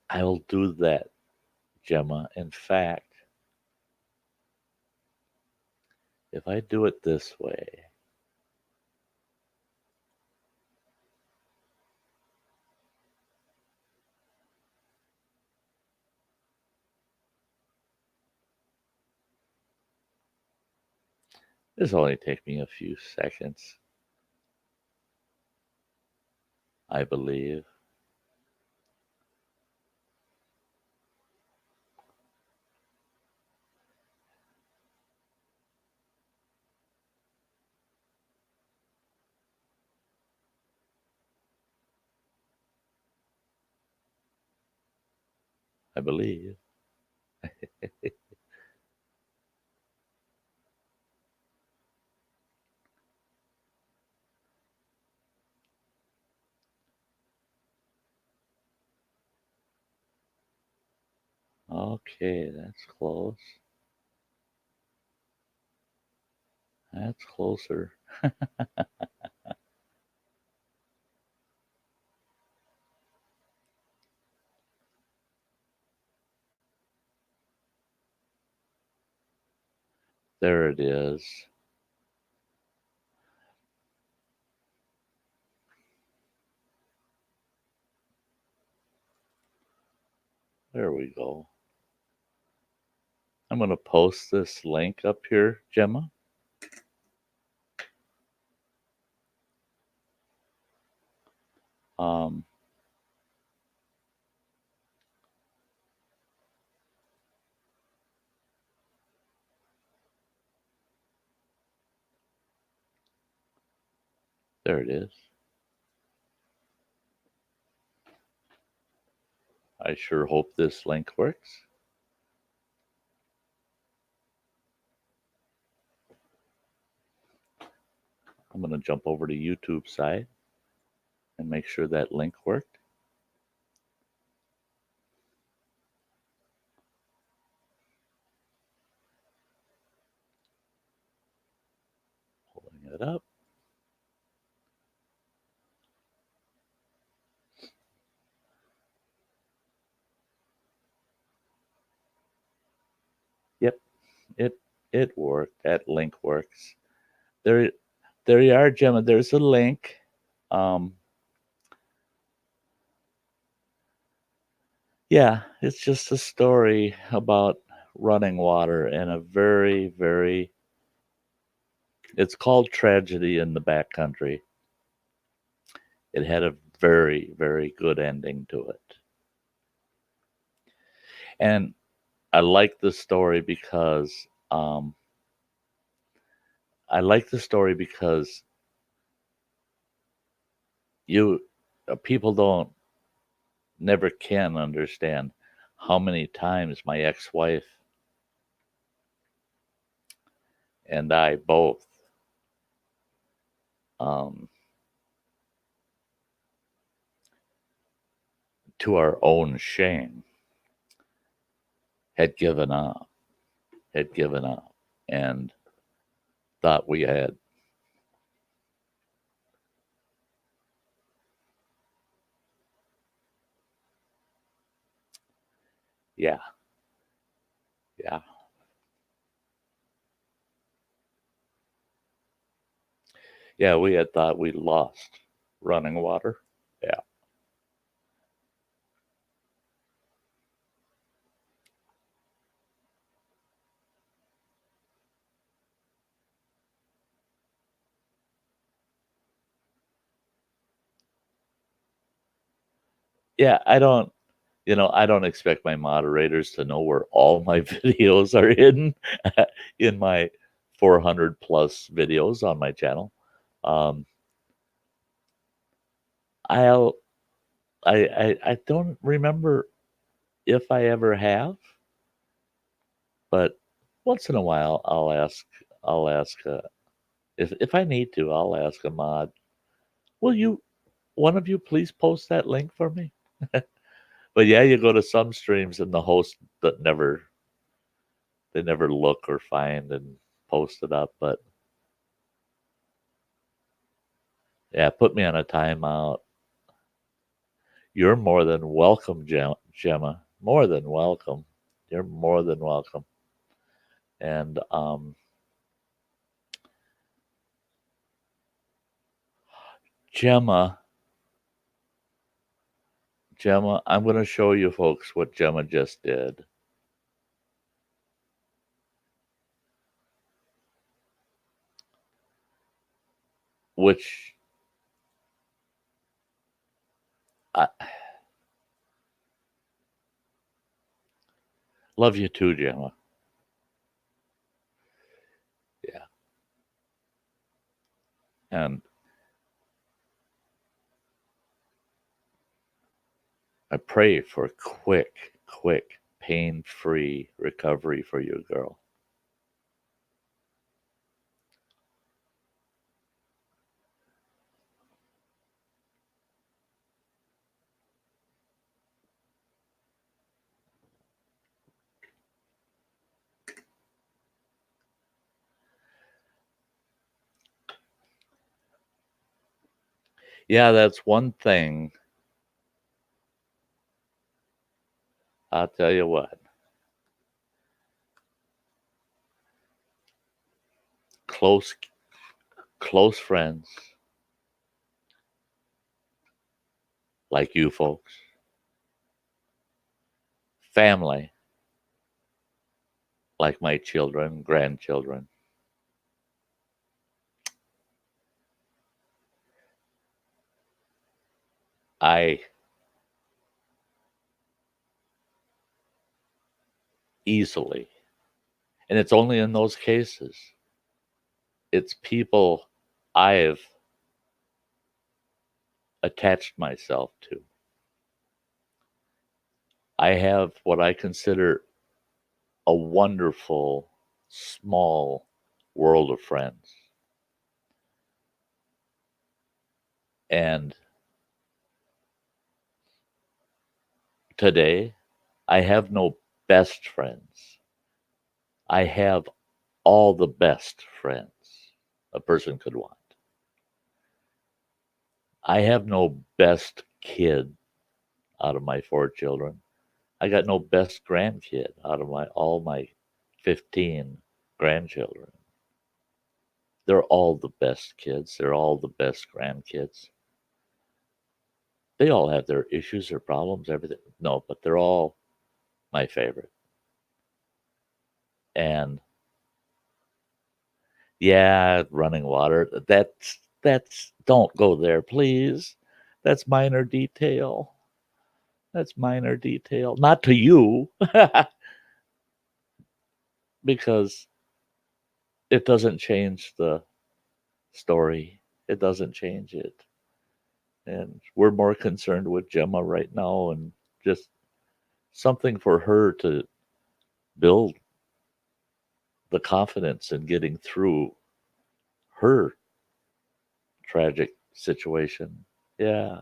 I'll do that, Gemma. In fact, if I do it this way, this will only take me a few seconds, I believe. I believe. Okay, that's close. That's closer. There it is. There we go. I'm going to post this link up here, Gemma. Um, there it is. I sure hope this link works. I'm going to jump over to YouTube side and make sure that link worked. Pulling it up. Yep, it worked. That link works. There you are, Gemma. There's a link. Yeah, it's just a story about running water in a very, very. It's called Tragedy in the Backcountry. It had a very, very good ending to it. And I like the story because I like the story because you people don't never can understand how many times my ex-wife and I both um, to our own shame had given up and thought we had. Yeah, yeah, yeah, we had thought we lost running water. Yeah, yeah, I don't expect my moderators to know where all my videos are hidden in my 400 plus videos on my channel. Um, I'll I don't remember if I ever have, but once in a while I'll ask if I need to, I'll ask a mod, will you one of you please post that link for me? But yeah, you go to some streams and the host that never look or find and post it up. But yeah, put me on a timeout. You're more than welcome, Gemma. More than welcome. You're more than welcome. And Gemma, I'm going to show you folks what Gemma just did. Which I love you too, Gemma. Yeah. And I pray for quick, pain-free recovery for you, girl. Yeah, that's one thing. I'll tell you what. Close friends like you folks, family like my children, grandchildren. I easily, and it's only in those cases, it's people I've attached myself to. I have what I consider a wonderful, small world of friends. And today, I have no best friends. I have all the best friends a person could want. I have no best kid out of my 4 children. I got no best grandkid out of all my 15 grandchildren. They're all the best kids. They're all the best grandkids. They all have their issues, their problems, everything. No, but they're all my favorite. And yeah, running water. That's don't go there, please. That's minor detail. That's minor detail. Not to you, because it doesn't change the story. It doesn't change it. And we're more concerned with Gemma right now and just something for her to build the confidence in getting through her tragic situation. Yeah.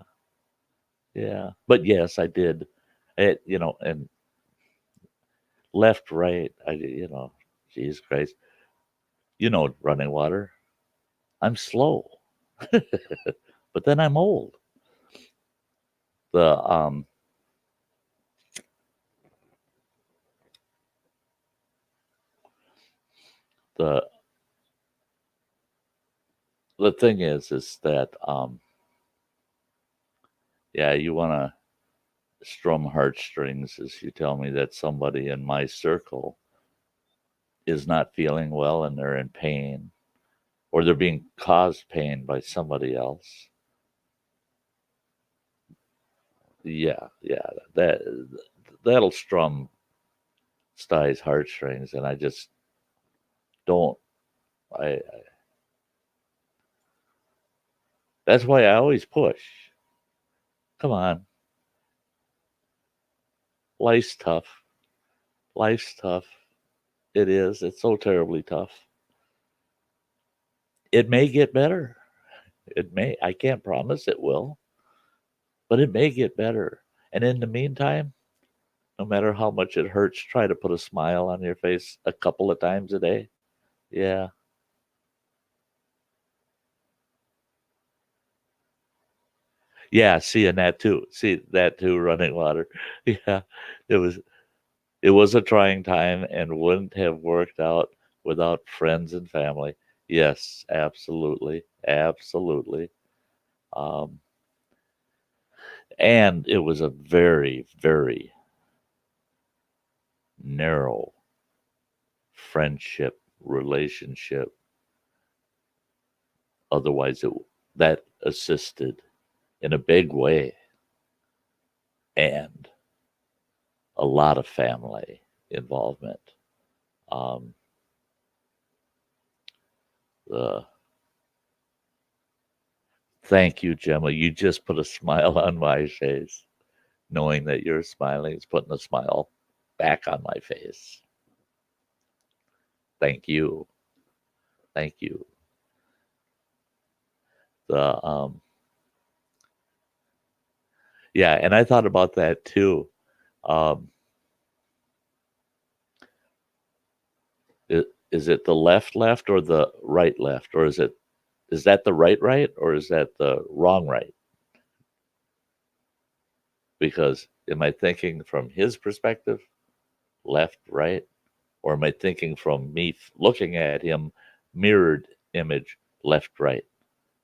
Yeah. But yes, I did. And left, right, Jesus Christ. Running water. I'm slow. But then I'm old. The the the thing is that yeah, you want to strum heartstrings as you tell me that somebody in my circle is not feeling well and they're in pain or they're being caused pain by somebody else. Yeah, that that'll strum Sty's heartstrings, and I just don't. I That's why I always push. Come on, life's tough. Life's tough. It is. It's so terribly tough. It may get better. It may. I can't promise it will, but it may get better. And in the meantime, no matter how much it hurts, try to put a smile on your face a couple of times a day. Yeah. Yeah, seeing that too. See that too, running water. Yeah, it was it was a trying time and wouldn't have worked out without friends and family. Yes, absolutely, absolutely. Um, and it was a very, very narrow friendship relationship. Otherwise, that assisted in a big way, and a lot of family involvement. Um, the Thank you, Gemma. You just put a smile on my face. Knowing that you're smiling is putting a smile back on my face. Thank you. Thank you. The Yeah, and I thought about that too. Um, is it the left or the right left, or is that the right or is that the wrong right? Because am I thinking from his perspective, left, right, or am I thinking from me looking at him, mirrored image, left, right,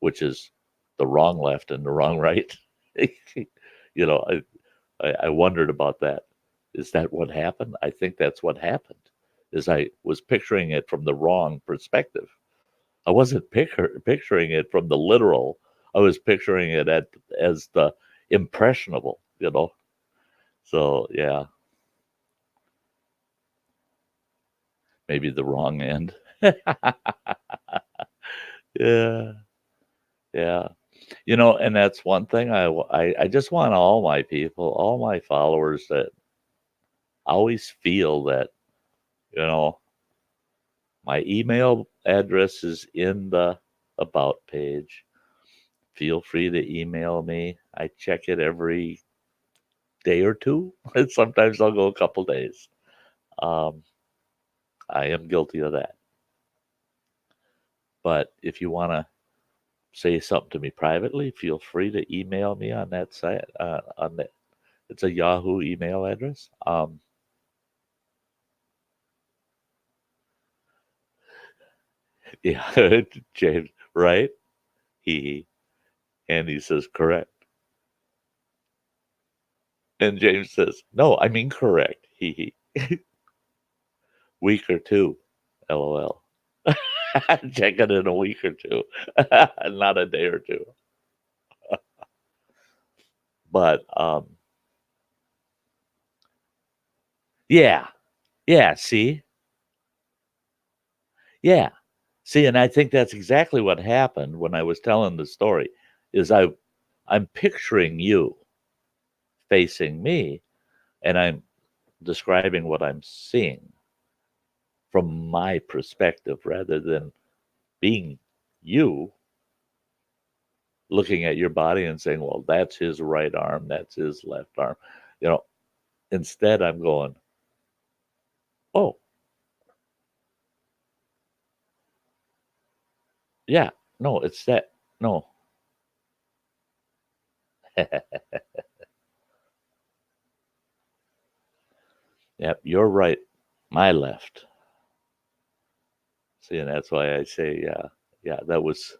which is the wrong left and the wrong right? you know, I wondered about that. Is that what happened? I think that's what happened. Is I was picturing it from the wrong perspective. I wasn't picturing it from the literal. I was picturing it as the impressionable. So yeah, maybe the wrong end. Yeah, yeah. And that's one thing I just want all my people, all my followers that always feel that, you know, my email address is in the about page. Feel free to email me. I check it every day or two. And sometimes I'll go a couple days. Um, I am guilty of that. But if you want to say something to me privately, feel free to email me on that site. On that, it's a Yahoo email address. Yeah, James, right? He and he says correct, and James says no, I mean correct. He week or two, lol. Check it in a week or two, not a day or two. But yeah, yeah. Yeah, see, and I think that's exactly what happened when I was telling the story. Is I'm picturing you facing me, and I'm describing what I'm seeing from my perspective rather than being you looking at your body and saying, well, that's his right arm, that's his left arm. You know, instead, I'm going, oh, yeah, no, it's that. No. Yep, you're right. My left. See, and that's why I say, yeah, yeah, that was.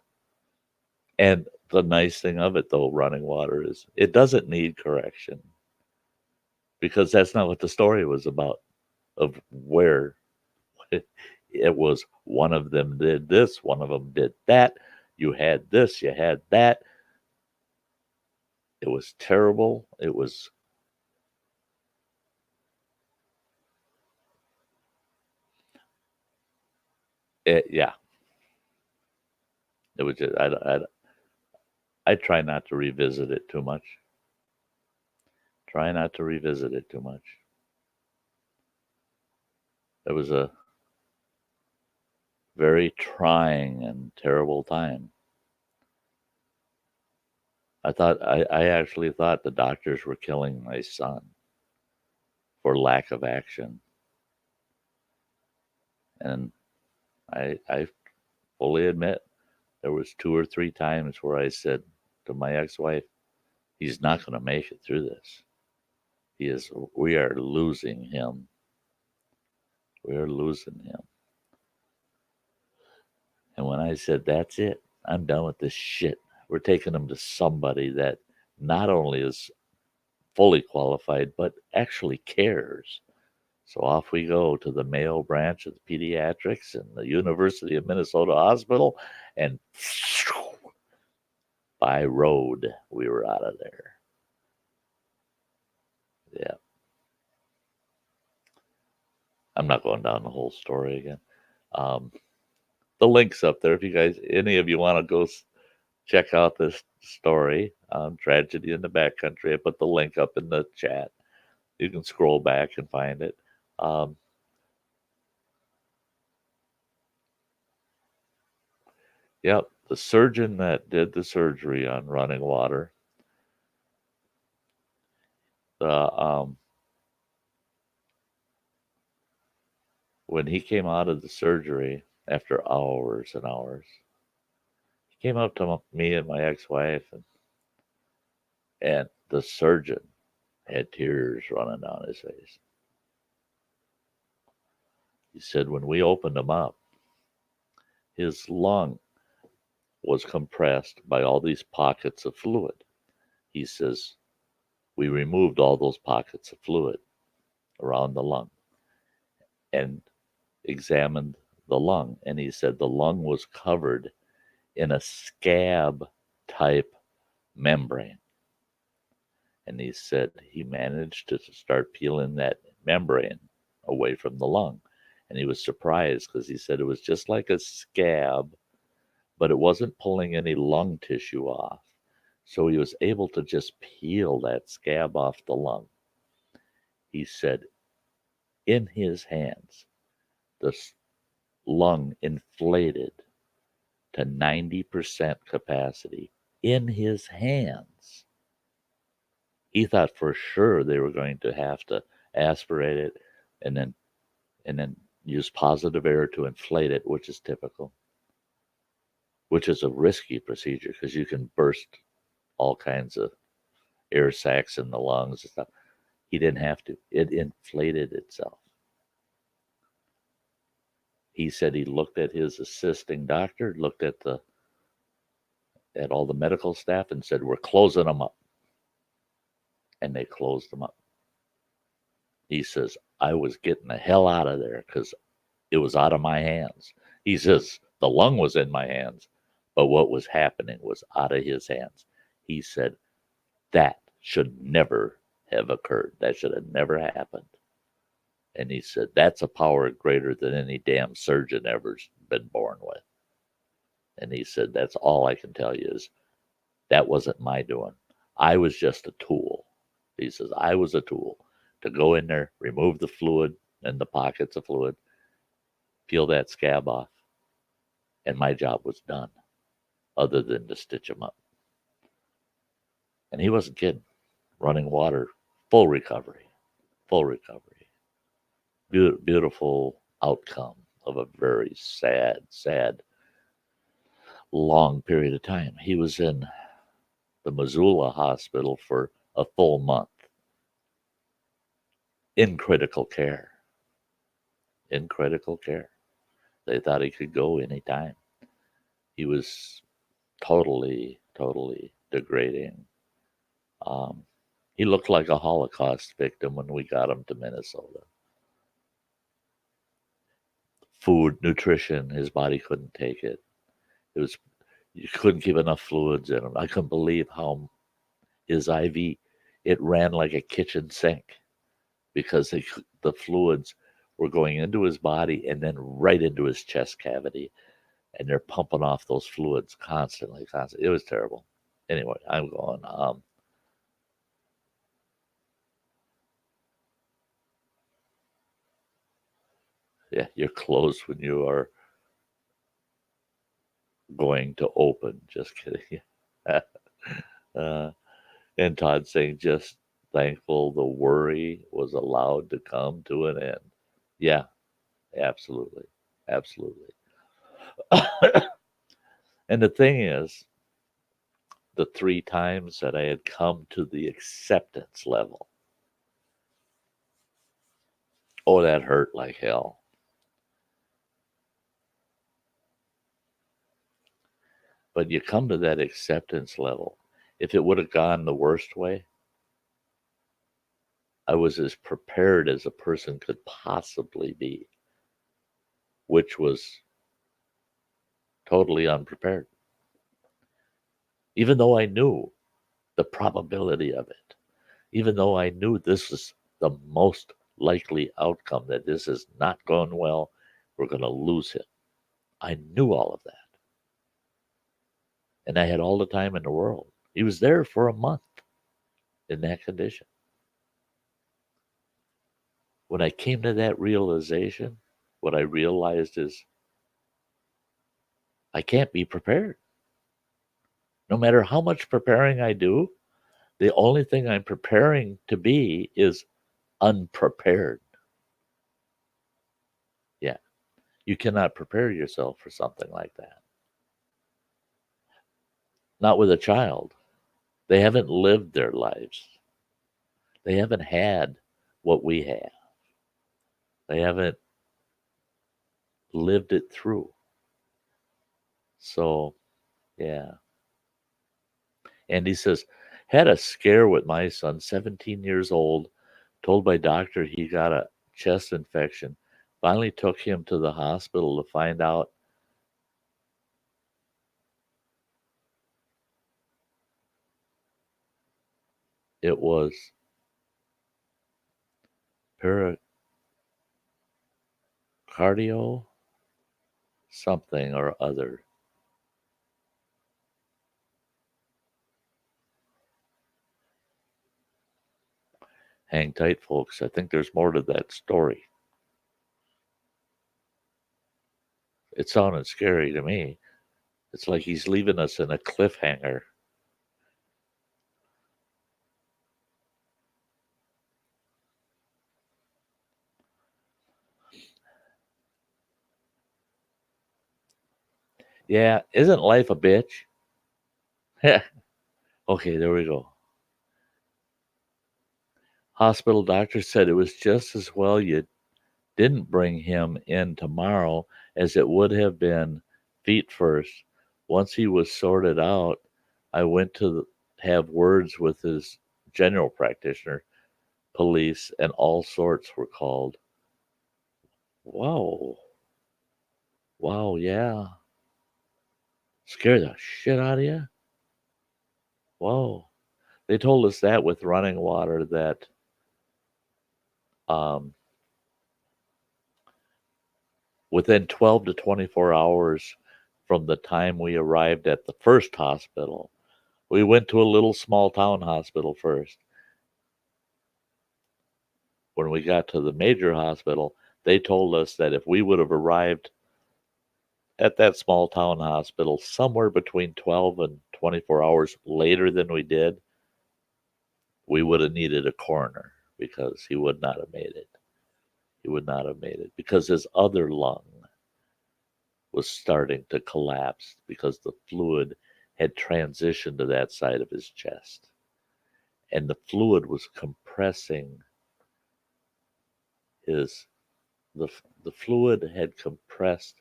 And the nice thing of it, though, running water is it doesn't need correction because that's not what the story was about. Of where it was, one of them did this, one of them did that. You had this, you had that. It was terrible. Yeah, it was just, I try not to revisit it too much. Try not to revisit it too much. It was a very trying and terrible time. I actually thought the doctors were killing my son for lack of action. And I fully admit there was two or three times where I said to my ex-wife, He's not going to make it through this. We are losing him. We are losing him. And when I said, that's it, I'm done with this shit, we're taking him to somebody that not only is fully qualified, but actually cares. So off we go to the Mayo branch of the pediatrics and the University of Minnesota Hospital, and by road, we were out of there. Yeah. I'm not going down the whole story again. The link's up there if you guys, any of you want to go check out this story, Tragedy in the Backcountry. I put the link up in the chat. You can scroll back and find it. Yep, the surgeon that did the surgery on Running Water, when he came out of the surgery after hours and hours, he came up to me and my ex-wife, and the surgeon had tears running down his face. He said, when we opened him up, his lung was compressed by all these pockets of fluid. He says, we removed all those pockets of fluid around the lung and examined the lung. And he said the lung was covered in a scab type membrane. And he said he managed to start peeling that membrane away from the lung. And he was surprised because he said it was just like a scab, but it wasn't pulling any lung tissue off. So he was able to just peel that scab off the lung. He said in his hands, the lung inflated to 90% capacity in his hands. He thought for sure they were going to have to aspirate it and then use positive air to inflate it, which is typical, which is a risky procedure because you can burst all kinds of air sacs in the lungs and stuff. He didn't have to. It inflated itself. He said he looked at his assisting doctor, looked at all the medical staff and said, we're closing them up. And they closed them up. He says, I was getting the hell out of there because it was out of my hands. He says, the lung was in my hands, but what was happening was out of his hands. He said, that should never have occurred. That should have never happened. And he said, that's a power greater than any damn surgeon ever's been born with. And he said, that's all I can tell you is that wasn't my doing. I was just a tool. He says, I was a tool to go in there, remove the fluid and the pockets of fluid, peel that scab off, and my job was done, other than to stitch him up. And he wasn't kidding. Running Water, full recovery. Full recovery. Beautiful outcome of a very sad, long period of time. He was in the Missoula hospital for a full month in critical care. In critical care. They thought he could go anytime. He was totally degrading. He looked like a Holocaust victim when we got him to Minnesota. Food, nutrition, his body couldn't take it. You couldn't keep enough fluids in him. I couldn't believe how his IV, it ran like a kitchen sink because the fluids were going into his body and then right into his chest cavity. And they're pumping off those fluids constantly. It was terrible. Anyway, I'm going. Yeah, you're closed when you are going to open. Just kidding. And Todd saying, just thankful the worry was allowed to come to an end. Yeah, absolutely. Absolutely. And the thing is, the 3 times that I had come to the acceptance level. Oh, that hurt like hell. But you come to that acceptance level. If it would have gone the worst way, I was as prepared as a person could possibly be, which was totally unprepared. Even though I knew the probability of it, even though I knew this is the most likely outcome, that this is not going well, we're going to lose him. I knew all of that. And I had all the time in the world. He was there for a month in that condition. When I came to that realization, what I realized is I can't be prepared. No matter how much preparing I do, the only thing I'm preparing to be is unprepared. Yeah, you cannot prepare yourself for something like that. Not with a child. They haven't lived their lives. They haven't had what we have. They haven't lived it through. So, yeah. And he says, had a scare with my son, 17 years old, told by doctor he got a chest infection. Finally took him to the hospital to find out it was pericardio something or other. Hang tight, folks. I think there's more to that story. It sounded scary to me. It's like he's leaving us in a cliffhanger. Yeah, isn't life a bitch? Okay, there we go. Hospital doctor said it was just as well you didn't bring him in tomorrow as it would have been feet first. Once he was sorted out, I went to have words with his general practitioner. Police and all sorts were called. Whoa. Wow, yeah. Scare the shit out of you? Whoa. They told us that with running water that um, within 12 to 24 hours from the time we arrived at the first hospital, we went to a little small town hospital first. When we got to the major hospital, they told us that if we would have arrived at that small town hospital somewhere between 12 and 24 hours later than we did, we would have needed a coroner because he would not have made it. He would not have made it because his other lung was starting to collapse because the fluid had transitioned to that side of his chest. And the fluid was compressing his the fluid had compressed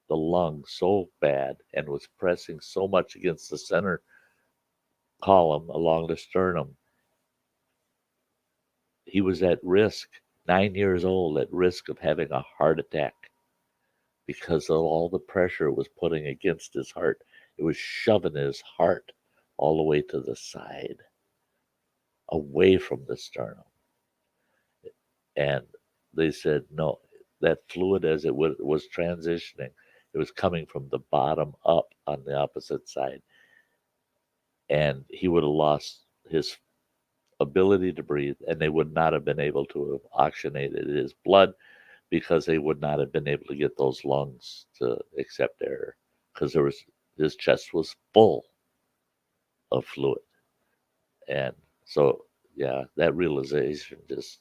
the lung so bad and was pressing so much against the center column along the sternum. He was at risk, 9 years old, at risk of having a heart attack because of all the pressure it was putting against his heart. It was shoving his heart all the way to the side, away from the sternum. And they said, no, that fluid, as it was transitioning, it was coming from the bottom up on the opposite side. And he would have lost his ability to breathe, and they would not have been able to have oxygenated his blood because they would not have been able to get those lungs to accept air because his chest was full of fluid. And so, yeah, that realization just,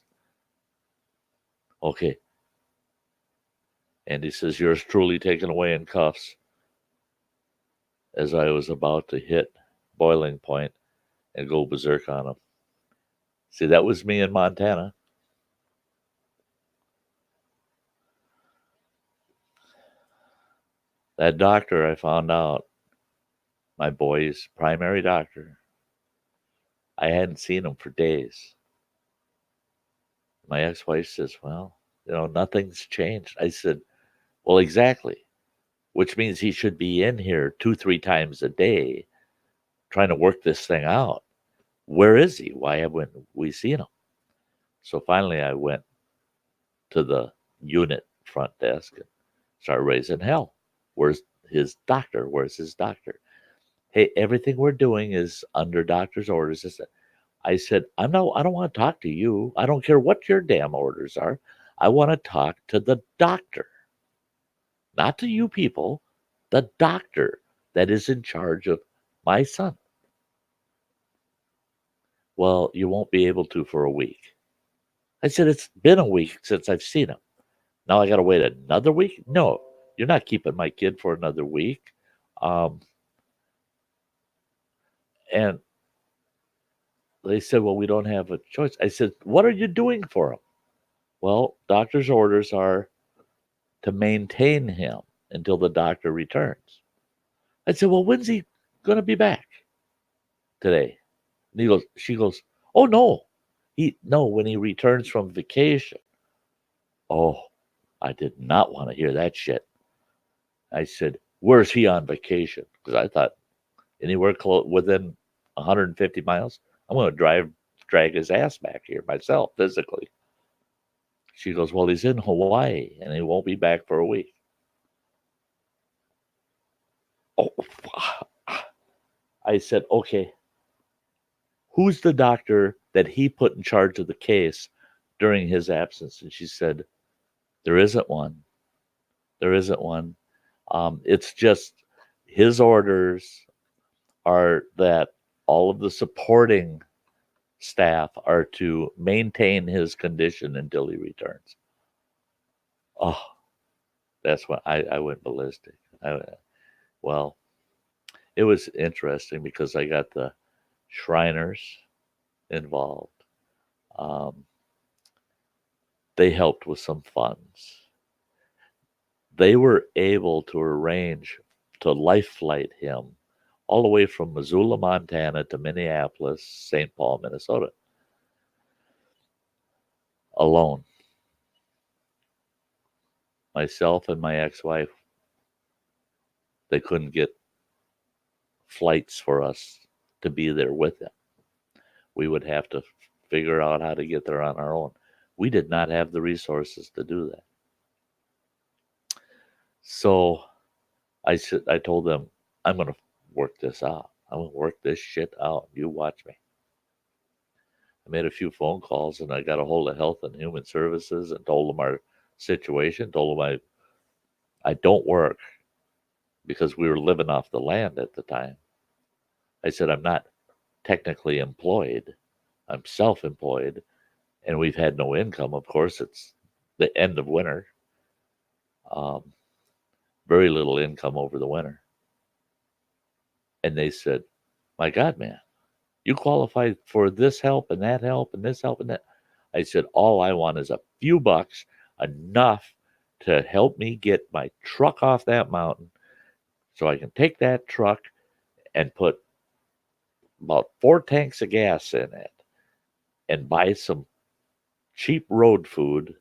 okay. And he says, yours truly taken away in cuffs as I was about to hit boiling point and go berserk on them. See, that was me in Montana. That doctor, I found out, my boy's primary doctor, I hadn't seen him for days. My ex-wife says, well, nothing's changed. I said, well, exactly, which means he should be in here 2-3 times a day trying to work this thing out. Where is he? Why haven't we seen him? So finally I went to the unit front desk and started raising hell. Where's his doctor? Where's his doctor? Hey, everything we're doing is under doctor's orders. I said, I don't want to talk to you. I don't care what your damn orders are. I want to talk to the doctor, not to you people, the doctor that is in charge of my son. Well, you won't be able to for a week. I said, it's been a week since I've seen him. Now I got to wait another week? No, you're not keeping my kid for another week. Um, and they said, well, we don't have a choice. I said, what are you doing for him? Well, doctor's orders are to maintain him until the doctor returns. I said, well, when's he going to be back? Today. And she goes, oh, no. No, when he returns from vacation. Oh, I did not want to hear that shit. I said, where's he on vacation? Because I thought anywhere within 150 miles, I'm going to drag his ass back here myself physically. She goes, well, he's in Hawaii and he won't be back for a week. Oh, I said, okay, who's the doctor that he put in charge of the case during his absence? And she said, there isn't one. There isn't one. It's just his orders are that all of the supporting staff are to maintain his condition until he returns. Oh, that's when I went ballistic. Well, it was interesting because I got the Shriners involved. They helped with some funds. They were able to arrange to life flight him all the way from Missoula, Montana to Minneapolis, St. Paul, Minnesota, alone. Myself and my ex-wife, they couldn't get flights for us to be there with him. We would have to figure out how to get there on our own. We did not have the resources to do that. So I told them, I'm going to work this out. I'm going to work this shit out. You watch me. I made a few phone calls and I got a hold of Health and Human Services and told them our situation, told them I don't work because we were living off the land at the time. I said, I'm not technically employed. I'm self-employed and we've had no income. Of course, it's the end of winter. Very little income over the winter. And they said, my God, man, you qualify for this help and that help and this help and that. I said, all I want is a few bucks, enough to help me get my truck off that mountain so I can take that truck and put about 4 tanks of gas in it and buy some cheap road food.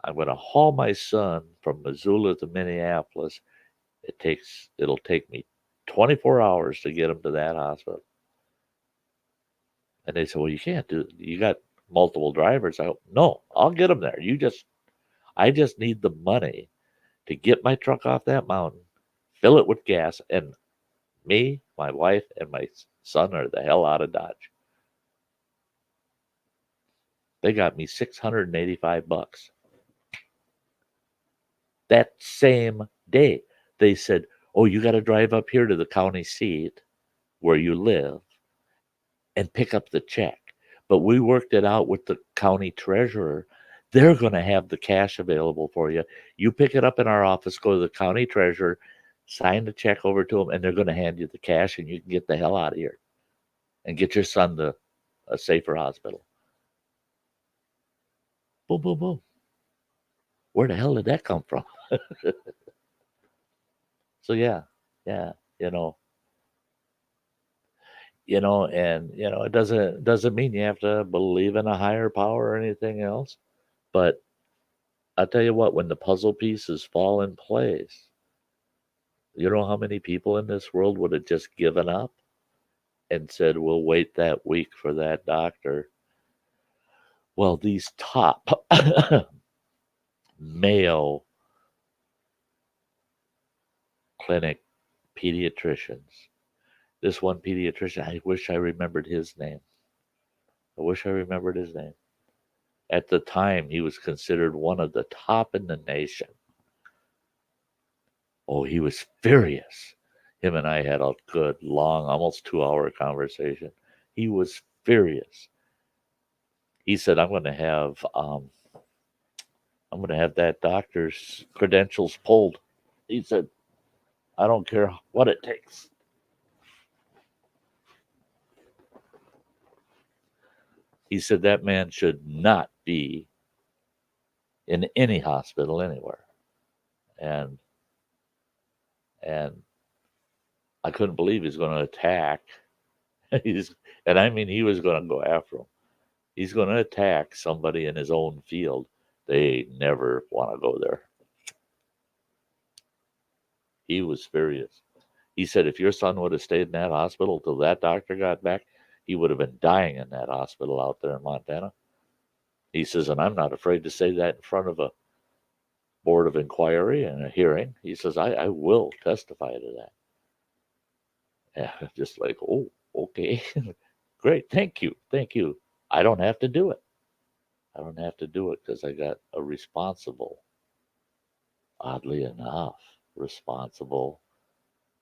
I'm going to haul my son from Missoula to Minneapolis. It'll take me 24 hours to get him to that hospital. And they said, well, you can't do it. You got multiple drivers. I go, no, I'll get them there. I just need the money to get my truck off that mountain, fill it with gas, and me, my wife, and my son are the hell out of Dodge. They got me $685. That same day, they said, oh, you got to drive up here to the county seat where you live and pick up the check. But we worked it out with the county treasurer. They're going to have the cash available for you. You pick it up in our office, go to the county treasurer. sign the check over to them, and they're going to hand you the cash, and you can get the hell out of here and get your son to a safer hospital. Boom, boom, boom. Where the hell did that come from? So yeah, you know, it doesn't mean you have to believe in a higher power or anything else. But I'll tell you what, when the puzzle pieces fall in place, you know how many people in this world would have just given up and said, "We'll wait that week for that doctor." Well, these top Mayo Clinic pediatricians. This one pediatrician, I wish I remembered his name. I wish I remembered his name. At the time, he was considered one of the top in the nation. Oh, he was furious. Him and I had a good, long, almost 2-hour conversation. He was furious. He said, I'm going to have that doctor's credentials pulled." He said, "I don't care what it takes." He said that man should not be in any hospital anywhere. And and I couldn't believe he's going to attack. he's and I mean he was going to go after him. He's going to attack somebody in his own field. They never want to go there. He was furious. He said if your son would have stayed in that hospital till that doctor got back, he would have been dying in that hospital out there in Montana. He says, and I'm not afraid to say that in front of a board of inquiry and a hearing. He says, I will testify to that. Yeah, just like, oh, okay. Great. Thank you. Thank you. I don't have to do it. I don't have to do it because I got a responsible, oddly enough, responsible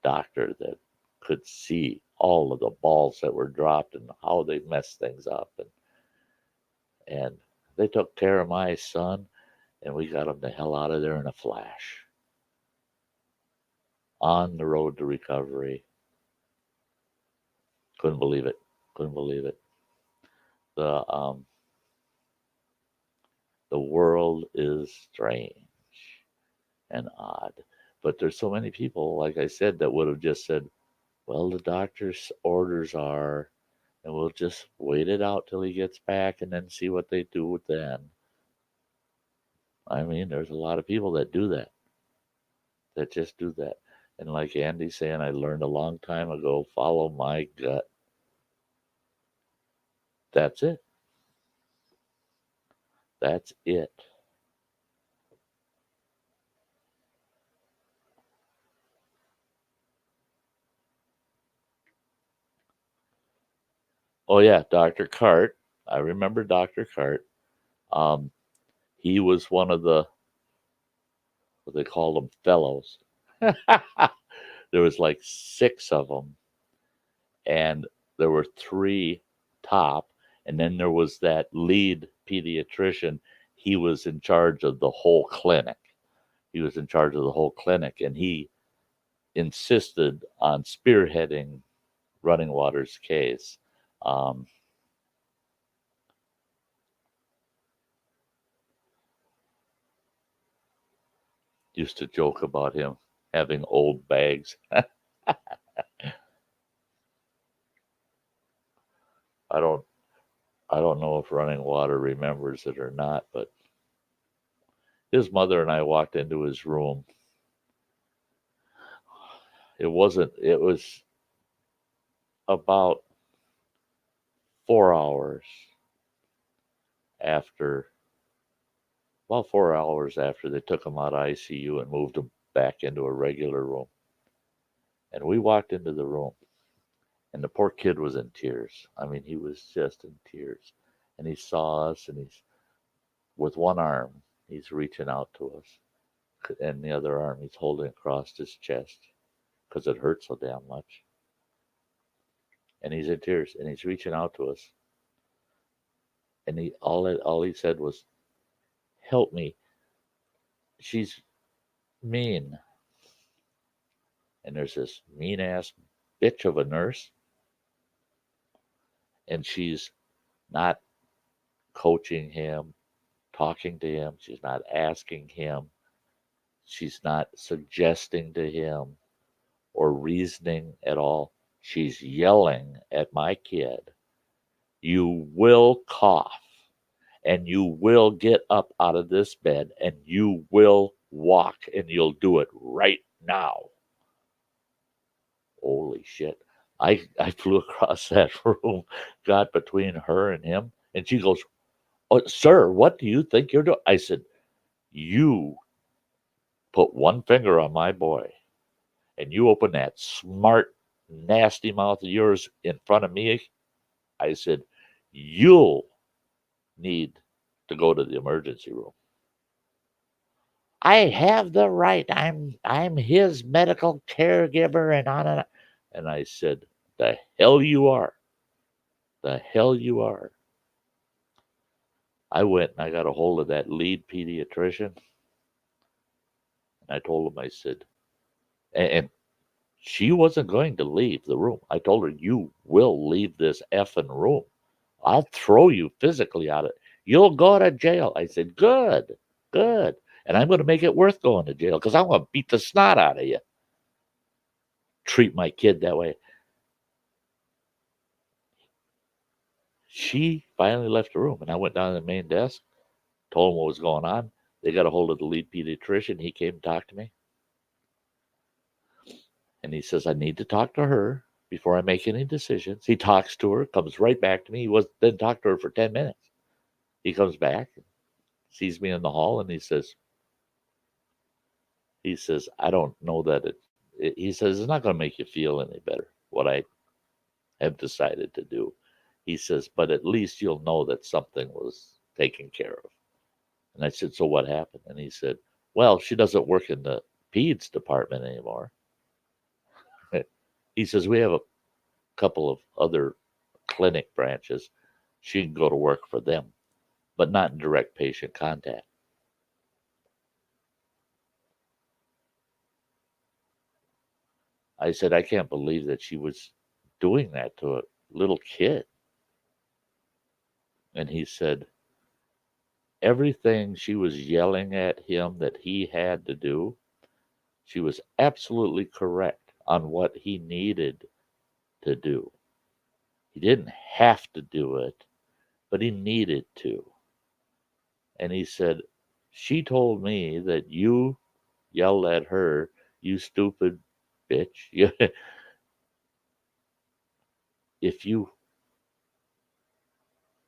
doctor that could see all of the balls that were dropped and how they messed things up. And they took care of my son, and we got him the hell out of there in a flash. On the road to recovery. Couldn't believe it. Couldn't believe it. The the world is strange and odd. But there's so many people, like I said, that would have just said, well, the doctor's orders are, and we'll just wait it out till he gets back and then see what they do with then. I mean, there's a lot of people that do that just do that. And like Andy's saying, I learned a long time ago, follow my gut. That's it. That's it. Oh yeah, Dr. Cart. I remember Dr. Cart. Um, he was one of the what they called them fellows. There was like 6 of them, and there were 3 top, and then there was that lead pediatrician. He was in charge of the whole clinic. He was in charge of the whole clinic, and he insisted on spearheading Running Water's case. Um, used to joke about him having old bags. I don't I don't know if Running Water remembers it or not, but his mother and I walked into his room. It was about 4 hours after, about 4 hours after they took him out of ICU and moved him back into a regular room. And we walked into the room, and the poor kid was in tears. I mean, he was just in tears. And he saw us, and he's, with one arm, he's reaching out to us, and the other arm, he's holding across his chest because it hurt so damn much. And he's in tears, and he's reaching out to us. And all he said was, "Help me. She's mean." And there's this mean ass bitch of a nurse, and she's not coaching him, talking to him. She's not asking him. She's not suggesting to him or reasoning at all. She's yelling at my kid, "You will cough, and you will get up out of this bed, and you will walk, and you'll do it right now." Holy shit. I flew across that room, got between her and him, and she goes, "Oh, sir, what do you think you're doing?" I said, "You put one finger on my boy, and you open that smart, nasty mouth of yours in front of me." I said, "You'll need to go to the emergency room." "I have the right. I'm his medical caregiver and on and on." And I said, "The hell you are. The hell you are." I went and I got a hold of that lead pediatrician, and I told him, I said, and she wasn't going to leave the room. I told her, "You will leave this effing room. I'll throw you physically out of it. You'll go to jail." I said, "Good, good. And I'm going to make it worth going to jail because I'm going to beat the snot out of you. Treat my kid that way." She finally left the room, and I went down to the main desk, told them what was going on. They got a hold of the lead pediatrician. He came and talked to me, and he says, "I need to talk to her before I make any decisions." He talks to her, comes right back to me. He was then talked to her for 10 minutes. He comes back, sees me in the hall, and he says, "I don't know that he says, "It's not going to make you feel any better what I have decided to do." He says, "But at least you'll know that something was taken care of." And I said, "So what happened?" And he said, "Well, she doesn't work in the peds department anymore." He says, "We have a couple of other clinic branches. She can go to work for them, but not in direct patient contact." I said, "I can't believe that she was doing that to a little kid." And he said, "Everything she was yelling at him that he had to do, she was absolutely correct on what he needed to do. He didn't have to do it, but he needed to." And he said, "She told me that you yelled at her, 'You stupid bitch.' If you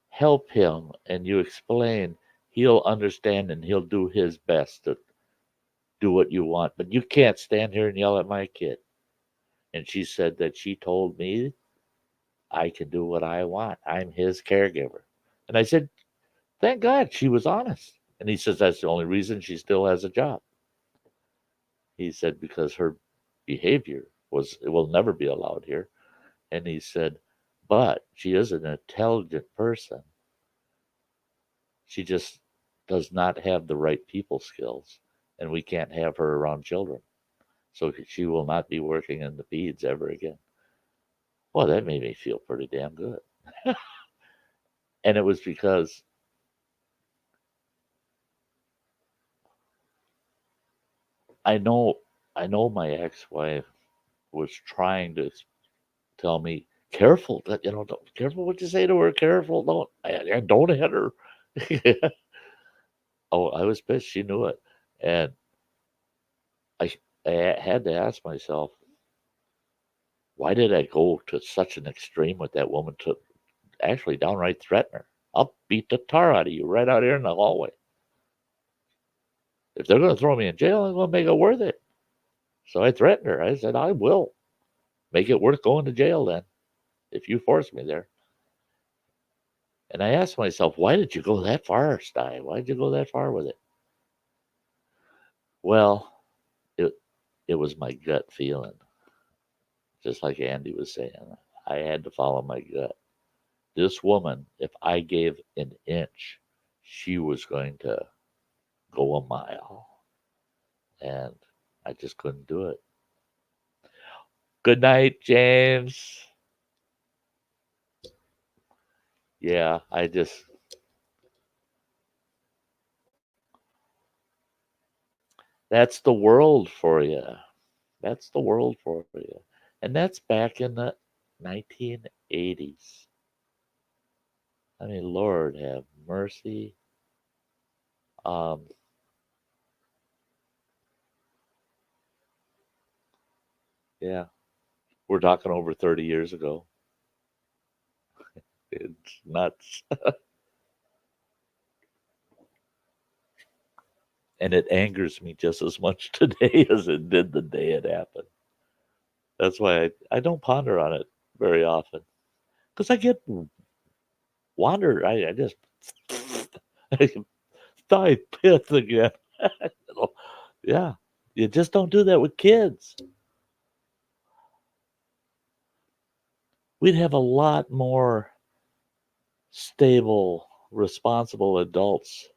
help him and you explain, he'll understand and he'll do his best to do what you want. But you can't stand here and yell at my kid." And she said that she told me I can do what I want. I'm his caregiver. And I said, "Thank God she was honest." And he says, "That's the only reason she still has a job." He said, "Because her behavior it will never be allowed here." And he said, "But she is an intelligent person. She just does not have the right people skills, and we can't have her around children. So she will not be working in the peds ever again." Well, that made me feel pretty damn good. And it was because I know I know my ex-wife was trying to tell me, "Careful, careful what you say to her. Careful, don't hit her." Oh, I was pissed. She knew it, and I I had to ask myself, why did I go to such an extreme with that woman to actually downright threaten her? "I'll beat the tar out of you right out here in the hallway. If they're going to throw me in jail, I'm going to make it worth it." So I threatened her. I said, "I will make it worth going to jail then if you force me there." And I asked myself, why did you go that far, Sty? Why did you go that far with it? Well, it it was my gut feeling, just like Andy was saying. I had to follow my gut. This woman, if I gave an inch, she was going to go a mile, and I just couldn't do it. Good night, James. Yeah, that's the world for you. That's the world for you. And that's back in the 1980s. I mean, Lord have mercy. Um, yeah, we're talking over 30 years ago. It's nuts. And it angers me just as much today as it did the day it happened. That's why I don't ponder on it very often because I get wandered. I just thigh pith again. You know, yeah, you just don't do that with kids. We'd have a lot more stable, responsible adults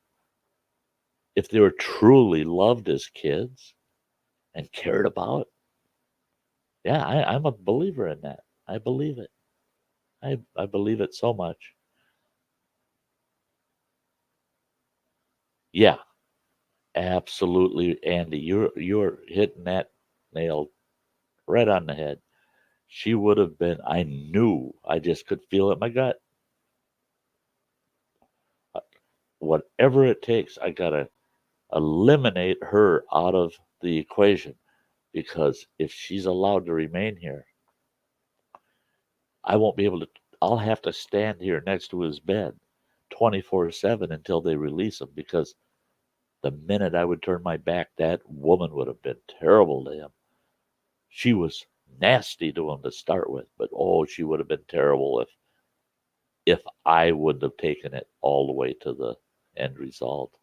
if they were truly loved as kids and cared about. Yeah, I'm a believer in that. I believe it. I believe it so much. Yeah, absolutely, Andy. You're hitting that nail right on the head. She would have been. I knew. I just could feel it in my gut. Uh, Whatever it takes, I gotta eliminate her out of the equation because if she's allowed to remain here, I won't be able to. I'll have to stand here next to his bed 24/7 until they release him because the minute I would turn my back, that woman would have been terrible to him. She was nasty to him to start with, but oh, she would have been terrible if I wouldn't have taken it all the way to the end result.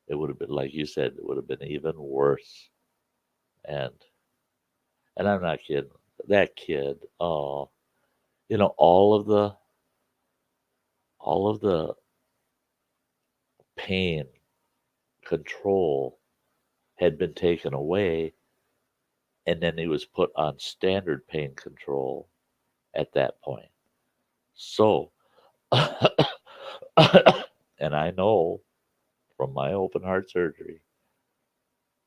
It would have been like you said, it would have been even worse. And I'm not kidding. That kid, oh, all of the pain, control had been taken away, and then he was put on standard pain control at that point. So, and I know from my open heart surgery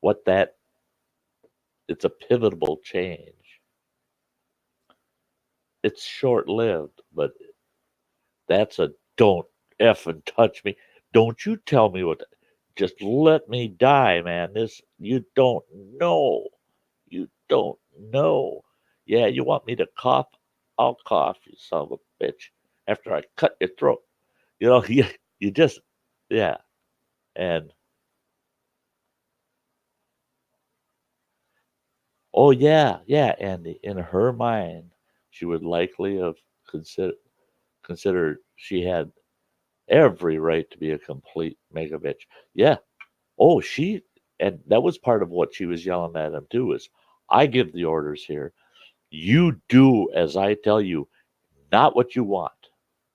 what that it's a pivotal change. It's short lived, but that's a don't effing touch me. Don't you tell me what. Just let me die, man. This you don't know. You don't know. Yeah, you want me to cough? I'll cough, you son of a bitch. After I cut your throat, you just yeah. And oh yeah, yeah. And in her mind, she would likely have considered she had every right to be a complete mega bitch. Yeah. Oh, and that was part of what she was yelling at him too. Is I give the orders here. You do as I tell you, not what you want.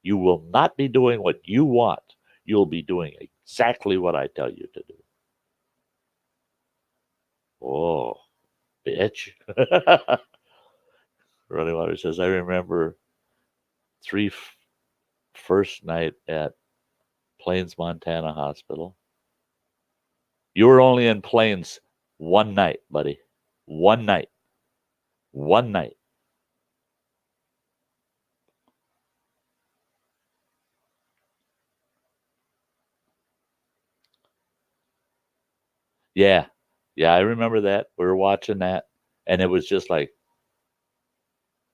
You will not be doing what you want. You'll be doing exactly what I tell you to do. Oh, bitch. Running Water says, I remember three first night at Plains, Montana hospital. You were only in Plains one night, buddy. One night. One night. Yeah. Yeah, I remember that. We were watching that, and it was just like,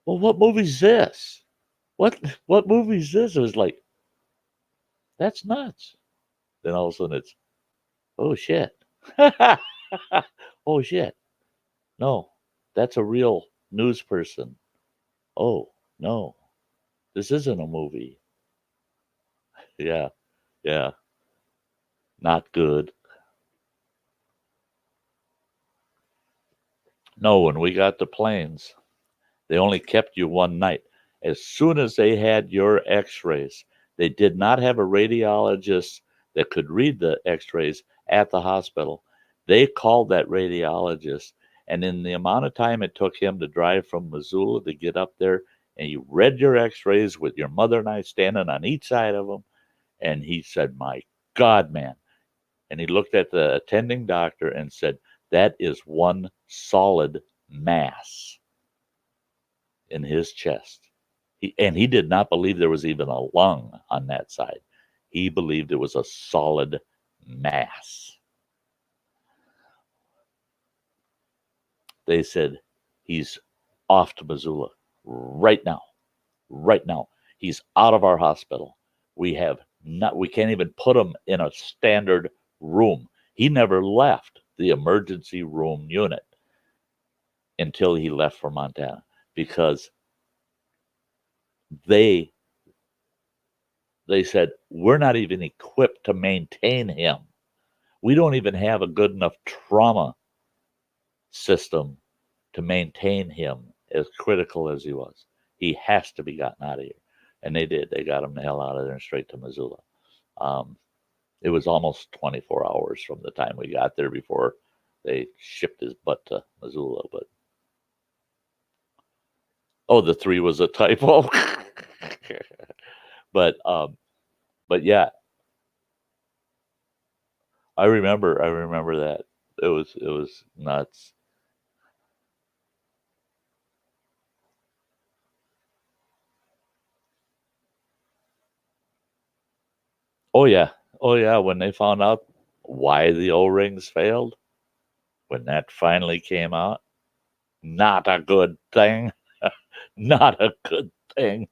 well, what movie's this? What movie's this? It was like, that's nuts. Then all of a sudden it's, oh shit. Oh shit. No, that's a real news person. Oh, no, this isn't a movie. Yeah, yeah, not good. No, when we got the planes, they only kept you one night. As soon as they had your x rays, they did not have a radiologist that could read the x rays at the hospital. They called that radiologist And in the amount of time it took him to drive from Missoula to get up there, and you read your x-rays with your mother and I standing on each side of him, and he said, "My God, man." And he looked at the attending doctor and said, "That is one solid mass in his chest." He did not believe there was even a lung on that side. He believed it was a solid mass. They said, "He's off to Missoula right now. Right now. He's out of our hospital. We can't even put him in a standard room." He never left the emergency room unit until he left for Montana, because they they said, "We're not even equipped to maintain him. We don't even have a good enough trauma system to maintain him as critical as he was. He has to be gotten out of here." And they did. They got him the hell out of there and straight to Missoula. Um, it was almost 24 hours from the time we got there before they shipped his butt to Missoula. But the 3 was a typo. but but yeah, I remember that. It was nuts. Oh yeah. Oh yeah, when they found out why the O-rings failed, when that finally came out, not a good thing. Not a good thing.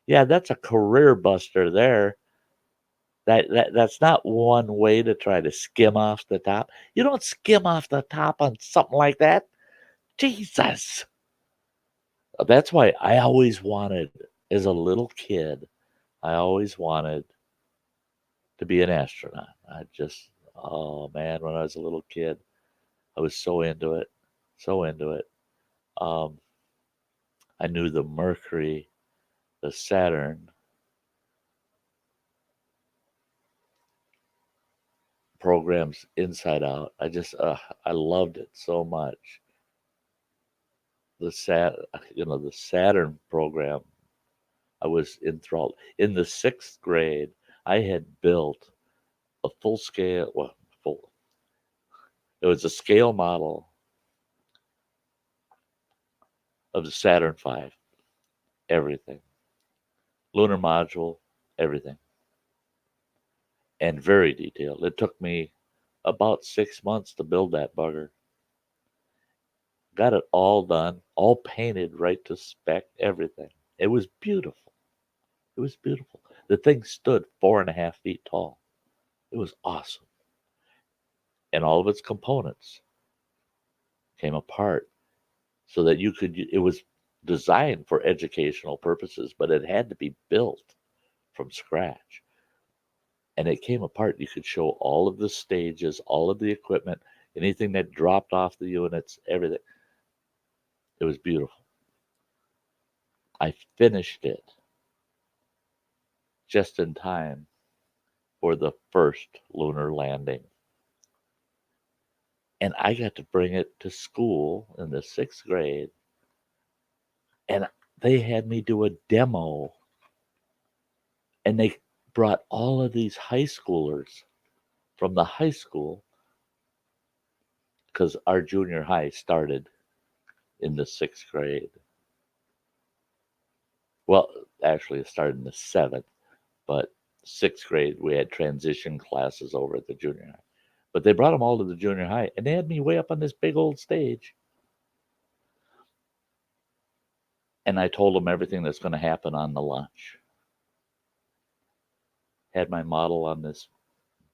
Yeah, that's a career buster there. That's not one way to try to skim off the top. You don't skim off the top on something like that. Jesus. That's why I always wanted, as a little kid, I always wanted to be an astronaut. Oh man, when I was a little kid, I was so into it, so into it. Um, I knew the Mercury, the Saturn programs inside out. I loved it so much. The Saturn program, I was enthralled. In the 6th grade, I had built a full scale, well, full, it was a scale model of the Saturn V, everything, lunar module, everything, and very detailed. It took me about 6 months to build that bugger. Got it all done, all painted right to spec, everything. It was beautiful. It was beautiful. The thing stood 4.5 feet tall. It was awesome. And all of its components came apart so that it was designed for educational purposes, but it had to be built from scratch. And it came apart. You could show all of the stages, all of the equipment, anything that dropped off the units, everything. It was beautiful. I finished it just in time for the first lunar landing. And I got to bring it to school in the 6th grade, and they had me do a demo, and they brought all of these high schoolers from the high school, because our junior high started in the 6th grade. Well, actually, it started in the 7th, but 6th grade, we had transition classes over at the junior high. But they brought them all to the junior high, and they had me way up on this big old stage. And I told them everything that's going to happen on the launch. Had my model on this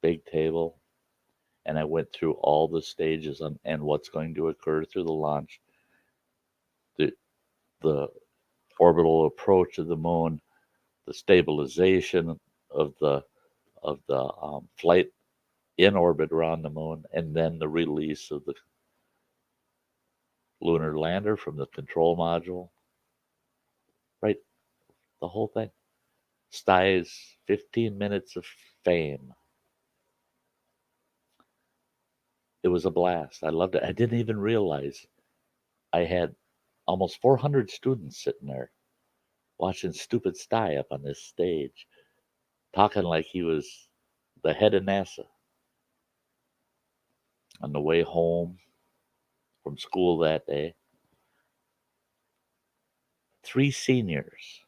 big table, and I went through all the stages and what's going to occur through the launch, the the orbital approach of the moon, the stabilization of the flight in orbit around the moon, and then the release of the lunar lander from the control module. Right, the whole thing. Sty's 15 minutes of fame. It was a blast. I loved it. I didn't even realize I had almost 400 students sitting there watching stupid Sty up on this stage, talking like he was the head of NASA. On the way home from school that day, 3 seniors.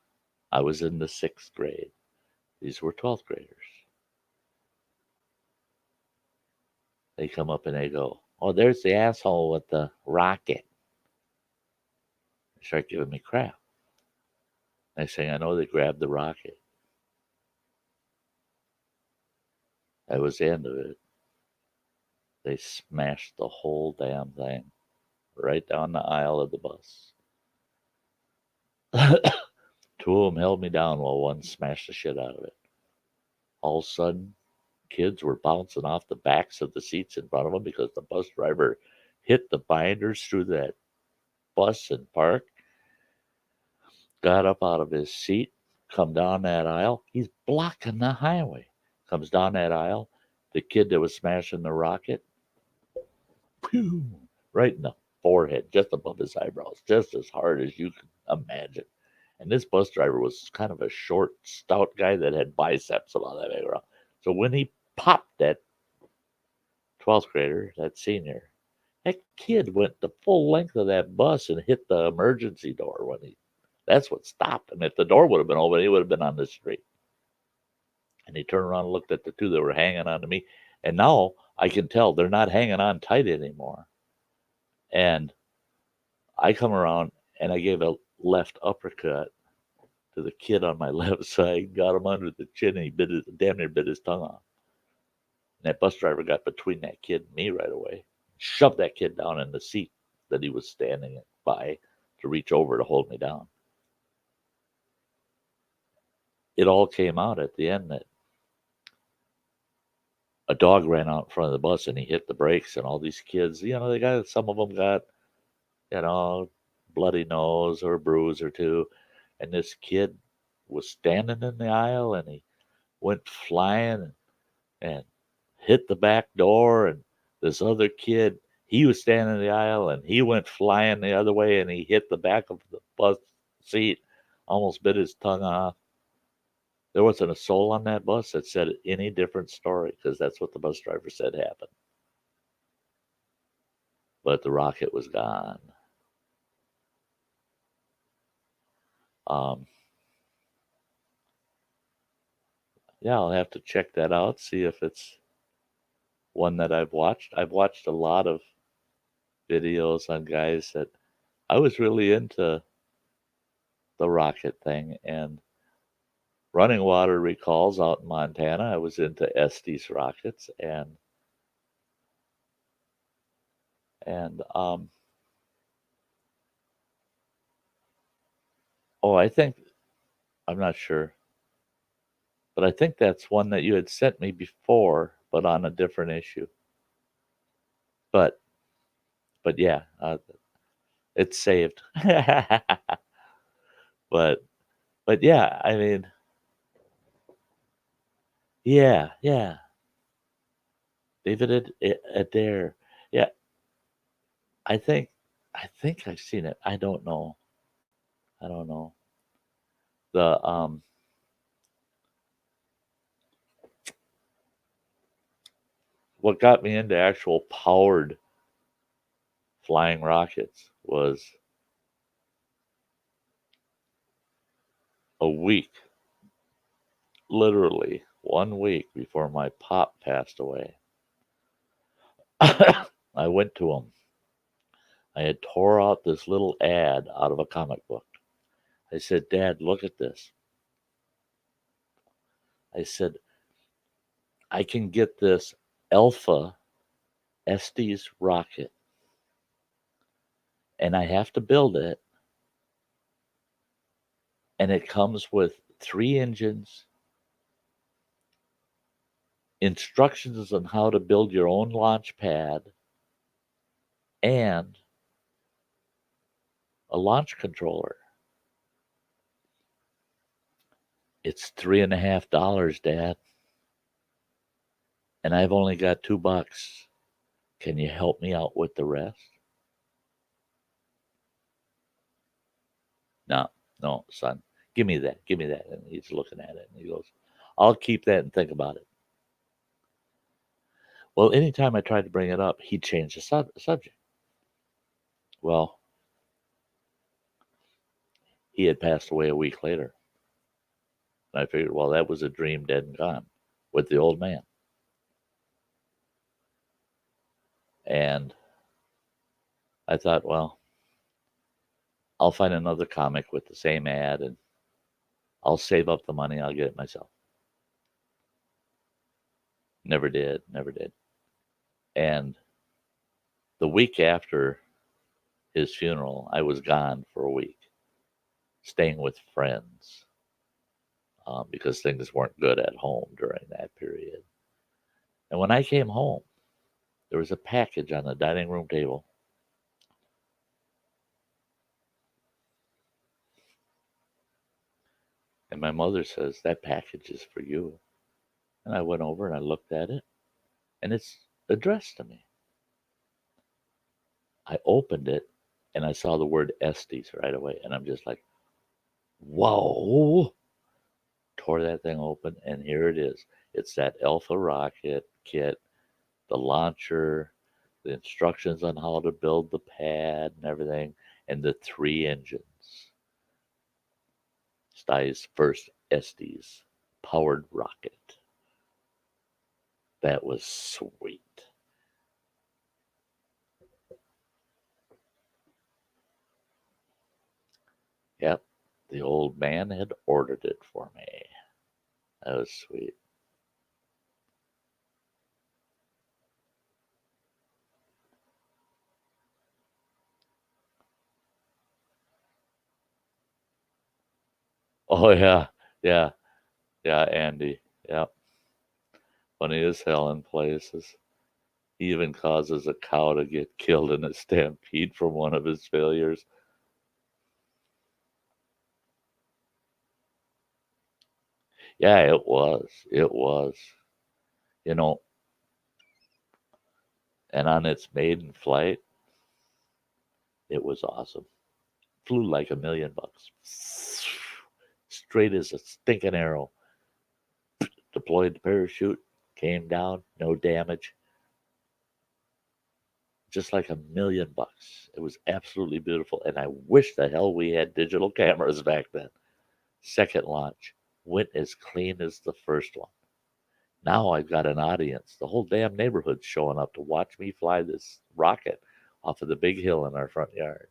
I was in the 6th grade. These were 12th graders. They come up and they go, "Oh, there's the asshole with the rocket." They start giving me crap. They say, "I know they grabbed the rocket." That was the end of it. They smashed the whole damn thing right down the aisle of the bus. 2 of them held me down while one smashed the shit out of it. All of a sudden, kids were bouncing off the backs of the seats in front of them because the bus driver hit the binders through that bus and parked, got up out of his seat, come down that aisle. He's blocking the highway. Comes down that aisle. The kid that was smashing the rocket, pew, right in the forehead, just above his eyebrows, just as hard as you can imagine. And this bus driver was kind of a short, stout guy that had biceps about that big around. So when he popped that 12th grader, that senior, that kid went the full length of that bus and hit the emergency door when he. That's what stopped him. If the door would have been open, he would have been on the street. And he turned around and looked at the 2 that were hanging on to me. And now I can tell they're not hanging on tight anymore. And I come around and I gave a left uppercut to the kid on my left side, got him under the chin, and he damn near bit his tongue off. And that bus driver got between that kid and me right away, shoved that kid down in the seat that he was standing by to reach over to hold me down. It all came out at the end that a dog ran out in front of the bus and he hit the brakes, and all these kids, they got, some of them got, bloody nose or a bruise or two. And this kid was standing in the aisle and he went flying and hit the back door. And this other kid, he was standing in the aisle and he went flying the other way and he hit the back of the bus seat, almost bit his tongue off. There wasn't a soul on that bus that said any different story because that's what the bus driver said happened. But the rocket was gone. Yeah, I'll have to check that out, see if it's one that I've watched. I've watched a lot of videos on guys that I was really into the rocket thing. And Running Water recalls out in Montana, I was into Estes rockets and I think, I'm not sure, but I think that's one that you had sent me before, but on a different issue. But yeah, it's saved. but yeah, I mean, yeah, David Adair. Yeah, I think I've seen it. I don't know. The what got me into actual powered flying rockets was a week, literally 1 week before my pop passed away. I went to him. I had tore out this little ad out of a comic book. I said, "Dad, look at this." I said, "I can get this Alpha Estes rocket, and I have to build it, and it comes with 3 engines, instructions on how to build your own launch pad, and a launch controller. It's $3.50, Dad, and I've only got $2. Can you help me out with the rest?" No, no, son, give me that, give me that. And he's looking at it and he goes, I'll keep that and think about it. Well, anytime I tried to bring it up, he'd change the subject. Well, he had passed away a week later. And I figured, well, that was a dream dead and gone with the old man. And I thought, well, I'll find another comic with the same ad and I'll save up the money. I'll get it myself. Never did, never did. And the week after his funeral, I was gone for a week, staying with friends because things weren't good at home during that period. And when I came home, there was a package on the dining room table. And my mother says, that package is for you. And I went over and I looked at it, and it's addressed to me. I opened it and I saw the word Estes right away. And I'm just like, whoa. Tore that thing open, and here it is. It's that Alpha rocket kit, the launcher, the instructions on how to build the pad and everything, and the 3 engines. Sty's first Estes powered rocket. That was sweet. Yep, the old man had ordered it for me. That was sweet. Oh yeah, yeah, yeah, Andy. Yep. Funny as hell in places. He even causes a cow to get killed in a stampede from one of his failures. Yeah, it was. It was. You know, and on its maiden flight, it was awesome. Flew like $1,000,000. Straight as a stinking arrow. Deployed the parachute, came down, no damage. Just like $1,000,000. It was absolutely beautiful. And I wish the hell we had digital cameras back then. Second launch went as clean as the first one. Now I've got an audience. The whole damn neighborhood's showing up to watch me fly this rocket off of the big hill in our front yard.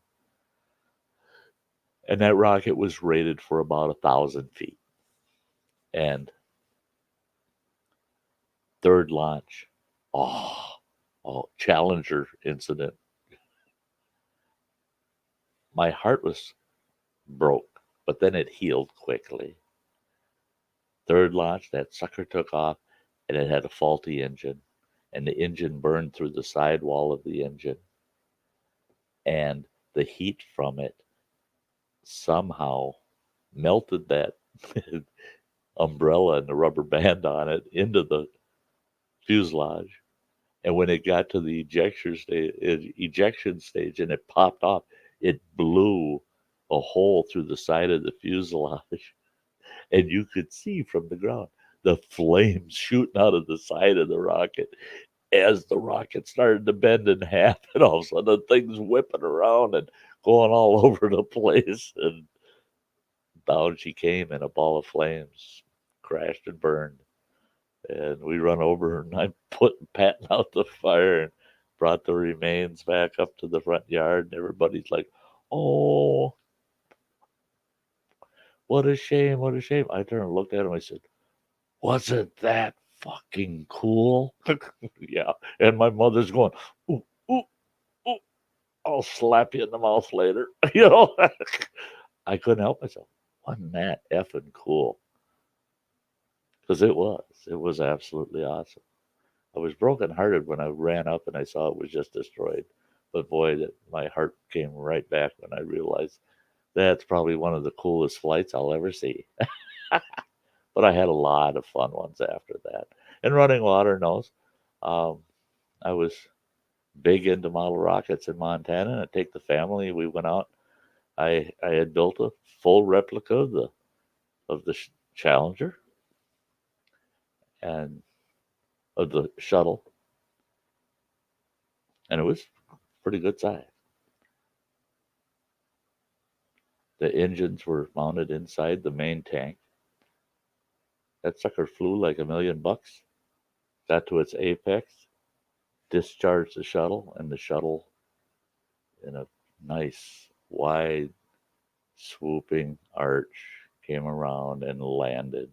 And that rocket was rated for about 1,000 feet. And third launch, oh, Challenger incident. My heart was broke, but then it healed quickly. Third launch, that sucker took off, and it had a faulty engine, and the engine burned through the sidewall of the engine, and the heat from it somehow melted that umbrella and the rubber band on it into the fuselage. And when it got to the ejection stage and it popped off, it blew a hole through the side of the fuselage. And you could see from the ground the flames shooting out of the side of the rocket as the rocket started to bend in half. And all of a sudden, the thing's whipping around and going all over the place. And down she came in a ball of flames, crashed and burned. And we run over her, and I'm patting out the fire and brought the remains back up to the front yard. And everybody's like, oh, what a shame, what a shame. I turned and looked at him. I said, wasn't that fucking cool? Yeah. And my mother's going, ooh, ooh, ooh, I'll slap you in the mouth later. You know, I couldn't help myself. Wasn't that effing cool? Because it was absolutely awesome. I was brokenhearted when I ran up and I saw it was just destroyed. But boy, my heart came right back when I realized that's probably one of the coolest flights I'll ever see. But I had a lot of fun ones after that. And Running Water knows um, I was big into model rockets in Montana. And I take the family. We went out I had built a full replica of the Challenger and of the shuttle, and it was pretty good size. The engines were mounted inside the main tank. That sucker flew like $1,000,000. Got to its apex, discharged the shuttle, and the shuttle, in a nice, wide, swooping arch, came around and landed.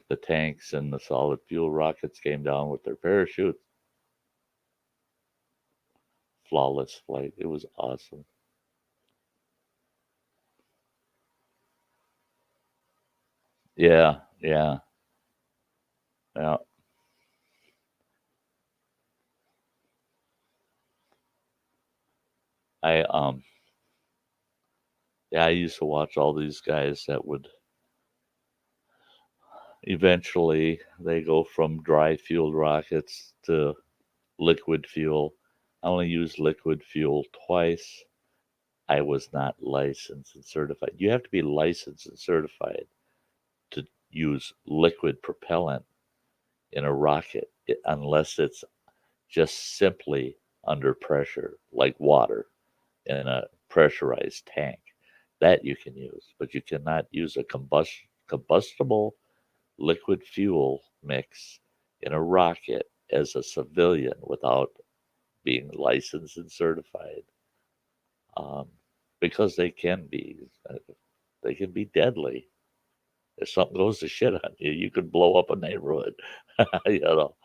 The tanks and the solid fuel rockets came down with their parachutes. Flawless flight. It was awesome. Yeah, yeah, yeah. I yeah, I used to watch all these guys that would eventually they go from dry fueled rockets to liquid fuel. I only used liquid fuel twice. I was not licensed and certified. You have to be licensed and certified to use liquid propellant in a rocket unless it's just simply under pressure, like water in a pressurized tank. That you can use, but you cannot use a combustible liquid fuel mix in a rocket as a civilian without being licensed and certified, um, because they can be deadly. If something goes to shit on you, you could blow up a neighborhood. you know,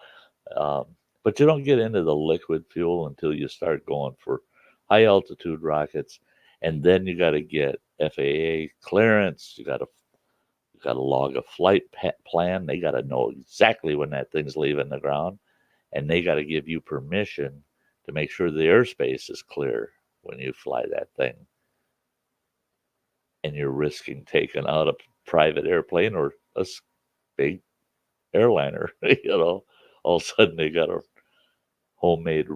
um, but you don't get into the liquid fuel until you start going for high altitude rockets, and then you got to get FAA clearance. You got to log a flight plan. They got to know exactly when that thing's leaving the ground, and they got to give you permission to make sure the airspace is clear when you fly that thing. And you're risking taking out a private airplane or a big airliner. All of a sudden they got a homemade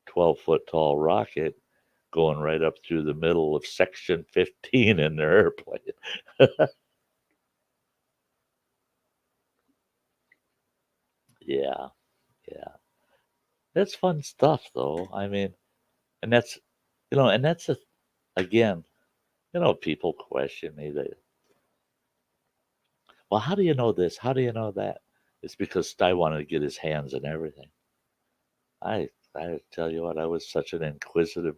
12-foot tall rocket going right up through the middle of section 15 in their airplane. Yeah, yeah. That's fun stuff, though. I mean, and that's again, people question me that, well, how do you know this? How do you know that? It's because Sty wanted to get his hands on everything. I tell you what, I was such an inquisitive,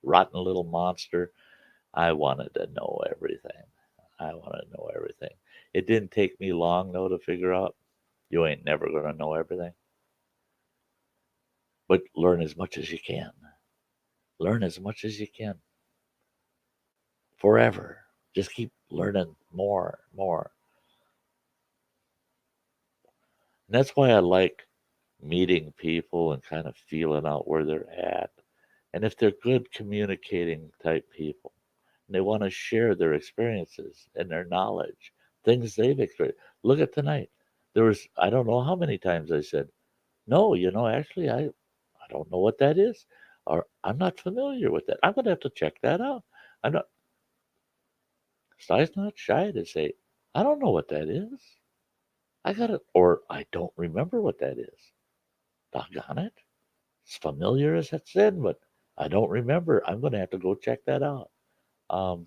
rotten little monster. I wanted to know everything. I wanted to know everything. It didn't take me long though to figure out you ain't never gonna know everything, but learn as much as you can. Learn as much as you can forever. Just keep learning more, more. And that's why I like meeting people and kind of feeling out where they're at. And if they're good communicating type people, and they want to share their experiences and their knowledge, things they've experienced. Look at tonight. I don't know how many times I said, no, actually, I don't know what that is, or I'm not familiar with that. I'm going to have to check that out. I'm not, Sty's not shy to say, I don't know what that is. I got it, or I don't remember what that is. Doggone it. It's familiar as it's in, but I don't remember. I'm going to have to go check that out. Um,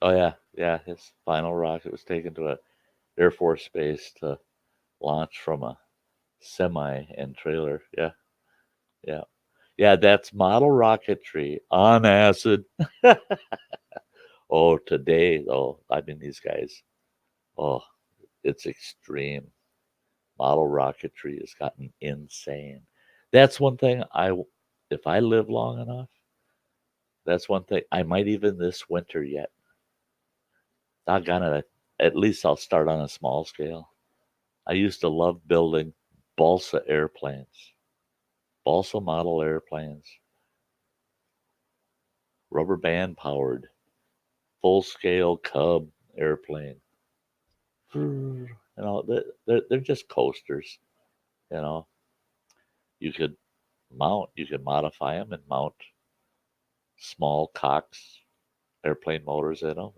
oh yeah, yeah. His final rocket was taken to a Air Force base to launch from a semi and trailer. Yeah, yeah, yeah. That's model rocketry on acid. Oh, today though, I mean these guys. Oh, it's extreme. Model rocketry has gotten insane. That's one thing if I live long enough, that's one thing I might even this winter yet. Doggone it, at least I'll start on a small scale. I used to love building balsa airplanes, balsa model airplanes, rubber band powered, full scale Cub airplane. They're just coasters. You know, you could you can modify them and mount small Cox airplane motors in them.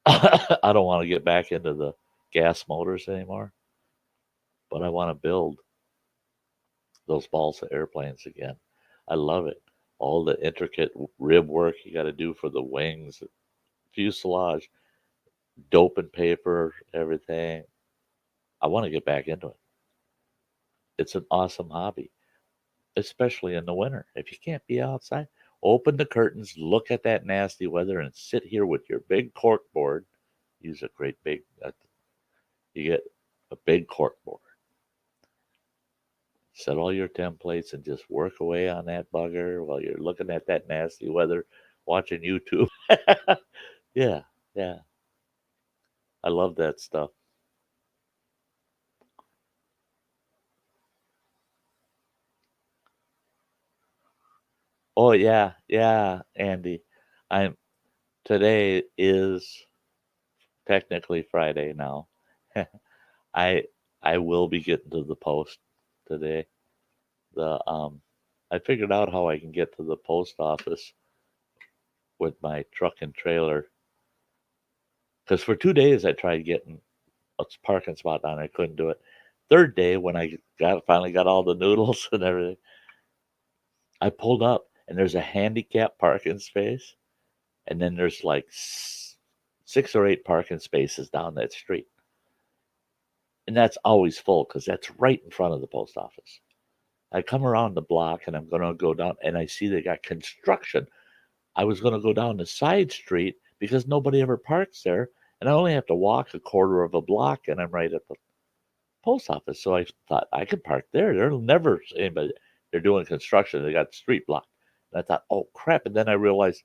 I don't want to get back into the gas motors anymore, but I want to build those balsa airplanes again. I love it. All the intricate rib work you got to do for the wings, fuselage, dope and paper, everything. I want to get back into it. It's an awesome hobby, especially in the winter. If you can't be outside, open the curtains, look at that nasty weather, and sit here with your big cork board. Use a great big, you get a big cork board. Set all your templates and just work away on that bugger while you're looking at that nasty weather, watching YouTube. Yeah, yeah. I love that stuff. Oh yeah, yeah, Andy. I'm Today is technically Friday now. I I will be getting to the post today. The I figured out how I can get to the post office with my truck and trailer because for 2 days I tried getting a parking spot down. I couldn't do it. Third day when I finally got all the noodles and everything, I pulled up and there's a handicap parking space, and then there's like 6 or 8 parking spaces down that street, and that's always full because that's right in front of the post office. I come around the block and I'm going to go down, and I see they got construction. I was going to go down the side street because nobody ever parks there, and I only have to walk a quarter of a block, and I'm right at the post office. So I thought I could park there. There'll never anybody. They're doing construction. They got the street blocked. And I thought, oh crap! And then I realized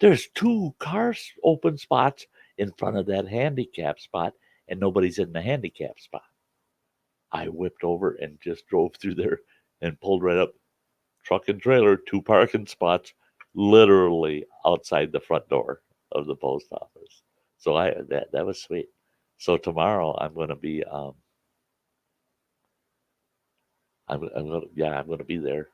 there's 2 car open spots in front of that handicap spot, and nobody's in the handicap spot. I whipped over and just drove through there and pulled right up. Truck and trailer, 2 parking spots, literally outside the front door of the post office. So that was sweet. So tomorrow I'm going to be I'm gonna yeah I'm gonna be there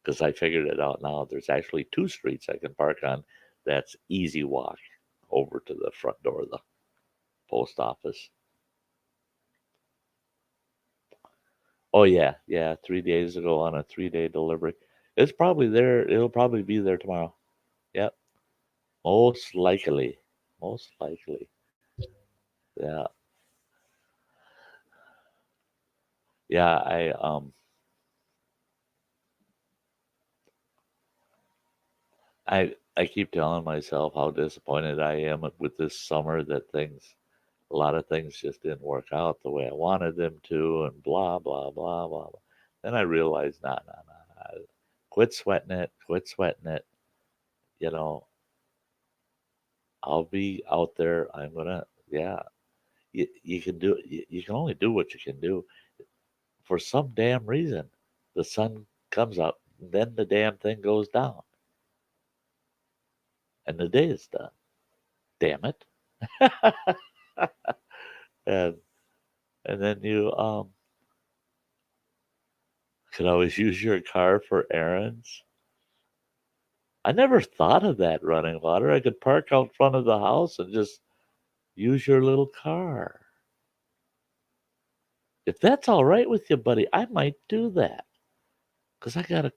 because I figured it out now. There's actually 2 streets I can park on. That's easy walk over to the front door of the post office. Oh yeah, yeah. 3 days ago on a 3-day delivery. It's probably there. It'll probably be there tomorrow. Yep, most likely. Most likely. Yeah, yeah. I keep telling myself how disappointed I am with this summer that a lot of things just didn't work out the way I wanted them to, and blah blah blah blah. Blah. Then I realized, nah. Quit sweating it. Quit sweating it. You know, I'll be out there. I'm gonna, yeah. You can do. You can only do what you can do. For some damn reason, the sun comes up, then the damn thing goes down, and the day is done. Damn it! and and then you can always use your car for errands. I never thought of that, running water. I could park out front of the house and just use your little car. If that's all right with you, buddy, I might do that. Because I got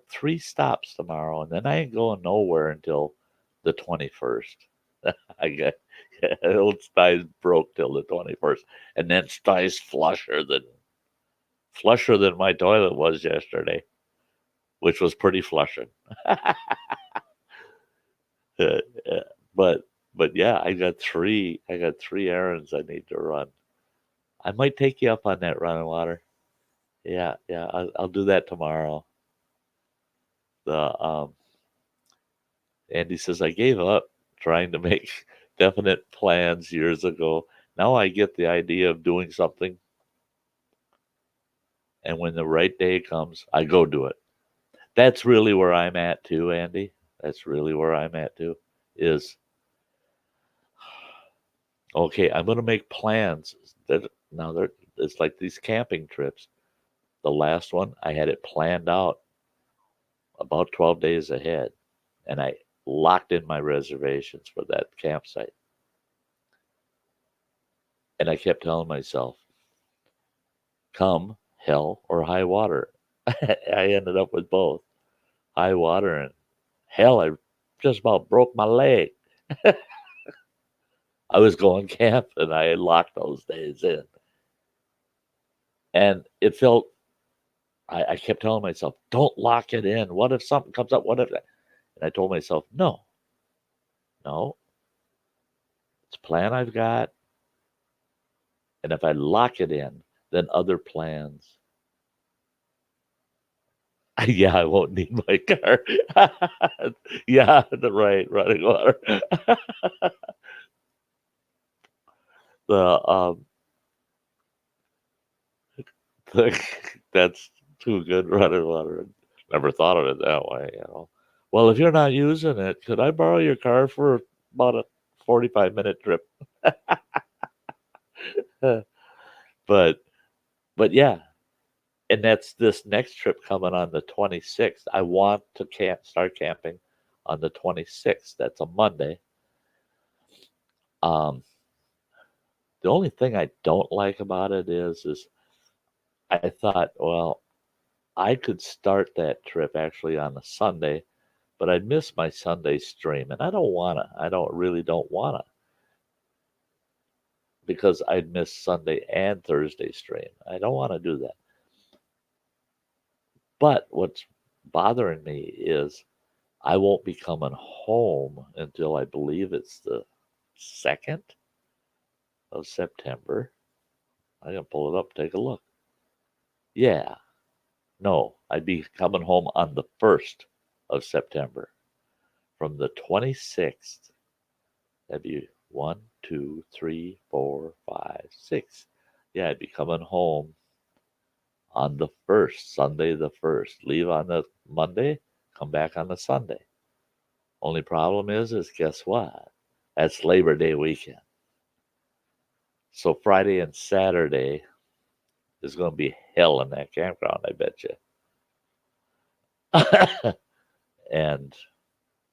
3 stops tomorrow, and then I ain't going nowhere until the 21st. I got old Sty's broke till the 21st, and then Sty's flusher than my toilet was yesterday, which was pretty flushing. Uh, uh, but yeah, I got 3 errands I need to run. I might take you up on that, running water. Yeah, yeah, I'll do that tomorrow. The Andy says I gave up trying to make definite plans years ago. Now I get the idea of doing something, and when the right day comes, I go do it. That's really where I'm at too, Andy. That's really where I'm at too. Is Okay, I'm gonna make plans. That now there, it's like these camping trips. The last one, I had it planned out about 12 days ahead, and I locked in my reservations for that campsite. And I kept telling myself, come hell or high water. I ended up with both high water and hell. I just about broke my leg. I was going camp and I locked those days in. And it felt, I kept telling myself, don't lock it in. What if something comes up? What if that? And I told myself, no, no, it's a plan I've got. And if I lock it in, then other plans. Yeah, I won't need my car. Yeah, right, running water. The the, that's too good, running water. Never thought of it that way, you know. Well, if you're not using it, could I borrow your car for about a 45-minute trip? but but yeah, and that's this next trip coming on the 26th. I want to start camping on the 26th. That's a Monday. Um, the only thing I don't like about it is I thought, well, I could start that trip actually on a Sunday, but I'd miss my Sunday stream, and I don't wanna. I don't wanna because I'd miss Sunday and Thursday stream. I don't want to do that. But what's bothering me is I won't be coming home until I believe it's the 2nd of September. I can pull it up, take a look. Yeah, no, I'd be coming home on the 1st of September. From the 26th, that'd be 1, 2, 3, 4, 5, 6. Yeah, I'd be coming home on the 1st, Sunday the 1st. Leave on the Monday, come back on the Sunday. Only problem is guess what? That's Labor Day weekend. So Friday and Saturday is going to be hell in that campground, I bet you. And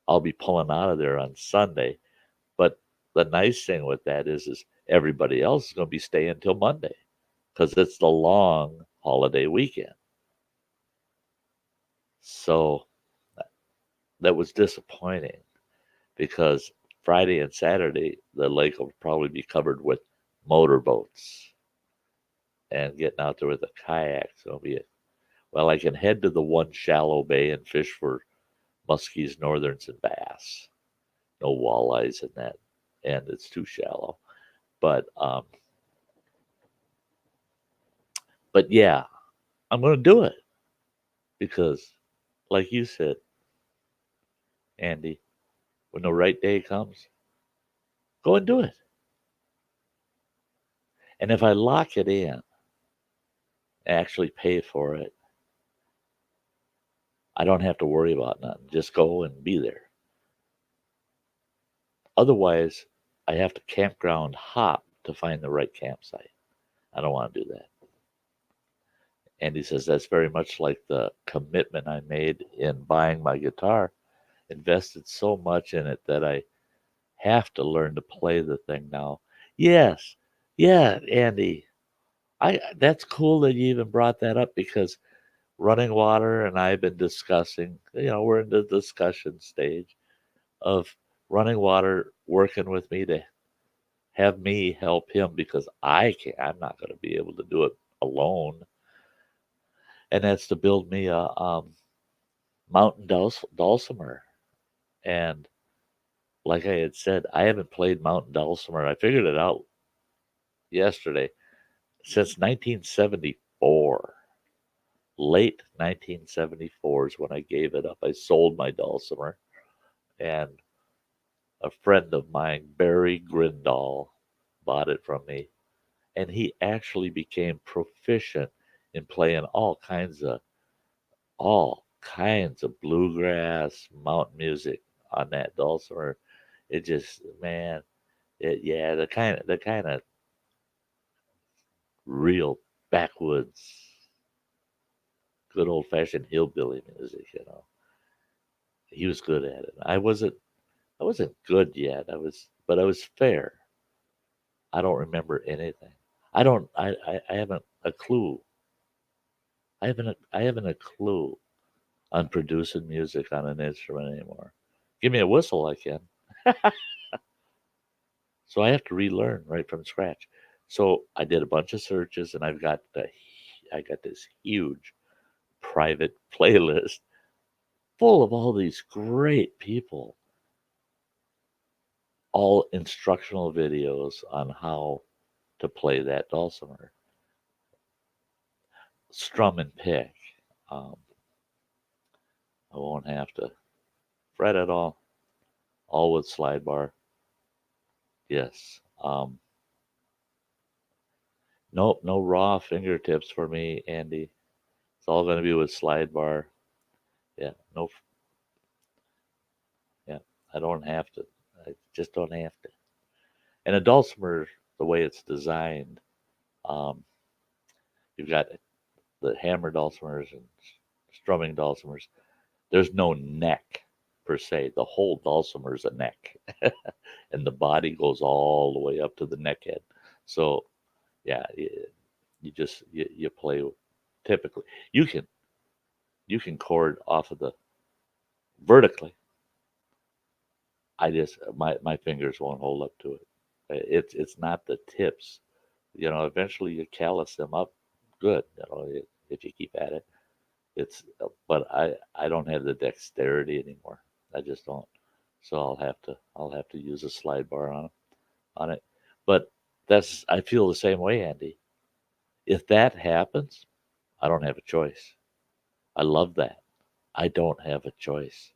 I'll be pulling out of there on Sunday. But the nice thing with that is everybody else is going to be staying until Monday because it's the long holiday weekend. So that was disappointing because Friday and Saturday the lake will probably be covered with motorboats and getting out there with a kayak. So it'll be well, I can head to the one shallow bay and fish for muskies, northerns, and bass. No walleyes in that, and it's too shallow. But but yeah, I'm gonna do it because, like you said, Andy, when the right day comes, go and do it. And if I lock it in, actually pay for it, I don't have to worry about nothing. Just go and be there. Otherwise, I have to campground hop to find the right campsite. I don't want to do that. And he says that's very much like the commitment I made in buying my guitar. Invested so much in it that I have to learn to play the thing now. Yes, yeah, Andy. I That's cool that you even brought that up because running water and I've been discussing. We're in the discussion stage of running water working with me to have me help him because I'm not going to be able to do it alone, and that's to build me a mountain dulcimer. And like I had said, I haven't played mountain dulcimer. I figured it out yesterday. Since 1974, late 1974 is when I gave it up. I sold my dulcimer, and a friend of mine, Barry Grindall, bought it from me, and he actually became proficient in playing all kinds of bluegrass mountain music on that dulcimer. It just, man, Yeah, the kind of real backwoods, good old fashioned hillbilly music. He was good at it. I wasn't good yet. But I was fair. I don't remember anything. I don't. I haven't a clue. I haven't a clue on producing music on an instrument anymore. Give me a whistle, I can. So I have to relearn right from scratch. So I did a bunch of searches, and I got this huge private playlist full of all these great people, all instructional videos on how to play that dulcimer, strum and pick. Um, I won't have to fret at all with slide bar. Yes. No raw fingertips for me, Andy. It's all going to be with slide bar. Yeah, no, yeah, I don't have to. I just don't have to. And a dulcimer, the way it's designed, um, you've got the hammer dulcimers and strumming dulcimers. There's no neck per se. The whole dulcimer is a neck, and the body goes all the way up to the neck head. So yeah, you play typically. You can you can chord off of the vertically. I just my fingers won't hold up to it. It's not the tips. Eventually you callus them up good. If you keep at it. But I don't have the dexterity anymore. I just don't. So I'll have to use a slide bar on it. But I feel the same way, Andy. If that happens, I don't have a choice. I love that. I don't have a choice.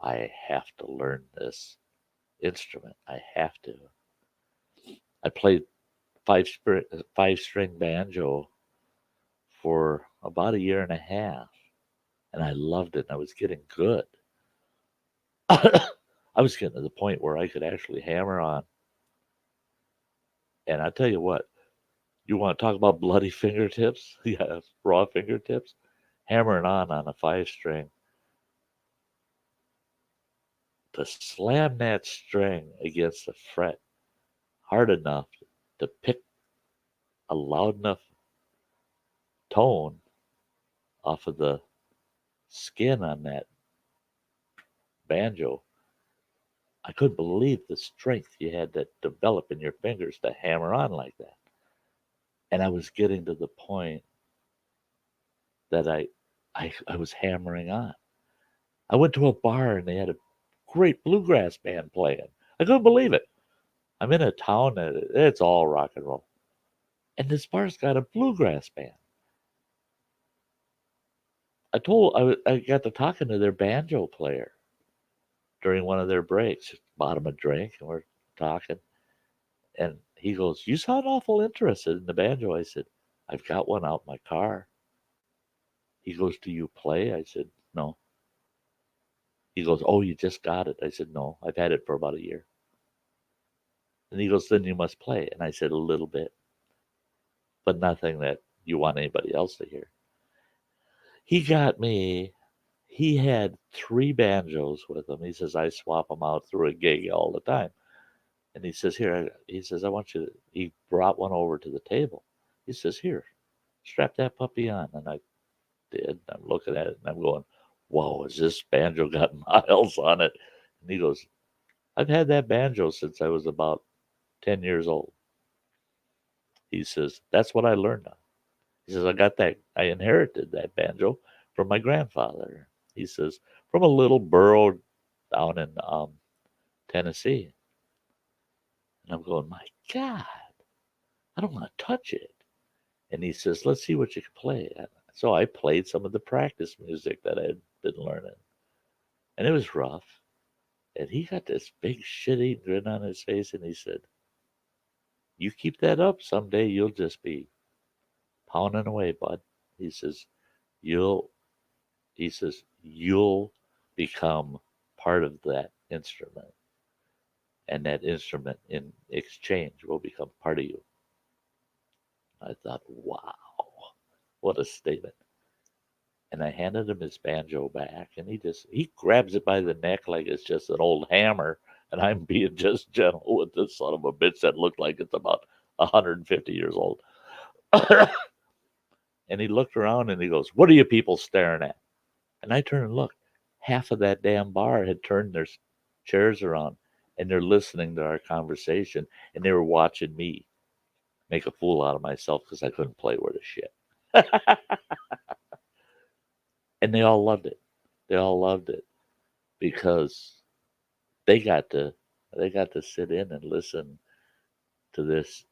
I have to learn this instrument. I have to. I played five string banjo for about a year and a half, and I loved it. And I was getting good. I was getting to the point where I could actually hammer on. And I tell you what, you want to talk about bloody fingertips? Yeah, raw fingertips. Hammering on a five string to slam that string against the fret hard enough to pick a loud enough tone off of the skin on that banjo. I couldn't believe the strength you had to develop in your fingers to hammer on like that. And I was getting to the point that I was hammering on. I went to a bar and they had a great bluegrass band playing. I couldn't believe it. I'm in a town that it's all rock and roll. And this bar's got a bluegrass band. I got to talking to their banjo player during one of their breaks. Bought him a drink and we're talking. And he goes, "You sound awful interested in the banjo." I said, "I've got one out in my car." He goes, "Do you play?" I said, "No." He goes, "Oh, you just got it." I said, "No, I've had it for about a year." And he goes, "Then you must play." And I said, "A little bit, but nothing that you want anybody else to hear." He got me. He had three banjos with him. He says, "I swap them out through a gig all the time." And he says, "Here," he says, "I want you to," he brought one over to the table. He says, "Here, strap that puppy on." And I did. I'm looking at it and I'm going, "Whoa, has this banjo got miles on it?" And he goes, "I've had that banjo since I was about 10 years old." He says, "That's what I learned on." He says, I inherited that banjo from my grandfather." He says, "From a little burro down in Tennessee." And I'm going, "My God, I don't want to touch it." And he says, "Let's see what you can play." So I played some of the practice music that I had been learning. And it was rough. And he got this big shitty grin on his face and he said, "You keep that up, someday you'll just be pounding away, bud." He says, "You'll you'll become part of that instrument." and that instrument in exchange will become part of you. I thought, wow, what a statement. And I handed him his banjo back, and he grabs it by the neck like it's just an old hammer, and I'm being just gentle with this son of a bitch that looked like it's about 150 years old. And he looked around and he goes, "What are you people staring at?" And I turned and looked. Half of that damn bar had turned their chairs around, and they're listening to our conversation, and they were watching me make a fool out of myself because I couldn't play worth a shit. And they all loved it. They all loved it because they got to they got to sit in and listen to this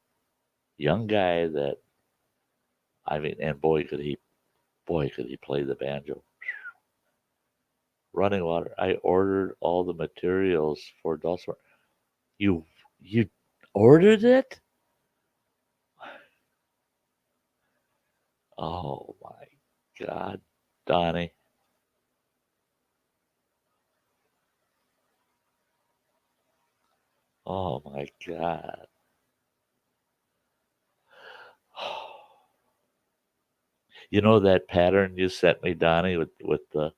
young guy that, I mean, and boy could he play the banjo. Running water. I ordered all the materials for Dulcimer. You you ordered it? Oh my God, Donnie. Oh my God. You know that pattern you sent me, Donnie, with the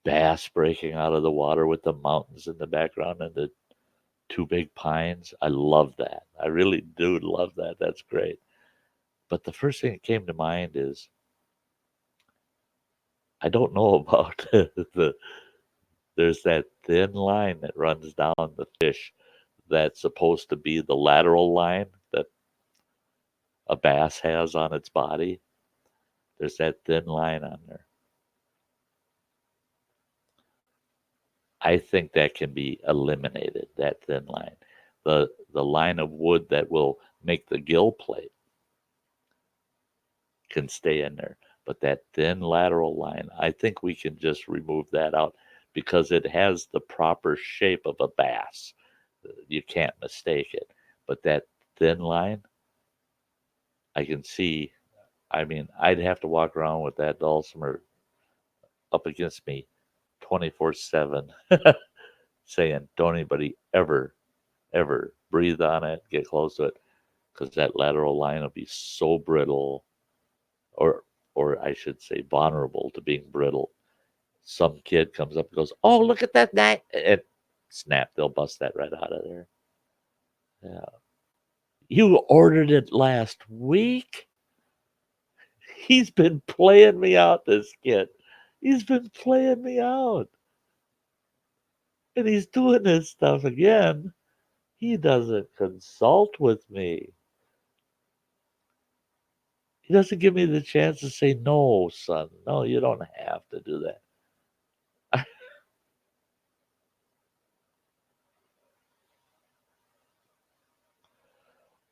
bass breaking out of the water with the mountains in the background and the two big pines? I love that. I really do love that. That's great. But the first thing that came to mind is I don't know about there's that thin line that runs down the fish that's supposed to be the lateral line that a bass has on its body. There's that thin line on there. I think that can be eliminated, that thin line. The line of wood that will make the gill plate can stay in there. But that thin lateral line, I think we can just remove that out because it has the proper shape of a bass. You can't mistake it. But that thin line, I can see. I mean, I'd have to walk around with that dulcimer up against me 24/7 saying, don't anybody ever breathe on it, get close to it, because that lateral line will be so brittle, or or I should say vulnerable to being brittle. Some kid comes up and goes, "Oh, look at that knife!" And snap, they'll bust that right out of there. Yeah, you ordered it last week. He's been playing me out. This kid, he's been playing me out, and he's doing this stuff again. He doesn't consult with me. He doesn't give me the chance to say, no, son, no, you don't have to do that.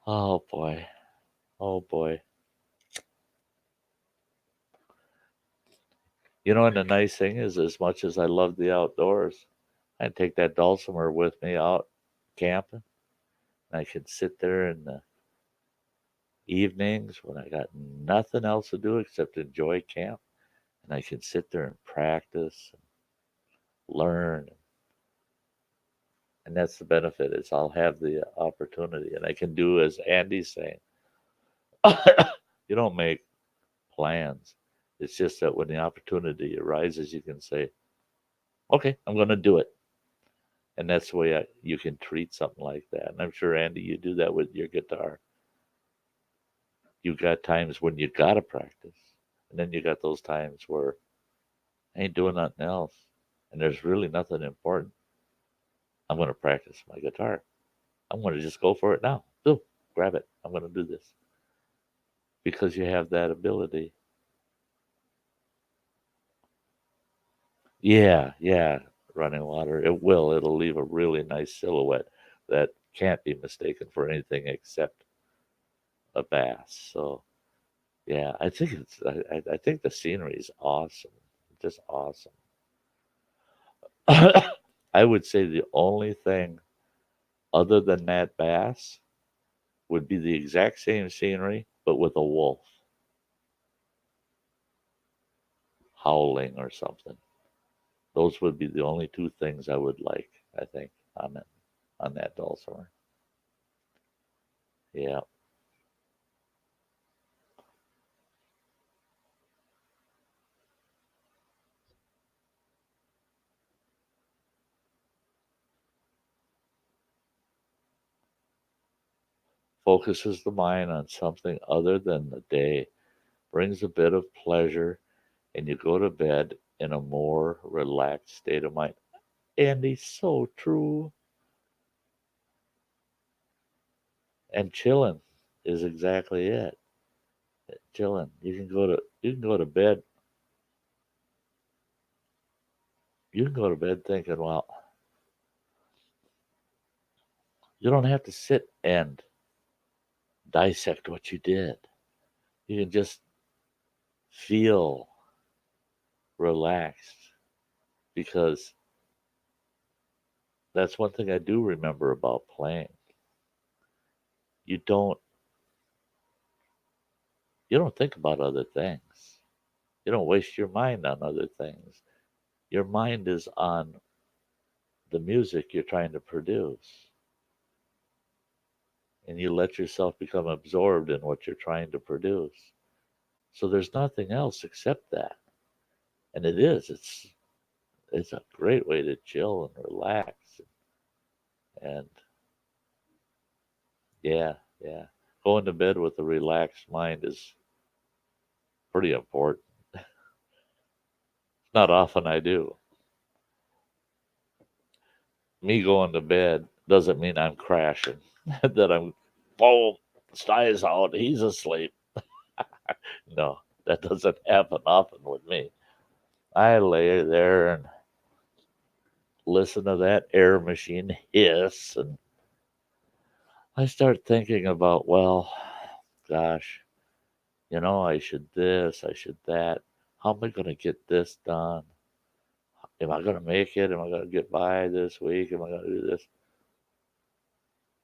Oh boy. Oh boy. And the nice thing is, as much as I love the outdoors, I take that dulcimer with me out camping. I can sit there in the evenings when I got nothing else to do except enjoy camp. And I can sit there and practice and learn. And that's the benefit is I'll have the opportunity and I can do as Andy's saying. You don't make plans. It's just that when the opportunity arises, you can say, okay, I'm going to do it. And that's the way you can treat something like that. And I'm sure, Andy, you do that with your guitar. You got times when you got to practice. And then you got those times where I ain't doing nothing else. And there's really nothing important. I'm going to practice my guitar. I'm going to just go for it now. Boom, grab it. I'm going to do this. Because you have that ability. Yeah, yeah, running water. It will. It'll leave a really nice silhouette that can't be mistaken for anything except a bass. So yeah, I think the scenery is awesome. Just awesome. I would say the only thing other than that bass would be the exact same scenery, but with a wolf howling or something. Those would be the only two things I would like, I think, on that dulcimer. horn. Yeah. Focuses the mind on something other than the day, brings a bit of pleasure, and you go to bed in a more relaxed state of mind. Andy, so true. And chilling is exactly it. Chilling. You can go to bed. You can go to bed thinking, well, you don't have to sit and dissect what you did. You can just feel relaxed because that's one thing I do remember about playing. You don't you don't think about other things. You don't waste your mind on other things. Your mind is on the music you're trying to produce. And you let yourself become absorbed in what you're trying to produce. So there's nothing else except that. And it's a great way to chill and relax. And yeah, yeah. Going to bed with a relaxed mind is pretty important. Not often I do. Me going to bed doesn't mean I'm crashing. That I'm, boom, Sty's out, he's asleep. No, that doesn't happen often with me. I lay there and listen to that air machine hiss, and I start thinking about, well, gosh, I should this, I should that. How am I going to get this done? Am I going to make it? Am I going to get by this week? Am I going to do this?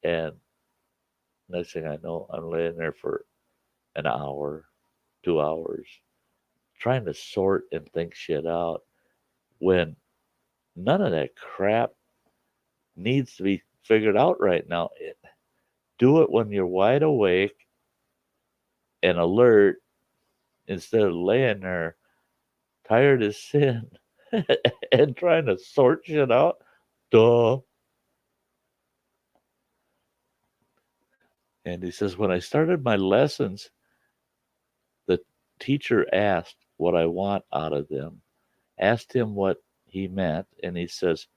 And next thing I know, I'm laying there for an hour, 2 hours, trying to sort and think shit out when none of that crap needs to be figured out right now. Do it when you're wide awake and alert instead of laying there tired as sin and trying to sort shit out. Duh. And he says, when I started my lessons, the teacher asked what I want out of them, asked him what he meant, and he says,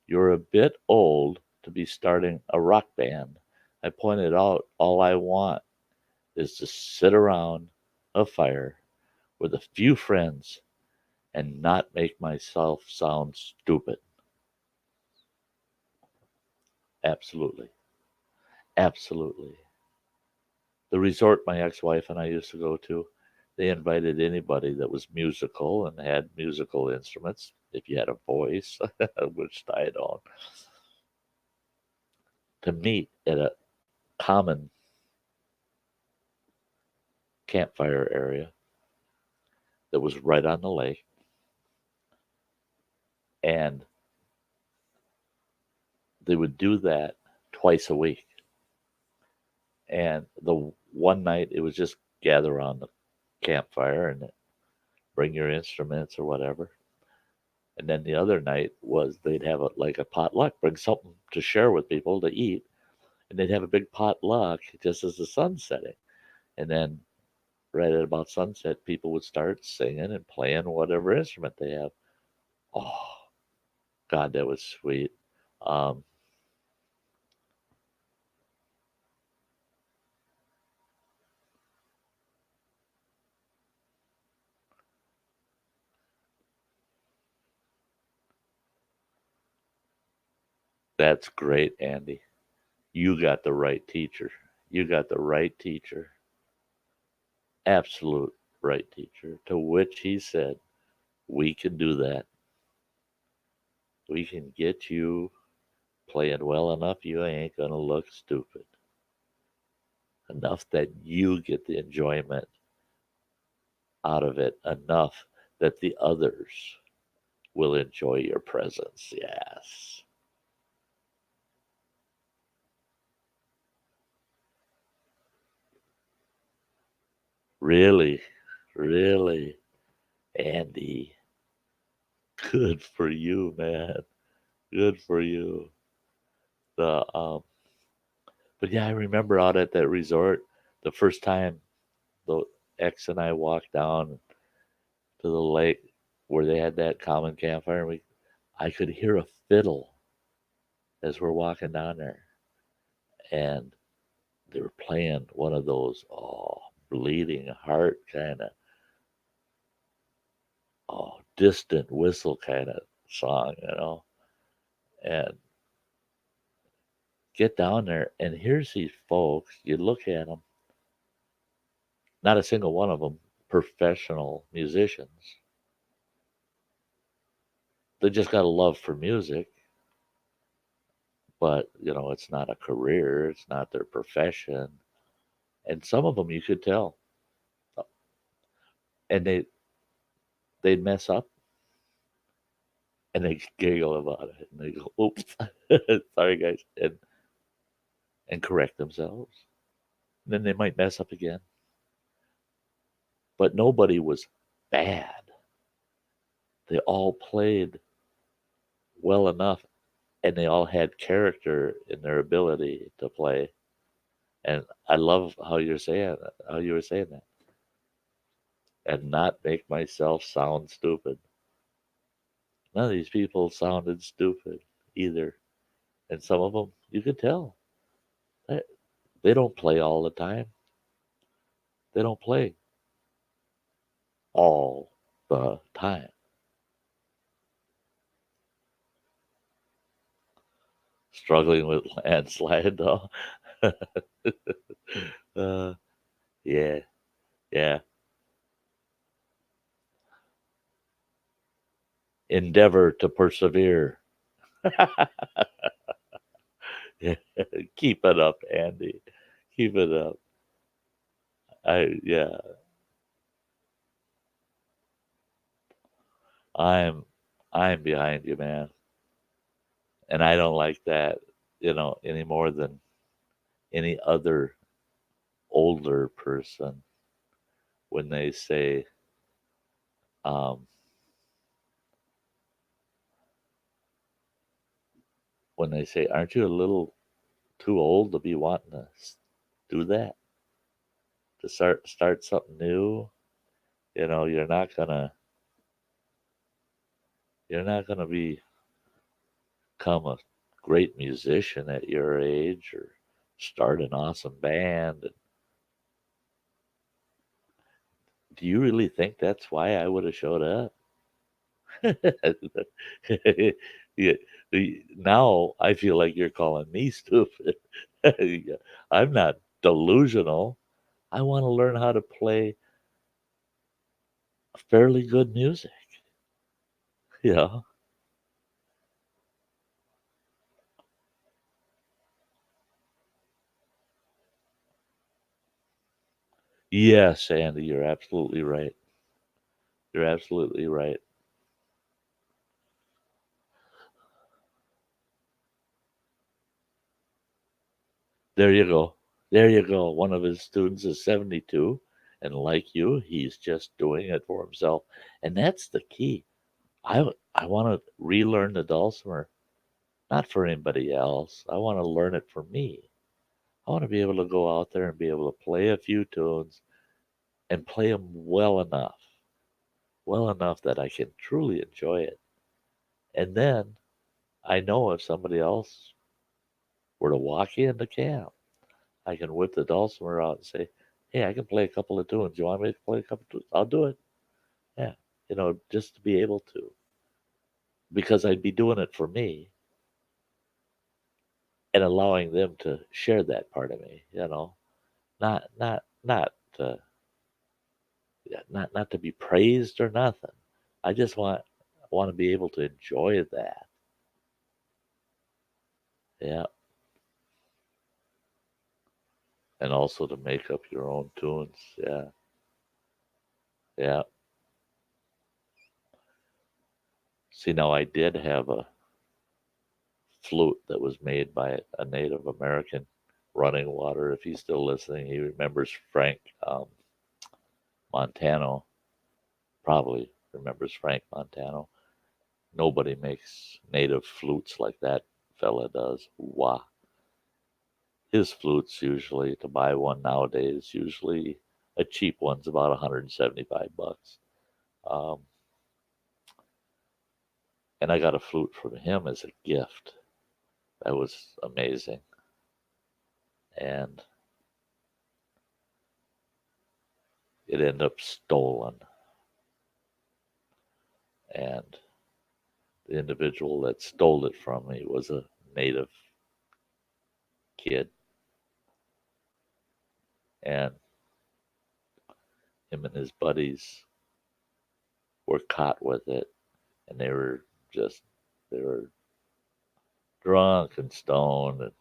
you're a bit old to be starting a rock band. I pointed out all I want is to sit around a fire with a few friends and not make myself sound stupid. Absolutely. Absolutely. The resort my ex-wife and I used to go to, they invited anybody that was musical and had musical instruments, if you had a voice, which I don't, to meet at a common campfire area that was right on the lake. And they would do that twice a week. And the one night it was just gather around the campfire and bring your instruments or whatever. And then the other night was they'd have like a potluck, bring something to share with people to eat, and they'd have a big potluck just as the sun's setting. And then right at about sunset, people would start singing and playing whatever instrument they have. Oh God, that was sweet. Um, that's great, Andy. You got the right teacher. You got the right teacher. Absolute right teacher. To which he said, we can do that. We can get you playing well enough you ain't gonna look stupid. Enough that you get the enjoyment out of it, enough that the others will enjoy your presence. Yes. Really, really, Andy. Good for you, man. Good for you. The but yeah, I remember out at that resort the first time the ex and I walked down to the lake where they had that common campfire. And I could hear a fiddle as we're walking down there, and they were playing one of those bleeding heart kind of distant whistle kind of song, and get down there and here's these folks. You look at them, not a single one of them professional musicians. They just got a love for music, but it's not a career, it's not their profession. And some of them you could tell, and they'd mess up and they giggle about it and they go, "Oops, sorry guys," and correct themselves. And then they might mess up again, but nobody was bad. They all played well enough, and they all had character in their ability to play. And I love how you were saying that, and not make myself sound stupid. None of these people sounded stupid either, and some of them you could tell they, they don't play all the time. They don't play all the time. Struggling with landslide though. uh, yeah, yeah. Endeavor to persevere. Yeah. Keep it up, Andy. Keep it up. Yeah. I'm I'm behind you, man. And I don't like that, any more than any other older person when they say, um, "Aren't you a little too old to be wanting to do that? To start something new? You're not gonna become a great musician at your age or start an awesome band. Do you really think that's why I would have showed up?" Yeah, now I feel like you're calling me stupid. Yeah, I'm not delusional. I want to learn how to play fairly good music. Yeah. Yes, Andy, you're absolutely right. You're absolutely right. There you go. There you go. One of his students is 72, and like you, he's just doing it for himself. And that's the key. I want to relearn the dulcimer, not for anybody else. I want to learn it for me. I want to be able to go out there and be able to play a few tunes and play them well enough that I can truly enjoy it. And then I know if somebody else were to walk into camp, I can whip the dulcimer out and say, "Hey, I can play a couple of tunes. You want me to play a couple of tunes? I'll do it." Yeah, just to be able to, because I'd be doing it for me and allowing them to share that part of me. Not to, yeah, not to be praised or nothing. I just want to be able to enjoy that. Yeah, and also to make up your own tunes. Yeah, yeah. See, now I did have a flute that was made by a Native American running water. If he's still listening, he remembers Frank. Montano probably remembers Frank Montano. Nobody makes native flutes like that fella does. Wow. His flutes usually, to buy one nowadays, usually a cheap one's about 175 bucks. Um, and I got a flute from him as a gift. That was amazing. And it ended up stolen. And the individual that stole it from me was a native kid. And him and his buddies were caught with it. And just, they were drunk and stoned. And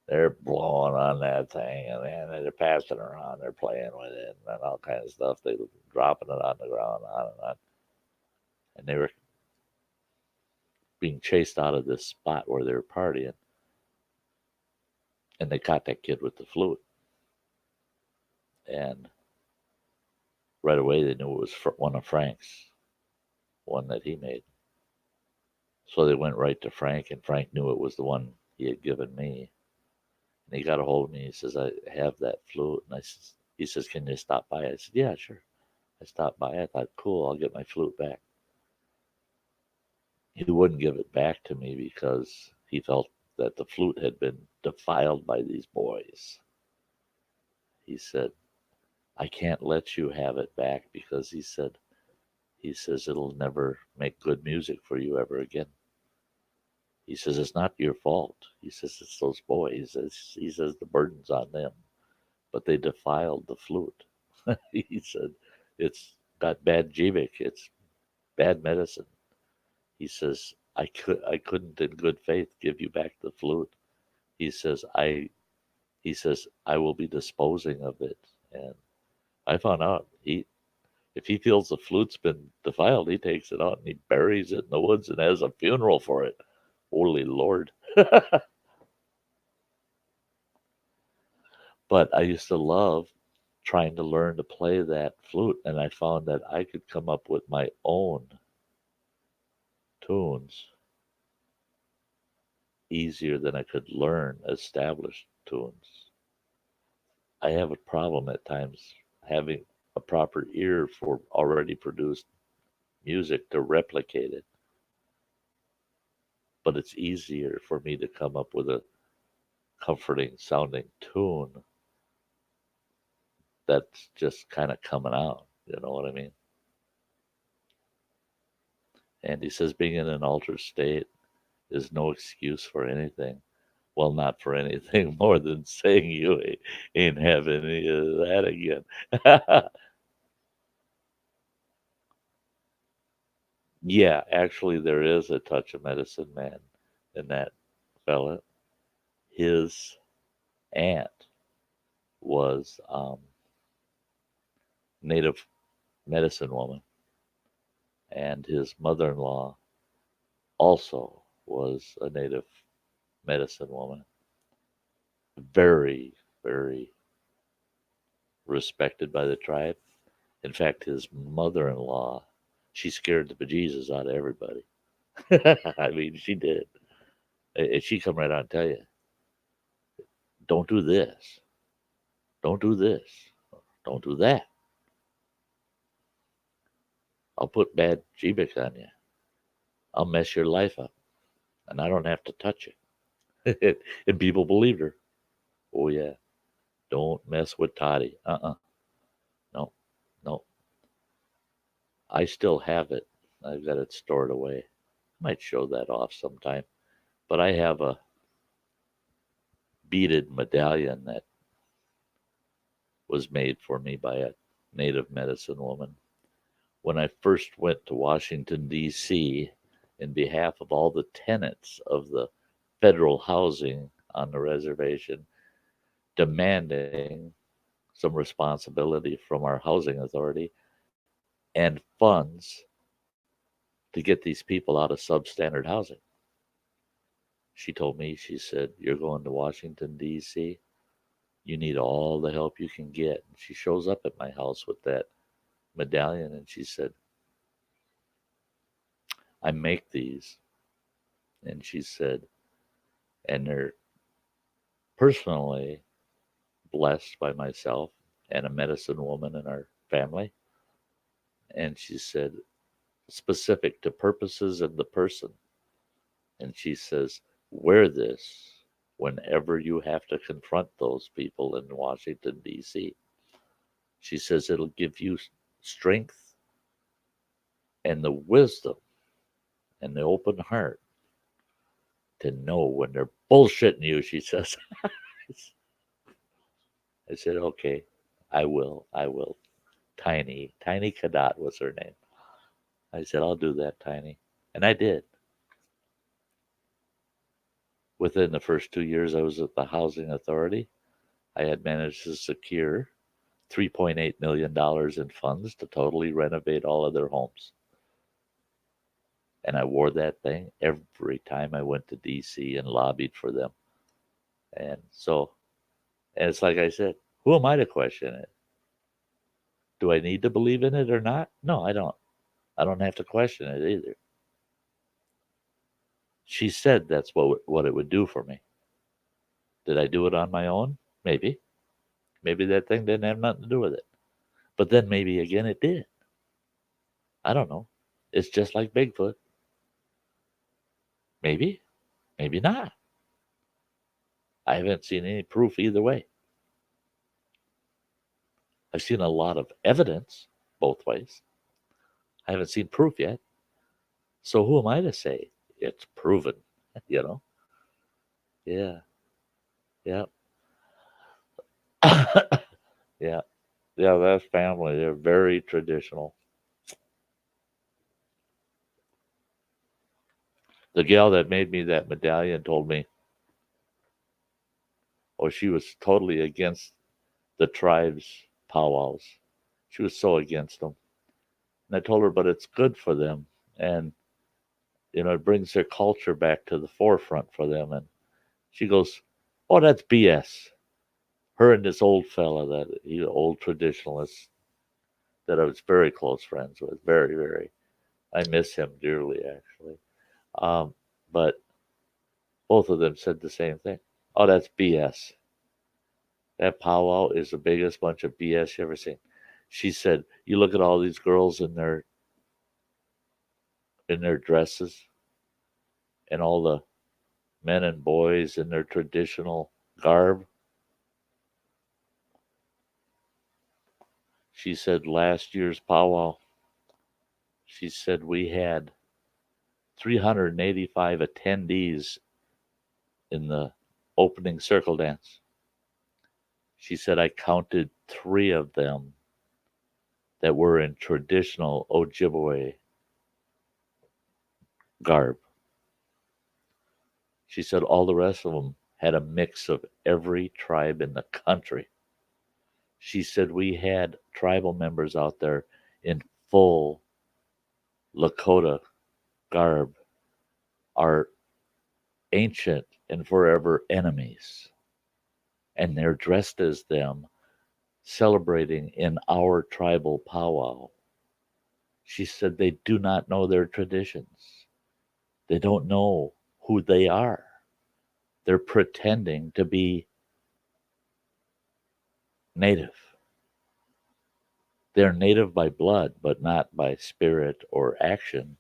they're blowing on that thing. And then they're passing it around. They're playing with it and all kinds of stuff. They were dropping it on the ground, on and on. And they were being chased out of this spot where they were partying. And they caught that kid with the flute. And right away they knew it was one of Frank's, one that he made. So they went right to Frank, and Frank knew it was the one he had given me. And he got a hold of me. He says, I have that flute. And he says, can you stop by? I said, yeah, sure. I stopped by. I thought, cool, I'll get my flute back. He wouldn't give it back to me because he felt that the flute had been defiled by these boys. He said, I can't let you have it back because he says it'll never make good music for you ever again. He says it's not your fault. He says it's those boys. He says the burden's on them, but they defiled the flute. He said it's got bad jibic. It's bad medicine. He says I couldn't in good faith give you back the flute. He says I will be disposing of it. And I found out if he feels the flute's been defiled, he takes it out and he buries it in the woods and has a funeral for it. Holy Lord. But I used to love trying to learn to play that flute, and I found that I could come up with my own tunes easier than I could learn established tunes. I have a problem at times having a proper ear for already produced music to replicate it. But it's easier for me to come up with a comforting sounding tune that's just kind of coming out. You know what I mean? And he says being in an altered state is no excuse for anything. Well, not for anything more than saying you ain't having any of that again. Yeah, actually, there is a touch of medicine man in that fella. His aunt was native medicine woman, and his mother-in-law also was a native medicine woman. Very, very respected by the tribe. In fact, his mother-in-law, she scared the bejesus out of everybody. I mean, she did. And she come right out and tell you, don't do this, don't do this, don't do that. I'll put bad GBIC on you. I'll mess your life up, and I don't have to touch it. And people believed her. Oh yeah, don't mess with Toddy. No, no. I still have it. I've got it stored away. Might show that off sometime. But I have a beaded medallion that was made for me by a native medicine woman. When I first went to Washington, D.C., in behalf of all the tenants of the federal housing on the reservation, demanding some responsibility from our housing authority and funds to get these people out of substandard housing. She told me, she said, you're going to Washington, D.C., you need all the help you can get. And she shows up at my house with that medallion, and she said, I make these. And she said, and they're personally blessed by myself and a medicine woman in our family. And she said, specific to purposes of the person. And she says, wear this whenever you have to confront those people in Washington, D.C. She says it'll give you strength and the wisdom and the open heart to know when they're bullshitting you, she says. I said, okay, I will. I will. Tiny Cadet was her name. I said, I'll do that, Tiny. And I did. Within the first 2 years I was at the Housing Authority, I had managed to secure $3.8 million in funds to totally renovate all of their homes. And I wore that thing every time I went to DC and lobbied for them. And so, and it's like I said, who am I to question it? Do I need to believe in it or not? No, I don't. I don't have to question it either. She said that's what it would do for me. Did I do it on my own? Maybe. Maybe that thing didn't have nothing to do with it. But then maybe again it did. I don't know. It's just like Bigfoot. Maybe, maybe not. I haven't seen any proof either way. I've seen a lot of evidence both ways. I haven't seen proof yet. So who am I to say it's proven? You know? Yeah, yeah, yeah, yeah. That family, they're very traditional. The gal that made me that medallion told me, oh, she was totally against the tribe's powwows. She was so against them. And I told her, but it's good for them. And, it brings their culture back to the forefront for them. And she goes, oh, that's BS. Her and this old fella, old traditionalist that I was very close friends with, very, very. I miss him dearly, actually. Um, but both of them said the same thing. Oh, that's BS. That powwow is the biggest bunch of BS you ever seen. She said, you look at all these girls in their dresses and all the men and boys in their traditional garb. She said last year's powwow, she said we had 385 attendees in the opening circle dance. She said I counted 3 of them that were in traditional Ojibwe garb. She said all the rest of them had a mix of every tribe in the country. She said we had tribal members out there in full Lakota garb, our ancient and forever enemies. And they're dressed as them, celebrating in our tribal powwow. She said they do not know their traditions. They don't know who they are. They're pretending to be native. They're native by blood, but not by spirit or action.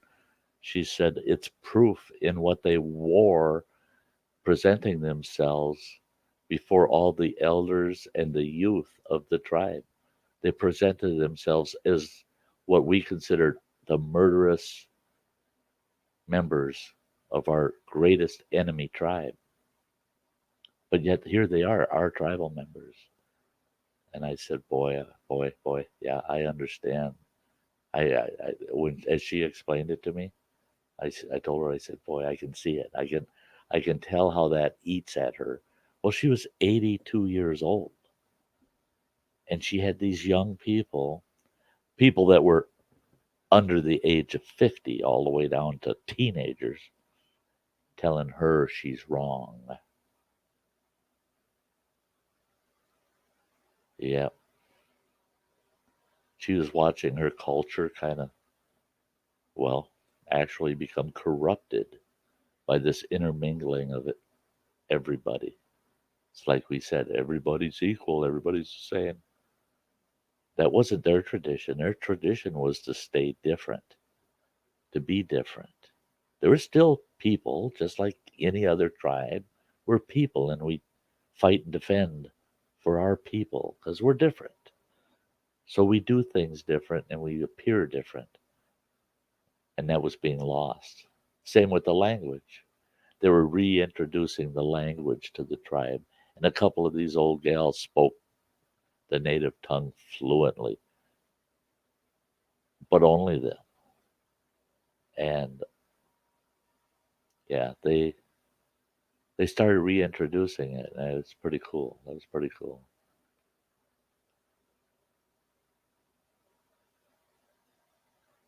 She said it's proof in what they wore, presenting themselves before all the elders and the youth of the tribe. They presented themselves as what we considered the murderous members of our greatest enemy tribe. But yet here they are, our tribal members. And I said, boy, yeah, I understand. When as she explained it to me, I told her, I said, boy, I can see it. I can tell how that eats at her. Well, she was 82 years old, and she had these young people that were under the age of 50, all the way down to teenagers, telling her she's wrong. Yeah, she was watching her culture kind of, well, actually become corrupted by this intermingling of it, everybody. It's like we said, everybody's equal, everybody's the same. That wasn't their tradition. Their tradition was to stay different, to be different. There were still people, just like any other tribe. We're people and we fight and defend for our people because we're different. So we do things different and we appear different. And that was being lost. Same with the language. They were reintroducing the language to the tribe. And a couple of these old gals spoke the native tongue fluently, but only them. And yeah, they started reintroducing it, and it's pretty cool. That was pretty cool.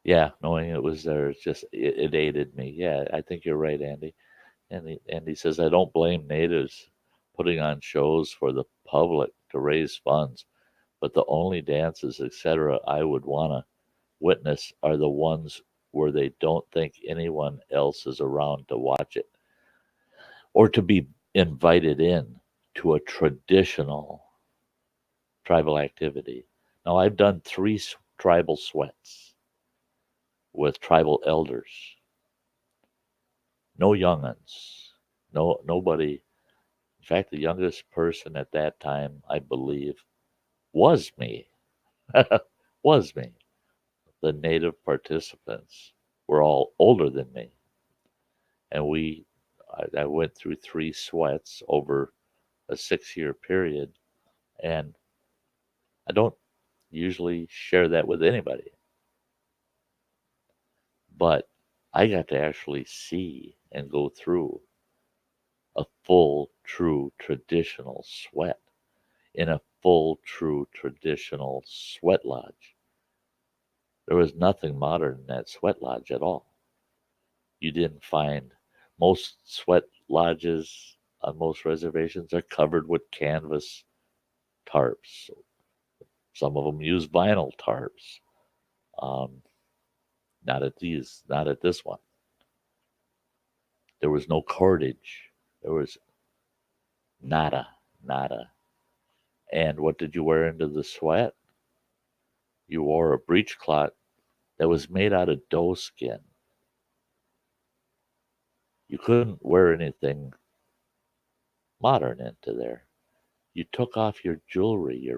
Yeah, knowing it was there, it's just it aided me. Yeah, I think you're right, Andy. And he says I don't blame natives putting on shows for the public to raise funds, but the only dances, etc., I would want to witness are the ones where they don't think anyone else is around to watch it or to be invited in to a traditional tribal activity. Now, I've done three tribal sweats with tribal elders, no young'uns, nobody. In fact, the youngest person at that time, I believe, was me. Was me. The native participants were all older than me, and I went through three sweats over a 6 year period, and I don't usually share that with anybody, but I got to actually see and go through a full, true traditional sweat in a full, true traditional sweat lodge. There was nothing modern in that sweat lodge at all. You didn't find most sweat lodges on most reservations are covered with canvas tarps. Some of them use vinyl tarps. Um, not at this one. There was no cordage. There was nada, nada. And what did you wear into the sweat? You wore a breechcloth that was made out of doe skin. You couldn't wear anything modern into there. You took off your jewelry.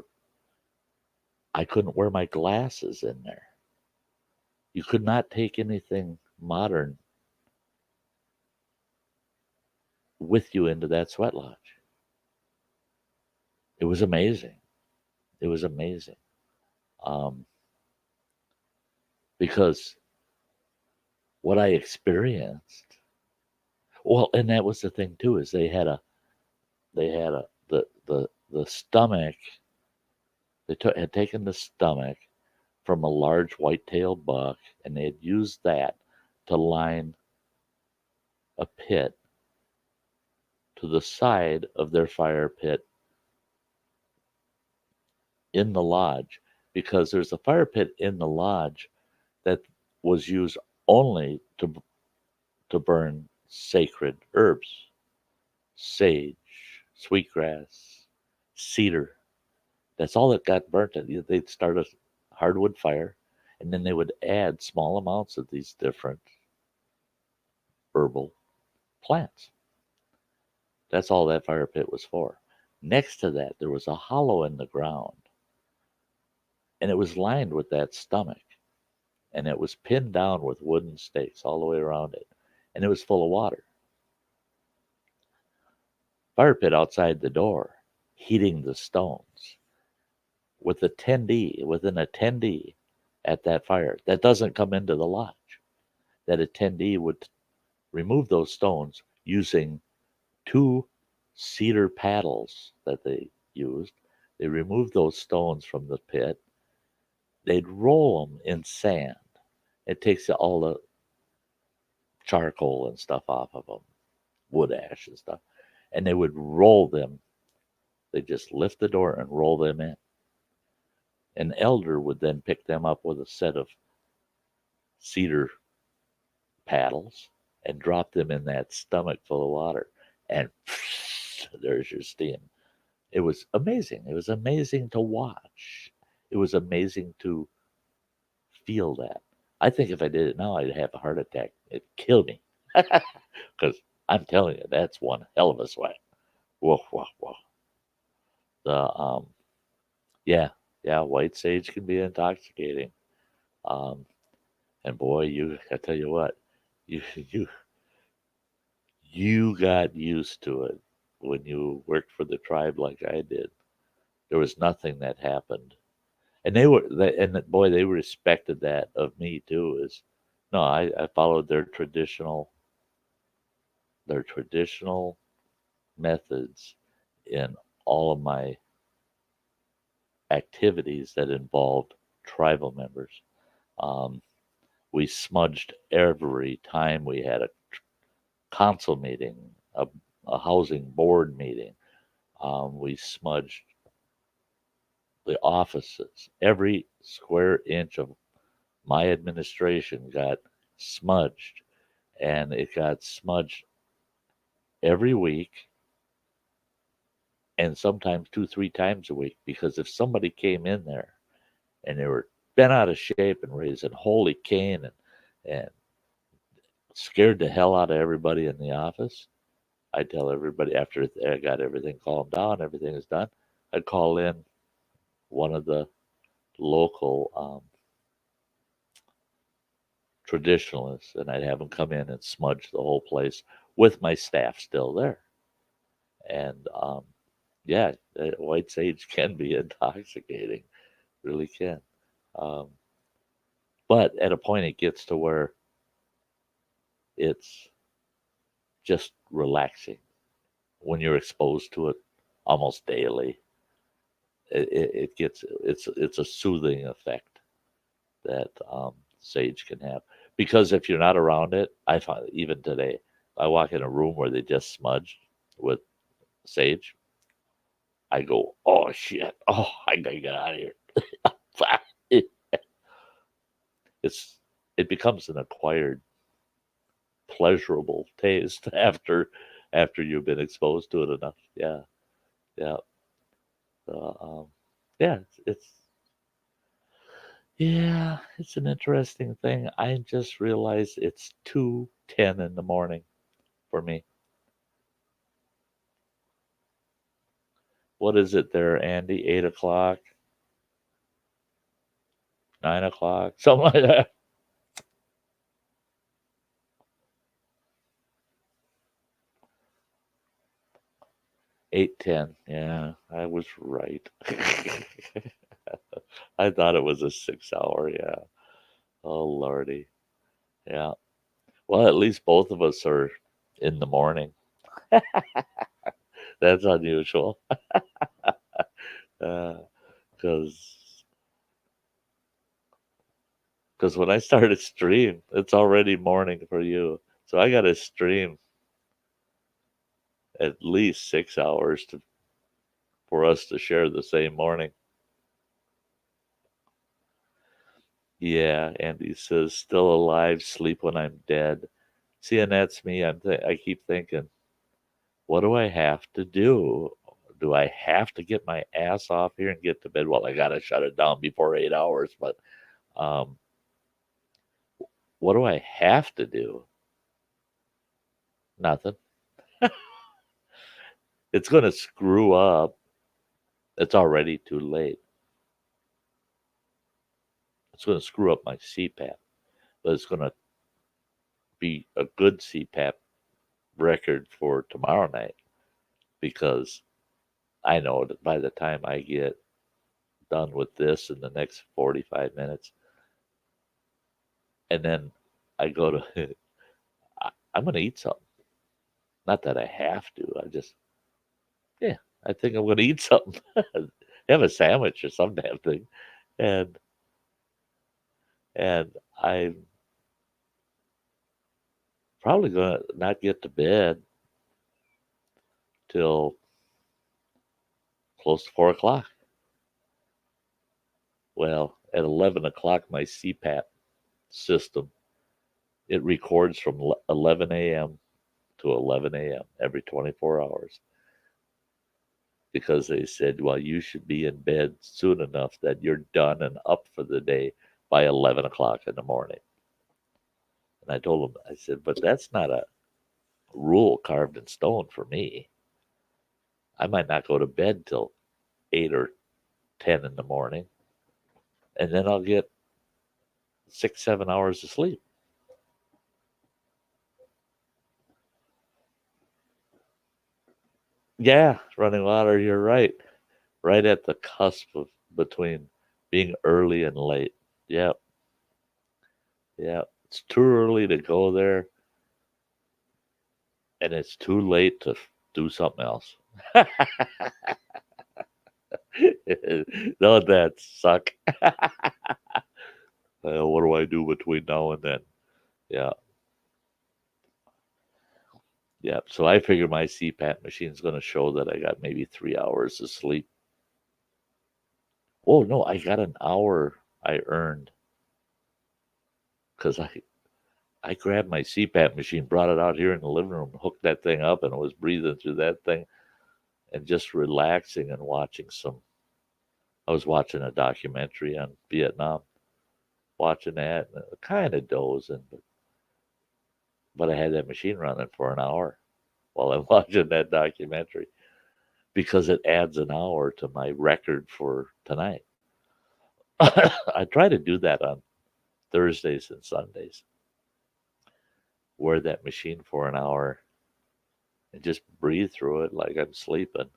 I couldn't wear my glasses in there. You could not take anything modern with you into that sweat lodge. It was amazing. It was amazing. Um, because what I experienced, well, and that was the thing too, is the stomach. Had taken the stomach from a large white-tailed buck, and they had used that to line a pit to the side of their fire pit in the lodge, because there's a fire pit in the lodge that was used only to burn sacred herbs, sage, sweetgrass, cedar. That's all that got burnt. They'd start a hardwood fire, and then they would add small amounts of these different herbal plants. That's all that fire pit was for. Next to that, there was a hollow in the ground, and it was lined with that stomach, and it was pinned down with wooden stakes all the way around it, and it was full of water. Fire pit outside the door, heating the stones with with an attendee at that fire that doesn't come into the lodge. That attendee would remove those stones using two cedar paddles that they used. They removed those stones from the pit. They'd roll them in sand. It takes all the charcoal and stuff off of them, wood ash and stuff. And they would roll them. They just lift the door and roll them in. An elder would then pick them up with a set of cedar paddles and drop them in that stomach full of water, and there's your steam. It was amazing. It was amazing to watch. It was amazing to feel that. I think if I did it now, I'd have a heart attack. It'd kill me. Because I'm telling you, that's one hell of a sweat. Whoa, whoa, whoa. The yeah, yeah, white sage can be intoxicating. Um, and boy, I tell you what, you you you got used to it when you worked for the tribe like I did. There was nothing that happened, and boy, they respected that of me too. Is no, I followed their traditional methods in all of my activities that involved tribal members. Um, we smudged every time we had a council meeting, a housing board meeting. We smudged the offices. Every square inch of my administration got smudged, and it got smudged every week and sometimes two, three times a week. Because if somebody came in there and they were bent out of shape and raising holy cane and scared the hell out of everybody in the office, I'd tell everybody after I got everything calmed down, everything is done, I'd call in one of the local traditionalists, and I'd have them come in and smudge the whole place with my staff still there. And yeah, white sage can be intoxicating, really can. Um, but at a point, it gets to where it's just relaxing when you're exposed to it almost daily. It's a soothing effect that sage can have. Because if you're not around it, I find even today, I walk in a room where they just smudged with sage, I go, oh shit, oh I gotta get out of here. it's it becomes an acquired pleasurable taste after you've been exposed to it enough. Yeah, yeah, um, yeah. It's an interesting thing. I just realized it's 2:10 in the morning for me. What is it there, Andy? 8 o'clock, 9 o'clock, something like that. 8:10. Yeah, I was right. I thought it was a 6 hour. Yeah. Oh lordy. Yeah. Well, at least both of us are in the morning. That's unusual. Because because when I start a stream, it's already morning for you. So I got to stream at least 6 hours for us to share the same morning. Yeah, Andy says, still alive, sleep when I'm dead. See, and that's me. I keep thinking, what do I have to do? Do I have to get my ass off here and get to bed? Well, I gotta shut it down before 8 hours, but um, what do I have to do? Nothing. It's gonna screw up. It's already too late. It's gonna screw up my CPAP, but it's gonna be a good CPAP record for tomorrow night because I know that by the time I get done with this in the next 45 minutes, and then I go to, I'm going to eat something. Not that I have to. Yeah, I think I'm going to eat something. Have a sandwich or some damn thing. And, and I'm probably going to not get to bed till close to 4 o'clock. Well, at 11 o'clock, my CPAP system, it records from 11 a.m. to 11 a.m. every 24 hours because they said, well, you should be in bed soon enough that you're done and up for the day by 11 o'clock in the morning. And I told them, I said, but that's not a rule carved in stone for me. I might not go to bed till 8 or 10 in the morning, and then I'll get 6, 7 hours of sleep. Yeah, running water, you're right. Right at the cusp of between being early and late. Yep, yep. It's too early to go there, and it's too late to do something else. Don't that suck? What do I do between now and then? Yeah, yeah. So I figure my CPAP machine's going to show that I got maybe 3 hours of sleep. Oh no, I got an hour I earned because I grabbed my CPAP machine, brought it out here in the living room, hooked that thing up, and was breathing through that thing and just relaxing and watching some. I was watching a documentary on Vietnam, watching that, and kind of dozing, but I had that machine running for an hour while I'm watching that documentary because it adds an hour to my record for tonight. I try to do that on Thursdays and Sundays. Wear that machine for an hour and just breathe through it like I'm sleeping.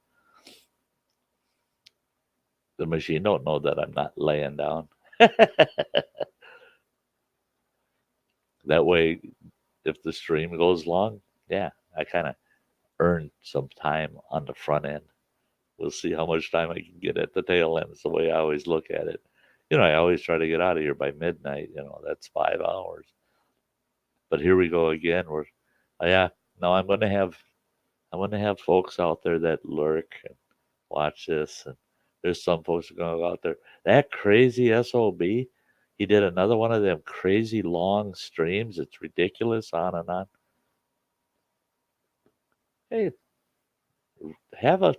The machine don't know that I'm not laying down. That way, if the stream goes long, yeah, I kind of earned some time on the front end. We'll see how much time I can get at the tail end. It's the way I always look at it. I always try to get out of here by midnight. That's 5 hours. But here we go again. Yeah, no, I'm gonna have folks out there that lurk and watch this, and there's some folks that are gonna go out there. That crazy SOB, he did another one of them crazy long streams. It's ridiculous, on and on. Hey, have a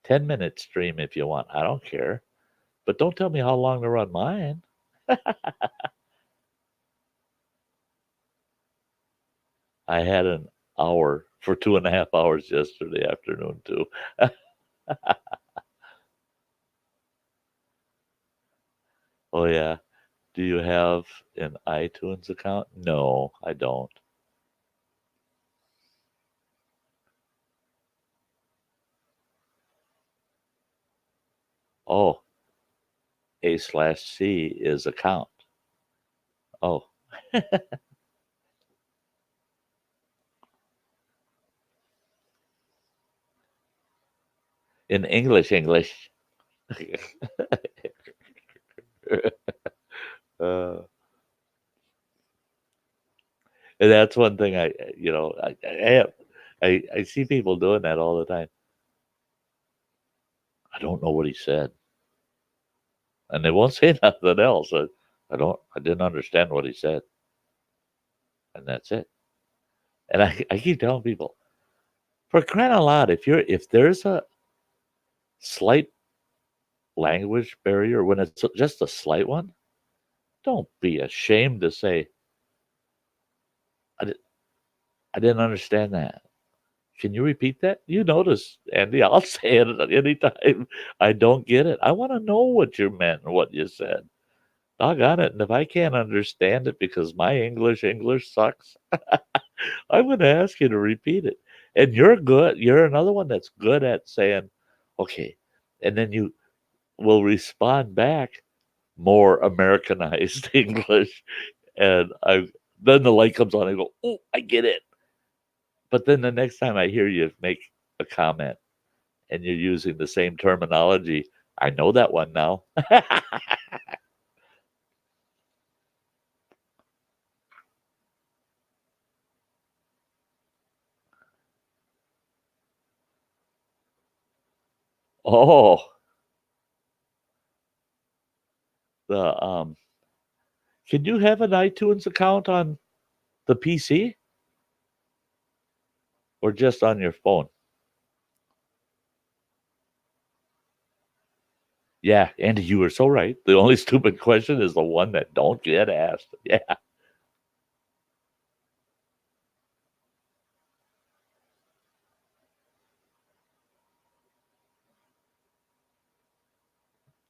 10-minute stream if you want. I don't care, but don't tell me how long to run mine. I had an hour for 2.5 hours yesterday afternoon too. Oh yeah. Do you have an iTunes account? No, I don't. Oh, A/C is account. Oh, in English. uh, and that's one thing I see people doing that all the time. I don't know what he said, and they won't say nothing else. I didn't understand what he said, and that's it. And I keep telling people, for crying out loud, if there's a slight language barrier, when it's just a slight one, don't be ashamed to say, I, di- I didn't understand that. Can you repeat that? You notice, Andy, I'll say it at any time I don't get it. I want to know what you meant and what you said. Doggone it. And if I can't understand it because my English sucks, I'm going to ask you to repeat it. And you're good. You're another one that's good at saying, okay. And then you will respond back more Americanized English. And then the light comes on. I go, oh, I get it. But then the next time I hear you make a comment and you're using the same terminology, I know that one now. Oh, The can you have an iTunes account on the PC or just on your phone? Yeah, Andy, you were so right. The only stupid question is the one that don't get asked. Yeah.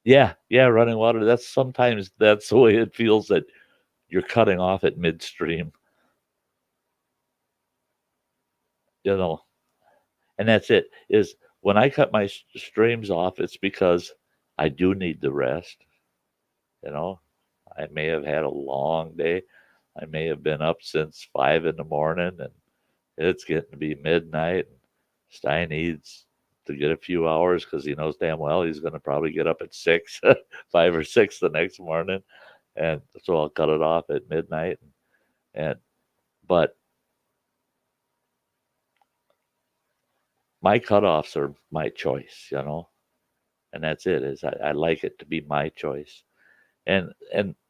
Yeah, yeah, running water. That's sometimes that's the way it feels that you're cutting off at midstream, you know. And that's it. Is when I cut my streams off, it's because I do need the rest, you know. I may have had a long day. I may have been up since 5 in the morning and it's getting to be midnight. And Sty needs to get a few hours because he knows damn well he's going to probably get up at 6, 5 or 6 the next morning. And so I'll cut it off at midnight. And, but my cutoffs are my choice, you know, and that's it. Is I like it to be my choice, and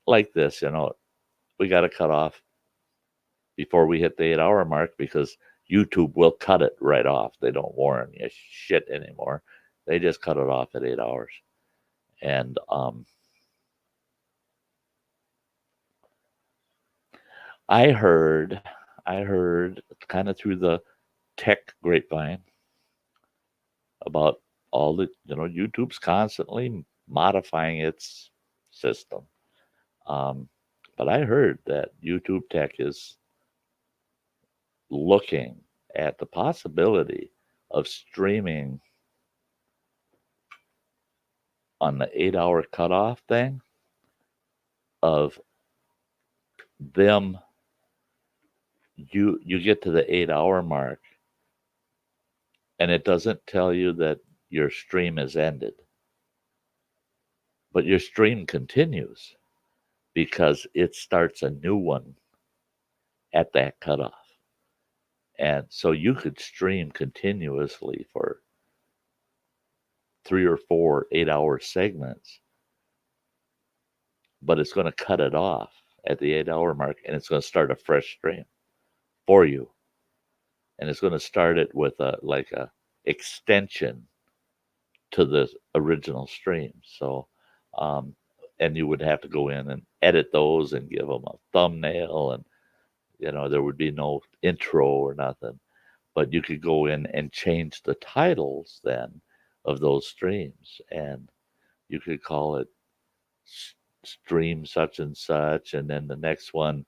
like this, you know, we got to cut off before we hit the 8 hour mark because YouTube will cut it right off. They don't warn you shit anymore. They just cut it off at 8 hours. And I heard, I heard kind of through the tech grapevine about all the, you know, YouTube's constantly modifying its system. Um, but I heard that YouTube Tech is looking at the possibility of streaming on the 8 hour cutoff thing of them. You get to the 8 hour mark and it doesn't tell you that your stream is ended, but your stream continues because it starts a new one at that cutoff. And so you could stream continuously for 3 or 4 8 hour segments, but it's going to cut it off at the 8 hour mark and it's going to start a fresh stream for you. And it's going to start it with a like a extension to the original stream. So, and you would have to go in and edit those and give them a thumbnail, and you know there would be no intro or nothing. But you could go in and change the titles then of those streams, and you could call it stream such and such, and then the next one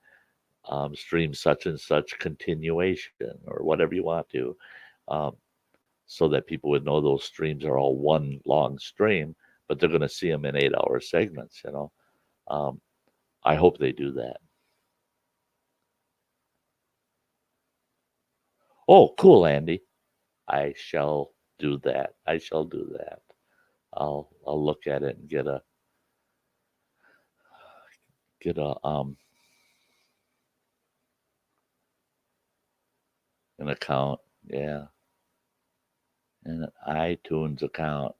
stream such and such continuation or whatever you want to, um, so that people would know those streams are all one long stream, but they're going to see them in 8 hour segments. You know, um, I hope they do that. Oh, cool, Andy. I shall do that. I shall do that. I'll look at it and get a an account. Yeah, an iTunes account.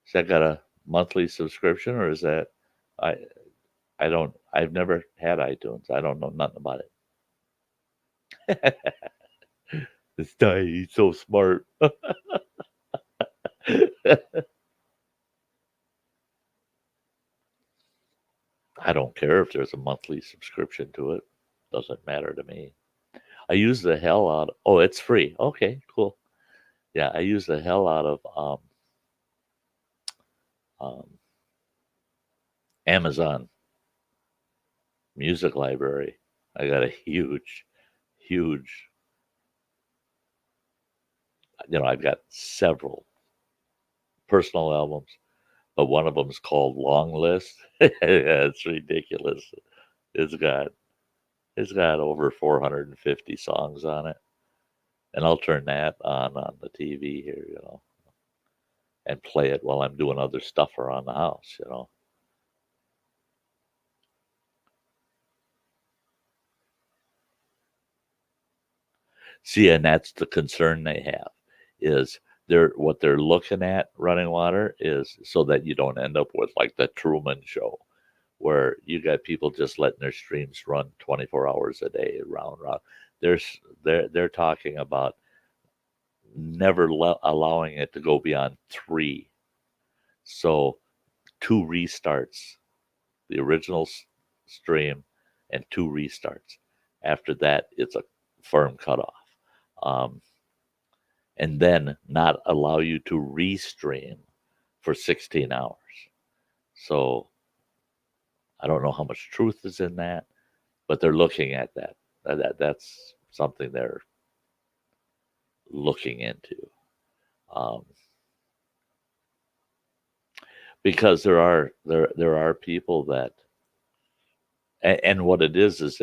Is that got a monthly subscription or is that I I don't I've never had iTunes. I don't know nothing about it. This guy, he's so smart. I don't care if there's a monthly subscription to it. Doesn't matter to me. I use the hell out of, oh, it's free. Okay, cool. Yeah, I use the hell out of um, Amazon Music Library. I got a huge, I've got several personal albums, but one of them is called Long List. Yeah, it's ridiculous. It's got it's got over 450 songs on it, and I'll turn that on the TV here, and play it while I'm doing other stuff around the house. See, and that's the concern they have is What they're looking at running water is so that you don't end up with like the Truman Show, where you got people just letting their streams run 24 hours a day, round round. There's they're talking about never allowing it to go beyond three. So two restarts, the original stream, and two restarts. After that, it's a firm cutoff. Um, and then not allow you to restream for 16 hours. So I don't know how much truth is in that, but they're looking at that. That's something they're looking into. Um, because there are people that, and what it is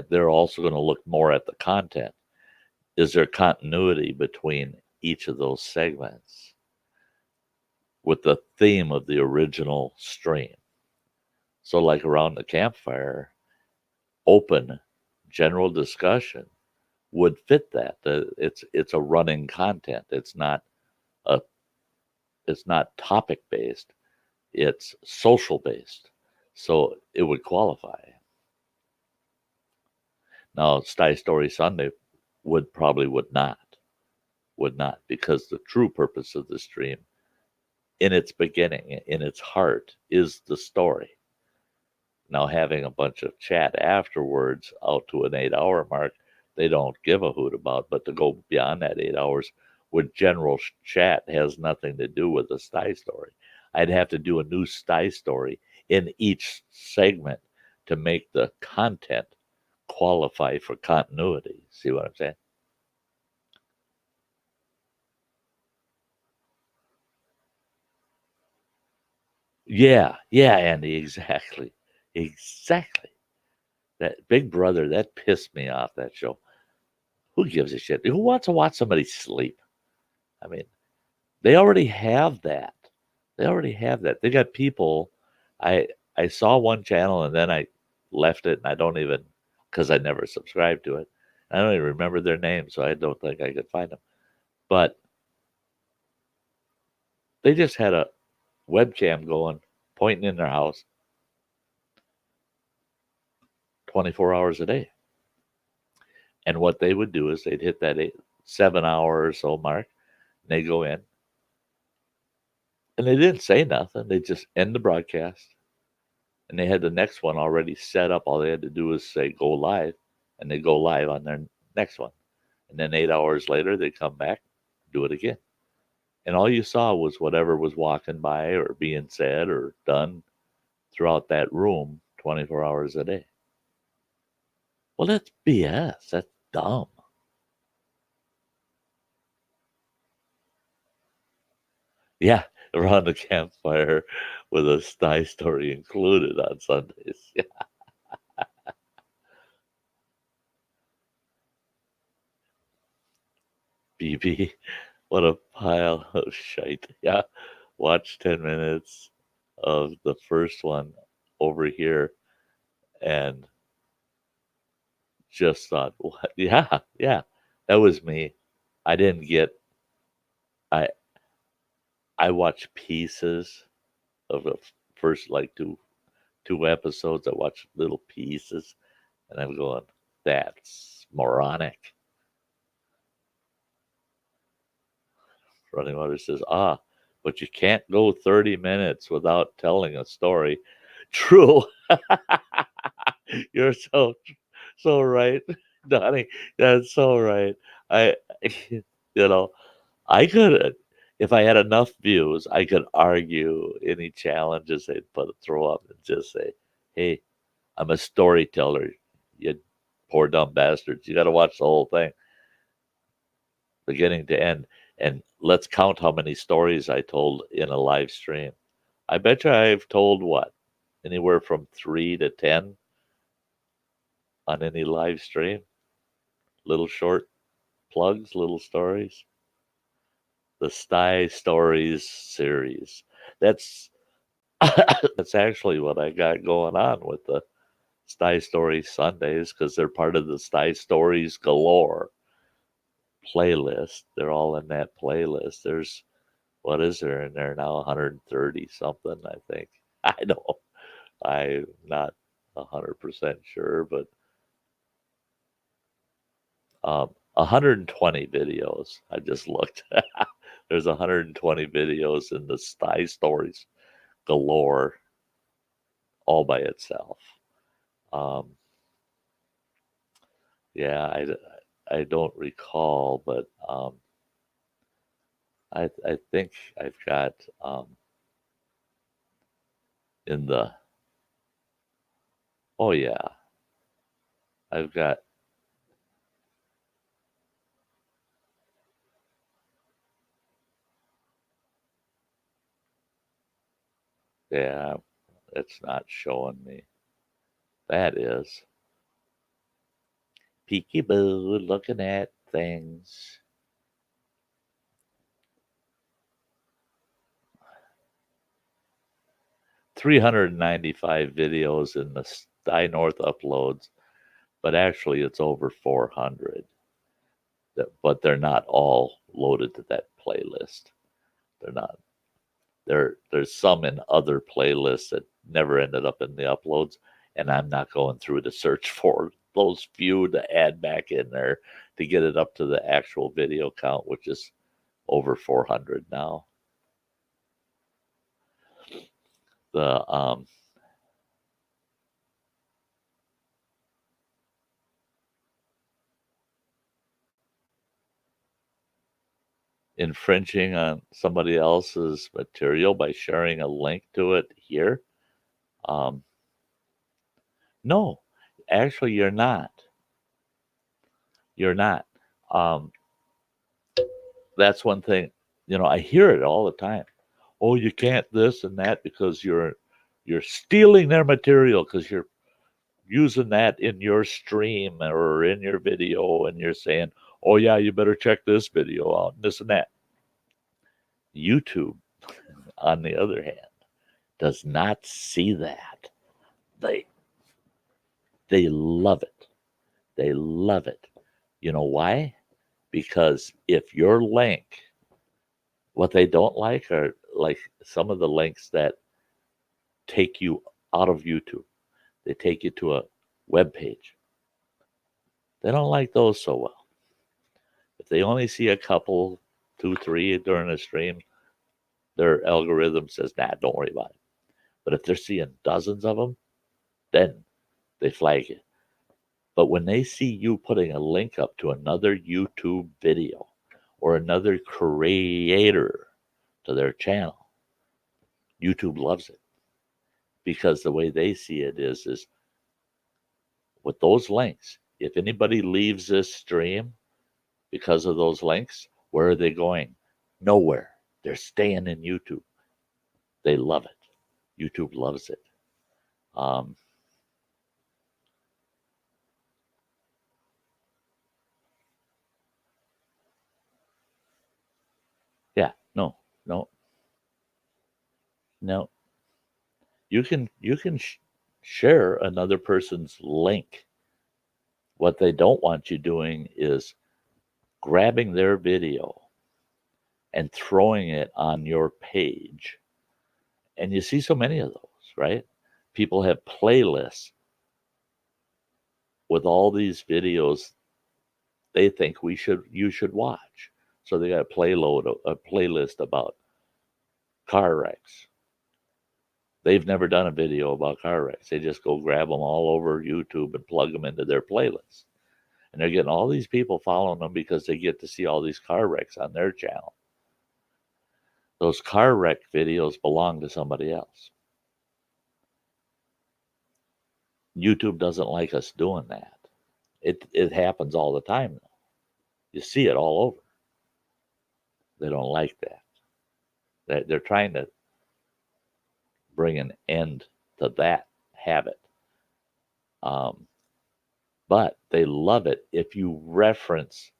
they're also going to look more at the content. Is there continuity between each of those segments with the theme of the original stream? So, like around the campfire, open general discussion would fit that. It's a running content. A it's not topic based. It's social based. So it would qualify. Now, Sty Story Sunday would not because the true purpose of the stream, in its beginning, in its heart, is the story. Now, having a bunch of chat afterwards out to an 8 hour mark, they don't give a hoot about. But to go beyond that 8 hours with general chat has nothing to do with the Sty story. I'd have to do a new Sty story in each segment to make the content qualify for continuity. See what I'm saying? Yeah, yeah, Andy, exactly. Exactly. That Big Brother, that pissed me off, that show. Who gives a shit? Who wants to watch somebody sleep? I mean, they already have that. They already have that. They got people. I I saw one channel and then I left it and I don't even because I never subscribed to it. I don't even remember their name, so I don't think I could find them. But they just had a webcam going, pointing in their house 24 hours a day. And what they would do is they'd hit that 7 hour or so mark, and they go in, and they didn't say nothing. They just end the broadcast, and they had the next one already set up. All they had to do was say go live, and they go live on their next one. And then 8 hours later, they come back, do it again. And all you saw was whatever was walking by or being said or done throughout that room 24 hours a day. Well, that's BS. That's dumb. Yeah, around the campfire with a Sty story included on Sundays. Yeah, BB, what a pile of shite. Yeah, watch 10 minutes of the first one over here and just thought, what? Yeah, yeah, that was me. I didn't get, I, I watched pieces of the first like two episodes. I watched little pieces and I'm going, that's moronic. Running Water says, but you can't go 30 minutes without telling a story. True. You're so right, Donnie. That's so right. I, you know, I could, if I had enough views, I could argue any challenges they'd throw up and just say, hey, I'm a storyteller. You poor dumb bastards. You got to watch the whole thing, beginning to end. And let's count how many stories I told in a live stream. I bet you I've told what? Anywhere from 3 to 10 on any live stream. Little short plugs, little stories. The Sty Stories series. That's that's actually what I got going on with the Sty Stories Sundays because they're part of the Sty Stories galore playlist. They're all in that playlist. There's, what is there in there now? 130 something, I think. I don't, I'm not 100% sure, but 120 videos. I just looked. There's 120 videos in the Sty Stories galore all by itself. Um, yeah, I don't recall, but I think I've got in the, oh yeah, I've got, yeah, it's not showing me. That is peekaboo looking at things. 395 videos in the Sty North uploads, but actually it's over 400. But they're not all loaded to that playlist. They're not. There's some in other playlists that never ended up in the uploads, and I'm not going through to search for those few to add back in there to get it up to the actual video count, which is over 400 now. The infringing on somebody else's material by sharing a link to it here. Um, no, actually, you're not. You're not. Um, that's one thing. I hear it all the time. Oh, you can't this and that because you're stealing their material because you're using that in your stream or in your video, and you're saying, oh yeah, you better check this video out, this and that. YouTube, on the other hand, does not see that. They they love it. They love it. You know why? Because if your link, what they don't like are like some of the links that take you out of YouTube. They take you to a web page. They don't like those so well. If they only see a couple, two, three during a stream, their algorithm says, nah, don't worry about it. But if they're seeing dozens of them, then they flag it. But when they see you putting a link up to another YouTube video or another creator to their channel, YouTube loves it. Because the way they see it is with those links, if anybody leaves this stream because of those links, where are they going? Nowhere. They're staying in YouTube. They love it. YouTube loves it. Um, yeah, no, no, no. You can share another person's link. What they don't want you doing is grabbing their video and throwing it on your page. And you see so many of those, right? People have playlists with all these videos they think you should watch. So they got a playlist about car wrecks. They've never done a video about car wrecks. They just go grab them all over YouTube and plug them into their playlist. And they're getting all these people following them because they get to see all these car wrecks on their channel. Those car wreck videos belong to somebody else. YouTube doesn't like us doing that. It happens all the time though. You see it all over. They don't like that. They're trying to bring an end to that habit. Um, but they love it if you reference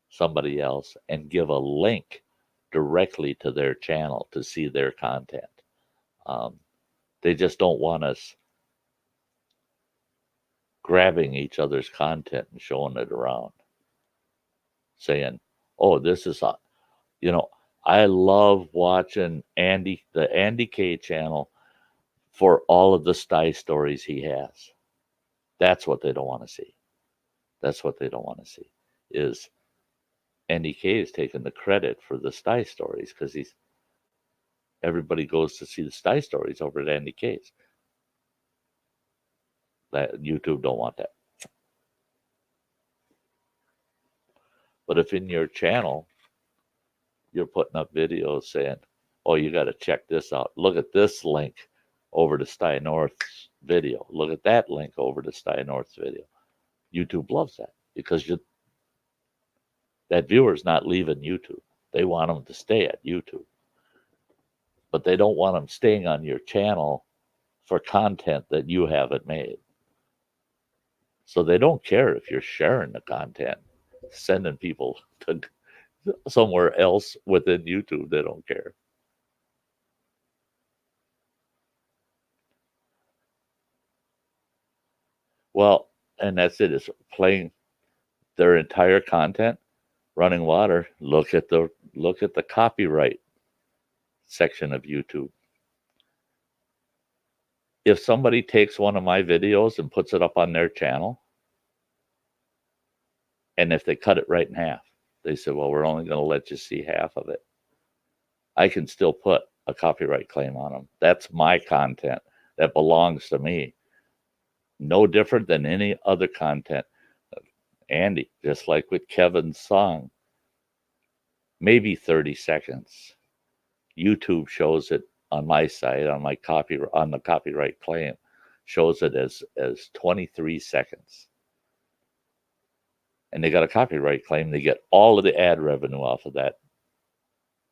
somebody else and give a link directly to their channel to see their content. Um, they just don't want us grabbing each other's content and showing it around, saying, Oh, this is you know, I love watching the Andy K channel for all of the Sty stories he has. That's what they don't want to see. That's what they don't want to see is Andy K is taking the credit for the Sty stories because everybody goes to see the Sty stories over at Andy K's. That YouTube don't want that. But if in your channel you're putting up videos saying, "Oh, you got to check this out. Look at this link over to Sty North's video. Look at that link over to Sty North's video." YouTube loves that because that viewer's not leaving YouTube. They want them to stay at YouTube, but they don't want them staying on your channel for content that you haven't made. So they don't care if you're sharing the content, sending people to somewhere else within YouTube. They don't care. Well, and that's it. It's playing their entire content. Running water. Look at the copyright section of YouTube. If somebody takes one of my videos and puts it up on their channel, and if they cut it right in half, they said, "Well, we're only going to let you see half of it." I can still put a copyright claim on them. That's my content that belongs to me. No different than any other content. Andy, just like with Kevin's song, maybe 30 seconds. YouTube shows it on my site, on the copyright claim, shows it as 23 seconds. And they got a copyright claim. They get all of the ad revenue off of that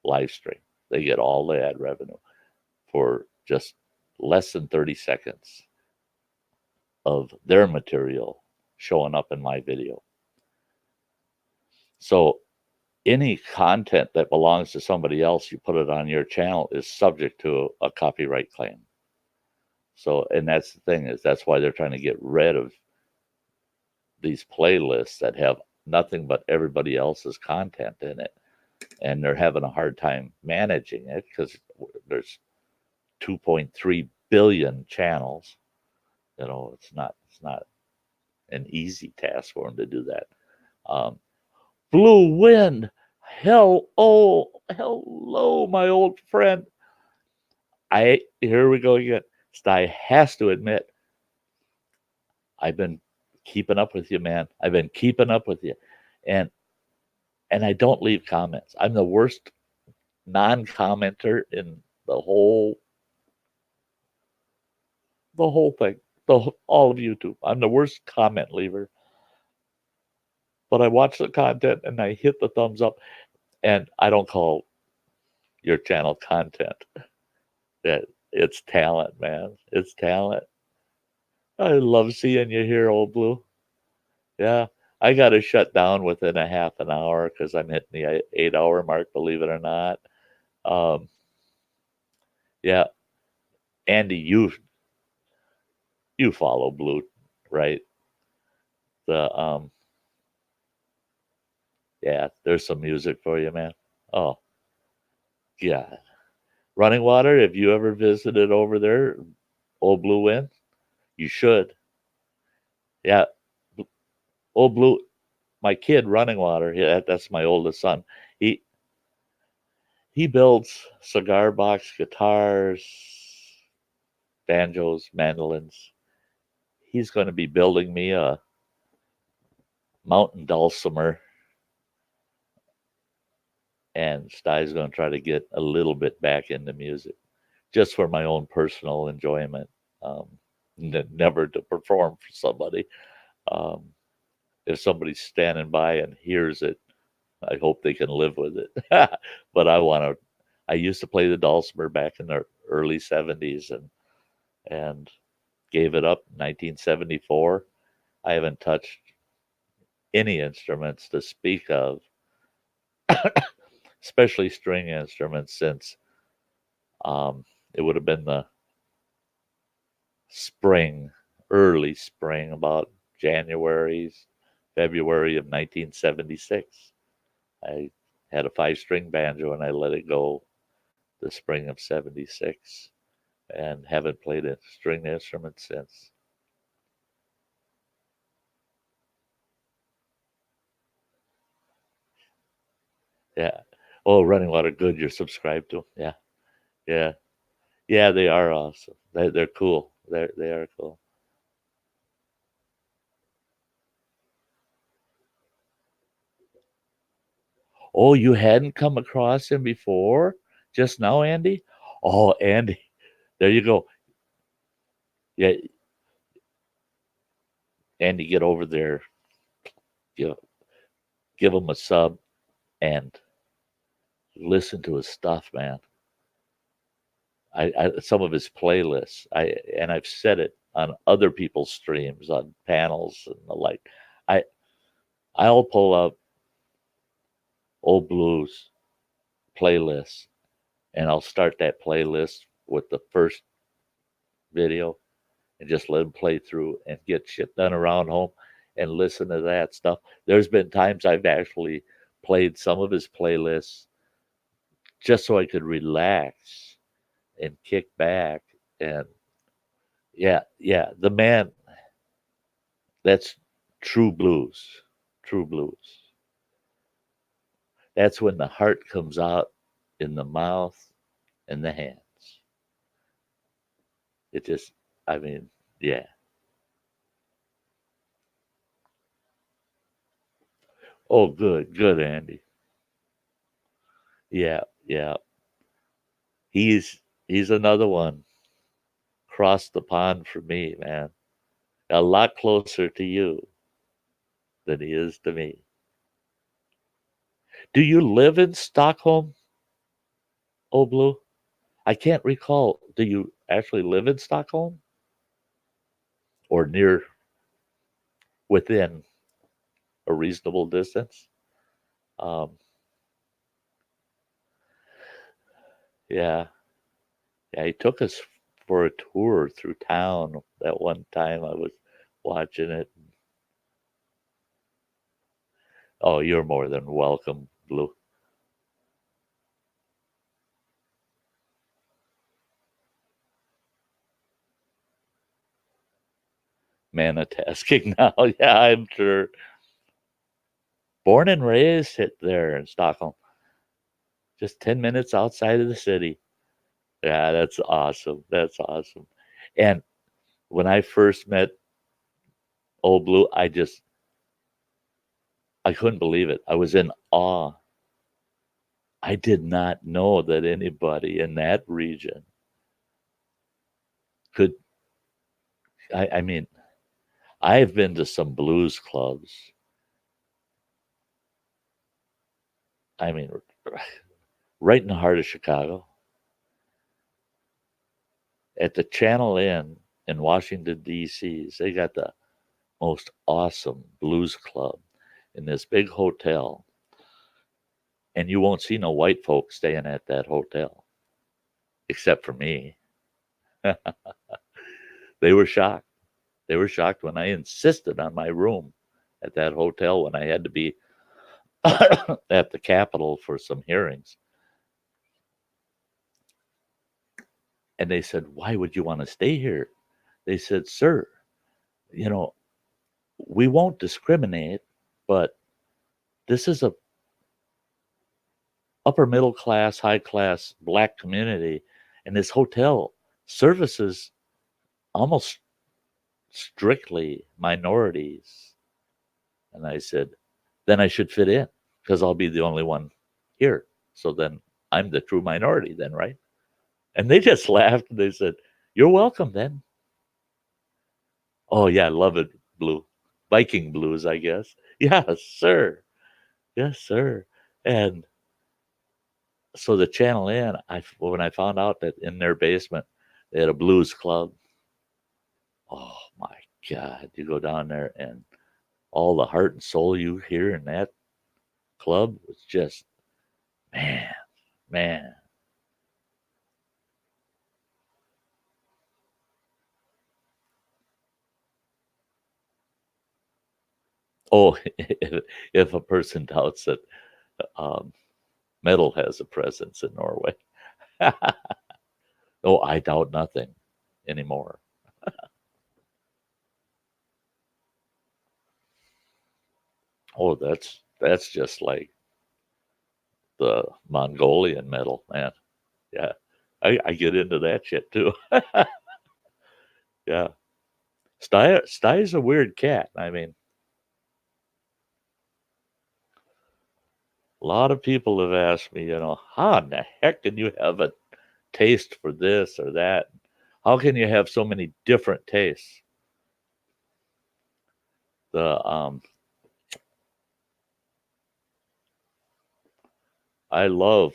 live stream. They get all the ad revenue for just less than 30 seconds of their material showing up in my video. So any content that belongs to somebody else, you put it on your channel, is subject to a copyright claim. So, and that's the thing, is that's why they're trying to get rid of these playlists that have nothing but everybody else's content in it. And they're having a hard time managing it because there's 2.3 billion channels. It's not an easy task for them to do that. Blue Wind, hello, my old friend. Here we go again. Sty has to admit, I've been keeping up with you, man. I've been keeping up with you, and I don't leave comments. I'm the worst non-commenter in the whole thing, all of YouTube. I'm the worst comment leaver. But I watch the content and I hit the thumbs up, and I don't call your channel content. It's talent, man. It's talent. I love seeing you here, old Blue. Yeah, I got to shut down within a half an hour because I'm hitting the 8-hour mark, believe it or not. Um, yeah, Andy, you follow Blue, right? The Yeah, there's some music for you, man. Oh, yeah. Running Water, have you ever visited over there, Old Blue Wind? You should. Yeah, Old Blue, my kid, Running Water. Yeah, that's my oldest son. He he builds cigar box guitars, banjos, mandolins. He's going to be building me a mountain dulcimer, and Sty's going to try to get a little bit back into music, just for my own personal enjoyment. Um, Never to perform for somebody. Um, if somebody's standing by and hears it, I hope they can live with it. But I used to play the dulcimer back in the early 70s and gave it up in 1974. I haven't touched any instruments to speak of, especially string instruments, since it would have been the spring, early spring, about February of 1976. I had a 5-string banjo and I let it go the spring of '76 and haven't played a stringed instrument since. Yeah. Oh, Running Water, good. You're subscribed to 'em. Yeah. Yeah. Yeah, they are awesome. They're cool. They are cool. Oh, you hadn't come across him before? Just now, Andy? Oh, Andy. There you go. Yeah, Andy, get over there. Give give him a sub and listen to his stuff, man. I some of his playlists. I've said it on other people's streams, on panels and the like. I I'll pull up old blues playlists and I'll start that playlist with the first video and just let him play through and get shit done around home and listen to that stuff. There's been times I've actually played some of his playlists just so I could relax and kick back. And yeah, yeah, the man, that's true blues. True blues. That's when the heart comes out in the mouth and the hands. It just, I mean, yeah. Oh, good, good, Andy. Yeah, yeah. He's another one. Crossed the pond for me, man. A lot closer to you than he is to me. Do you live in Stockholm, Old Blue? I can't recall. Do you actually live in Stockholm or near within a reasonable distance? Um, yeah, yeah. He took us for a tour through town that one time. I was watching it. Oh, you're more than welcome, Blue. Manitasking now. Yeah, I'm sure. Born and raised hit there in Stockholm, just 10 minutes outside of the city. Yeah, that's awesome. That's awesome. And when I first met Old Blue, I couldn't believe it. I was in awe. I did not know that anybody in that region could. I mean, I've been to some blues clubs. I mean, right in the heart of Chicago, at the Channel Inn in Washington, D.C. They got the most awesome blues club in this big hotel. And you won't see no white folks staying at that hotel, except for me. They were shocked. They were shocked when I insisted on my room at that hotel when I had to be at the Capitol for some hearings. And they said, "Why would you want to stay here?" They said, "Sir, you know, we won't discriminate, but this is a upper middle class, high class black community, and this hotel services almost strictly minorities." And I said, "Then I should fit in because I'll be the only one here. So then I'm the true minority, then, right?" And they just laughed and they said, "You're welcome then." Oh, yeah, I love it, Blue. Viking blues, I guess. Yes, sir. Yes, sir. And so the Channel Inn, when I found out that in their basement they had a blues club, oh my God, you go down there and all the heart and soul you hear in that club was just, man, man. Oh, if a person doubts it, Um, metal has a presence in Norway. Oh, I doubt nothing anymore. Oh, that's just like the Mongolian metal, man. Yeah, I get into that shit too. Yeah, Sty's a weird cat. I mean, a lot of people have asked me, how in the heck can you have a taste for this or that? How can you have so many different tastes? The I love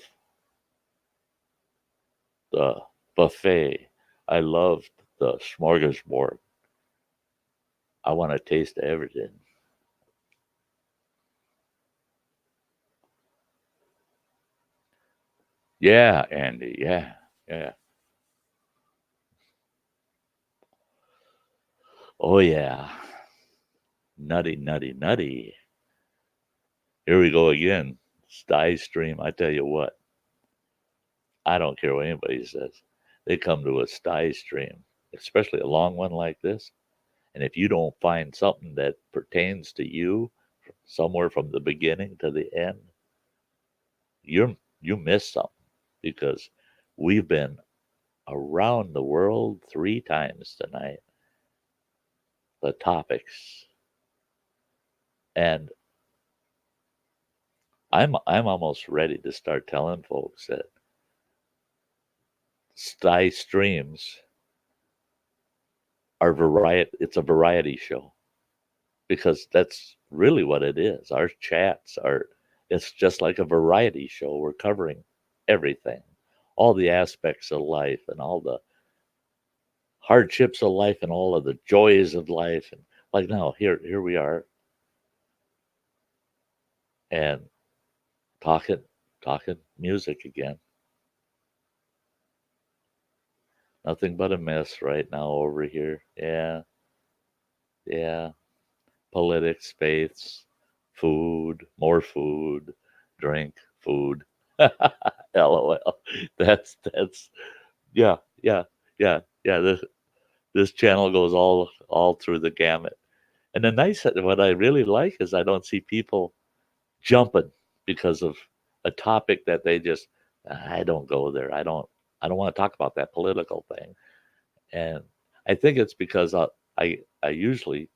the buffet. I love the smorgasbord. I want to taste everything. Yeah, Andy. Yeah, yeah. Oh yeah, nutty, nutty, nutty. Here we go again. Sty stream. I tell you what, I don't care what anybody says. They come to a Sty stream, especially a long one like this. And if you don't find something that pertains to you somewhere from the beginning to the end, you miss something because we've been around the world 3 times tonight. The topics, and I'm almost ready to start telling folks that Sty streams are variety. It's a variety show because that's really what it is. Our chats are. It's just like a variety show. We're covering everything, all the aspects of life, and all the hardships of life, and all of the joys of life. And like now, here we are, and talking music again. Nothing but a mess right now over here. Yeah, yeah. Politics, faiths, food, more food, drink, food. LOL. That's yeah, yeah, yeah, yeah. This channel goes all through the gamut. And the nice what I really like is I don't see people jumping because of a topic that they just I don't go there. I don't want to talk about that political thing. And I think it's because I usually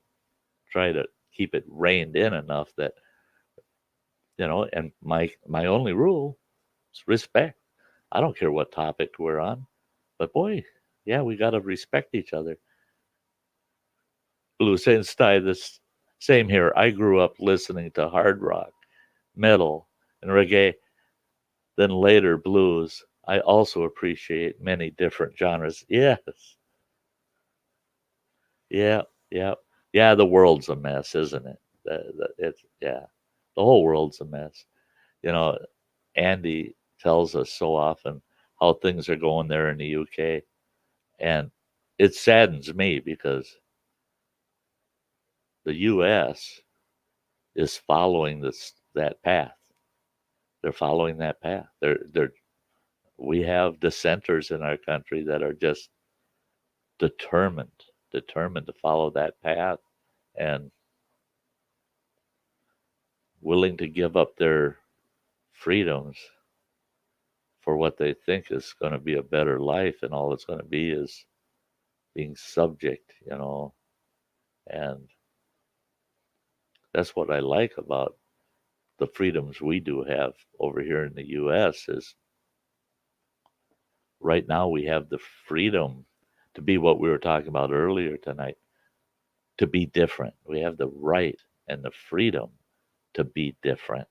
try to keep it reined in enough that and my only rule is respect. I don't care what topic we're on, but boy, yeah, we got to respect each other. Blue Saint Sty, this same here. I grew up listening to hard rock, metal, and reggae, then later blues. I also appreciate many different genres. Yes, yeah, yeah, yeah. The world's a mess, isn't it? It's yeah, the whole world's a mess. You know, Andy tells us so often how things are going there in the UK, and it saddens me because the US is following that path. They're following that path. They're we have dissenters in our country that are just determined to follow that path and willing to give up their freedoms for what they think is going to be a better life, and all it's going to be is being subject. And that's what I like about the freedoms we do have over here in the US is right now we have the freedom to be what we were talking about earlier tonight, to be different. We have the right and the freedom to be different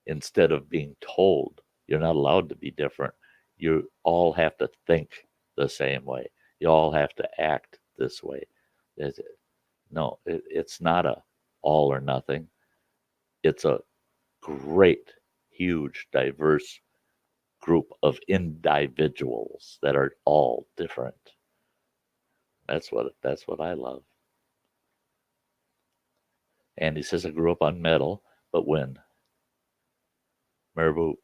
instead of being told you're not allowed to be different. You all have to think the same way. You all have to act this way. It's, no, it's not a all or nothing. It's a great, huge, diverse group of individuals that are all different. That's what I love. And he says I grew up on metal, but when Marabou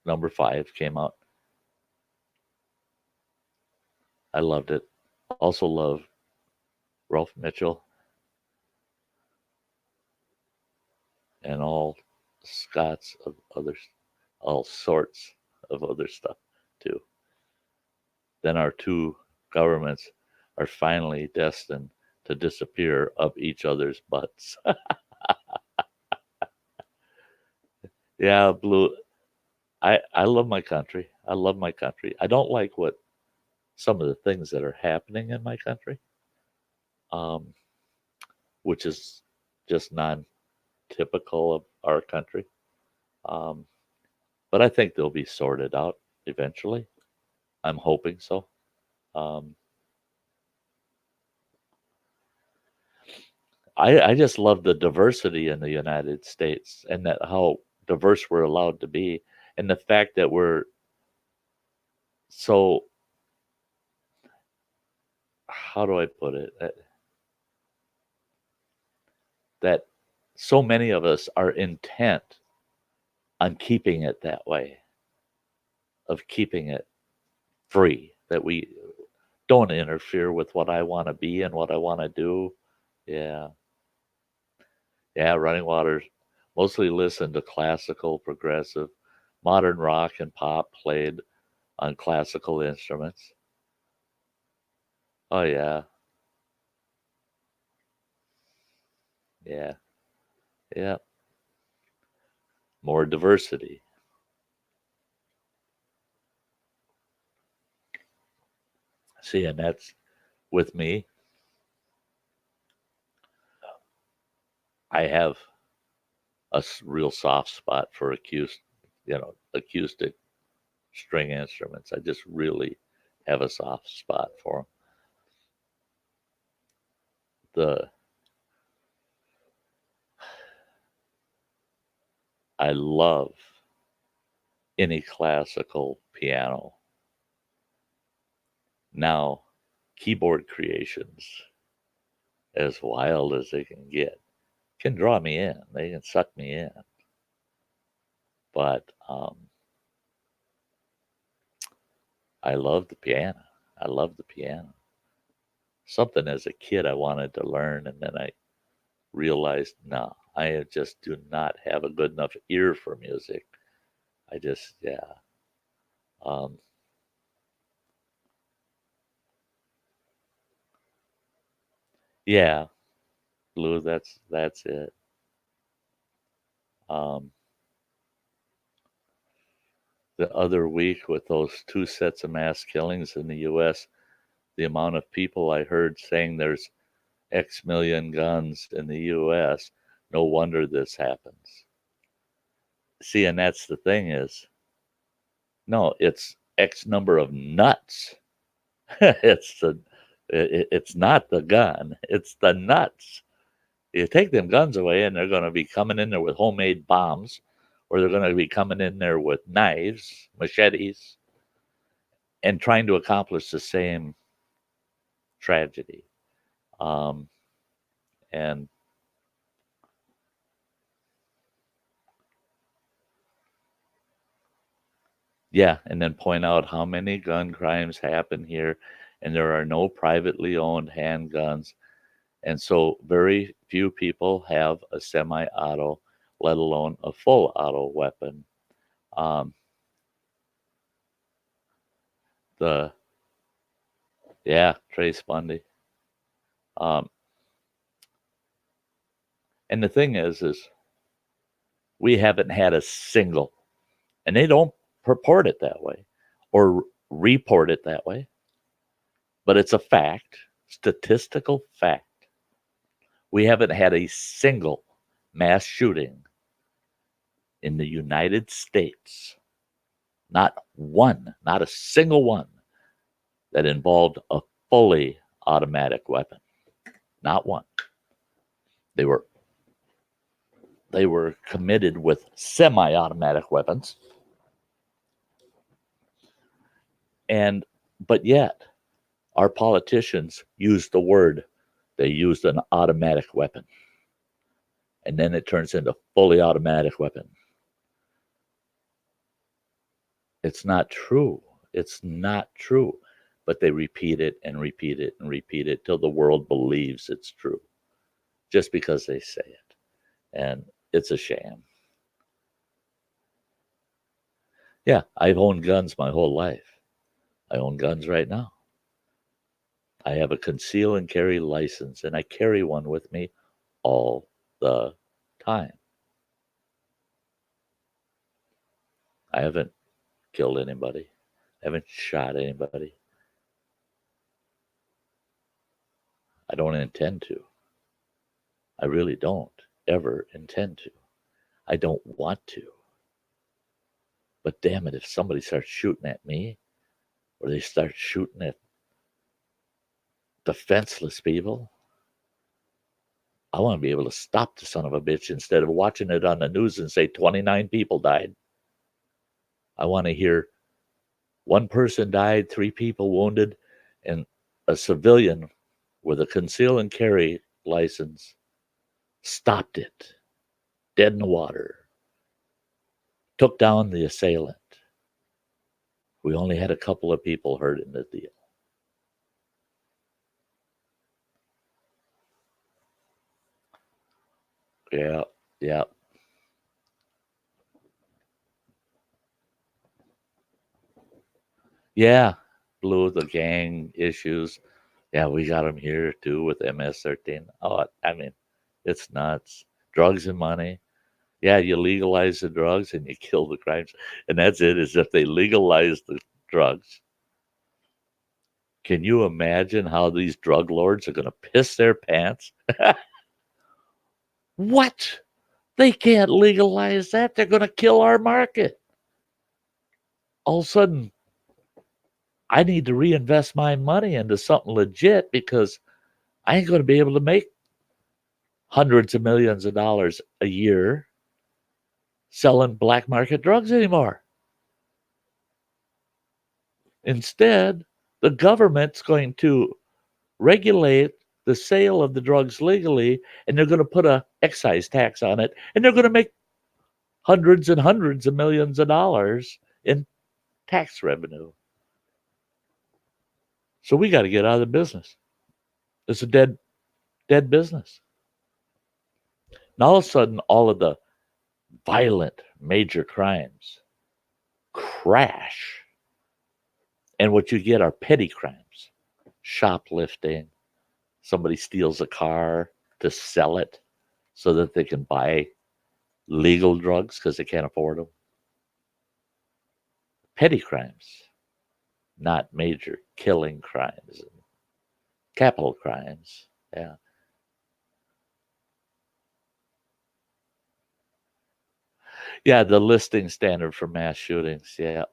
#5 came out. I loved it. Also love Ralph Mitchell and all sorts of other stuff too. Then our two governments are finally destined to disappear up each other's butts. Yeah, blue. I love my country. I love my country. I don't like what some of the things that are happening in my country, um, which is just non-typical of our country. Um, but I think they'll be sorted out eventually. I'm hoping so. Um, I just love the diversity in the United States and that how diverse we're allowed to be, and the fact that we're so, how do I put it, that so many of us are intent on keeping it that way, of keeping it free, that we don't interfere with what I want to be and what I want to do. Yeah. Yeah, Running Waters mostly listen to classical, progressive, modern rock and pop played on classical instruments. Oh yeah, yeah, yeah. More diversity. See, and that's with me. I have a real soft spot for acoustic string instruments. I just really have a soft spot for them. I love any classical piano. Now, keyboard creations, as wild as they can draw me in. They can suck me in. But I love the piano. I love the piano. Something as a kid I wanted to learn, and then I realized, no, I just do not have a good enough ear for music. I just, yeah. Um, yeah, Blue, that's it. Um, the other week with those two sets of mass killings in the U.S., the amount of people I heard saying there's X million guns in the U.S., no wonder this happens. See, and that's the thing is, no, it's X number of nuts. It's not the gun, it's the nuts. You take them guns away, and they're going to be coming in there with homemade bombs, or they're going to be coming in there with knives, machetes, and trying to accomplish the same tragedy. Um, and yeah, and then point out how many gun crimes happen here, and there are no privately owned handguns. And so very few people have a semi auto, let alone a full auto weapon. Um, the Yeah, Trace Bundy. Um, and the thing is we haven't had a single, and they don't purport it that way or report it that way, but it's a fact, statistical fact. We haven't had a single mass shooting in the United States. Not one, not a single one that involved a fully automatic weapon. Not one. They were they were committed with semi-automatic weapons, and but yet our politicians used the word. They used an automatic weapon, and then it turns into fully automatic weapon. It's not true. It's not true. But they repeat it and repeat it and repeat it till the world believes it's true just because they say it. And it's a sham. Yeah, I've owned guns my whole life. I own guns right now. I have a conceal and carry license, and I carry one with me all the time. I haven't killed anybody. I haven't shot anybody. I don't intend to. I really don't ever intend to. I don't want to. But damn it, if somebody starts shooting at me or they start shooting at defenseless people, I want to be able to stop the son of a bitch instead of watching it on the news and say 29 people died. I want to hear one person died, 3 people wounded, and a civilian with a conceal and carry license stopped it, dead in the water, took down the assailant. We only had a couple of people hurt in the deal. Yeah, yeah. Yeah, Blue, the gang issues. Yeah, we got them here too with MS-13. Oh, I mean, it's nuts. Drugs and money. Yeah, you legalize the drugs and you kill the crimes. And that's it, is if they legalize the drugs. Can you imagine how these drug lords are going to piss their pants? What? They can't legalize that. They're going to kill our market. All of a sudden, I need to reinvest my money into something legit because I ain't going to be able to make hundreds of millions of dollars a year selling black market drugs anymore. Instead, the government's going to regulate the sale of the drugs legally, and they're going to put a excise tax on it, and they're going to make hundreds and hundreds of millions of dollars in tax revenue. So we got to get out of the business. It's a dead business. Now all of a sudden, all of the violent major crimes crash, and what you get are petty crimes: shoplifting. Somebody steals a car to sell it so that they can buy legal drugs because they can't afford them. Petty crimes, not major killing crimes and capital crimes. Yeah. Yeah, the listing standard for mass shootings. Yeah.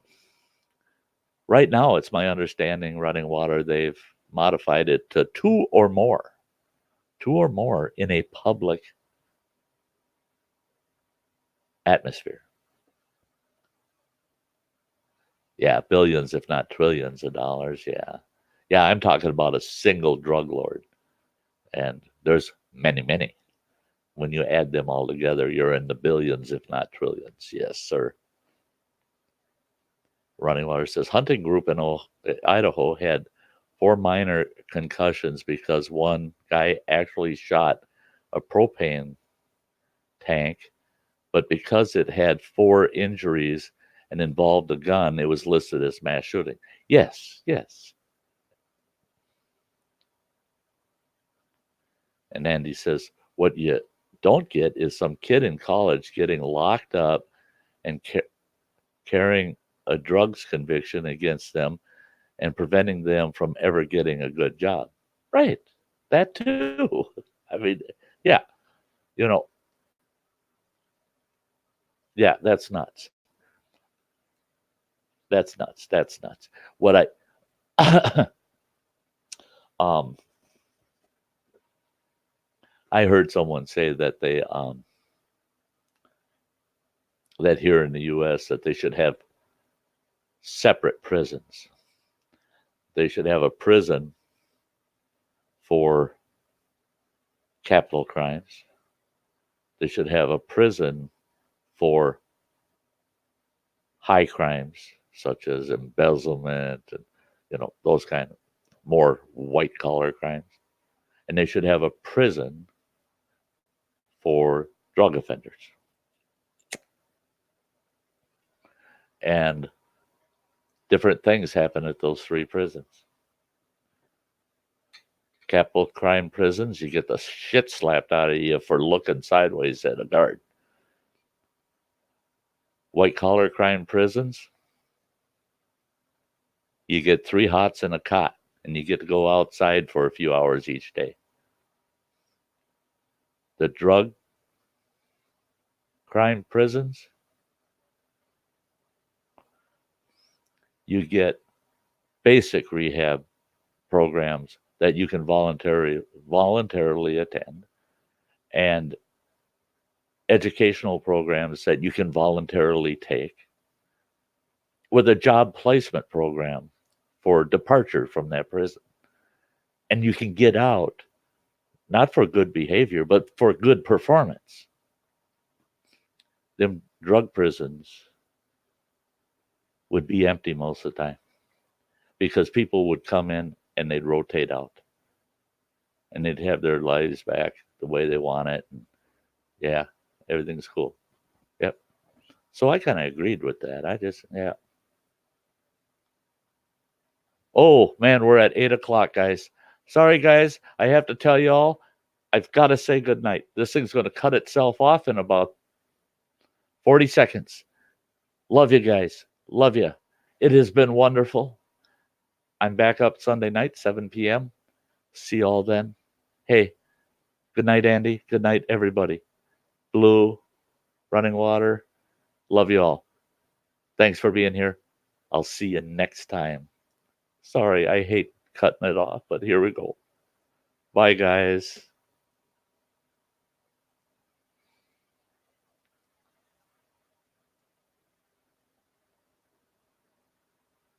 Right now, it's my understanding, running water, they've modified it to two or more in a public atmosphere. Yeah, billions, if not trillions of dollars. Yeah. Yeah, I'm talking about a single drug lord. And there's many, many. When you add them all together, you're in the billions, if not trillions. Yes, sir. Running Water says hunting group in Idaho had 4 minor concussions because one guy actually shot a propane tank, but because it had 4 injuries and involved a gun, it was listed as mass shooting. Yes, yes. And Andy says, what you don't get is some kid in college getting locked up and carrying a drugs conviction against them and preventing them from ever getting a good job. Right. That too. I mean, yeah, you know, yeah, that's nuts. That's nuts. That's nuts. What I um I heard someone say that they that here in the US that they should have separate prisons. They should have a prison for capital crimes. They should have a prison for high crimes, such as embezzlement and those kind of more white collar crimes. And they should have a prison for drug offenders. And different things happen at those three prisons. Capital crime prisons, you get the shit slapped out of you for looking sideways at a guard. White collar crime prisons, you get 3 hots and a cot, and you get to go outside for a few hours each day. The drug crime prisons, you get basic rehab programs that you can voluntarily attend, and educational programs that you can voluntarily take, with a job placement program for departure from that prison. And you can get out not for good behavior, but for good performance. Them drug prisons would be empty most of the time because people would come in and they'd rotate out and they'd have their lives back the way they want it. And yeah, everything's cool. Yep. So I kind of agreed with that. Yeah. Oh, man, we're at 8 o'clock, guys. Sorry, guys. I have to tell you all, I've got to say goodnight. This thing's going to cut itself off in about 40 seconds. Love you guys. Love you. It has been wonderful. I'm back up Sunday night, 7 p.m. See you all then. Hey, good night, Andy. Good night, everybody. Blue, Running Water. Love you all. Thanks for being here. I'll see you next time. Sorry, I hate cutting it off, but here we go. Bye, guys.